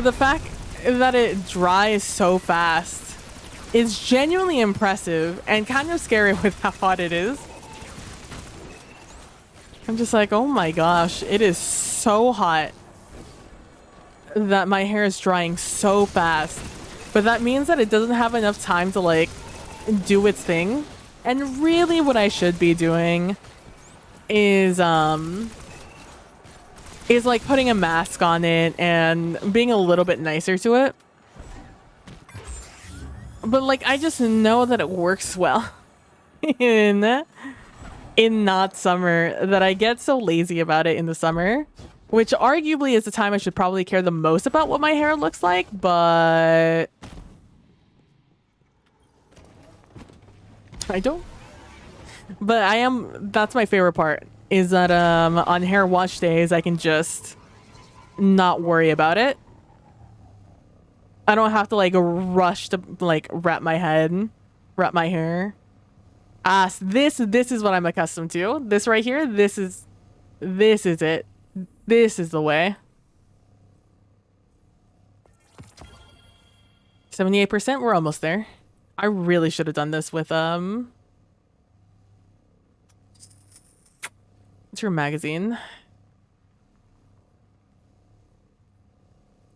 Speaker 1: the fact that it dries so fast is genuinely impressive and kind of scary with how hot it is. I'm just like, oh my gosh, it is so hot that my hair is drying so fast. But that means that it doesn't have enough time to like do its thing. And really what I should be doing is like putting a mask on it and being a little bit nicer to it. But like, I just know that it works well in not summer, that I get so lazy about it in the summer, which arguably is the time I should probably care the most about what my hair looks like, but I don't. But that's my favorite part, is that on hair wash days I can just not worry about it. I don't have to like rush to like wrap my hair. This is what I'm accustomed to. This right here, this is it. This is the way. 78%, we're almost there. I really should have done this with what's your magazine?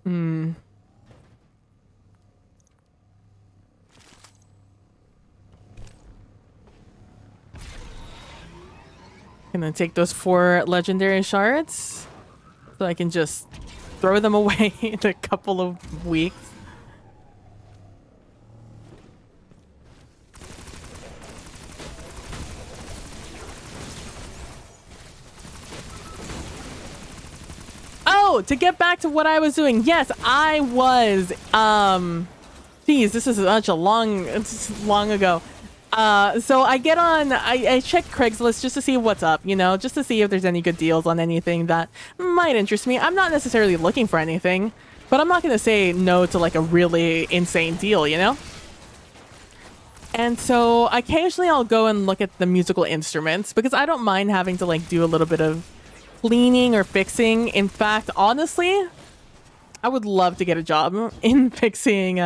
Speaker 1: Gonna take those 4 legendary shards so I can just throw them away in a couple of weeks. Oh, to get back to what I was doing. Yes, I was geez, this is such a long ago. So I get on, I check Craigslist just to see what's up, you know, just to see if there's any good deals on anything that might interest me. I'm not necessarily looking for anything, but I'm not going to say no to like a really insane deal, you know? And so occasionally I'll go and look at the musical instruments because I don't mind having to like do a little bit of cleaning or fixing. In fact, honestly, I would love to get a job in fixing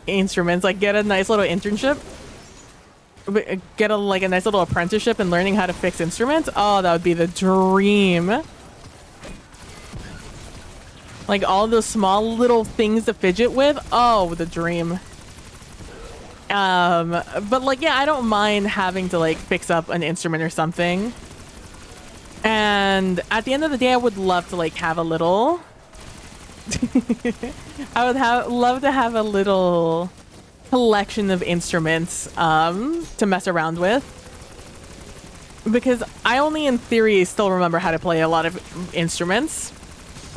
Speaker 1: instruments, like get a nice little internship, get a nice little apprenticeship in learning how to fix instruments. Oh, that would be the dream. Like all those small little things to fidget with. Oh, the dream. But like, yeah, I don't mind having to like fix up an instrument or something. And at the end of the day, I would love to like have a little I would love to have a little collection of instruments to mess around with, because I only in theory still remember how to play a lot of instruments,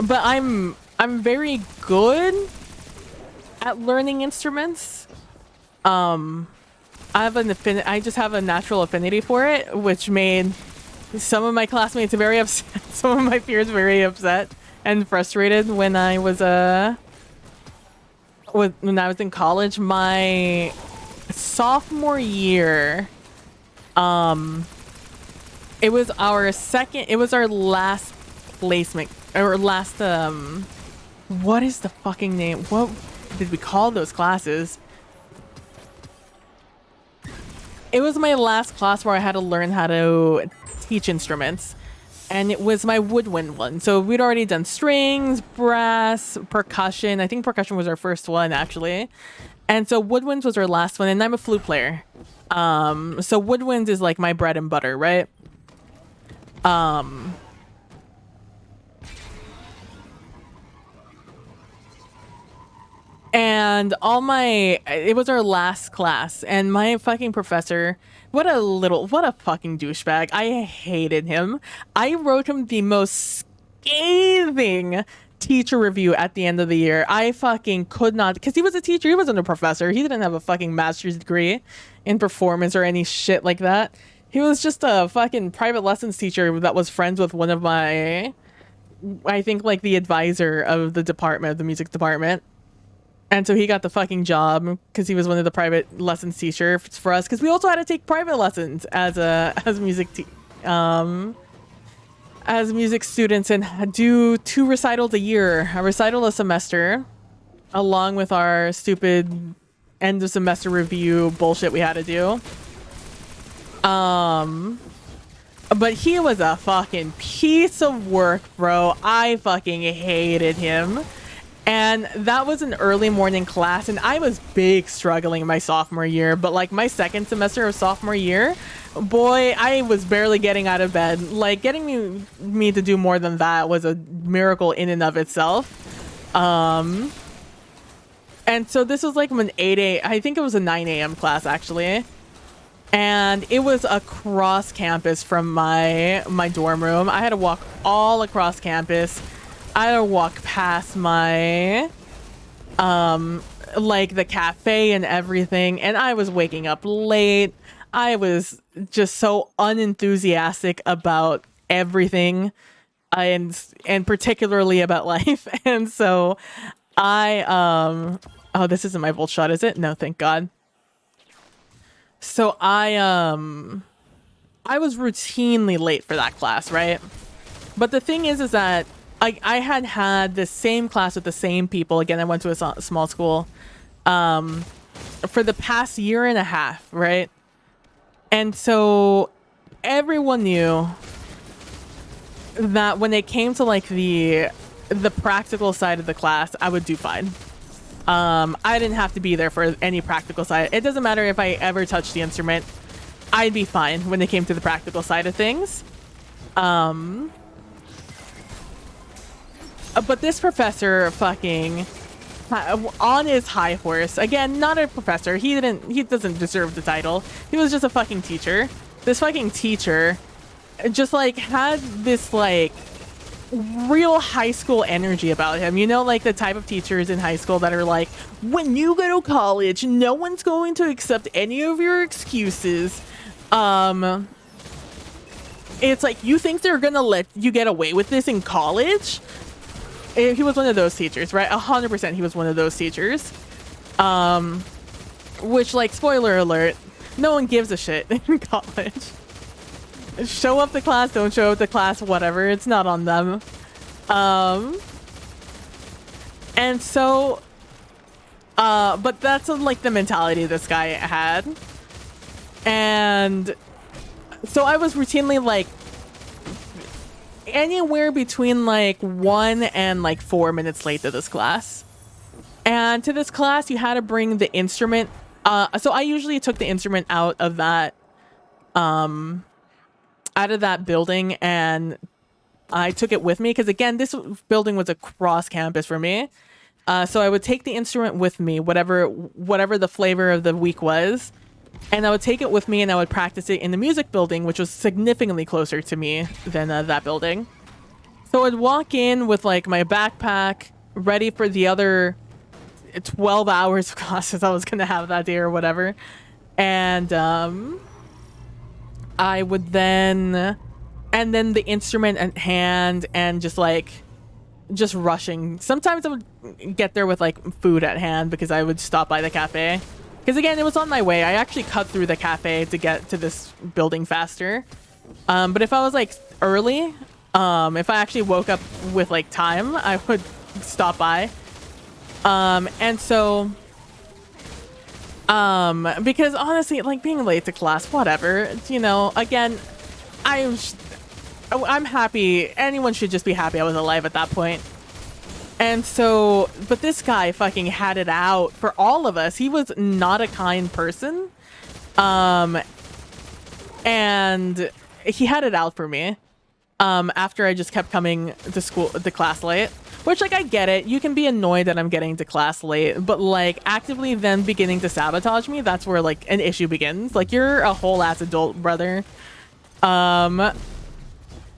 Speaker 1: but I'm very good at learning instruments. I just have a natural affinity for it, which made some of my classmates very upset, some of my peers very upset and frustrated when I was in college. My sophomore year, it was our last placement, or last what is the fucking name? What did we call those classes? it was my last class where I had to learn how to teach instruments. And it was my woodwind one. So we'd already done strings, brass, percussion. I think percussion was our first one, actually. And so woodwinds was our last one, and I'm a flute player. So woodwind is like my bread and butter, right? And it was our last class, and my fucking professor, what a fucking douchebag. I hated him. I wrote him the most scathing teacher review at the end of the year. I fucking could not, because he was a teacher, he wasn't a professor. He didn't have a fucking master's degree in performance or any shit like that. He was just a fucking private lessons teacher that was friends with one of my, I think like the advisor of the department, of the music department. And so he got the fucking job because he was one of the private lessons teachers for us, because we also had to take private lessons as music students and do 2 recitals a year, a recital a semester, along with our stupid end of semester review bullshit we had to do. But he was a fucking piece of work, bro. I fucking hated him. And that was an early morning class, and I was big struggling my sophomore year, but like my second semester of sophomore year, boy, I was barely getting out of bed. Like getting me to do more than that was a miracle in and of itself. And so this was like an 8 a.m. I think it was a 9 a.m. class actually. And it was across campus from my dorm room. I had to walk all across campus. I had to walk past my like the cafe and everything, and I was waking up late. I was just so unenthusiastic about everything, and particularly about life. And so I oh, this isn't my volt shot, is it? No, thank God. So I was routinely late for that class, right? But the thing is that I had the same class with the same people. Again, I went to a small school for the past year and a half, right? And so everyone knew that when it came to like the practical side of the class, I would do fine. I didn't have to be there for any practical side. It doesn't matter if I ever touched the instrument. I'd be fine when it came to the practical side of things. But this professor fucking on his high horse, again, not a professor. He doesn't deserve the title. He was just a fucking teacher. This fucking teacher just like had this like real high school energy about him. You know, like the type of teachers in high school that are like, when you go to college, no one's going to accept any of your excuses. It's like, you think they're gonna let you get away with this in college? He was one of those teachers, right? 100% he was one of those teachers. Which, like, spoiler alert, no one gives a shit in college. Show up to class, don't show up to class, whatever. It's not on them. And so, but that's like the mentality this guy had. And so I was routinely like, anywhere between like 1 and like 4 minutes late to this class. And to this class, you had to bring the instrument. So I usually took the instrument out of that building, and I took it with me because, again, this building was across campus for me. So I would take the instrument with me, whatever the flavor of the week was, and I would take it with me and I would practice it in the music building, which was significantly closer to me than that building. So I'd walk in with like my backpack ready for the other 12 hours of classes I was going to have that day or whatever. And I would then the instrument at hand and just rushing. Sometimes I would get there with like food at hand because I would stop by the cafe. Because again, it was on my way. I actually cut through the cafe to get to this building faster. But if I was like early, if I actually woke up with like time, I would stop by. And so Because honestly, like being late to class, whatever, you know, again, I'm happy. Anyone should just be happy I was alive at that point. And so, but this guy fucking had it out for all of us. He was not a kind person. And he had it out for me. After I just kept coming to class late, which, like, I get it. You can be annoyed that I'm getting to class late, but like actively then beginning to sabotage me, that's where like an issue begins. Like, you're a whole ass adult, brother.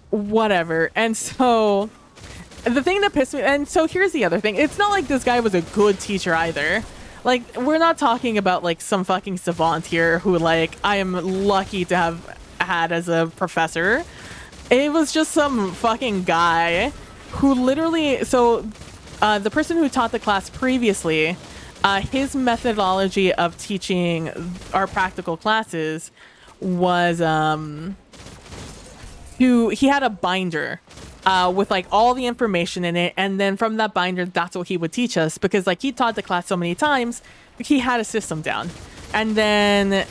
Speaker 1: Whatever. And so the thing that pissed me, and so here's the other thing. It's not like this guy was a good teacher either. Like, we're not talking about like some fucking savant here who like I am lucky to have had as a professor. It was just some fucking guy who literally, so the person who taught the class previously, his methodology of teaching our practical classes was he had a binder with like all the information in it, and then from that binder, that's what he would teach us, because like he taught the class so many times, he had a system down. And then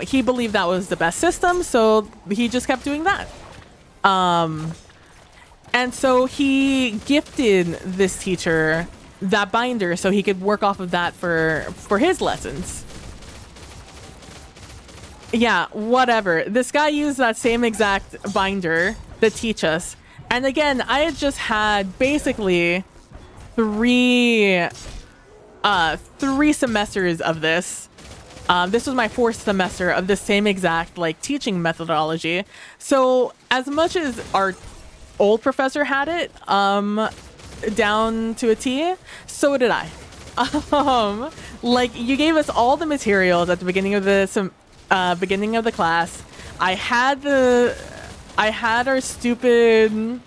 Speaker 1: he believed that was the best system, so he just kept doing that. And so he gifted this teacher that binder so he could work off of that for his lessons. Yeah, whatever. This guy used that same exact binder to teach us. And again, I had just had basically three semesters of this. This was my fourth semester of the same exact like teaching methodology. So as much as our old professor had it down to a T, so did I. Like, you gave us all the materials at the beginning of the class. I had our stupid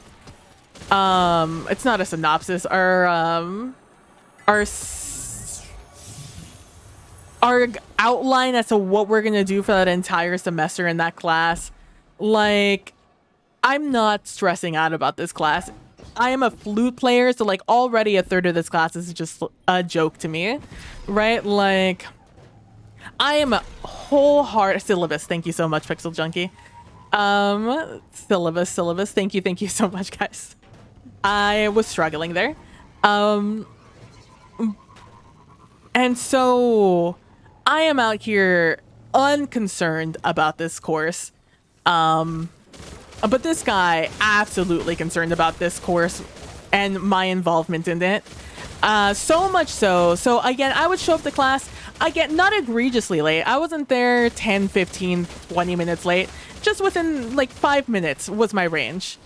Speaker 1: it's not a synopsis, our outline as to what we're gonna do for that entire semester in that class. Like, I'm not stressing out about this class. I am a flute player, so like already a third of this class is just a joke to me, right? Like, I am a wholehearted syllabus. Thank you so much, Pixel Junkie. Syllabus. Thank you so much, guys. I was struggling there. And so I am out here unconcerned about this course. But this guy absolutely concerned about this course and my involvement in it. So much so. So again, I would show up to class. I get not egregiously late. I wasn't there 10, 15, 20 minutes late. Just within like 5 minutes was my range.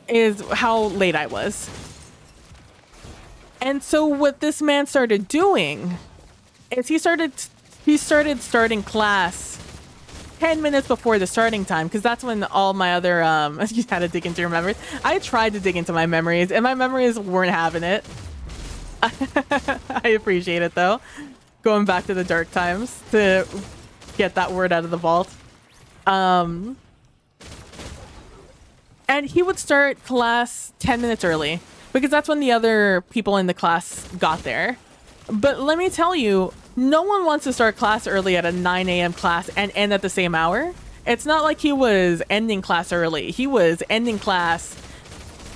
Speaker 1: Is how late I was. And so what this man started doing is he started starting class 10 minutes before the starting time, because that's when all my other you had to dig into your memories. I tried to dig into my memories and my memories weren't having it. I appreciate it though. Going back to the dark times to get that word out of the vault. And he would start class 10 minutes early because that's when the other people in the class got there. But let me tell you, no one wants to start class early at a 9 a.m. class and end at the same hour. It's not like he was ending class early. He was ending class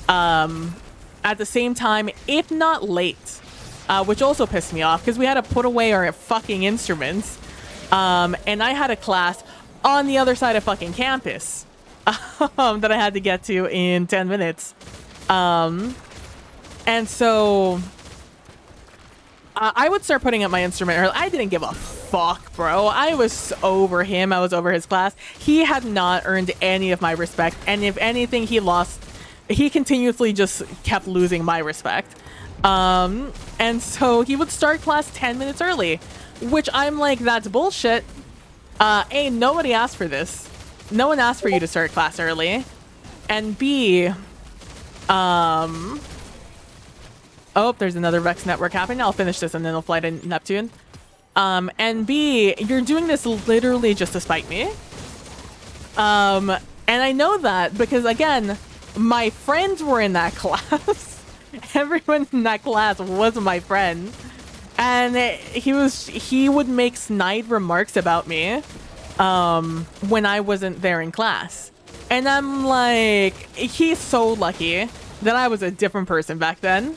Speaker 1: at the same time, if not late, which also pissed me off because we had to put away our fucking instruments. And I had a class on the other side of fucking campus that I had to get to in 10 minutes. And so I would start putting up my instrument early. I didn't give a fuck, bro. I was over him. I was over his class. He had not earned any of my respect. And if anything, he lost. He continuously just kept losing my respect. And so he would start class 10 minutes early, which I'm like, that's bullshit. A, nobody asked for this. No one asked for you to start class early. And B, oh, there's another Vex network happening. I'll finish this and then I'll fly to Neptune. And B, you're doing this literally just to spite me. And I know that because, again, my friends were in that class. Everyone in that class was my friend. And he would make snide remarks about me when I wasn't there in class. And I'm like, he's so lucky that I was a different person back then.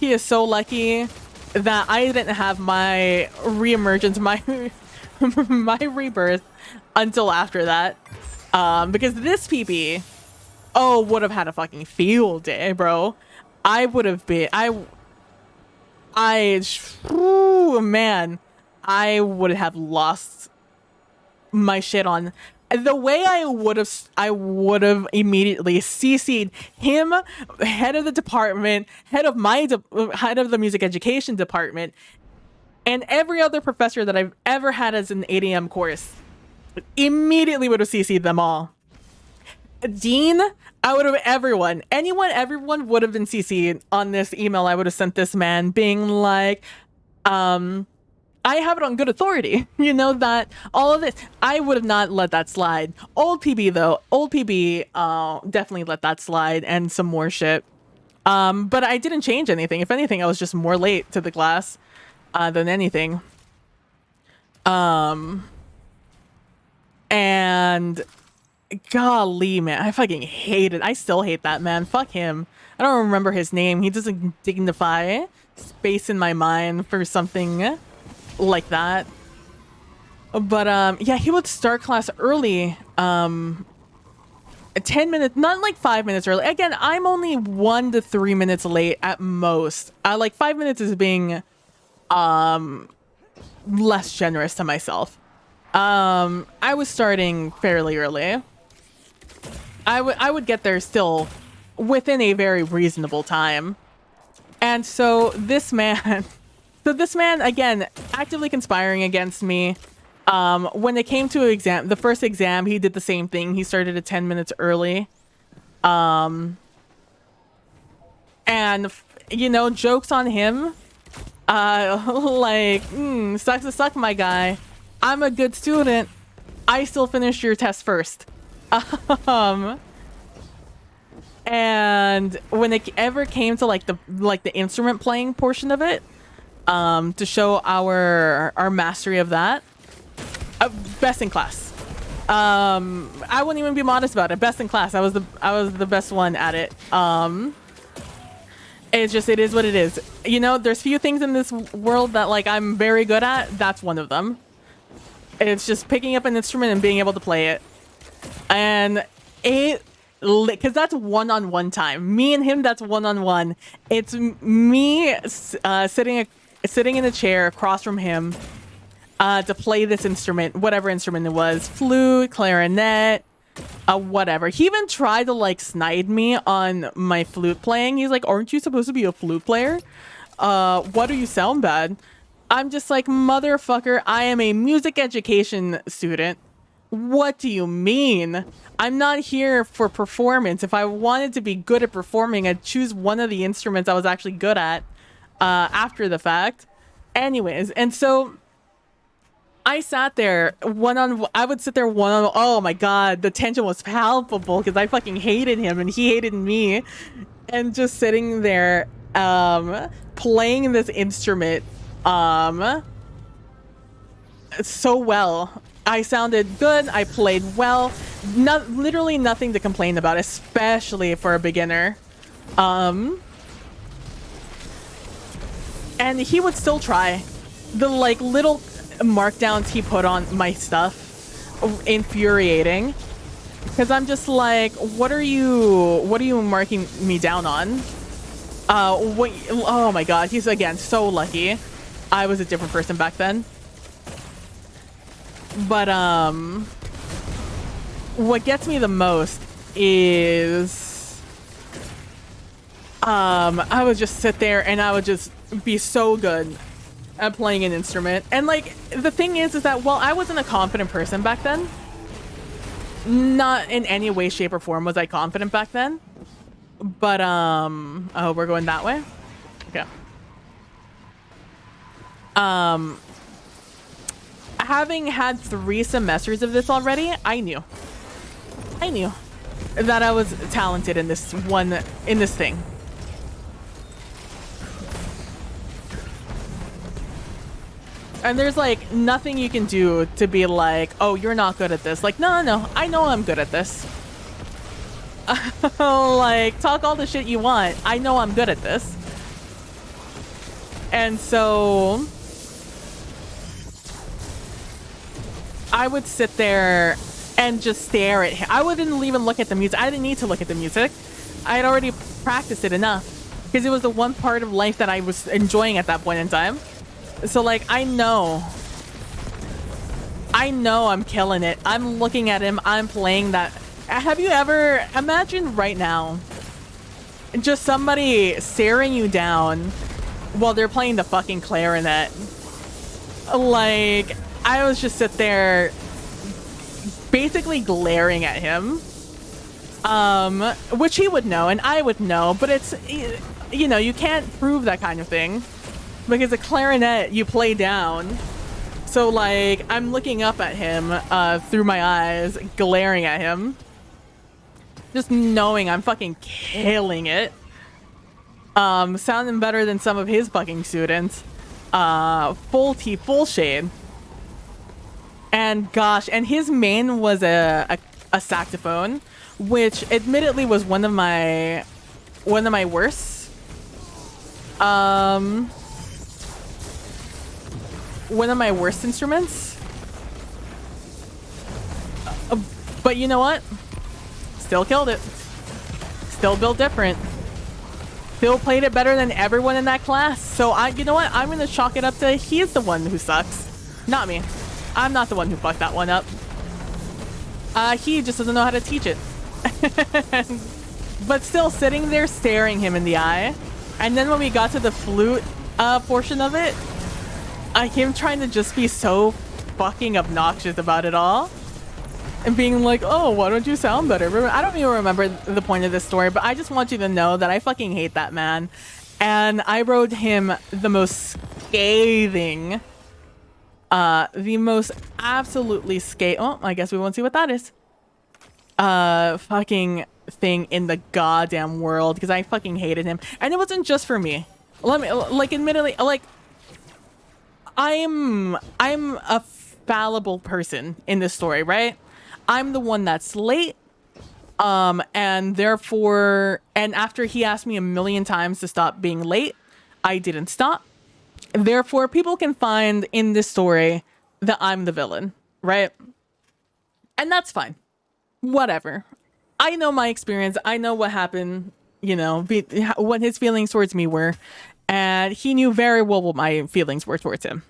Speaker 1: He is so lucky that I didn't have my reemergence, my my rebirth until after that. Because this PB, oh, would have had a fucking field day, bro. I would have been, ooh, man, I would have lost my shit on. The way I would have immediately CC'd him, head of the department, head of the music education department, and every other professor that I've ever had as an ADM course. Immediately would have CC'd them all. Dean, I would have everyone would have been CC'd on this email I would have sent this man being like, I have it on good authority, you know, that all of this, I would have not let that slide. Old PB though, definitely let that slide and some more shit. But I didn't change anything. If anything, I was just more late to the class, than anything. And golly, man, I fucking hate it. I still hate that man. Fuck him. I don't remember his name. He doesn't dignify space in my mind for something like that. But yeah, he would start class early, 10 minutes, not like 5 minutes early. Again, I'm only 1 to 3 minutes late at most. Like 5 minutes is being less generous to myself. I was starting fairly early. I would get there still within a very reasonable time. And so this man again, actively conspiring against me. When it came to the first exam, he did the same thing. He started at 10 minutes early. And you know, jokes on him. Like, sucks to suck, my guy. I'm a good student. I still finished your test first. And when it ever came to like the instrument playing portion of it, to show our mastery of that, best in class. I wouldn't even be modest about it. Best in class. I was the best one at it. It's just, it is what it is. You know, there's few things in this world that like I'm very good at. That's one of them. It's just picking up an instrument and being able to play it. And because that's one-on-one time. Me and him, that's one-on-one. It's me sitting in a chair across from him to play this instrument, whatever instrument it was, flute, clarinet, whatever. He even tried to like snide me on my flute playing. He's like, aren't you supposed to be a flute player? Why do you sound bad? I'm just like, motherfucker, I am a music education student. What do you mean? I'm not here for performance. If I wanted to be good at performing, I'd choose one of the instruments I was actually good at after the fact. Anyways, and so I sat there I would sit there one-on-one. Oh my god, the tension was palpable because I fucking hated him and he hated me. And just sitting there playing this instrument so well. I sounded good. I played well. Literally nothing to complain about, especially for a beginner. And he would still try. The like little markdowns he put on my stuff, infuriating. Because I'm just like, what are you marking me down on? Oh my god, he's again so lucky. I was a different person back then. But what gets me the most is I would just sit there and I would just be so good at playing an instrument. And like the thing is that while I wasn't a confident person back then, not in any way, shape, or form was I confident back then. But oh, we're going that way? Okay. Having had 3 semesters of this already, I knew that I was talented in this thing. And there's like nothing you can do to be like, oh, you're not good at this. Like, no, I know I'm good at this. Like, talk all the shit you want. I know I'm good at this. And so I would sit there and just stare at him. I wouldn't even look at the music. I didn't need to look at the music. I had already practiced it enough because it was the one part of life that I was enjoying at that point in time. So like, I know I'm killing it. I'm looking at him. I'm playing that. Have you ever imagine right now just somebody staring you down while they're playing the fucking clarinet? Like, I was just sit there basically glaring at him, which he would know and I would know, but it's, you know, you can't prove that kind of thing because a clarinet you play down. So like, I'm looking up at him through my eyes, glaring at him, just knowing I'm fucking killing it. Sounding better than some of his fucking students. Full shade. And gosh, and his main was a saxophone, which admittedly was one of my worst. One of my worst instruments. But you know what? Still killed it. Still built different. Still played it better than everyone in that class. So you know what? I'm gonna chalk it up to he's the one who sucks, not me. I'm not the one who fucked that one up. He just doesn't know how to teach it. But still sitting there staring him in the eye. And then when we got to the flute portion of it, him trying to just be so fucking obnoxious about it all. And being like, oh, why don't you sound better? I don't even remember the point of this story, but I just want you to know that I fucking hate that man. And I wrote him the most scathing, the most absolutely oh, I guess we won't see what that is. Fucking thing in the goddamn world, because I fucking hated him. And it wasn't just for me. Let me, like, admittedly, like, I'm a fallible person in this story, right? I'm the one that's late, and therefore, and after he asked me a million times to stop being late, I didn't stop. Therefore, people can find in this story that I'm the villain, right? And that's fine. Whatever. I know my experience. I know what happened, you know, what his feelings towards me were, and he knew very well what my feelings were towards him.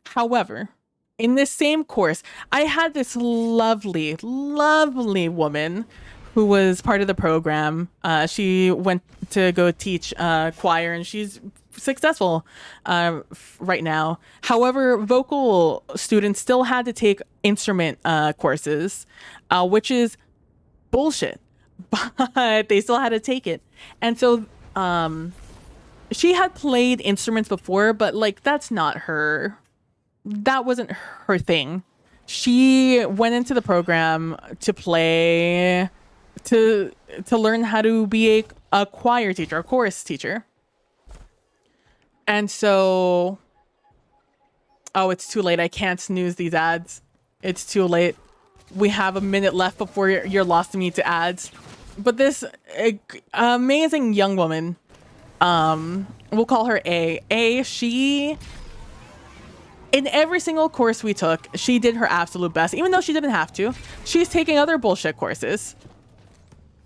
Speaker 1: However, in this same course, I had this lovely, lovely woman who was part of the program. She went to go teach choir, and she's successful right now. However, vocal students still had to take instrument courses, which is bullshit, but they still had to take it. And so she had played instruments before, but like, that's not her. That wasn't her thing. She went into the program to play, to learn how to be a choir teacher, a chorus teacher. And so, oh, it's too late. I can't snooze these ads. It's too late. We have a minute left before you're lost to me to ads. But this amazing young woman, we'll call her A. She, in every single course we took, she did her absolute best, even though she didn't have to. She's taking other bullshit courses.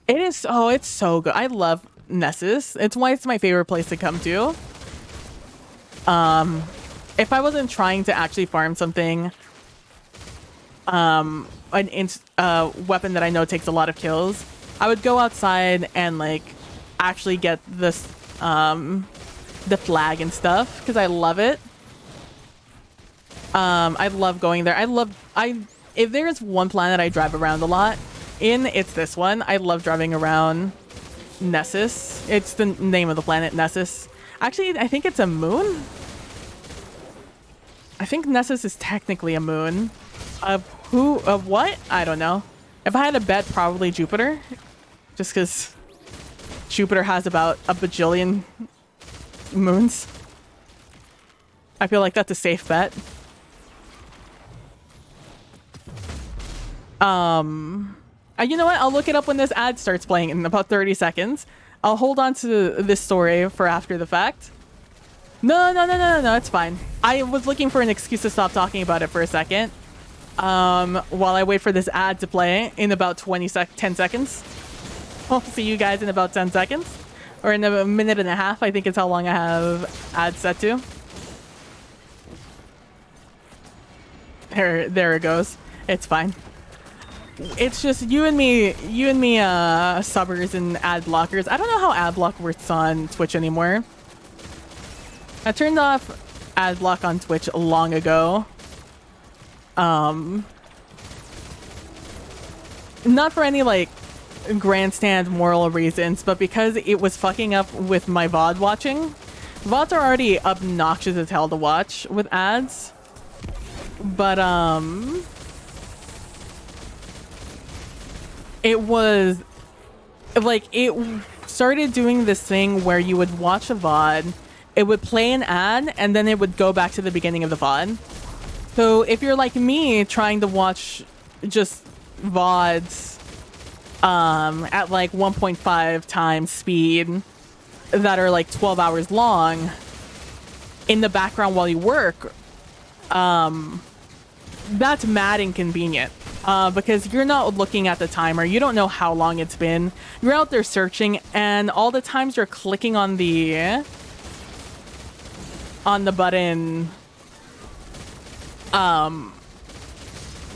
Speaker 1: It is, oh, it's so good. I love Nessus. It's why it's my favorite place to come to. If I wasn't trying to actually farm something, weapon that I know takes a lot of kills, I would go outside and like actually get this, the flag and stuff, because I love it. I love going there. If there's one planet I drive around a lot in, it's this one. I love driving around Nessus. It's the name of the planet, Nessus. Actually, I think it's a moon. I think Nessus is technically a moon. Of what? I don't know. If I had to bet, probably Jupiter. Just because Jupiter has about a bajillion moons. I feel like that's a safe bet. You know what? I'll look it up when this ad starts playing in about 30 seconds. I'll hold on to this story for after the fact. No, it's fine. I was looking for an excuse to stop talking about it for a second. While I wait for this ad to play in about 10 seconds. I'll see you guys in about 10 seconds. Or in a minute and a half, I think is how long I have ads set to. There it goes. It's fine. It's just you and me, subbers and ad blockers. I don't know how ad block works on Twitch anymore. I turned off ad block on Twitch long ago. Not for any like grandstand moral reasons, but because it was fucking up with my VOD watching. VODs are already obnoxious as hell to watch with ads. But it was like it started doing this thing where you would watch a VOD, it would play an ad, and then it would go back to the beginning of the VOD. So if you're like me trying to watch just VODs at like 1.5 times speed that are like 12 hours long in the background while you work, that's mad inconvenient. Because you're not looking at the timer, you don't know how long it's been. You're out there searching, and all the times you're clicking on the button,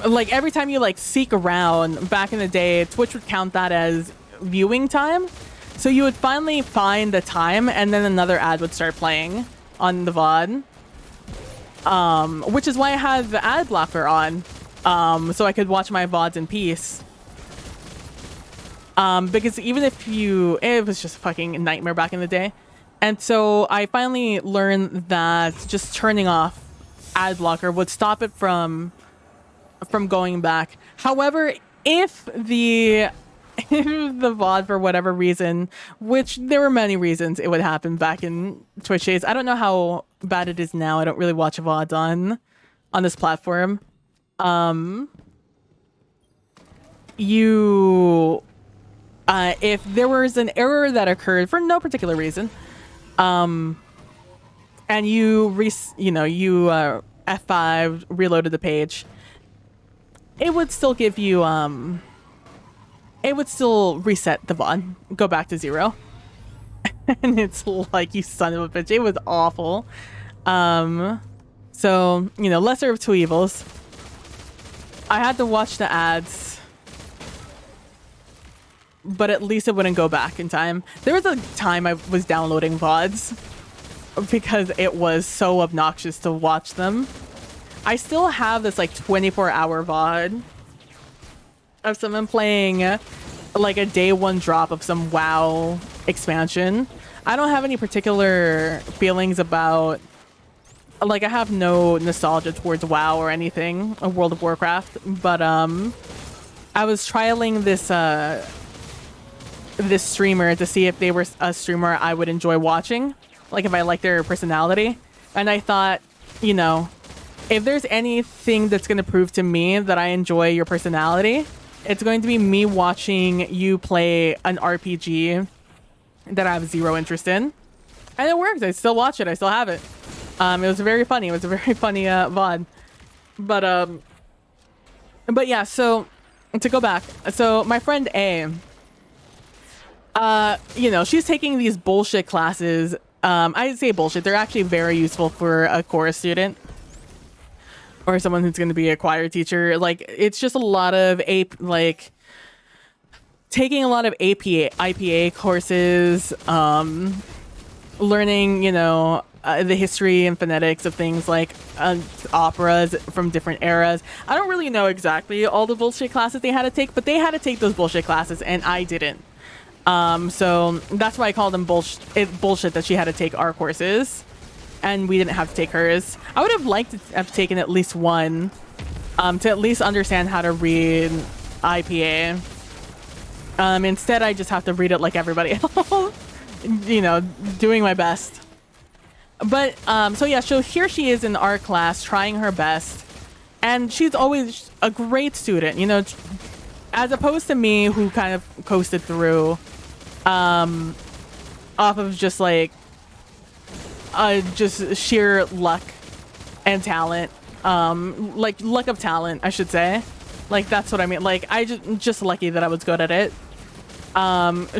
Speaker 1: like every time you like seek around, back in the day, Twitch would count that as viewing time. So you would finally find the time, and then another ad would start playing on the VOD. Which is why I had the ad blocker on. So I could watch my VODs in peace. Because even if it was just a fucking nightmare back in the day. And so I finally learned that just turning off ad blocker would stop it from going back. However, if the VOD for whatever reason, which there were many reasons it would happen back in Twitch days. I don't know how bad it is now. I don't really watch VODs on this platform. If there was an error that occurred for no particular reason, and you F5 reloaded the page, it would still give you it would still reset the VOD, go back to 0. And it's like, you son of a bitch, it was awful. So, lesser of two evils. I had to watch the ads, but at least it wouldn't go back in time. There was a time I was downloading VODs because it was so obnoxious to watch them. I still have this like 24-hour VOD of someone playing like a day one drop of some WoW expansion. I don't have any particular feelings about, like, I have no nostalgia towards WoW or anything, or World of Warcraft, but I was trialing this streamer to see if they were a streamer I would enjoy watching, like if I like their personality. And I thought, if there's anything that's going to prove to me that I enjoy your personality, it's going to be me watching you play an RPG that I have zero interest in. And it worked. I still watch it. I still have it. It was very funny. It was a very funny VOD. But yeah, so to go back. So my friend A, she's taking these bullshit classes. I say bullshit. They're actually very useful for a chorus student or someone who's going to be a choir teacher. Like, it's just a lot of taking a lot of IPA courses, learning, the history and phonetics of things like operas from different eras. I don't really know exactly all the bullshit classes they had to take, but they had to take those bullshit classes and I didn't. So that's why I call them bullshit that she had to take our courses and we didn't have to take hers. I would have liked to have taken at least one to at least understand how to read IPA. Instead, I just have to read it like everybody else, doing my best. So yeah, so here she is in art class trying her best, and she's always a great student, you know, as opposed to me who kind of coasted through off of just like just sheer luck and talent, like luck of talent, I should say. Like that's what I mean. Like I just lucky that I was good at it.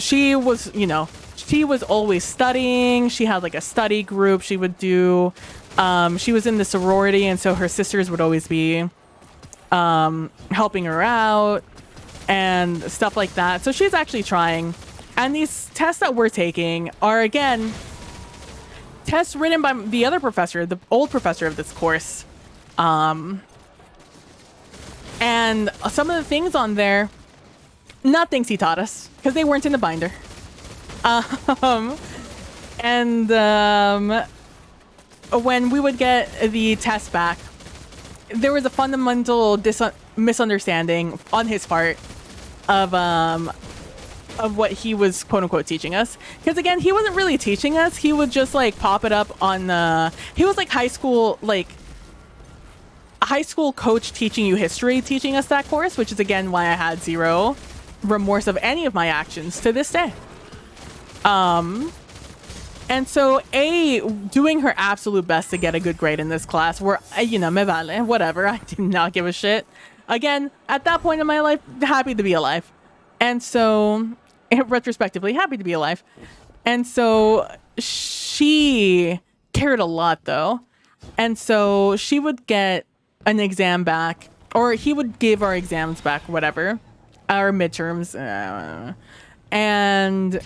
Speaker 1: She was, you know, she was always studying. She had like a study group she would do. She was in the sorority, and so her sisters would always be helping her out and stuff like that. So she's actually trying. And these tests that we're taking are, again, tests written by the other professor, the old professor of this course. And some of the things on there, not things he taught us, because they weren't in the binder. When we would get the test back, there was a fundamental misunderstanding on his part of what he was quote unquote teaching us. Because again, he wasn't really teaching us. He would just like pop it up on he was like high school coach teaching you history, teaching us that course, which is again why I had zero remorse of any of my actions to this day. And so doing her absolute best to get a good grade in this class, where, you know, me vale, whatever, I did not give a shit. Again, at that point in my life, happy to be alive. And so, retrospectively, happy to be alive. And so, she cared a lot, though. And so, she would get an exam back, or he would give our exams back, whatever, our midterms. And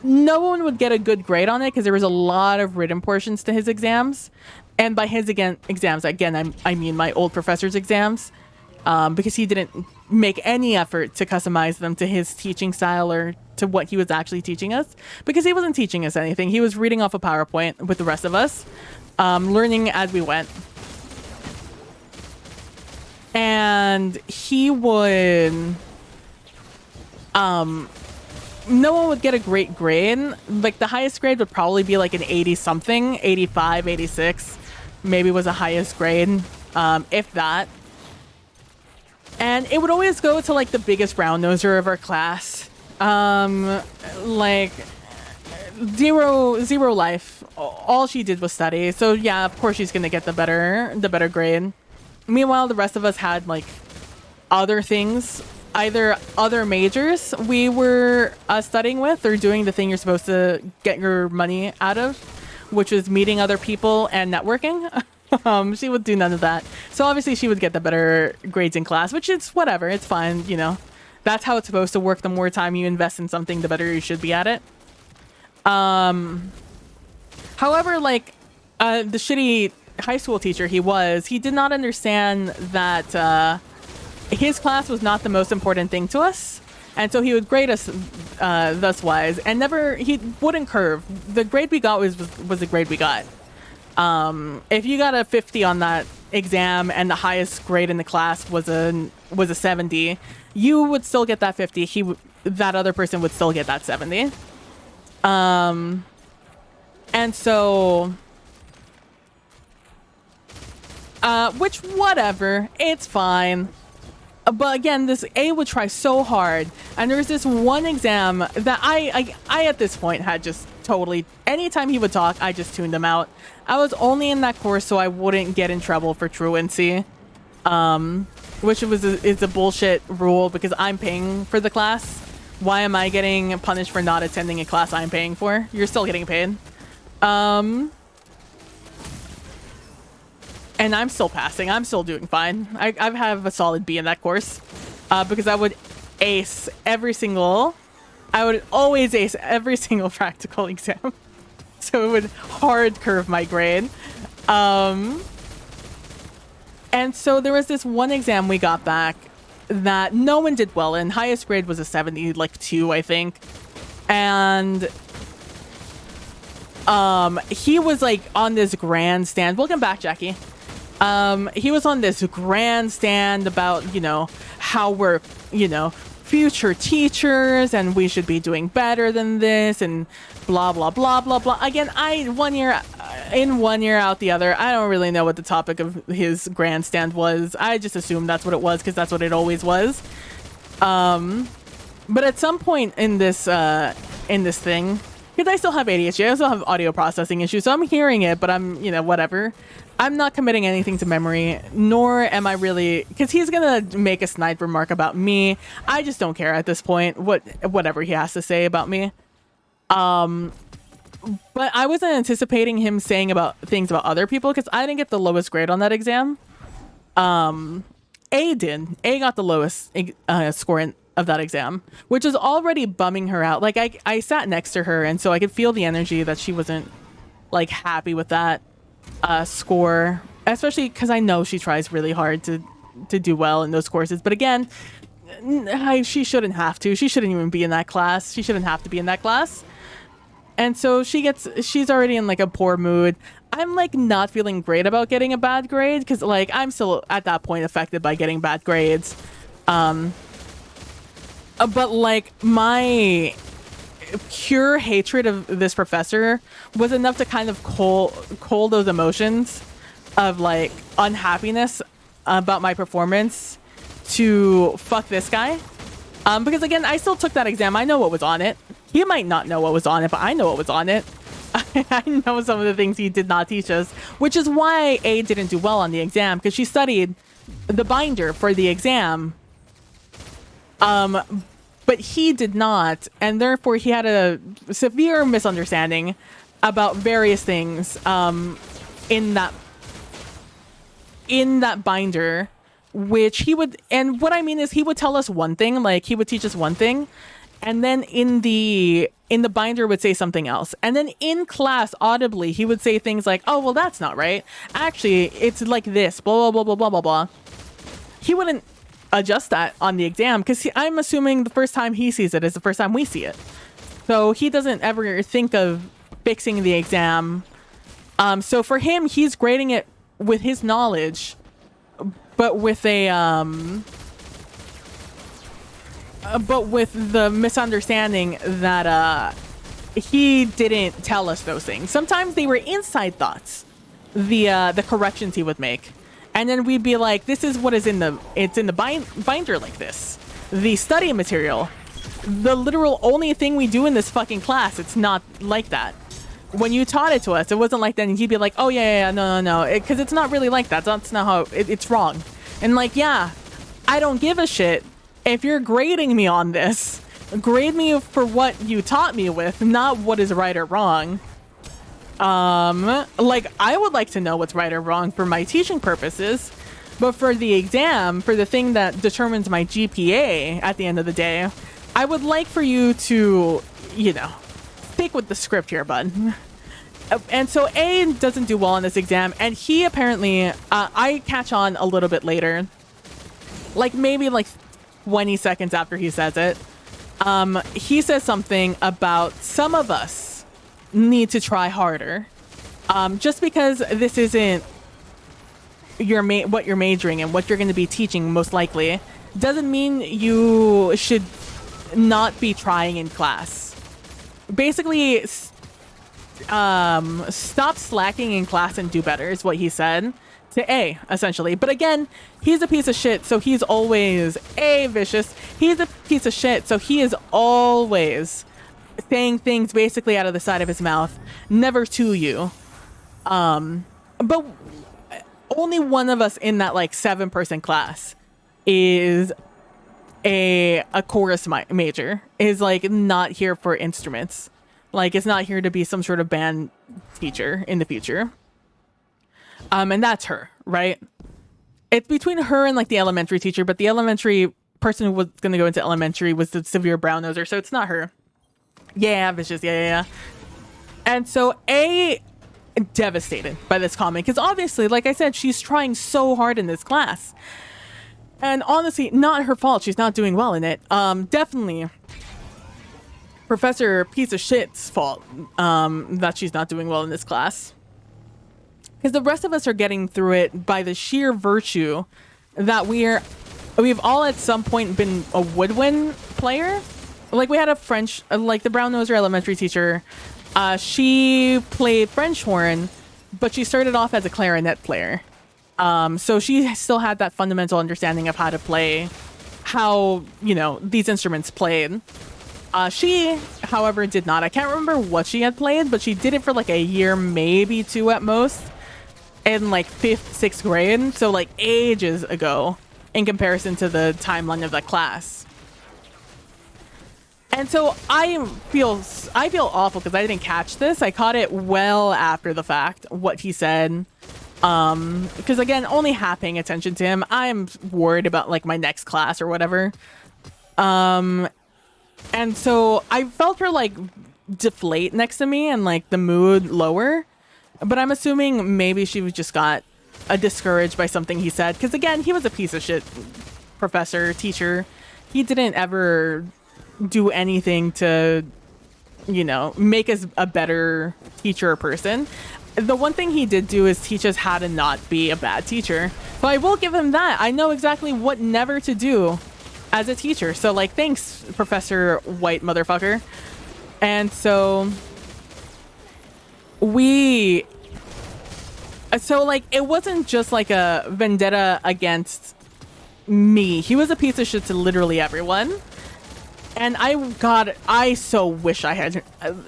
Speaker 1: no one would get a good grade on it because there was a lot of written portions to his exams. And by his exams, again, I mean my old professor's exams, because he didn't make any effort to customize them to his teaching style or to what he was actually teaching us, because he wasn't teaching us anything. He was reading off a PowerPoint with the rest of us, learning as we went. And he would... no one would get a great grade. Like the highest grade would probably be like an 80 something, 85, 86, maybe was the highest grade, if that. And it would always go to like the biggest brown noser of our class. Like zero life. All she did was study. So yeah, of course she's gonna get the better grade. Meanwhile, the rest of us had like other things, either other majors we were studying with, or doing the thing you're supposed to get your money out of, which was meeting other people and networking. She would do none of that. So obviously she would get the better grades in class, which is whatever. It's fine, you know. That's how it's supposed to work. The more time you invest in something, the better you should be at it. However, like the shitty high school teacher he did not understand that his class was not the most important thing to us, and so he would grade us thus wise, and he wouldn't curve. The grade we got was the grade we got. If you got a 50 on that exam and the highest grade in the class was a 70, you would still get that 50. That other person would still get that 70. And so, which whatever, it's fine. But again, this A would try so hard, and there's this one exam that I at this point had just totally, anytime he would talk, I just tuned him out. I was only in that course so I wouldn't get in trouble for truancy, which is a bullshit rule because I'm paying for the class. Why am I getting punished for not attending a class I'm paying for? You're still getting paid. And I'm still passing. I'm still doing fine. I have a solid B in that course, because I would always ace every single practical exam. So it would hard curve my grade. And so there was this one exam we got back that no one did well in. Highest grade was a 70, like 2, I think. And he was like on this grandstand. Welcome back, Jackie. He was on this grandstand about, you know, how we're, you know, future teachers and we should be doing better than this and blah blah blah blah blah. Again, I 1 year in 1 year out the other. I don't really know what the topic of his grandstand was. I just assumed that's what it was because that's what it always was. But at some point in this thing, because I still have ADHD, I still have audio processing issues, so I'm hearing it, but I'm, you know, whatever. I'm not committing anything to memory, nor am I really, because he's gonna make a snide remark about me. I just don't care at this point, whatever he has to say about me. But I wasn't anticipating him saying about things about other people, because I didn't get the lowest grade on that exam. A did. A got the lowest score of that exam, which is already bumming her out. Like, I sat next to her, and so I could feel the energy that she wasn't, like, happy with that score, especially because I know she tries really hard to do well in those courses. But again, she shouldn't have to. She shouldn't even be in that class. She shouldn't have to be in that class. And so she's already in like a poor mood. I'm like not feeling great about getting a bad grade because like I'm still at that point affected by getting bad grades. But like my pure hatred of this professor was enough to kind of cool those emotions of like unhappiness about my performance to fuck this guy. Because again, I still took that exam. I know what was on it. He might not know what was on it, but I know what was on it. I know some of the things he did not teach us, which is why A didn't do well on the exam, because she studied the binder for the exam. But he did not, and therefore he had a severe misunderstanding about various things in that binder, which he would, and what I mean is he would tell us one thing, like he would teach us one thing, and then in the binder would say something else, and then in class audibly he would say things like, oh well, that's not right, actually it's like this, blah blah blah blah blah blah blah. He wouldn't adjust that on the exam because I'm assuming the first time he sees it is the first time we see it, so he doesn't ever think of fixing the exam. So for him, he's grading it with his knowledge, but with the misunderstanding that he didn't tell us those things. Sometimes they were inside thoughts, the corrections he would make, and then we'd be like, this is what is in the binder, like this, the study material, the literal only thing we do in this fucking class. It's not like that. When you taught it to us, it wasn't like that. And he'd be like, oh yeah, no, because it's not really like that. That's not how it's wrong. And like, yeah, I don't give a shit if you're grading me on this. Grade me for what you taught me with, not what is right or wrong. Like, I would like to know what's right or wrong for my teaching purposes, but for the exam, for the thing that determines my GPA at the end of the day, I would like for you to, you know, stick with the script here, bud. And so A doesn't do well on this exam, and he apparently, I catch on a little bit later, like maybe like 20 seconds after he says it. He says something about some of us need to try harder. Just because this isn't what you're majoring in, what you're going to be teaching most likely, doesn't mean you should not be trying in class. Basically, stop slacking in class and do better is what he said to A, essentially. But again, he's a piece of shit, so he's always vicious. He's a piece of shit, so he is always saying things basically out of the side of his mouth, never to you. But only one of us in that like 7-person class is a chorus major, is like not here for instruments, like it's not here to be some sort of band teacher in the future. And that's her, right? It's between her and like the elementary teacher, but the elementary person who was going to go into elementary was the severe brown noser, so it's not her. Yeah, vicious, yeah. And so A, devastated by this comment, because obviously, like I said, she's trying so hard in this class. And honestly, not her fault. She's not doing well in it. Definitely Professor Piece of Shit's fault that she's not doing well in this class. Because the rest of us are getting through it by the sheer virtue that we're we've all at some point been a woodwind player. Like we had a French, like the brown noser elementary teacher. She played French horn, but she started off as a clarinet player. So she still had that fundamental understanding of how to play, how, you know, these instruments played. She, however, did not. I can't remember what she had played, but she did it for like a year, maybe 2 at most, in like 5th, 6th grade. So like ages ago in comparison to the timeline of that class. And so I feel awful because I didn't catch this. I caught it well after the fact, what he said. Because again, only half paying attention to him. I'm worried about like my next class or whatever. And so I felt her like deflate next to me and like the mood lower. But I'm assuming maybe she was just got discouraged by something he said. Because again, he was a piece of shit professor, teacher. He didn't ever do anything to, you know, make us a better teacher or person. The one thing he did do is teach us how to not be a bad teacher. So I will give him that. I know exactly what never to do as a teacher. So like, thanks, Professor White motherfucker. And so like, it wasn't just like a vendetta against me. He was a piece of shit to literally everyone. And I so wish I had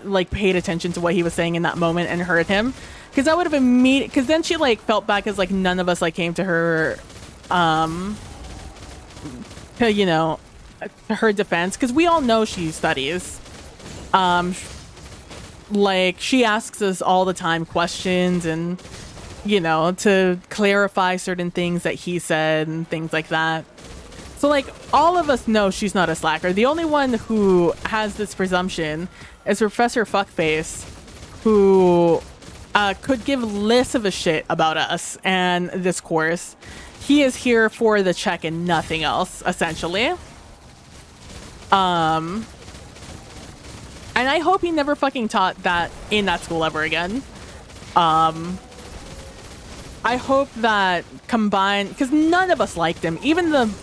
Speaker 1: like paid attention to what he was saying in that moment and heard him, because I would have immediately, because then she like felt back as like none of us like came to her, to, you know, to her defense, because we all know she studies. Like she asks us all the time questions and, you know, to clarify certain things that he said and things like that. So like all of us know she's not a slacker. The only one who has this presumption is Professor Fuckface, who could give less of a shit about us and this course. He is here for the check and nothing else, essentially. And I hope he never fucking taught that in that school ever again. I hope that combined, because none of us liked him. Even the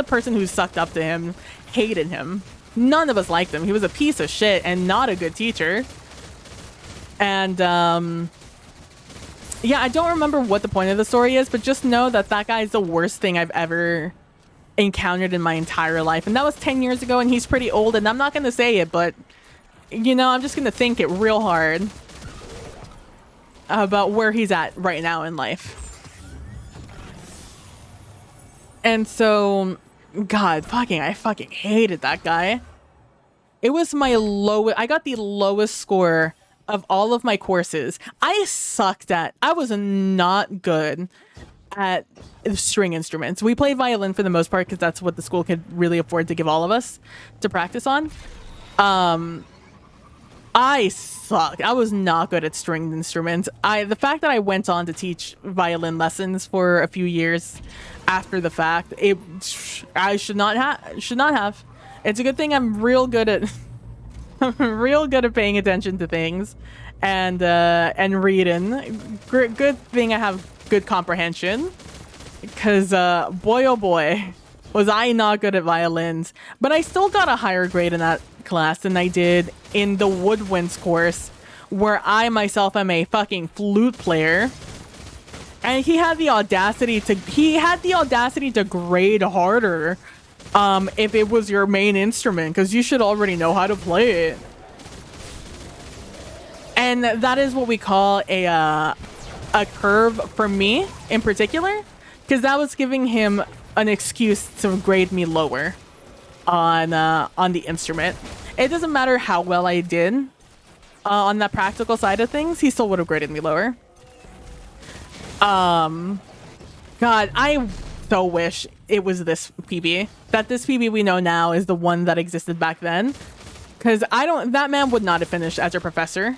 Speaker 1: person who sucked up to him hated him. None of us liked him. He was a piece of shit and not a good teacher. And yeah, I don't remember what the point of the story is, but just know that that guy is the worst thing I've ever encountered in my entire life. And that was 10 years ago, and he's pretty old, and I'm not going to say it, but, you know, I'm just going to think it real hard about where he's at right now in life. And so, God, I fucking hated that guy. It was my lowest, I got the lowest score of all of my courses. I was not good at string instruments. We played violin for the most part because that's what the school could really afford to give all of us to practice on. I sucked. I was not good at stringed instruments. The fact that I went on to teach violin lessons for a few years after the fact, I should not have. It's a good thing I'm real good at paying attention to things and reading. Good thing I have good comprehension, because boy oh boy was I not good at violins. But I still got a higher grade in that class than I did in the woodwinds course, where I myself am a fucking flute player. And he had the audacity to grade harder if it was your main instrument, because you should already know how to play it. And that is what we call a curve for me in particular, because that was giving him an excuse to grade me lower on the instrument. It doesn't matter how well I did on that practical side of things, he still would have graded me lower. God, I so wish it was this PB. That this PB we know now is the one that existed back then. Because that man would not have finished as a professor.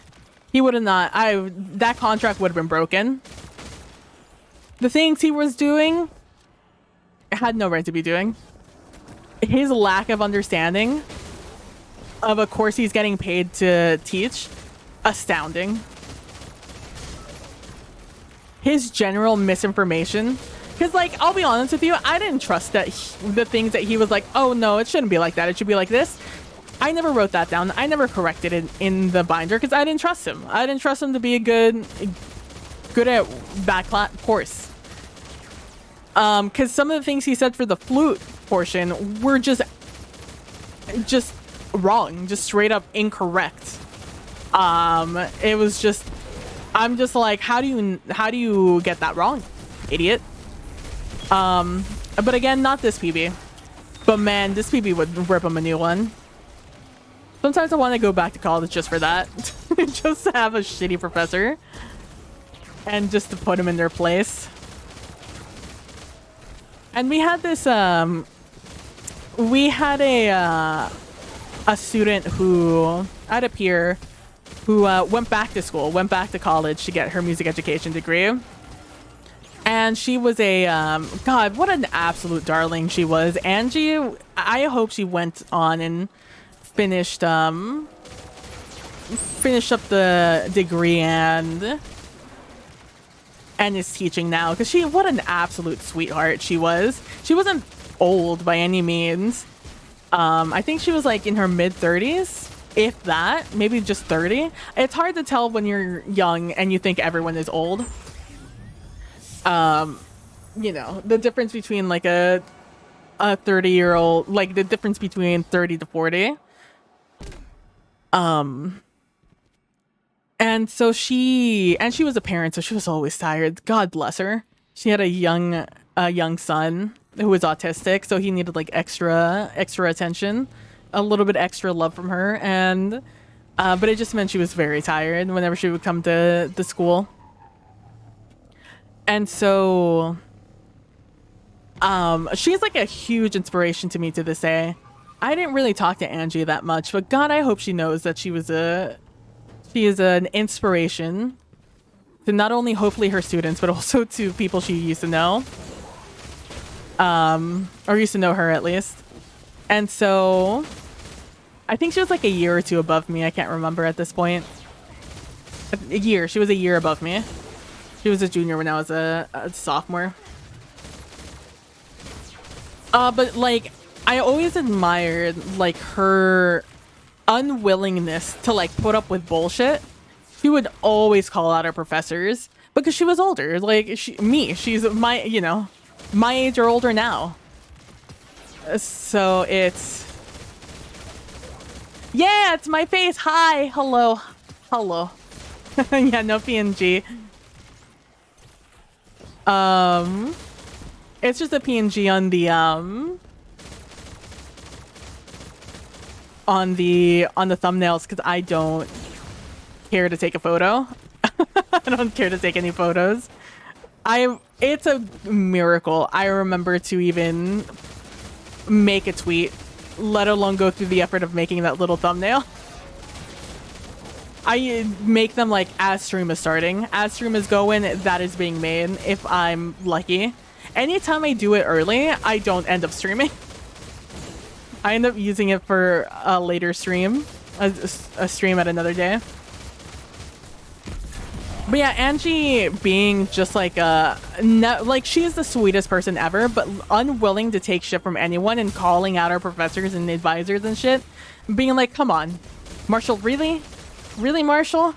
Speaker 1: He would have not, that contract would have been broken. The things he was doing, had no right to be doing. His lack of understanding of a course he's getting paid to teach, astounding. His general misinformation Because, like, I'll be honest with you, I didn't trust that the things that he was like, oh no, it shouldn't be like that, it should be like this. I never wrote that down. I never corrected it in the binder because I didn't trust him. I didn't trust him to be a good at backlat course. Because some of the things he said for the flute portion were just wrong, just straight up incorrect. It was just, I'm just like, how do you get that wrong, idiot? But again, not this PB. But man, this PB would rip him a new one. Sometimes I want to go back to college just for that. Just to have a shitty professor. And just to put him in their place. And we had this, we had a student who, I had a peer who went back to school, went back to college to get her music education degree. And she was a, God, what an absolute darling she was. Angie, I hope she went on and finished up the degree and is teaching now, because what an absolute sweetheart she was. She wasn't old by any means. I think she was like in her mid-30s, if that, maybe just 30. It's hard to tell when you're young and you think everyone is old. You know, the difference between like a 30-year-old, like the difference between 30 to 40. And so she was a parent, so she was always tired. God bless her. She had a young son who was autistic, so he needed like extra attention, a little bit extra love from her, and but it just meant she was very tired whenever she would come to the school. And so she's like a huge inspiration to me to this day. I didn't really talk to Angie that much, but God, I hope she knows that she is an inspiration to not only hopefully her students, but also to people she used to know. Or used to know her at least. And so I think she was like a year or two above me. I can't remember at this point. A year. She was a year above me. She was a junior when I was a sophomore. But like, I always admired like her unwillingness to like put up with bullshit. She would always call out her professors because she was older. Like she's my, you know, my age or older now. So it's, yeah, it's my face. Hi, hello. Yeah, no PNG. It's just a PNG on the thumbnails because I don't care to take a photo. I don't care to take any photos. It's a miracle I remember to even make a tweet, let alone go through the effort of making that little thumbnail. I make them like as stream is starting. As stream is going, that is being made if I'm lucky. Anytime I do it early, I don't end up streaming. I end up using it for a later stream, a stream at another day. But yeah, Angie being just like like she's the sweetest person ever, but unwilling to take shit from anyone and calling out our professors and advisors and shit, being like, come on, Marshall, really, Marshall?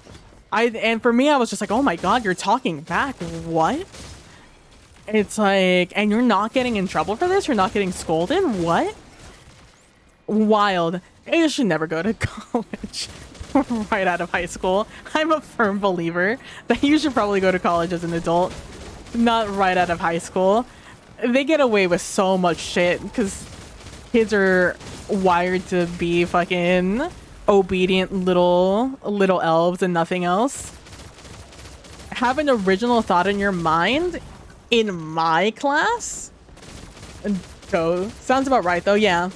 Speaker 1: And for me, I was just like, oh my God, you're talking back. What? It's like, and you're not getting in trouble for this? You're not getting scolded? What? Wild. You should never go to college right out of high school. I'm a firm believer that you should probably go to college as an adult, not right out of high school. They get away with so much shit because kids are wired to be fucking obedient little elves and nothing else. Have an original thought in your mind in my class? Go. Sounds about right though, yeah.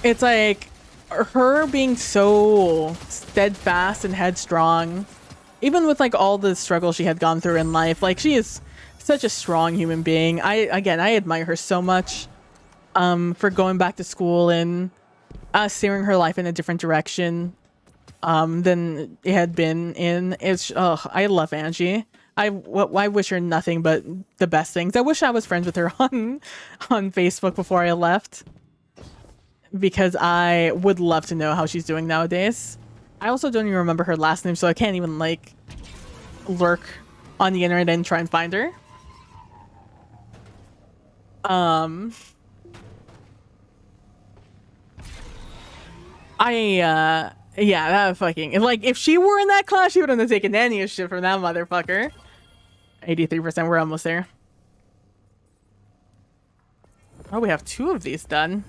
Speaker 1: It's like her being so steadfast and headstrong, even with like all the struggles she had gone through in life. Like she is such a strong human being. I admire her so much for going back to school and steering her life in a different direction than it had been in. I love Angie. I wish her nothing but the best things. I wish I was friends with her on Facebook before I left, because I would love to know how she's doing nowadays. I also don't even remember her last name, so I can't even like lurk on the internet and try and find her. Yeah, that fucking, like, if she were in that class, she wouldn't have taken any shit from that motherfucker. 83%, we're almost there. Oh, we have 2 of these done.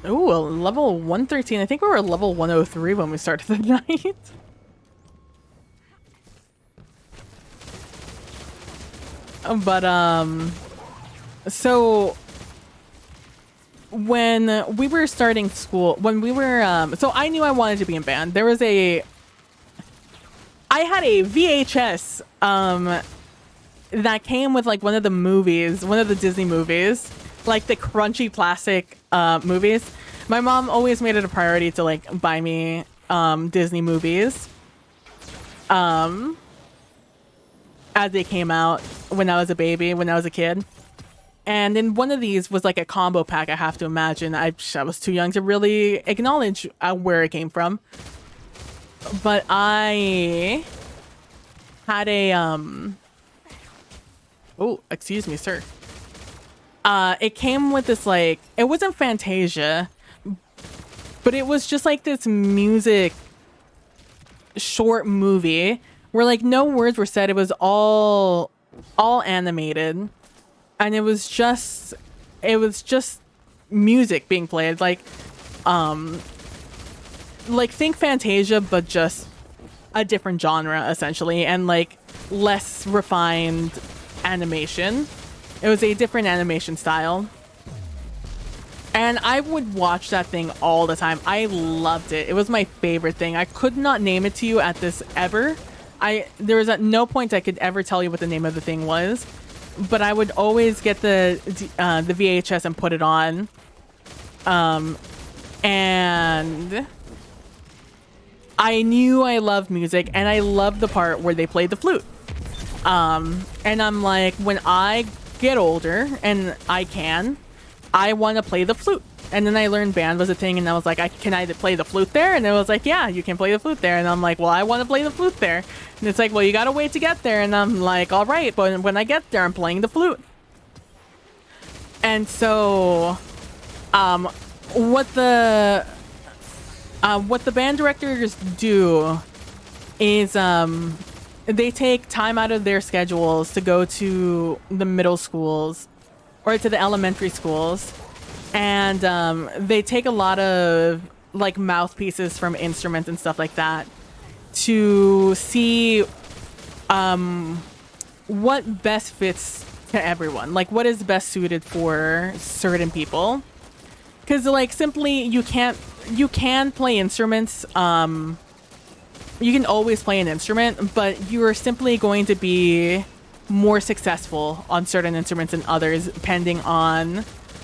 Speaker 1: Ooh, level 113. I think we were level 103 when we started the night. But, so when we were starting school, when we were, so I knew I wanted to be in band. I had a VHS, that came with like one of the movies, one of the Disney movies, like the crunchy plastic, movies. My mom always made it a priority to like buy me, Disney movies, as they came out when I was a baby, when I was a kid. And then one of these was like a combo pack, I have to imagine. I was too young to really acknowledge where it came from. But I had a, oh, excuse me, sir. It came with this, like, it wasn't Fantasia, but it was just like this music short movie where like no words were said. It was all animated. And it was just music being played, like think Fantasia, but just a different genre essentially, and like less refined animation. It was a different animation style. And I would watch that thing all the time. I loved it. It was my favorite thing. I could not name it to you at this ever. There was at no point I could ever tell you what the name of the thing was. But I would always get the VHS and put it on, and I knew I loved music, and I loved the part where they played the flute. And I'm like, when I get older and I want to play the flute. And then I learned band was a thing, and I was like, can I play the flute there? And it was like, yeah, you can play the flute there. And I'm like, well, I want to play the flute there. And it's like, well, you gotta wait to get there. And I'm like, all right, but when I get there, I'm playing the flute. And so, what the band directors do is, they take time out of their schedules to go to the middle schools or to the elementary schools. And they take a lot of like mouthpieces from instruments and stuff like that to see what best fits to everyone, like what is best suited for certain people. Because like simply you can play instruments, you can always play an instrument, but you are simply going to be more successful on certain instruments than others depending on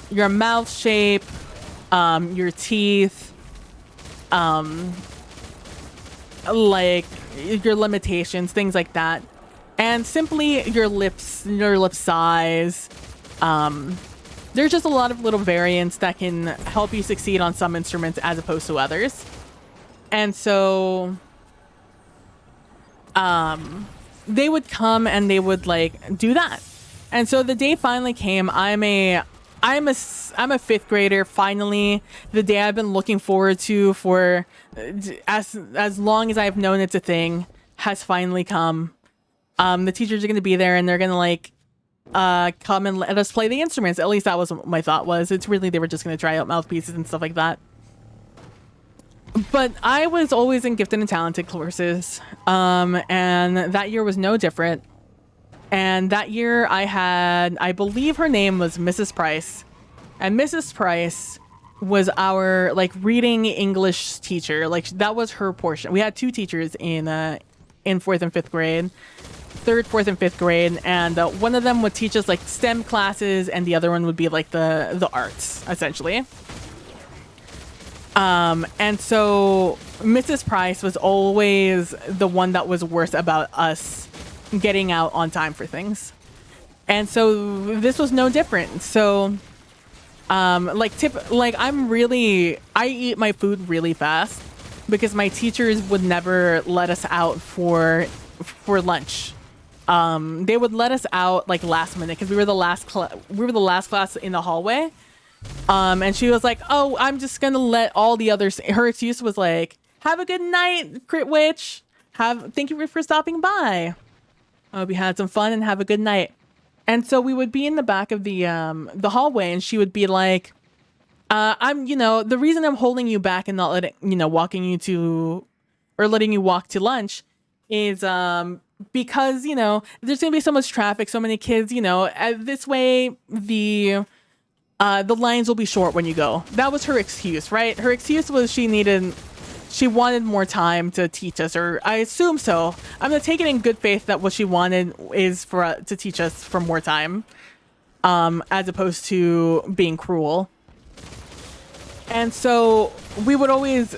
Speaker 1: your mouth shape, your teeth, like your limitations, things like that, and simply your lip size. There's just a lot of little variants that can help you succeed on some instruments as opposed to others. And so, they would come and they would like do that. And so the day finally came. I'm a 5th grader. Finally, the day I've been looking forward to for as long as I've known it's a thing has finally come. The teachers are going to be there and they're going to like come and let us play the instruments. At least that was what my thought was. It's really they were just going to try out mouthpieces and stuff like that. But I was always in gifted and talented courses, and that year was no different. And that year I believe her name was Mrs. Price. And Mrs. Price was our like reading English teacher. Like that was her portion. We had 2 teachers in 4th and 5th grade, 3rd, 4th, and 5th grade. And one of them would teach us like STEM classes and the other one would be like the arts, essentially. And so Mrs. Price was always the one that was worse about us getting out on time for things. And so this was no different. So I eat my food really fast because my teachers would never let us out for lunch. They would let us out like last minute because we were the last class in the hallway. And she was like, "Oh, I'm just gonna let all the others." Her excuse was like, "Have a good night, Crit Witch. Thank you for stopping by. I hope you had some fun and have a good night." And so we would be in the back of the hallway, and she would be like, the reason I'm holding you back and not letting letting you walk to lunch is because there's gonna be so much traffic, so many kids. This way the lines will be short when you go. That was her excuse, right? Her excuse was she wanted more time to teach us, or I assume so. I'm gonna take it in good faith that what she wanted is to teach us for more time, as opposed to being cruel. And so we would always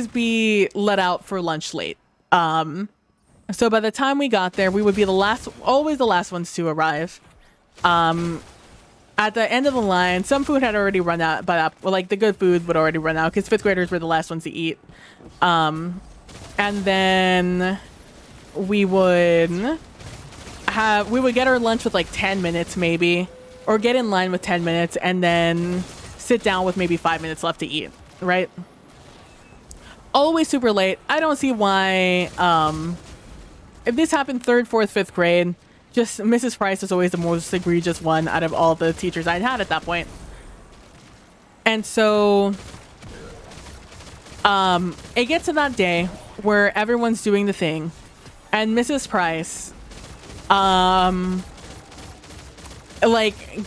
Speaker 1: be let out for lunch late. So by the time we got there, we would be always the last ones to arrive. At the end of the line, some food had already run out, but like the good food would already run out because fifth graders were the last ones to eat. And then we would get our lunch with like 10 minutes maybe, or get in line with 10 minutes and then sit down with maybe 5 minutes left to eat, right? Always super late. I don't see why, if this happened 3rd, 4th, 5th grade, just Mrs. Price was always the most egregious one out of all the teachers I'd had at that point. And so it gets to that day where everyone's doing the thing, and Mrs. Price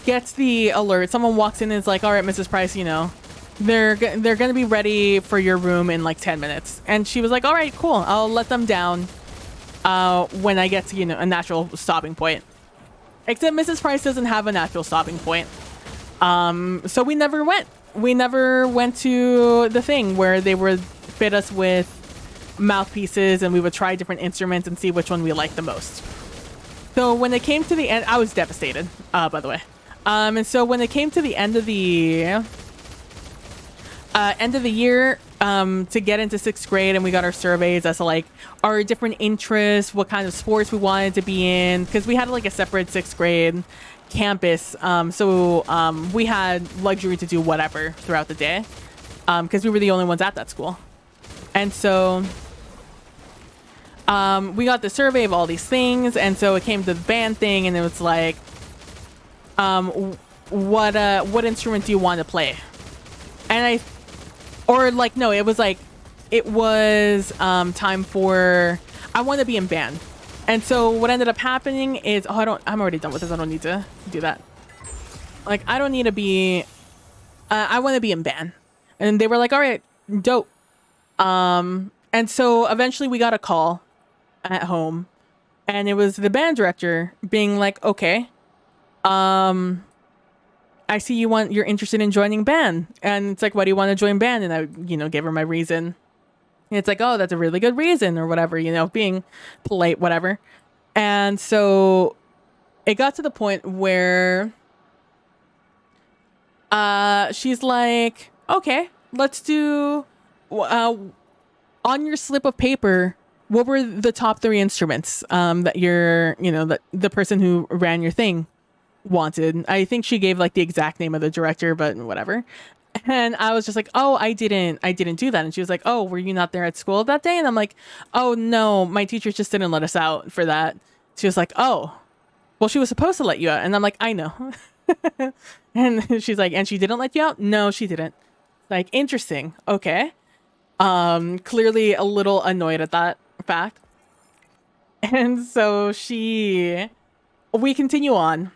Speaker 1: gets the alert. Someone walks in and is like, "All right, Mrs. Price, they're gonna be ready for your room in like 10 minutes." And she was like, "All right, cool. I'll let them down when I get to a natural stopping point." Except Mrs. Price doesn't have a natural stopping point. So we never went. We never went to the thing where they would fit us with mouthpieces and we would try different instruments and see which one we liked the most. So when it came to the end, I was devastated, by the way. And so when it came to the end of the year, to get into 6th grade, and we got our surveys as to like our different interests, what kind of sports we wanted to be in, because we had like a separate 6th grade campus. So we had luxury to do whatever throughout the day, because we were the only ones at that school. And so we got the survey of all these things, and so it came to the band thing, and it was like, what instrument do you want to play? And it was time for, I want to be in band. And so what ended up happening is, I'm already done with this. I don't need to do that. Like, I don't need to be, I want to be in band. And they were like, all right, dope. And so eventually we got a call at home, and it was the band director being like, okay, I see you're interested in joining band. And it's like, why do you want to join band? And I, gave her my reason. And it's like, oh, that's a really good reason, or whatever, being polite, whatever. And so it got to the point where she's like, okay, let's do, on your slip of paper, what were the top 3 instruments that that the person who ran your thing wanted? I think she gave like the exact name of the director, but whatever. And I was just like, oh, I didn't do that. And she was like, oh, were you not there at school that day? And I'm like, oh no, my teachers just didn't let us out for that. She was like, oh, well, she was supposed to let you out. And I'm like, I know. And she's like, and she didn't let you out? No, she didn't. Like, interesting. Okay. Clearly a little annoyed at that fact. And so we continue on.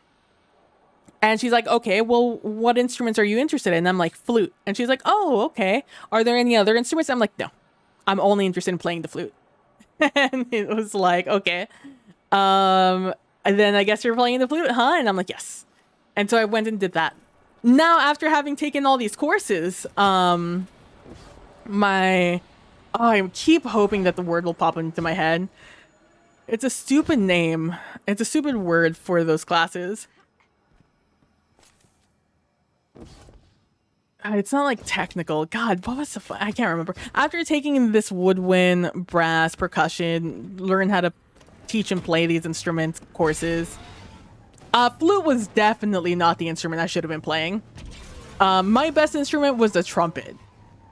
Speaker 1: And she's like, okay, well, what instruments are you interested in? And I'm like, flute. And she's like, oh, okay. Are there any other instruments? I'm like, no, I'm only interested in playing the flute. And it was like, okay. And then I guess you're playing the flute, huh? And I'm like, yes. And so I went and did that. now after having taken all these courses, I keep hoping that the word will pop into my head. It's a stupid name. It's a stupid word for those classes. It's not like technical. God, what was the I can't remember. After taking this woodwind, brass, percussion, learn how to teach and play these instruments courses. Flute was definitely not the instrument I should have been playing. My best instrument was the trumpet.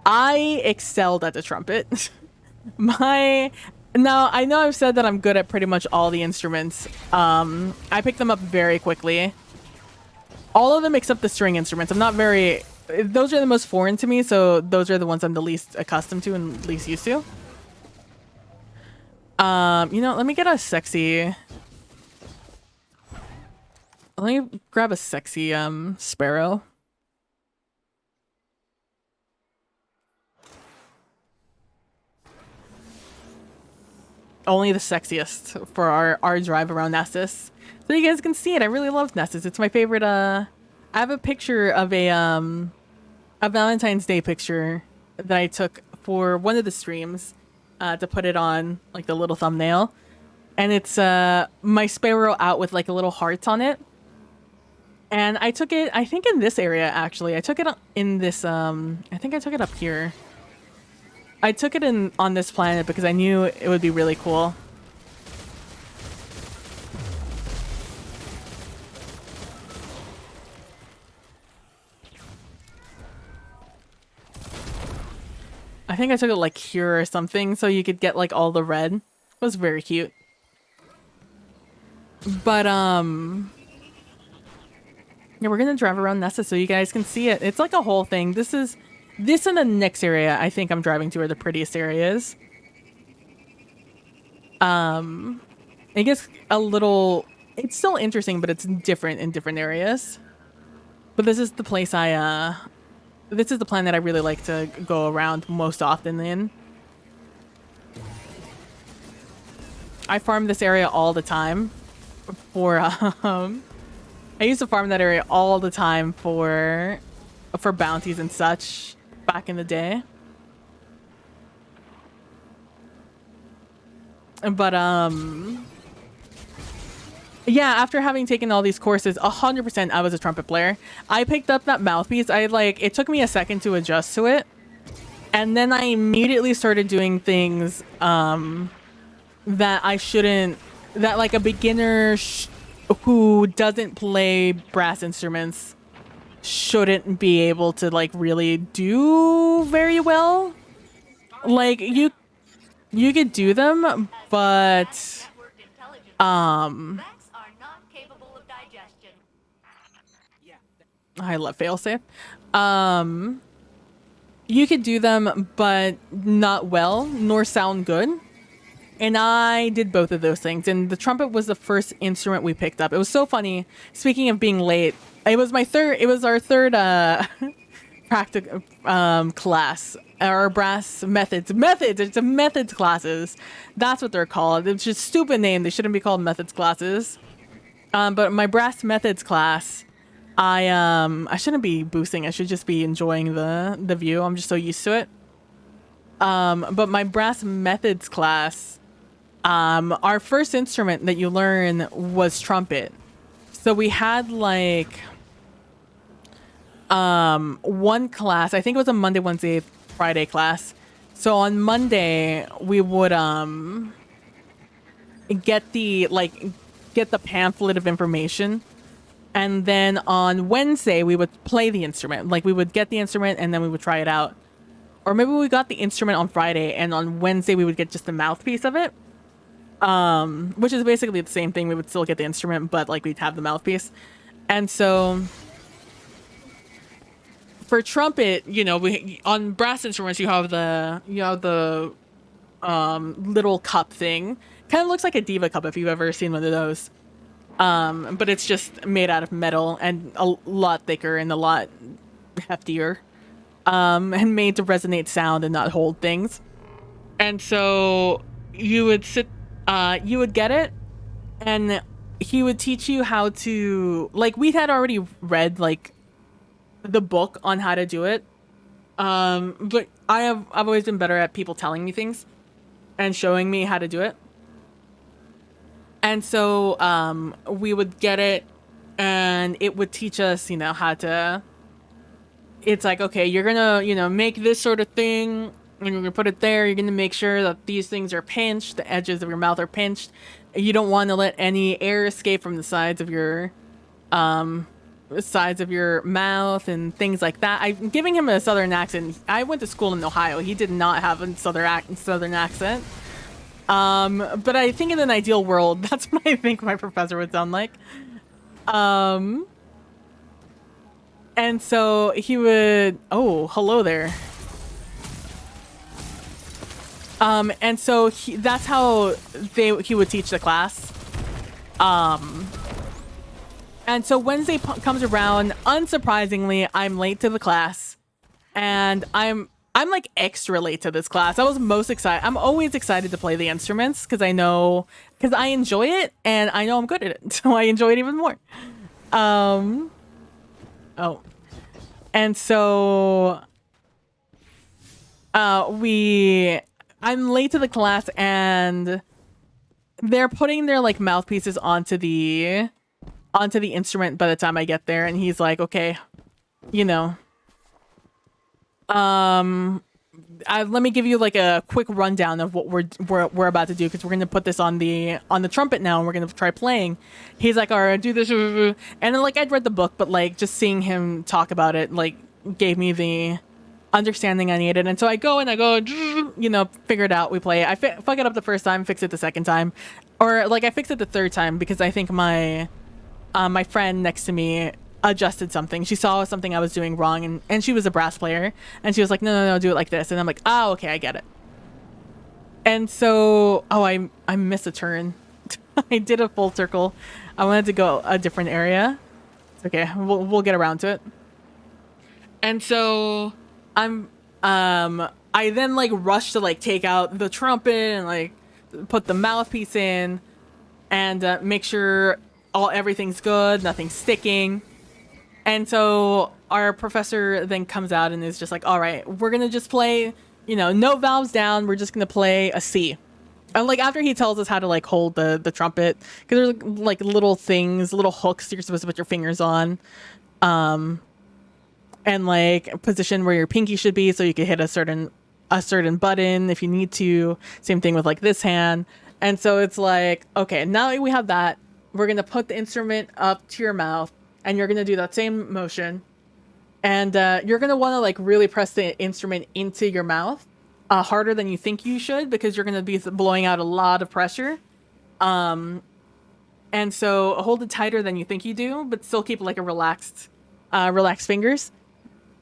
Speaker 1: I excelled at the trumpet. Now I know I've said that I'm good at pretty much all the instruments. I picked them up very quickly. All of them except the string instruments. I'm not very... Those are the most foreign to me, so those are the ones I'm the least accustomed to and least used to. You know, let me get a sexy... Let me grab a sexy, sparrow. Only the sexiest for our drive around Nessus. So you guys can see it. I really love Nessus. It's my favorite, I have a picture of a Valentine's Day picture that I took for one of the streams, to put it on, like, the little thumbnail. And it's, my sparrow out with, like, a little heart on it. And I took it, I think in this area, actually. I took it in this, I think I took it up here. I took it on this planet because I knew it would be really cool. I think I took it like here or something so you could get like all the red. It was very cute. But yeah, we're gonna drive around Nessus so you guys can see it. It's like a whole thing. This and the next area I think I'm driving to are the prettiest areas. It gets a little... It's still interesting, but it's different in different areas. But this is the place this is the planet I really like to go around most often in. I farm this area all the time for, I used to farm that area all the time for bounties and such back in the day. But, yeah, after having taken all these courses, 100% I was a trumpet player. I picked up that mouthpiece. It took me a second to adjust to it. And then I immediately started doing things, that I shouldn't, that like a beginner who doesn't play brass instruments shouldn't be able to like really do very well. Like you could do them, but I love failsafe. You could do them, but not well, nor sound good. And I did both of those things. And the trumpet was the first instrument we picked up. It was so funny. Speaking of being late, it was our third practical class. Our brass methods. It's a methods classes. That's what they're called. It's just a stupid name. They shouldn't be called methods classes. But my brass methods class, I shouldn't be boosting. I should just be enjoying the view. I'm just so used to it. But my brass methods class, our first instrument that you learn was trumpet. So we had like one class, I think it was a Monday, Wednesday, Friday class. So on Monday we would get the pamphlet of information, and then on Wednesday we would play the instrument. Like we would get the instrument and then we would try it out. Or maybe we got the instrument on Friday and on Wednesday we would get just the mouthpiece of it. Which is basically the same thing. We would still get the instrument, but like we'd have the mouthpiece. And so for trumpet, you know, on brass instruments you have the little cup thing. Kind of looks like a diva cup if you've ever seen one of those. But it's just made out of metal and a lot thicker and a lot heftier. And made to resonate sound and not hold things. And so you would get it, and he would teach you how to, like, we had already read, like, the book on how to do it. But I've always been better at people telling me things and showing me how to do it. And so we would get it, and it would teach us, how to. It's like, okay, you're gonna, make this sort of thing, and you're gonna put it there. You're gonna make sure that these things are pinched, the edges of your mouth are pinched. You don't want to let any air escape from the sides of your mouth and things like that. I'm giving him a southern accent. I went to school in Ohio. He did not have a southern accent. But I think in an ideal world, that's what I think my professor would sound like. And so he would, oh, hello there. And so that's how he would teach the class. And so Wednesday comes around, unsurprisingly, I'm late to the class, and I'm like extra late to this class. I was most excited. I'm always excited to play the instruments because I enjoy it, and I know I'm good at it, so I enjoy it even more. Oh, and so I'm late to the class, and they're putting their like mouthpieces onto the instrument by the time I get there, and he's like, okay, let me give you like a quick rundown of what we're about to do, because we're gonna put this on the trumpet now, and we're gonna try playing. He's like, all right, do this, and then like I'd read the book, but like just seeing him talk about it like gave me the understanding I needed. And so I go, figure it out. We play it. I fuck it up the first time, fix it the second time, or like I fix it the third time because I think my friend next to me adjusted something. She saw something I was doing wrong, and she was a brass player, and she was like, no, do it like this. And I'm like, oh, okay, I get it. And so, I missed a turn. I did a full circle. I wanted to go a different area. It's okay, we'll get around to it. And so I then like rush to like take out the trumpet and like put the mouthpiece in and make sure everything's good, nothing's sticking. And so our professor then comes out and is just like, all right, we're going to just play, no valves down. We're just going to play a C. And like after he tells us how to like hold the trumpet, because there's like little things, little hooks you're supposed to put your fingers on. And like a position where your pinky should be so you can hit a certain button if you need to. Same thing with like this hand. And so it's like, okay, now that we have that, we're going to put the instrument up to your mouth, and you're going to do that same motion. And you're going to want to like really press the instrument into your mouth harder than you think you should, because you're going to be blowing out a lot of pressure. And so hold it tighter than you think you do, but still keep like a relaxed fingers.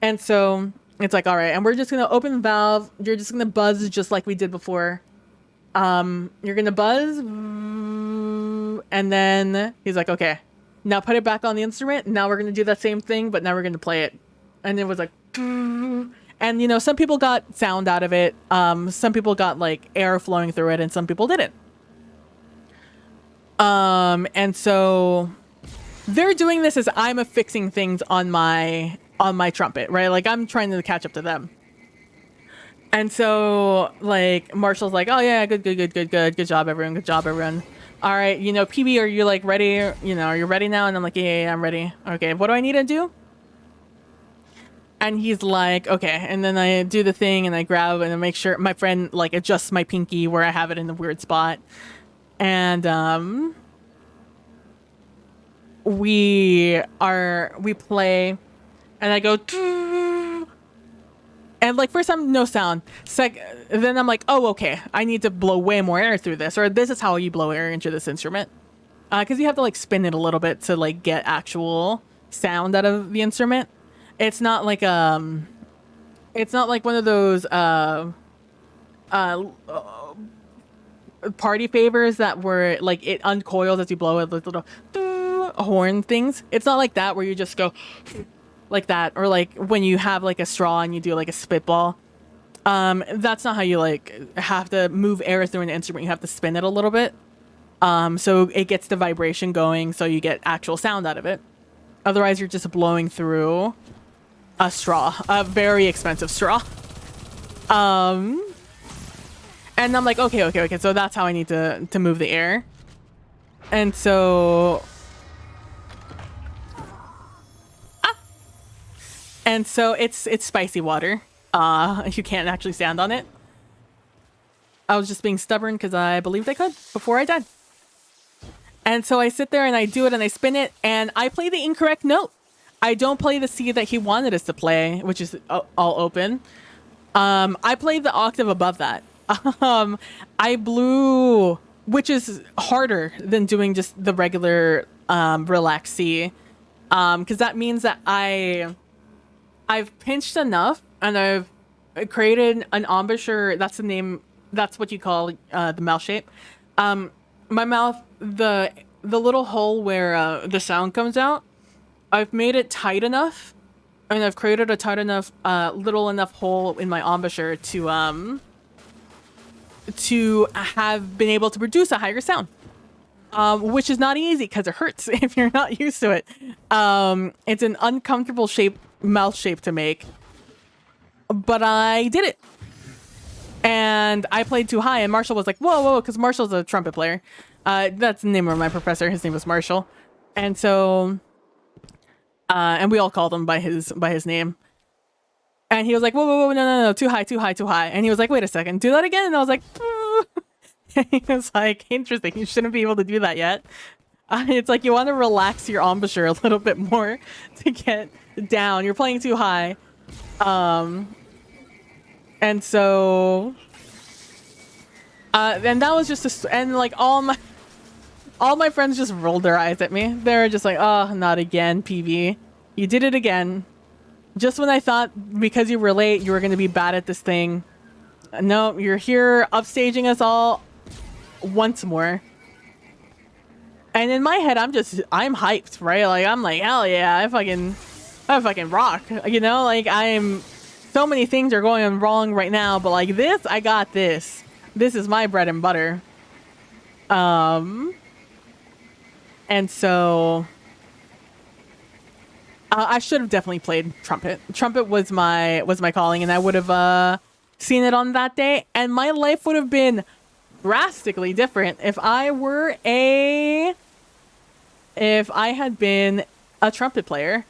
Speaker 1: And so it's like, all right, and we're just going to open the valve. You're just going to buzz just like we did before. You're going to buzz. And then he's like, okay, now put it back on the instrument. Now we're going to do that same thing, but now we're going to play it. And it was like, and some people got sound out of it. Some people got like air flowing through it, and some people didn't. And so they're doing this as I'm affixing things on my trumpet, right? Like I'm trying to catch up to them. And so like Marshall's like, oh yeah, good job everyone. All right, PB, are you like ready? Are you ready now? And I'm like, yeah, I'm ready. Okay, what do I need to do? And he's like, okay. And then I do the thing, and I grab and I make sure my friend like adjusts my pinky where I have it in the weird spot. And we play, and I go, and like first time no sound. Then I'm like, oh, okay, I need to blow way more air through this, or this is how you blow air into this instrument, because you have to like spin it a little bit to like get actual sound out of the instrument. It's not like one of those party favors that were like it uncoils as you blow it, like little horn things. It's not like that where you just go like that, or like when you have like a straw and you do like a spitball. That's not how you like have to move air through an instrument. You have to spin it a little bit, so it gets the vibration going, so you get actual sound out of it. Otherwise, you're just blowing through a straw, a very expensive straw. And I'm like, okay, so that's how I need to move the air. And so it's spicy water. You can't actually stand on it. I was just being stubborn because I believed I could before I died. And so I sit there and I do it and I spin it and I play the incorrect note. I don't play the C that he wanted us to play, which is all open. I played the octave above that. I blew, which is harder than doing just the regular relax C. Because that means that I've pinched enough and I've created an embouchure. That's the name. That's what you call the mouth shape. My mouth, the little hole where the sound comes out, I've made it tight enough, and I've created a tight enough, little enough hole in my embouchure to have been able to produce a higher sound, which is not easy because it hurts if you're not used to it. It's an uncomfortable mouth shape to make, but I did it. And I played too high, and Marshall was like, whoa, because Marshall's a trumpet player. That's the name of my professor. His name was Marshall. And so, and we all called him by his name. And he was like, whoa, no, too high. And he was like, wait a second, do that again? And I was like, and he was like, interesting, you shouldn't be able to do that yet. It's like you want to relax your embouchure a little bit more to get down. You're playing too high. And so, and that was just and like all my friends just rolled their eyes at me. They were just like, oh, not again, PV. You did it again. Just when I thought because you were late, you were going to be bad at this thing. No, you're here upstaging us all once more. And in my head, I'm hyped, right? Like, I'm like, hell yeah, I fucking rock. You know, like so many things are going wrong right now, but like this, I got this. This is my bread and butter. And so I should have definitely played trumpet. Trumpet was my calling, and I would have seen it on that day, and my life would have been drastically different if I had been a trumpet player.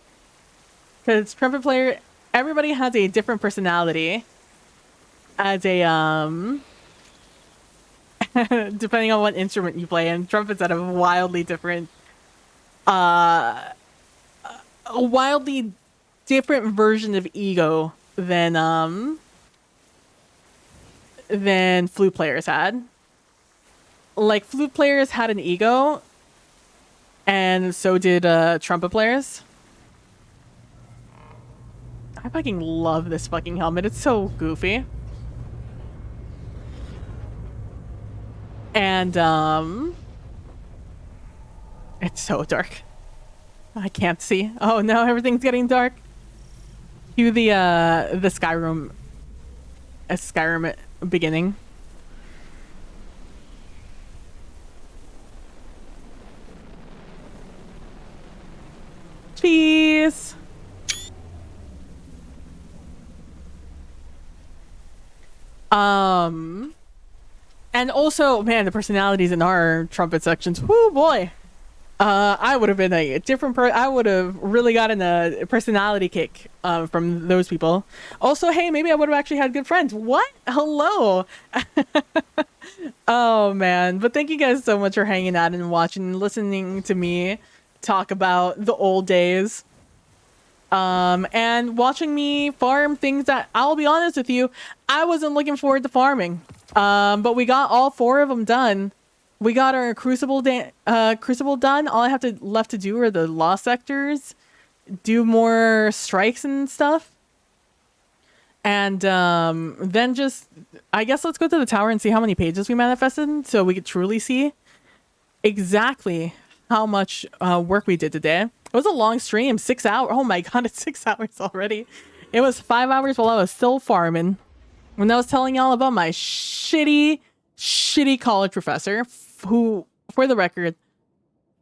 Speaker 1: Because trumpet player, everybody has a different personality as a depending on what instrument you play, and trumpets have a wildly different version of ego than flute players had. Like, flute players had an ego, and so did trumpet players. I fucking love this fucking helmet. It's so goofy. And it's so dark. I can't see. Oh no, everything's getting dark. Cue the Skyrim beginning. Cheese. And also, man, the personalities in our trumpet sections. Whoo boy. I would have been a different I would have really gotten a personality kick from those people. Also, hey, maybe I would have actually had good friends. What? Hello. Oh man, but thank you guys so much for hanging out and watching and listening to me talk about the old days. And watching me farm things that, I'll be honest with you, I wasn't looking forward to farming. But we got all 4 of them done. We got our crucible done. All I have left to do are the lost sectors, do more strikes and stuff. And then just, I guess let's go to the tower and see how many pages we manifested, so we could truly see exactly how much work we did today. It was a long stream, 6 hours. Oh my god, it's 6 hours already. It was 5 hours while I was still farming. When I was telling y'all about my shitty college professor, who, for the record,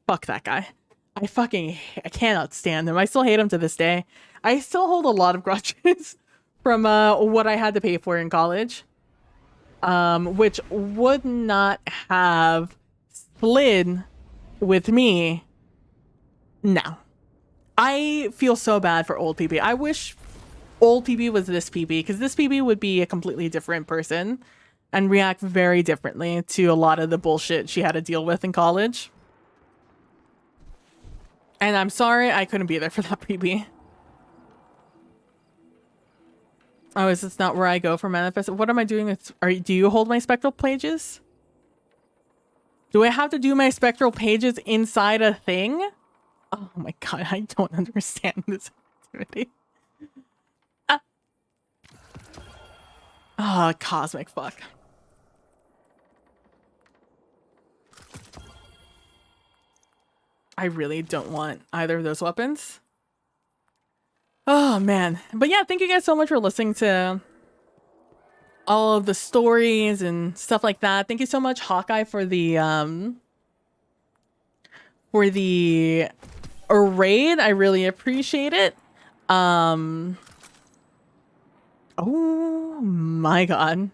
Speaker 1: fuck that guy. I cannot stand him. I still hate him to this day. I still hold a lot of grudges from what I had to pay for in college, which would not have slid with me. No, I feel so bad for old PB. I wish old PB was this PB, because this PB would be a completely different person and react very differently to a lot of the bullshit she had to deal with in college. And I'm sorry I couldn't be there for that PB. Oh, is this not where I go for manifest? What am I doing? Do you hold my spectral pages? Do I have to do my spectral pages inside a thing? Oh my god, I don't understand this activity. Oh, cosmic fuck. I really don't want either of those weapons. Oh man. But yeah, thank you guys so much for listening to all of the stories and stuff like that. Thank you so much, Hawkeye, for the raid. I really appreciate it. Oh my god.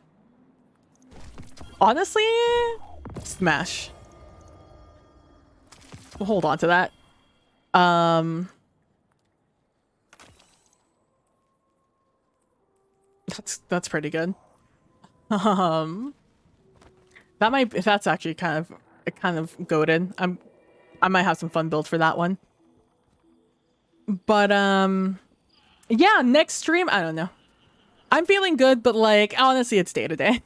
Speaker 1: Honestly, smash. We'll hold on to that. That's pretty good. That's actually kind of goated. I might have some fun builds for that one. But yeah, next stream, I don't know. I'm feeling good, but like honestly, it's day to day.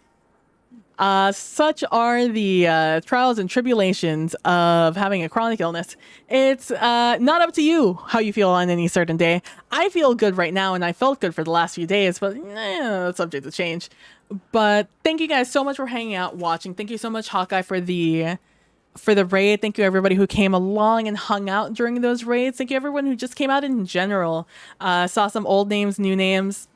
Speaker 1: Such are the trials and tribulations of having a chronic illness. It's not up to you how you feel on any certain day. I feel good right now, and I felt good for the last few days, but that's subject to change. But thank you guys so much for hanging out, watching. Thank you so much, Hawkeye, for the raid. Thank you everybody who came along and hung out during those raids. Thank you everyone who just came out in general. Saw some old names, new names.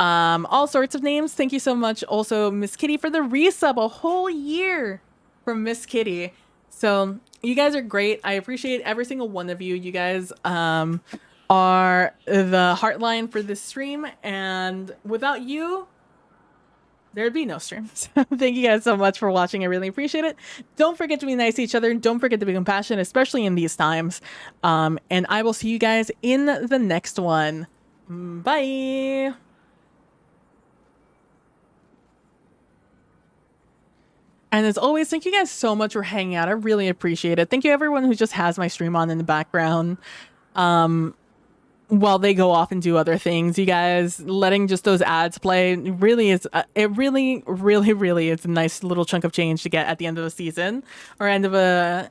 Speaker 1: All sorts of names. Thank you so much also Miss Kitty for the resub, a whole year from Miss Kitty. So you guys are great. I appreciate every single one of you. You guys are the heartline for this stream, and without you there'd be no stream. So thank you guys so much for watching. I really appreciate it. Don't forget to be nice to each other. Don't forget to be compassionate, especially in these times. And I will see you guys in the next one. Bye. And as always, thank you guys so much for hanging out. I really appreciate it. Thank you everyone who just has my stream on in the background while they go off and do other things. You guys letting just those ads play really is, it really is a nice little chunk of change to get at the end of a season or end of a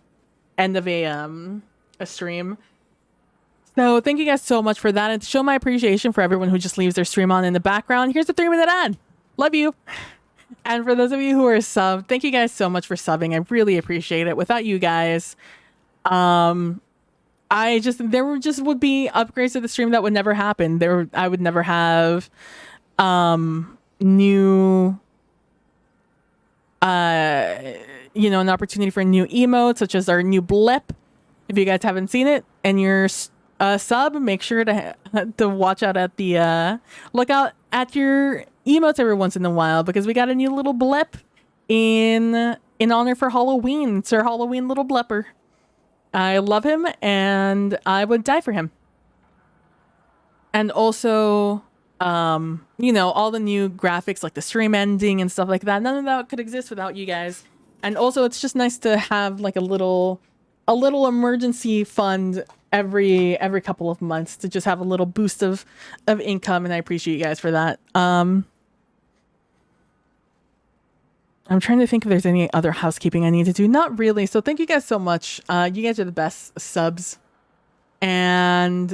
Speaker 1: stream. So thank you guys so much for that, and to show my appreciation for everyone who just leaves their stream on in the background, here's a 3-minute ad. Love you. And for those of you who are subbed, thank you guys so much for subbing. I really appreciate it. Without you guys, there would be upgrades to the stream that would never happen. I would never have new an opportunity for a new emote, such as our new blip. If you guys haven't seen it and you're sub, make sure to watch out at the look out at your emotes every once in a while, because we got a new little blip in honor for Halloween. It's our Halloween little blepper. I love him and I would die for him. And also all the new graphics like the stream ending and stuff like that, none of that could exist without you guys. And also it's just nice to have like a little emergency fund every couple of months to just have a little boost of income, and I appreciate you guys for that. I'm trying to think if there's any other housekeeping I need to do. Not really. So thank you guys so much. You guys are the best subs. And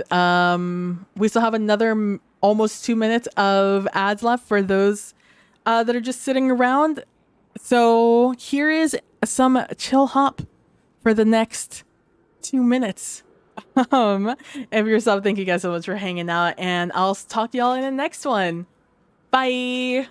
Speaker 1: we still have another almost 2 minutes of ads left for those that are just sitting around. So here is some chill hop for the next 2 minutes. If you're sub, thank you guys so much for hanging out, and I'll talk to y'all in the next one. Bye.